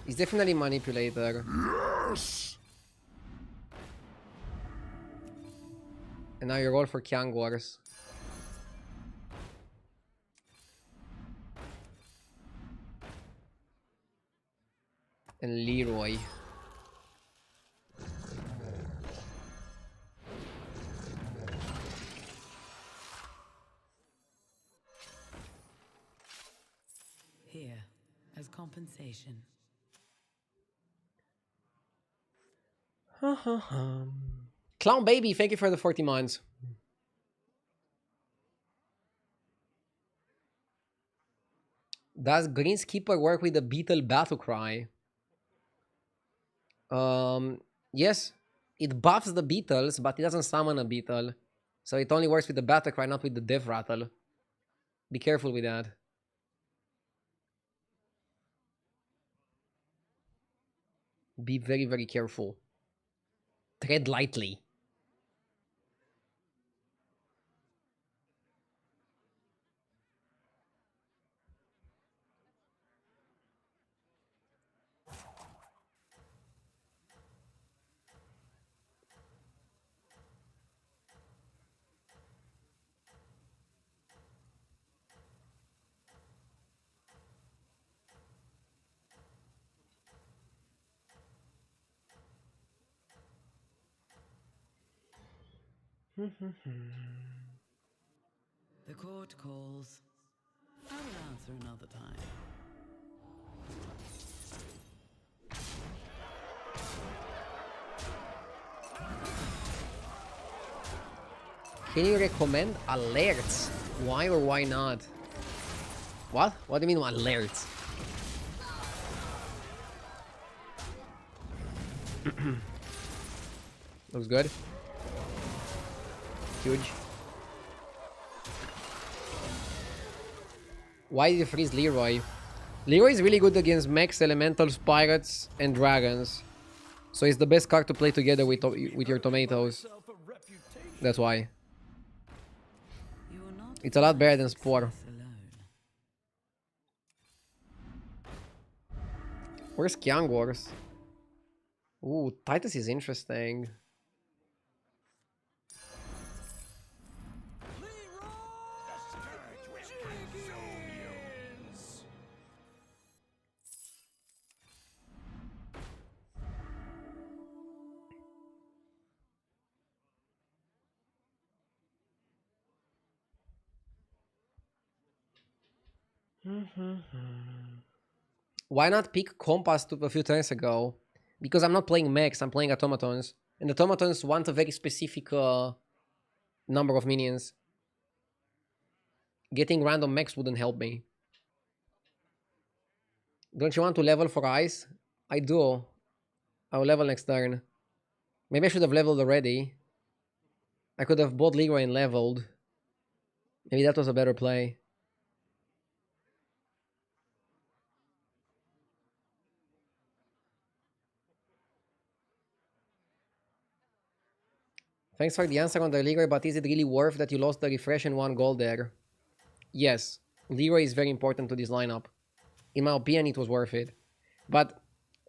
He's definitely manipulator. Yes! And now you roll for Kyang Wars. And Leroy. Here, as compensation. Clown Baby, thank you for the 40 months. Does Greenskeeper work with the Beetle Battle Cry? Yes. It buffs the beetles, but it doesn't summon a beetle. So it only works with the Battle Cry, not with the Death Rattle. Be careful with that. Be very, very careful. Tread lightly. The court calls. I will answer another time. Can you recommend alerts? Why or why not? What? What do you mean alerts? Looks good. Huge. Why did you freeze Leroy? Leroy is really good against mechs, elementals, pirates, and dragons. So he's the best card to play together with your tomatoes. That's why. It's a lot better than Spore. Where's Kyangors? Ooh, Titus is interesting. Why not pick Compass a few turns ago? Because I'm not playing mechs, I'm playing automatons. And automatons want a very specific number of minions. Getting random mechs wouldn't help me. Don't you want to level for ice? I do. I'll level next turn. Maybe I should have leveled already. I could have bought Leroy and leveled. Maybe that was a better play. Thanks for the answer on the Leroy, but is it really worth that you lost the refresh and 1 gold there? Yes, Leroy is very important to this lineup. In my opinion, it was worth it. But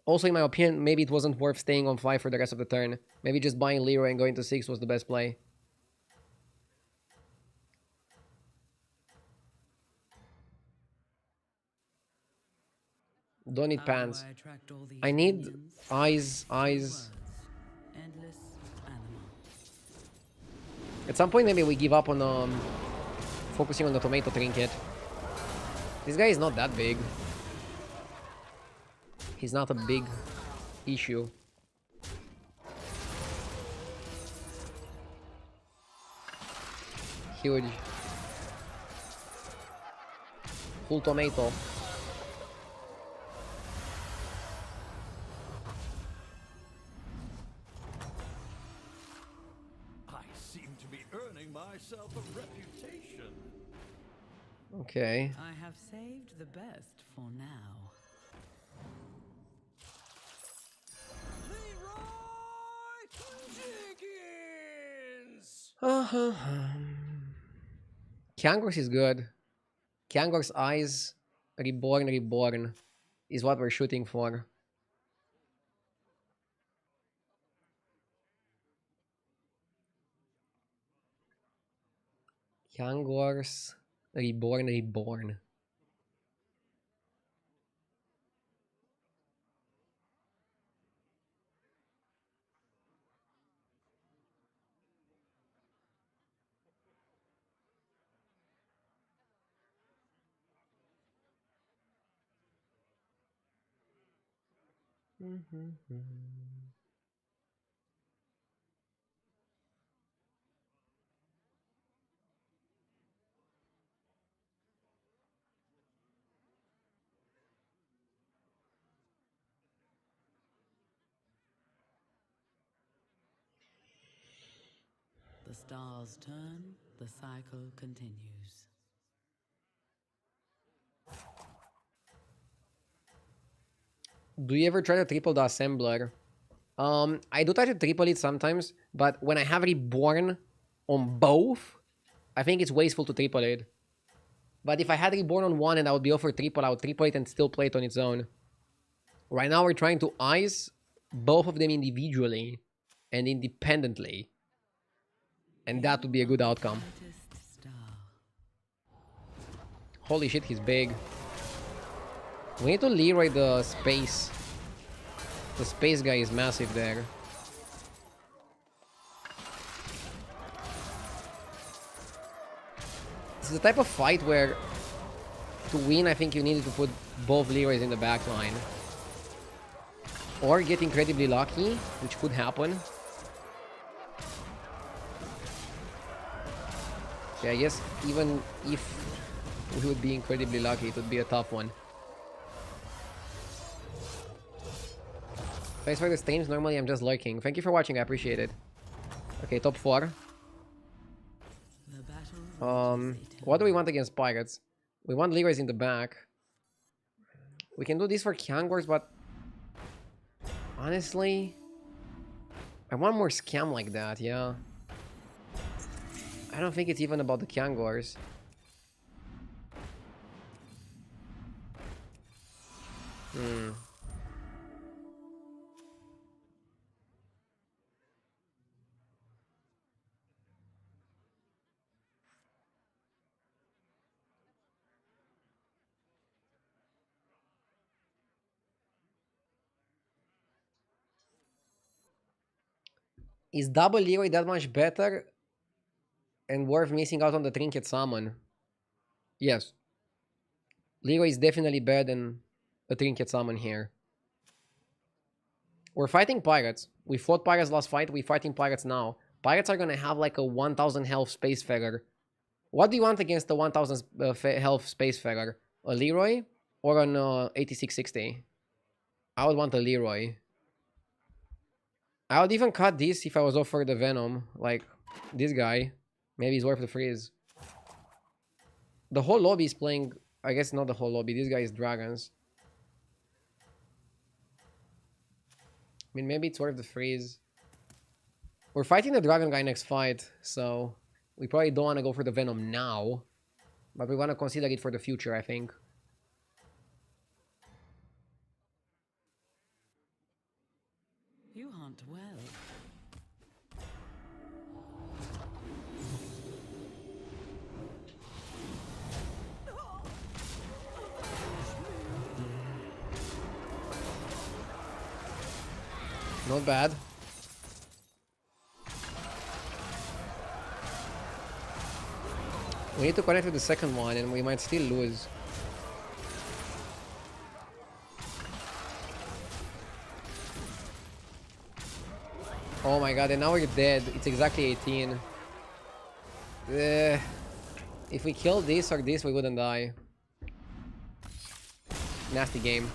also in my opinion, maybe it wasn't worth staying on 5 for the rest of the turn. Maybe just buying Leroy and going to 6 was the best play. Don't need pants. I need eyes. At some point, maybe we give up on focusing on the tomato trinket. This guy is not that big. He's not a big issue. Huge. Full tomato. Myself a reputation. Okay. I have saved the best for now. Leroy Jenkins. Kyangors is good. Kyangors eyes, reborn is what we're shooting for. Kyangors, reborn. The stars turn, the cycle continues. Do you ever try to triple the assembler? I do try to triple it sometimes, but when I have reborn on both, I think it's wasteful to triple it. But if I had reborn on one and I would be offered triple, I would triple it and still play it on its own. Right now we're trying to ice both of them individually and independently. And that would be a good outcome. Holy shit, he's big. We need to Leroy the space. The space guy is massive there. This is the type of fight where to win, I think you needed to put both Leroys in the back line. Or get incredibly lucky, which could happen. Yeah, I guess even if we would be incredibly lucky, it would be a tough one. Thanks for the streams. Normally I'm just lurking. Thank you for watching, I appreciate it. Okay, top 4. What do we want against Pirates? We want Leroy's in the back. We can do this for Kyangors, but honestly, I want more scam like that, yeah. I don't think it's even about the Kyangors. Is double Leroy that much better and worth missing out on the Trinket summon? Yes. Leroy is definitely better than a Trinket summon here. We're fighting Pirates. We fought Pirates last fight. We're fighting Pirates now. Pirates are going to have like a 1000 health Spacefarer. What do you want against the 1000 health Spacefarer? A Leroy or an 8660? I would want a Leroy. I would even cut this if I was offered the Venom. Like, this guy. Maybe he's worth the freeze. The whole lobby is playing... I guess not the whole lobby. This guy is Dragons. I mean, maybe it's worth the freeze. We're fighting the Dragon guy next fight, so... we probably don't want to go for the Venom now. But we want to consider it for the future, I think. You hunt well. Not bad. We need to connect with the second one and we might still lose. Oh my god, and now we're dead. It's exactly 18. If we kill this or this, we wouldn't die. Nasty game.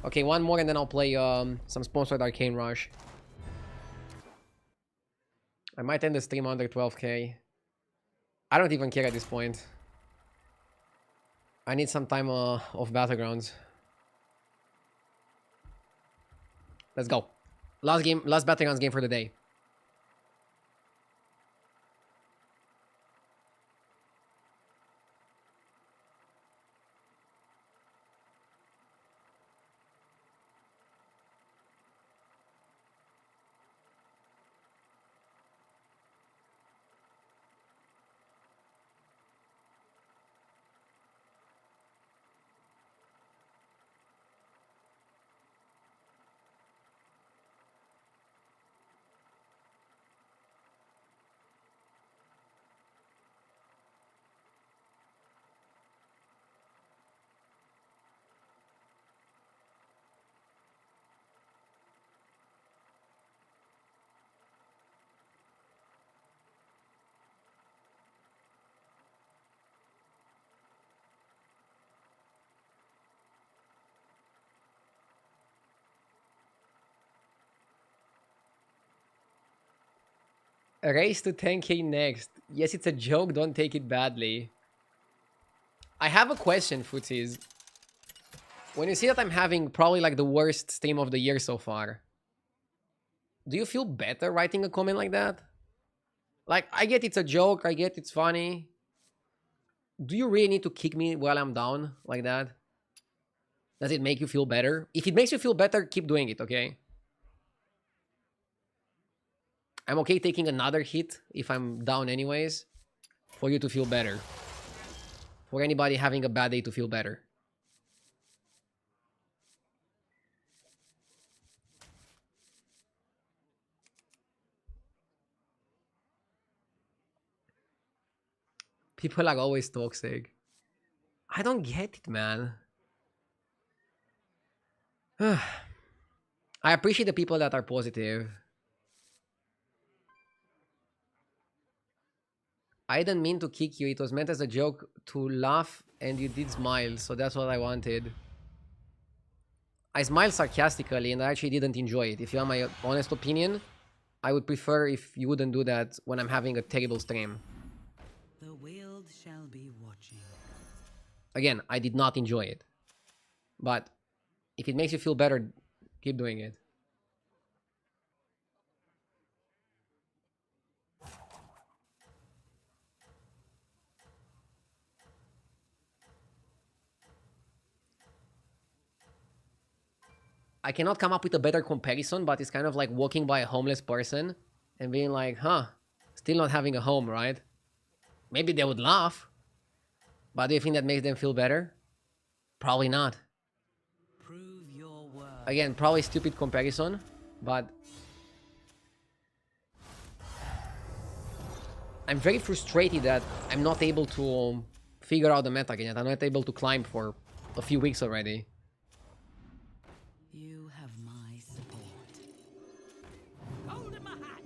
Okay, one more and then I'll play some sponsored Arcane Rush. I might end the stream under 12k. I don't even care at this point. I need some time off Battlegrounds. Let's go. Last game, last Battlegrounds game for the day. A race to 10k next. Yes, it's a joke. Don't take it badly. I have a question, Footsies. When you see that I'm having probably like the worst stream of the year so far, do you feel better writing a comment like that? Like, I get it's a joke. I get it's funny. Do you really need to kick me while I'm down like that? Does it make you feel better? If it makes you feel better, keep doing it, okay? I'm okay taking another hit if I'm down anyways, for you to feel better. For anybody having a bad day to feel better. People are always toxic. I don't get it, man. I appreciate the people that are positive. I didn't mean to kick you. It was meant as a joke to laugh and you did smile. So that's what I wanted. I smiled sarcastically and I actually didn't enjoy it. If you want my honest opinion, I would prefer if you wouldn't do that when I'm having a terrible stream. The world shall be watching. Again, I did not enjoy it. But if it makes you feel better, keep doing it. I cannot come up with a better comparison, but it's kind of like walking by a homeless person and being like, huh, still not having a home, right? Maybe they would laugh. But do you think that makes them feel better? Probably not. Prove your worth. Again, probably stupid comparison, but I'm very frustrated that I'm not able to figure out the meta again. I'm not able to climb for a few weeks already. You have my support. Hold in my hat.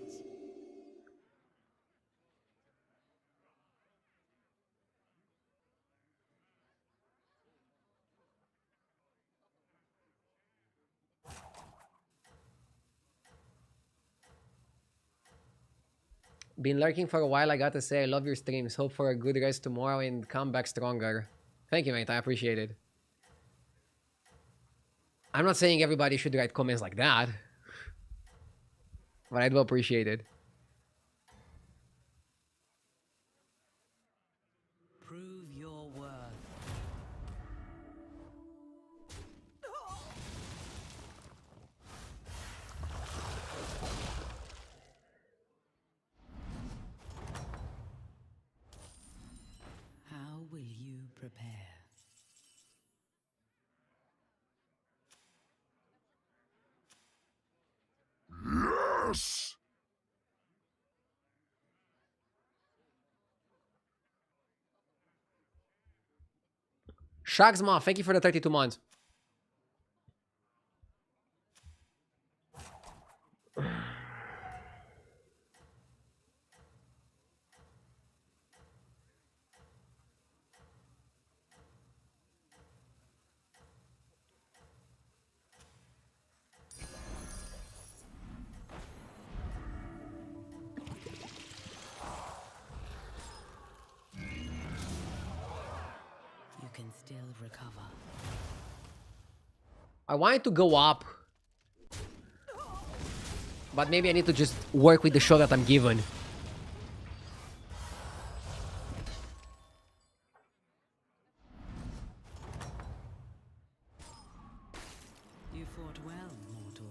Been lurking for a while, I gotta say, I love your streams. Hope for a good rest tomorrow and come back stronger. Thank you, mate. I appreciate it. I'm not saying everybody should write comments like that, but I do appreciate it. Prove your worth. How will you prepare? Yes! Shagsma, thank you for the 32 months. You can still recover. I wanted to go up, but maybe I need to just work with the show that I'm given. You fought well, mortal.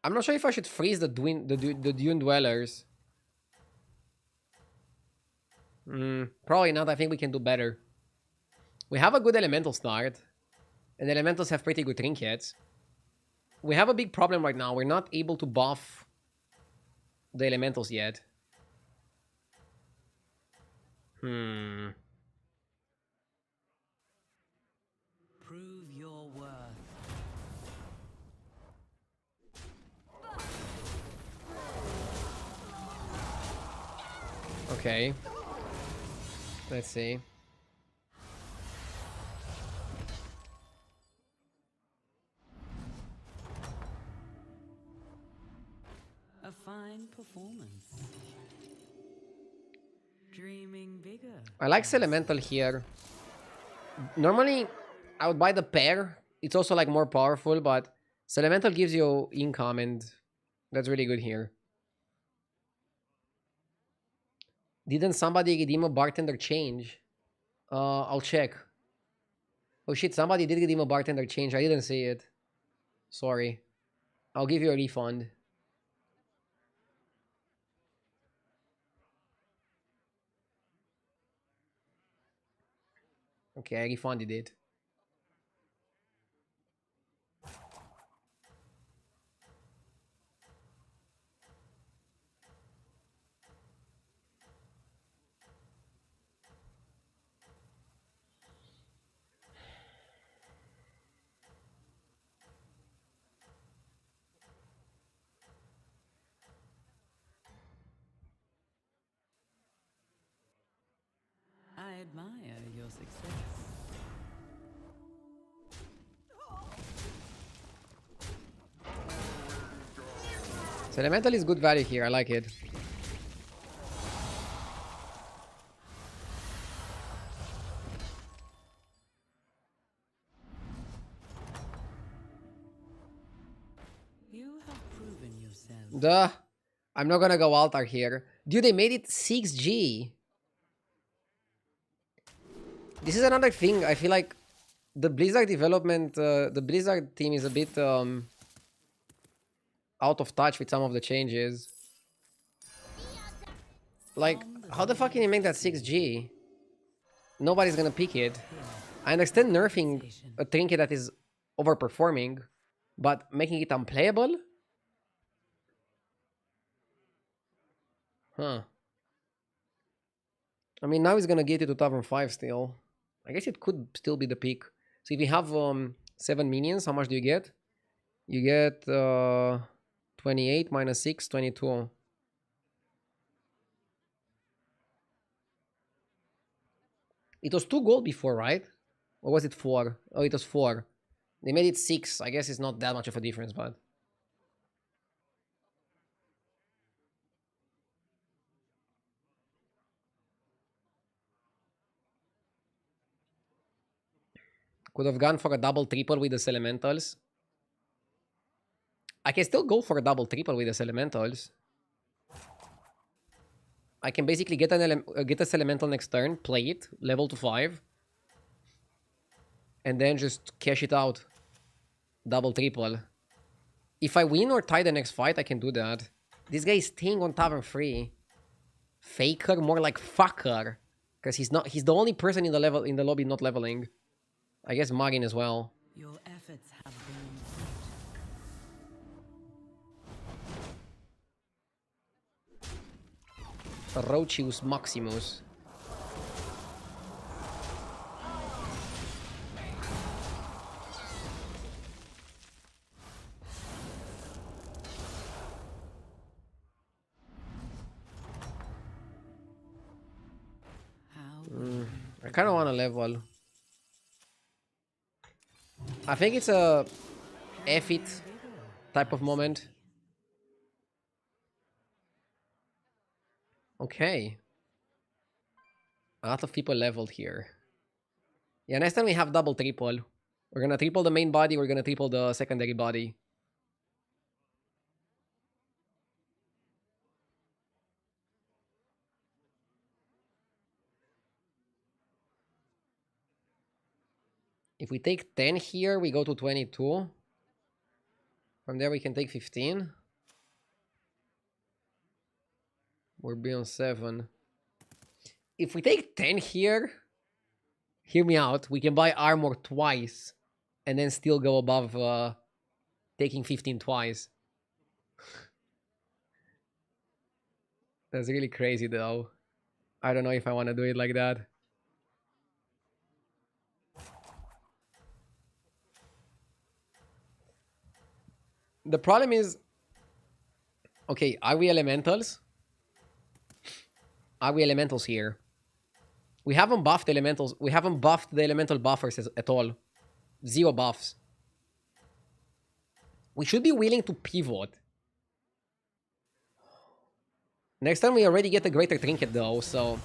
I'm not sure if I should freeze the Dune Dwellers. Probably not. I think we can do better. We have a good elemental start. And elementals have pretty good trinkets. We have a big problem right now. We're not able to buff the elementals yet. Prove your worth. Okay. Let's see. A fine performance. Dreaming bigger. I like Elemental here. Normally, I would buy the pair. It's also like more powerful, but Elemental gives you income and that's really good here. Didn't somebody redeem a bartender change? I'll check. Oh shit, somebody did give him a bartender change. I didn't see it. Sorry. I'll give you a refund. Okay, I refunded it. I admire your success. So elemental is good value here. I like it. You have proven yourself. Duh. I'm not gonna go altar here. Dude, they made it 6G. This is another thing. I feel like the Blizzard development, the Blizzard team is a bit out of touch with some of the changes. Like, how the fuck can you make that 6G? Nobody's gonna pick it. I understand nerfing a trinket that is overperforming, but making it unplayable? Huh. I mean, now he's gonna get it to Tavern 5 still. I guess it could still be the pick. So if you have 7 minions, how much do you get? You get 28 minus 6, 22. It was 2 gold before, right? Or was it 4? Oh, it was 4. They made it 6. I guess it's not that much of a difference, but... Could have gone for a double triple with the elementals. I can still go for a double triple with the elementals. I can basically get this elemental next turn, play it, level to 5. And then just cash it out. Double triple. If I win or tie the next fight, I can do that. This guy is staying on Tavern 3. Faker, more like fucker. Because he's the only person in the lobby not leveling. I guess Marin as well. Your efforts have borne fruit. Rochius Maximus. I kind of want to level. I think it's a F-it type of moment. Okay. A lot of people leveled here. Yeah, next time we have double triple. We're gonna triple the main body, we're gonna triple the secondary body. If we take 10 here, we go to 22. From there we can take 15. We're beyond 7. If we take 10 here, hear me out, we can buy armor twice and then still go above taking 15 twice. That's really crazy though. I don't know if I want to do it like that. The problem is, okay, are we elementals? Are we elementals here? We haven't buffed elementals. We haven't buffed the elemental buffers at all. 0 buffs. We should be willing to pivot. Next time we already get a greater trinket though, so...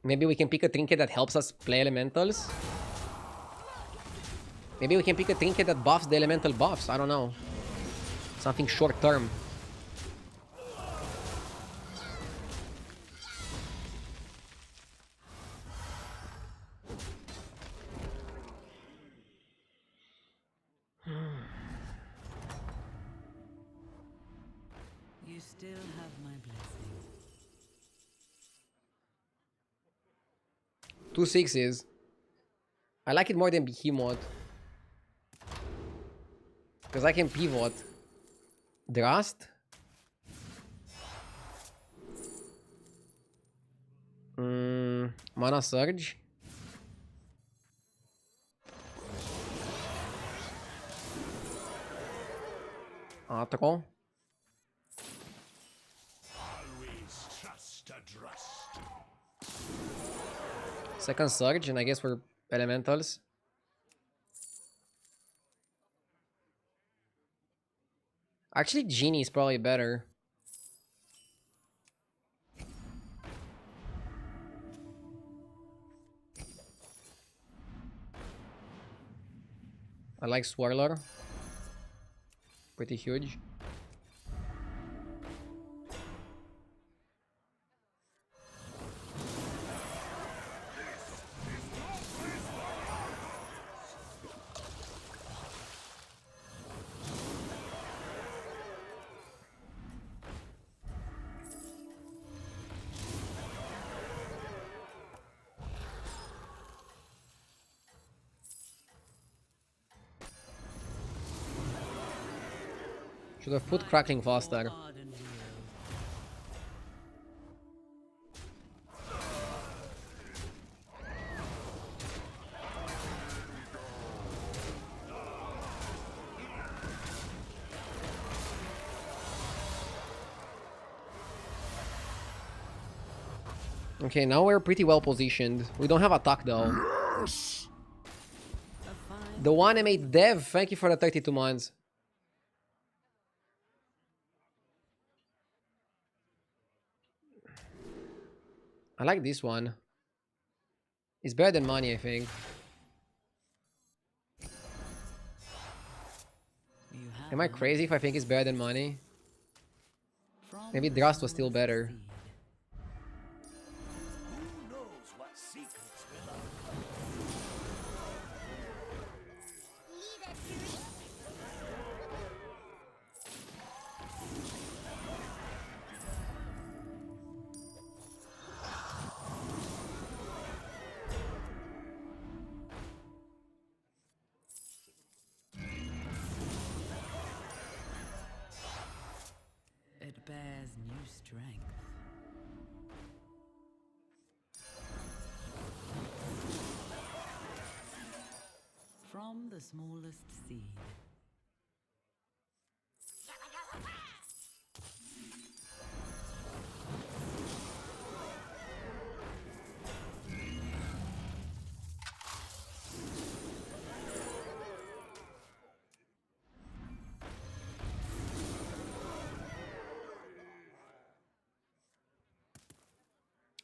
Maybe we can pick a trinket that helps us play elementals. Maybe we can pick a trinket that buffs the elemental buffs. I don't know. Something short term. still have my blessing. 2 6s. I like it more than Behemoth. Because I can pivot. Drast? Mana Surge. Atron. Always trust a trust. Second Surge, and I guess we're Elementals. Actually, Genie is probably better. I like Swirler. Pretty huge. Should have put Crackling faster. Ardent hero. Okay, now we're pretty well positioned. We don't have attack though. A fine The one I made Dev, thank you for the 32 months. I like this one. It's better than money, I think. you have Am I crazy if I think it's better than money? from Maybe the Drast was still smallest better. seed. Who knows what secrets will uncover? It bears new strength. From the smallest seed.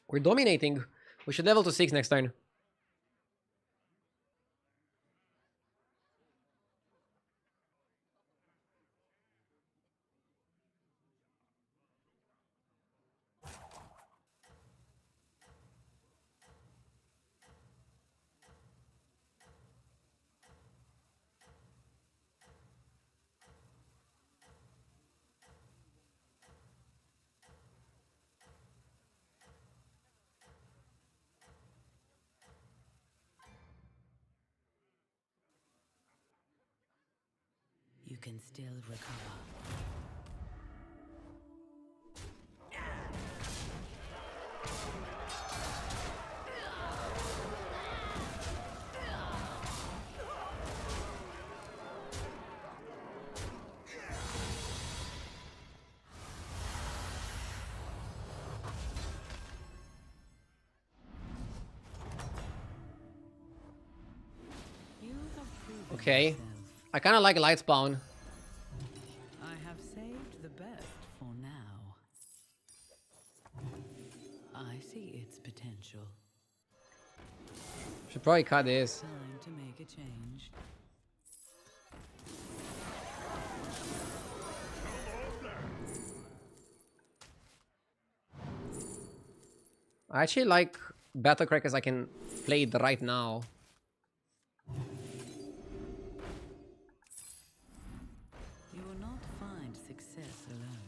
We're dominating. We should level to 6 next turn. You can still recover. You have proven Okay. yourself. I kind of like Light Spawn. I have saved the best for now. I see its potential. Should probably cut this. Time to make a change. I actually like Battlecry because I can play it right now. You will not find success alone.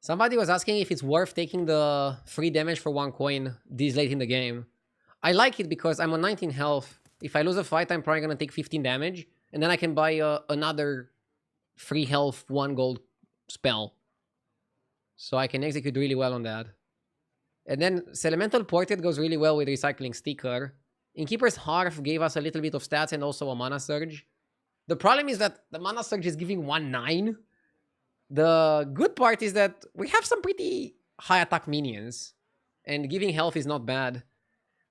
Somebody was asking if it's worth taking the free damage for 1 coin this late in the game. I like it because I'm on 19 health. If I lose a fight, I'm probably gonna take 15 damage. And then I can buy another free health 1 gold spell. So I can execute really well on that. And then Elemental Portrait goes really well with Recycling Sticker. Innkeeper's Hearth gave us a little bit of stats and also a Mana Surge. The problem is that the Mana Surge is giving 1/9. The good part is that we have some pretty high attack minions. And giving health is not bad.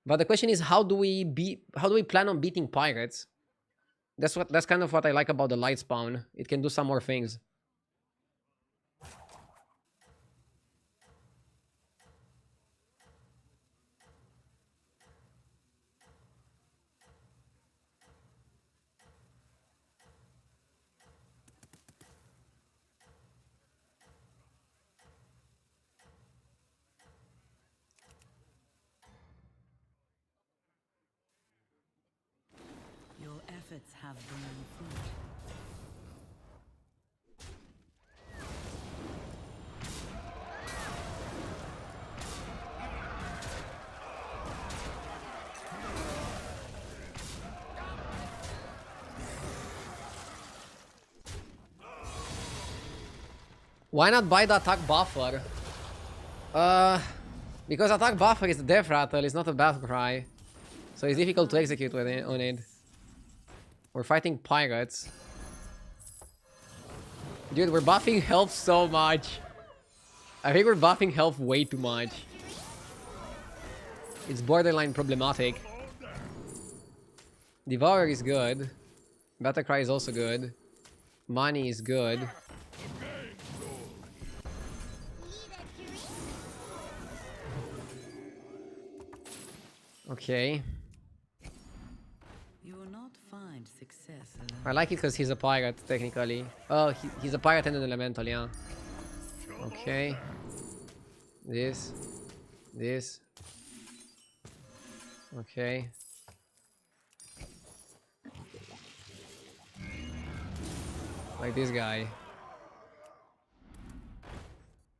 But the question is, how do we plan on beating pirates? That's kind of what I like about the light spawn. It can do some more things. Your efforts have borne fruit. Why not buy the attack buffer? Because attack buffer is the death rattle, it's not a battle cry. So it's difficult to execute with it, on it. We're fighting pirates. Dude, we're buffing health so much. I think we're buffing health way too much. It's borderline problematic. Devourer is good. Battle cry is also good. Money is good. Okay. You will not find success alone. I like it because he's a pirate, technically. Oh, he's a pirate and an elemental, yeah. Okay. This. Okay. Like this guy.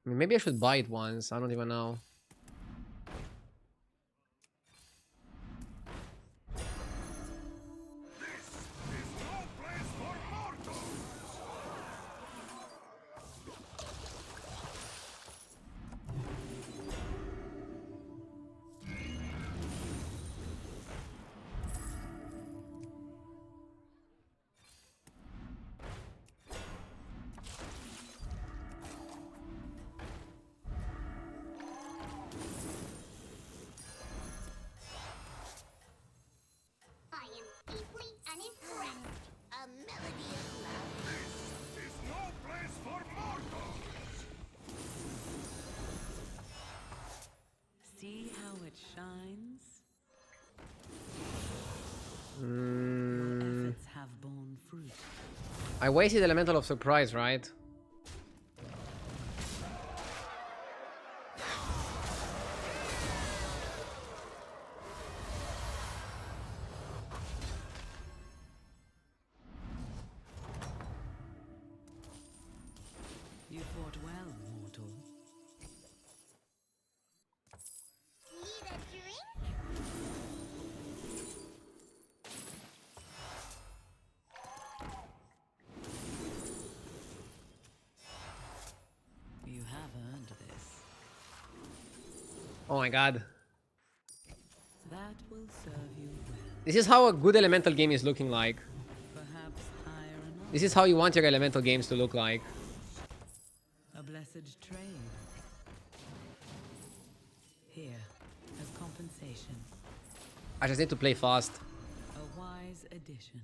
I mean, maybe I should buy it once. I don't even know. See how it shines? Mm, Efforts have borne fruit. I wasted Elemental of Surprise, right? You fought well, mortal. You have earned this. Oh my god. That will serve you well. This is how a good elemental game is looking like. Perhaps higher enough. This is how you want your elemental games to look like. A blessed trade. Here, as compensation, I just need to play fast. a wise addition.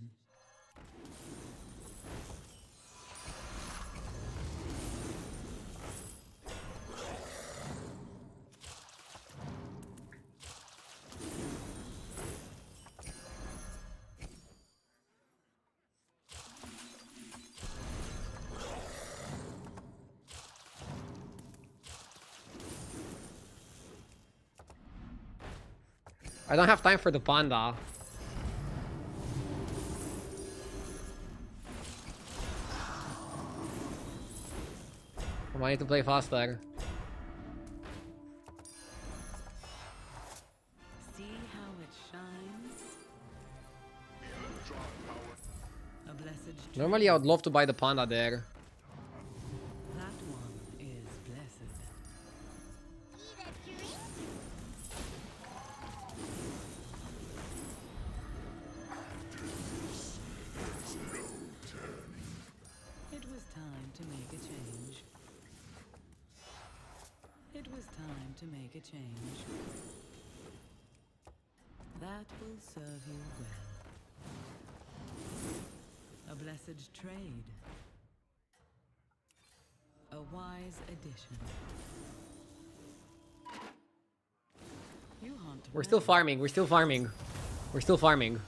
I don't have time for the panda. Oh Wanted to play faster. See how it shines? A blessed Normally, I would love to buy the panda there. that one is blessed. It was time to make a change. It was time to make a change. That will serve you well. A blessed trade. A wise addition. You hunt We're still well. farming. We're still farming. We're still farming.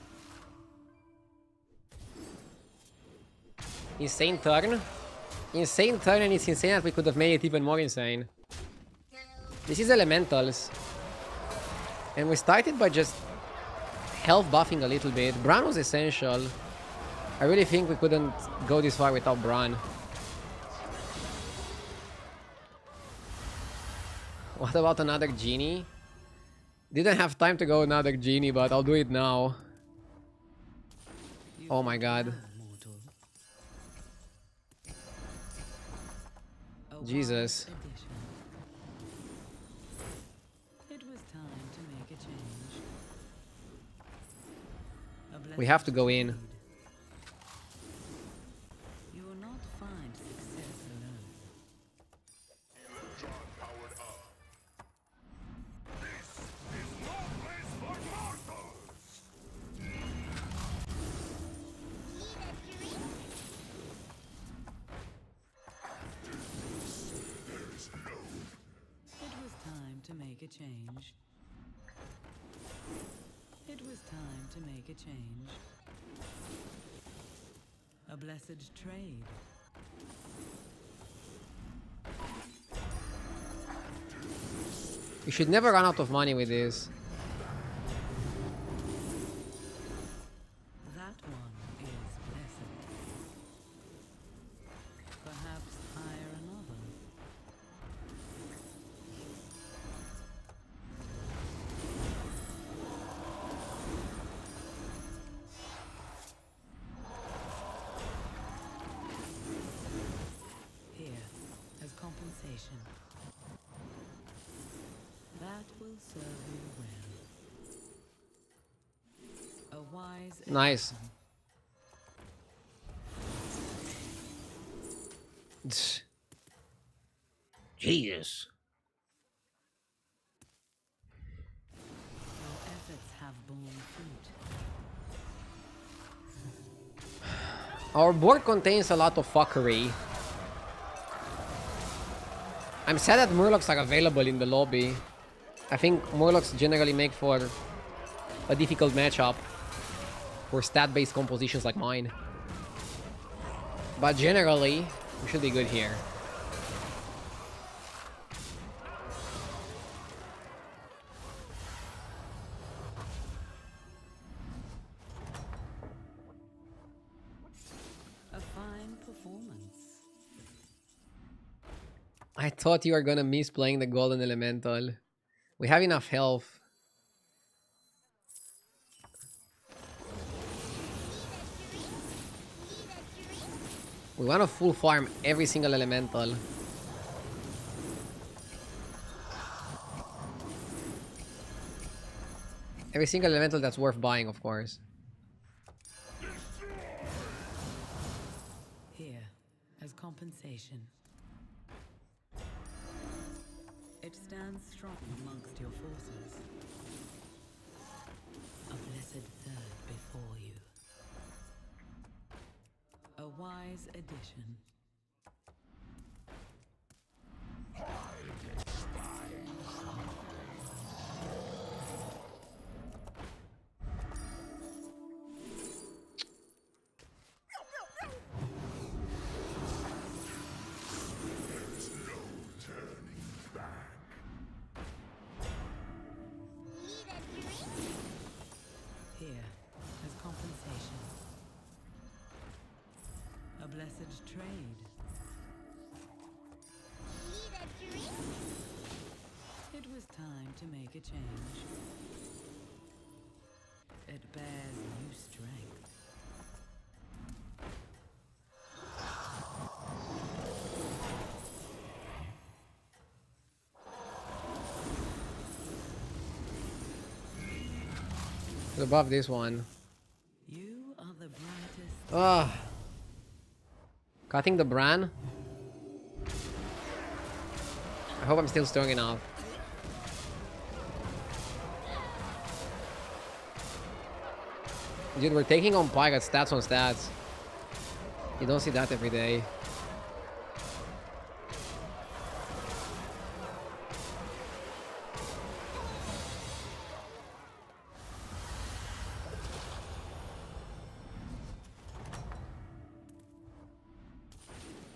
Insane turn. Insane turn, and it's insane that we could have made it even more insane. This is elementals. And we started by just health buffing a little bit. Bran was essential. I really think we couldn't go this far without Bran. What about another genie? Didn't have time to go another genie, but I'll do it now. You Oh my hunt god. well, mortal. A Jesus. wise addition. It was time to make a change. A We have to blessed go in. trade. You will not find success alone. It was time to make a change. It was time to make a change. A blessed trade. You should never run out of money with this. That one is blessed. Perhaps hire another. Here, as compensation. That will serve you well. A wise Nice. Jesus. Your efforts have borne fruit. Our board contains a lot of fuckery. I'm sad that Murlocs are available in the lobby. I think Murlocs generally make for a difficult matchup for stat-based compositions like mine. But generally, we should be good here. A fine performance. I thought you were gonna miss playing the Golden Elemental. We have enough health. We want to full farm every single elemental. Every single elemental that's worth buying, of course. Here, as compensation. It stands strong amongst your forces. A blessed third before you. A wise addition. Here, as compensation. A blessed trade. It was time to make a change. It bears new strength. Above this one. You are the brightest. Ah. Cutting the Bran. I hope I'm still strong enough. Dude, we're taking on Pyre stats on stats. You don't see that every day.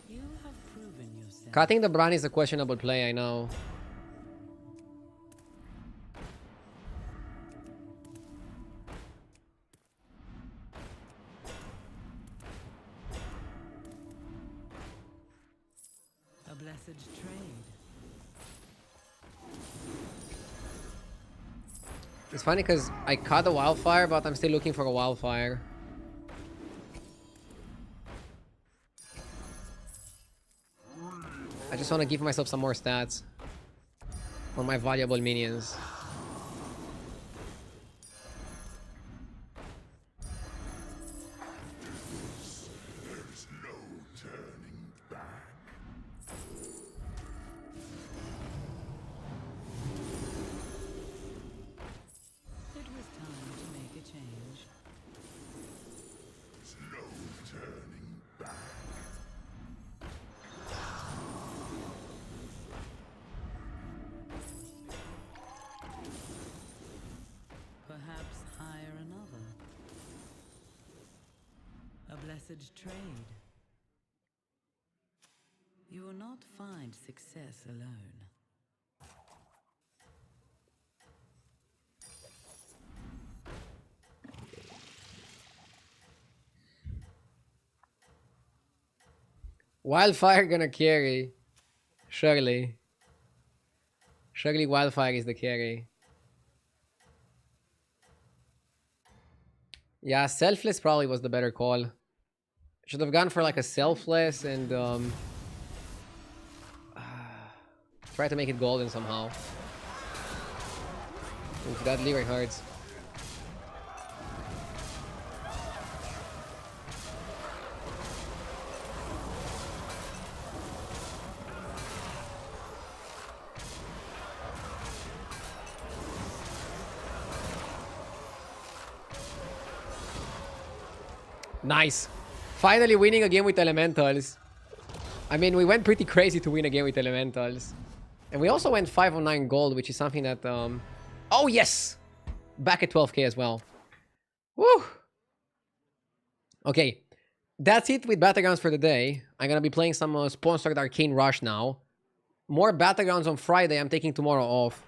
You have proven yourself. Cutting the Bran is a questionable play, I know. A blessed trade. It's funny because I cut a wildfire, but I'm still looking for a wildfire. I just want to give myself some more stats on my valuable minions. There's no turning back. It was time to make a change. There's no turning back. Perhaps hire another. A blessed trade. You will not find success alone. Wildfire gonna carry. Surely. Surely Wildfire is the carry. Yeah, Selfless probably was the better call. Should have gone for like a Selfless and try to make it golden somehow. Oof, that lever hurts. Nice. Finally winning a game with Elementals. I mean, we went pretty crazy to win a game with Elementals. And we also went 5 on 9 gold, which is something that... Oh, yes! Back at 12k as well. Woo! Okay. That's it with Battlegrounds for the day. I'm gonna be playing some sponsored Arcane Rush now. More Battlegrounds on Friday. I'm taking tomorrow off.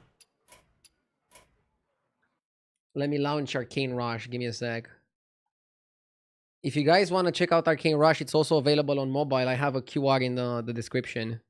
Let me launch Arcane Rush. Give me a sec. If you guys want to check out Arcane Rush, it's also available on mobile. I have a QR in the description.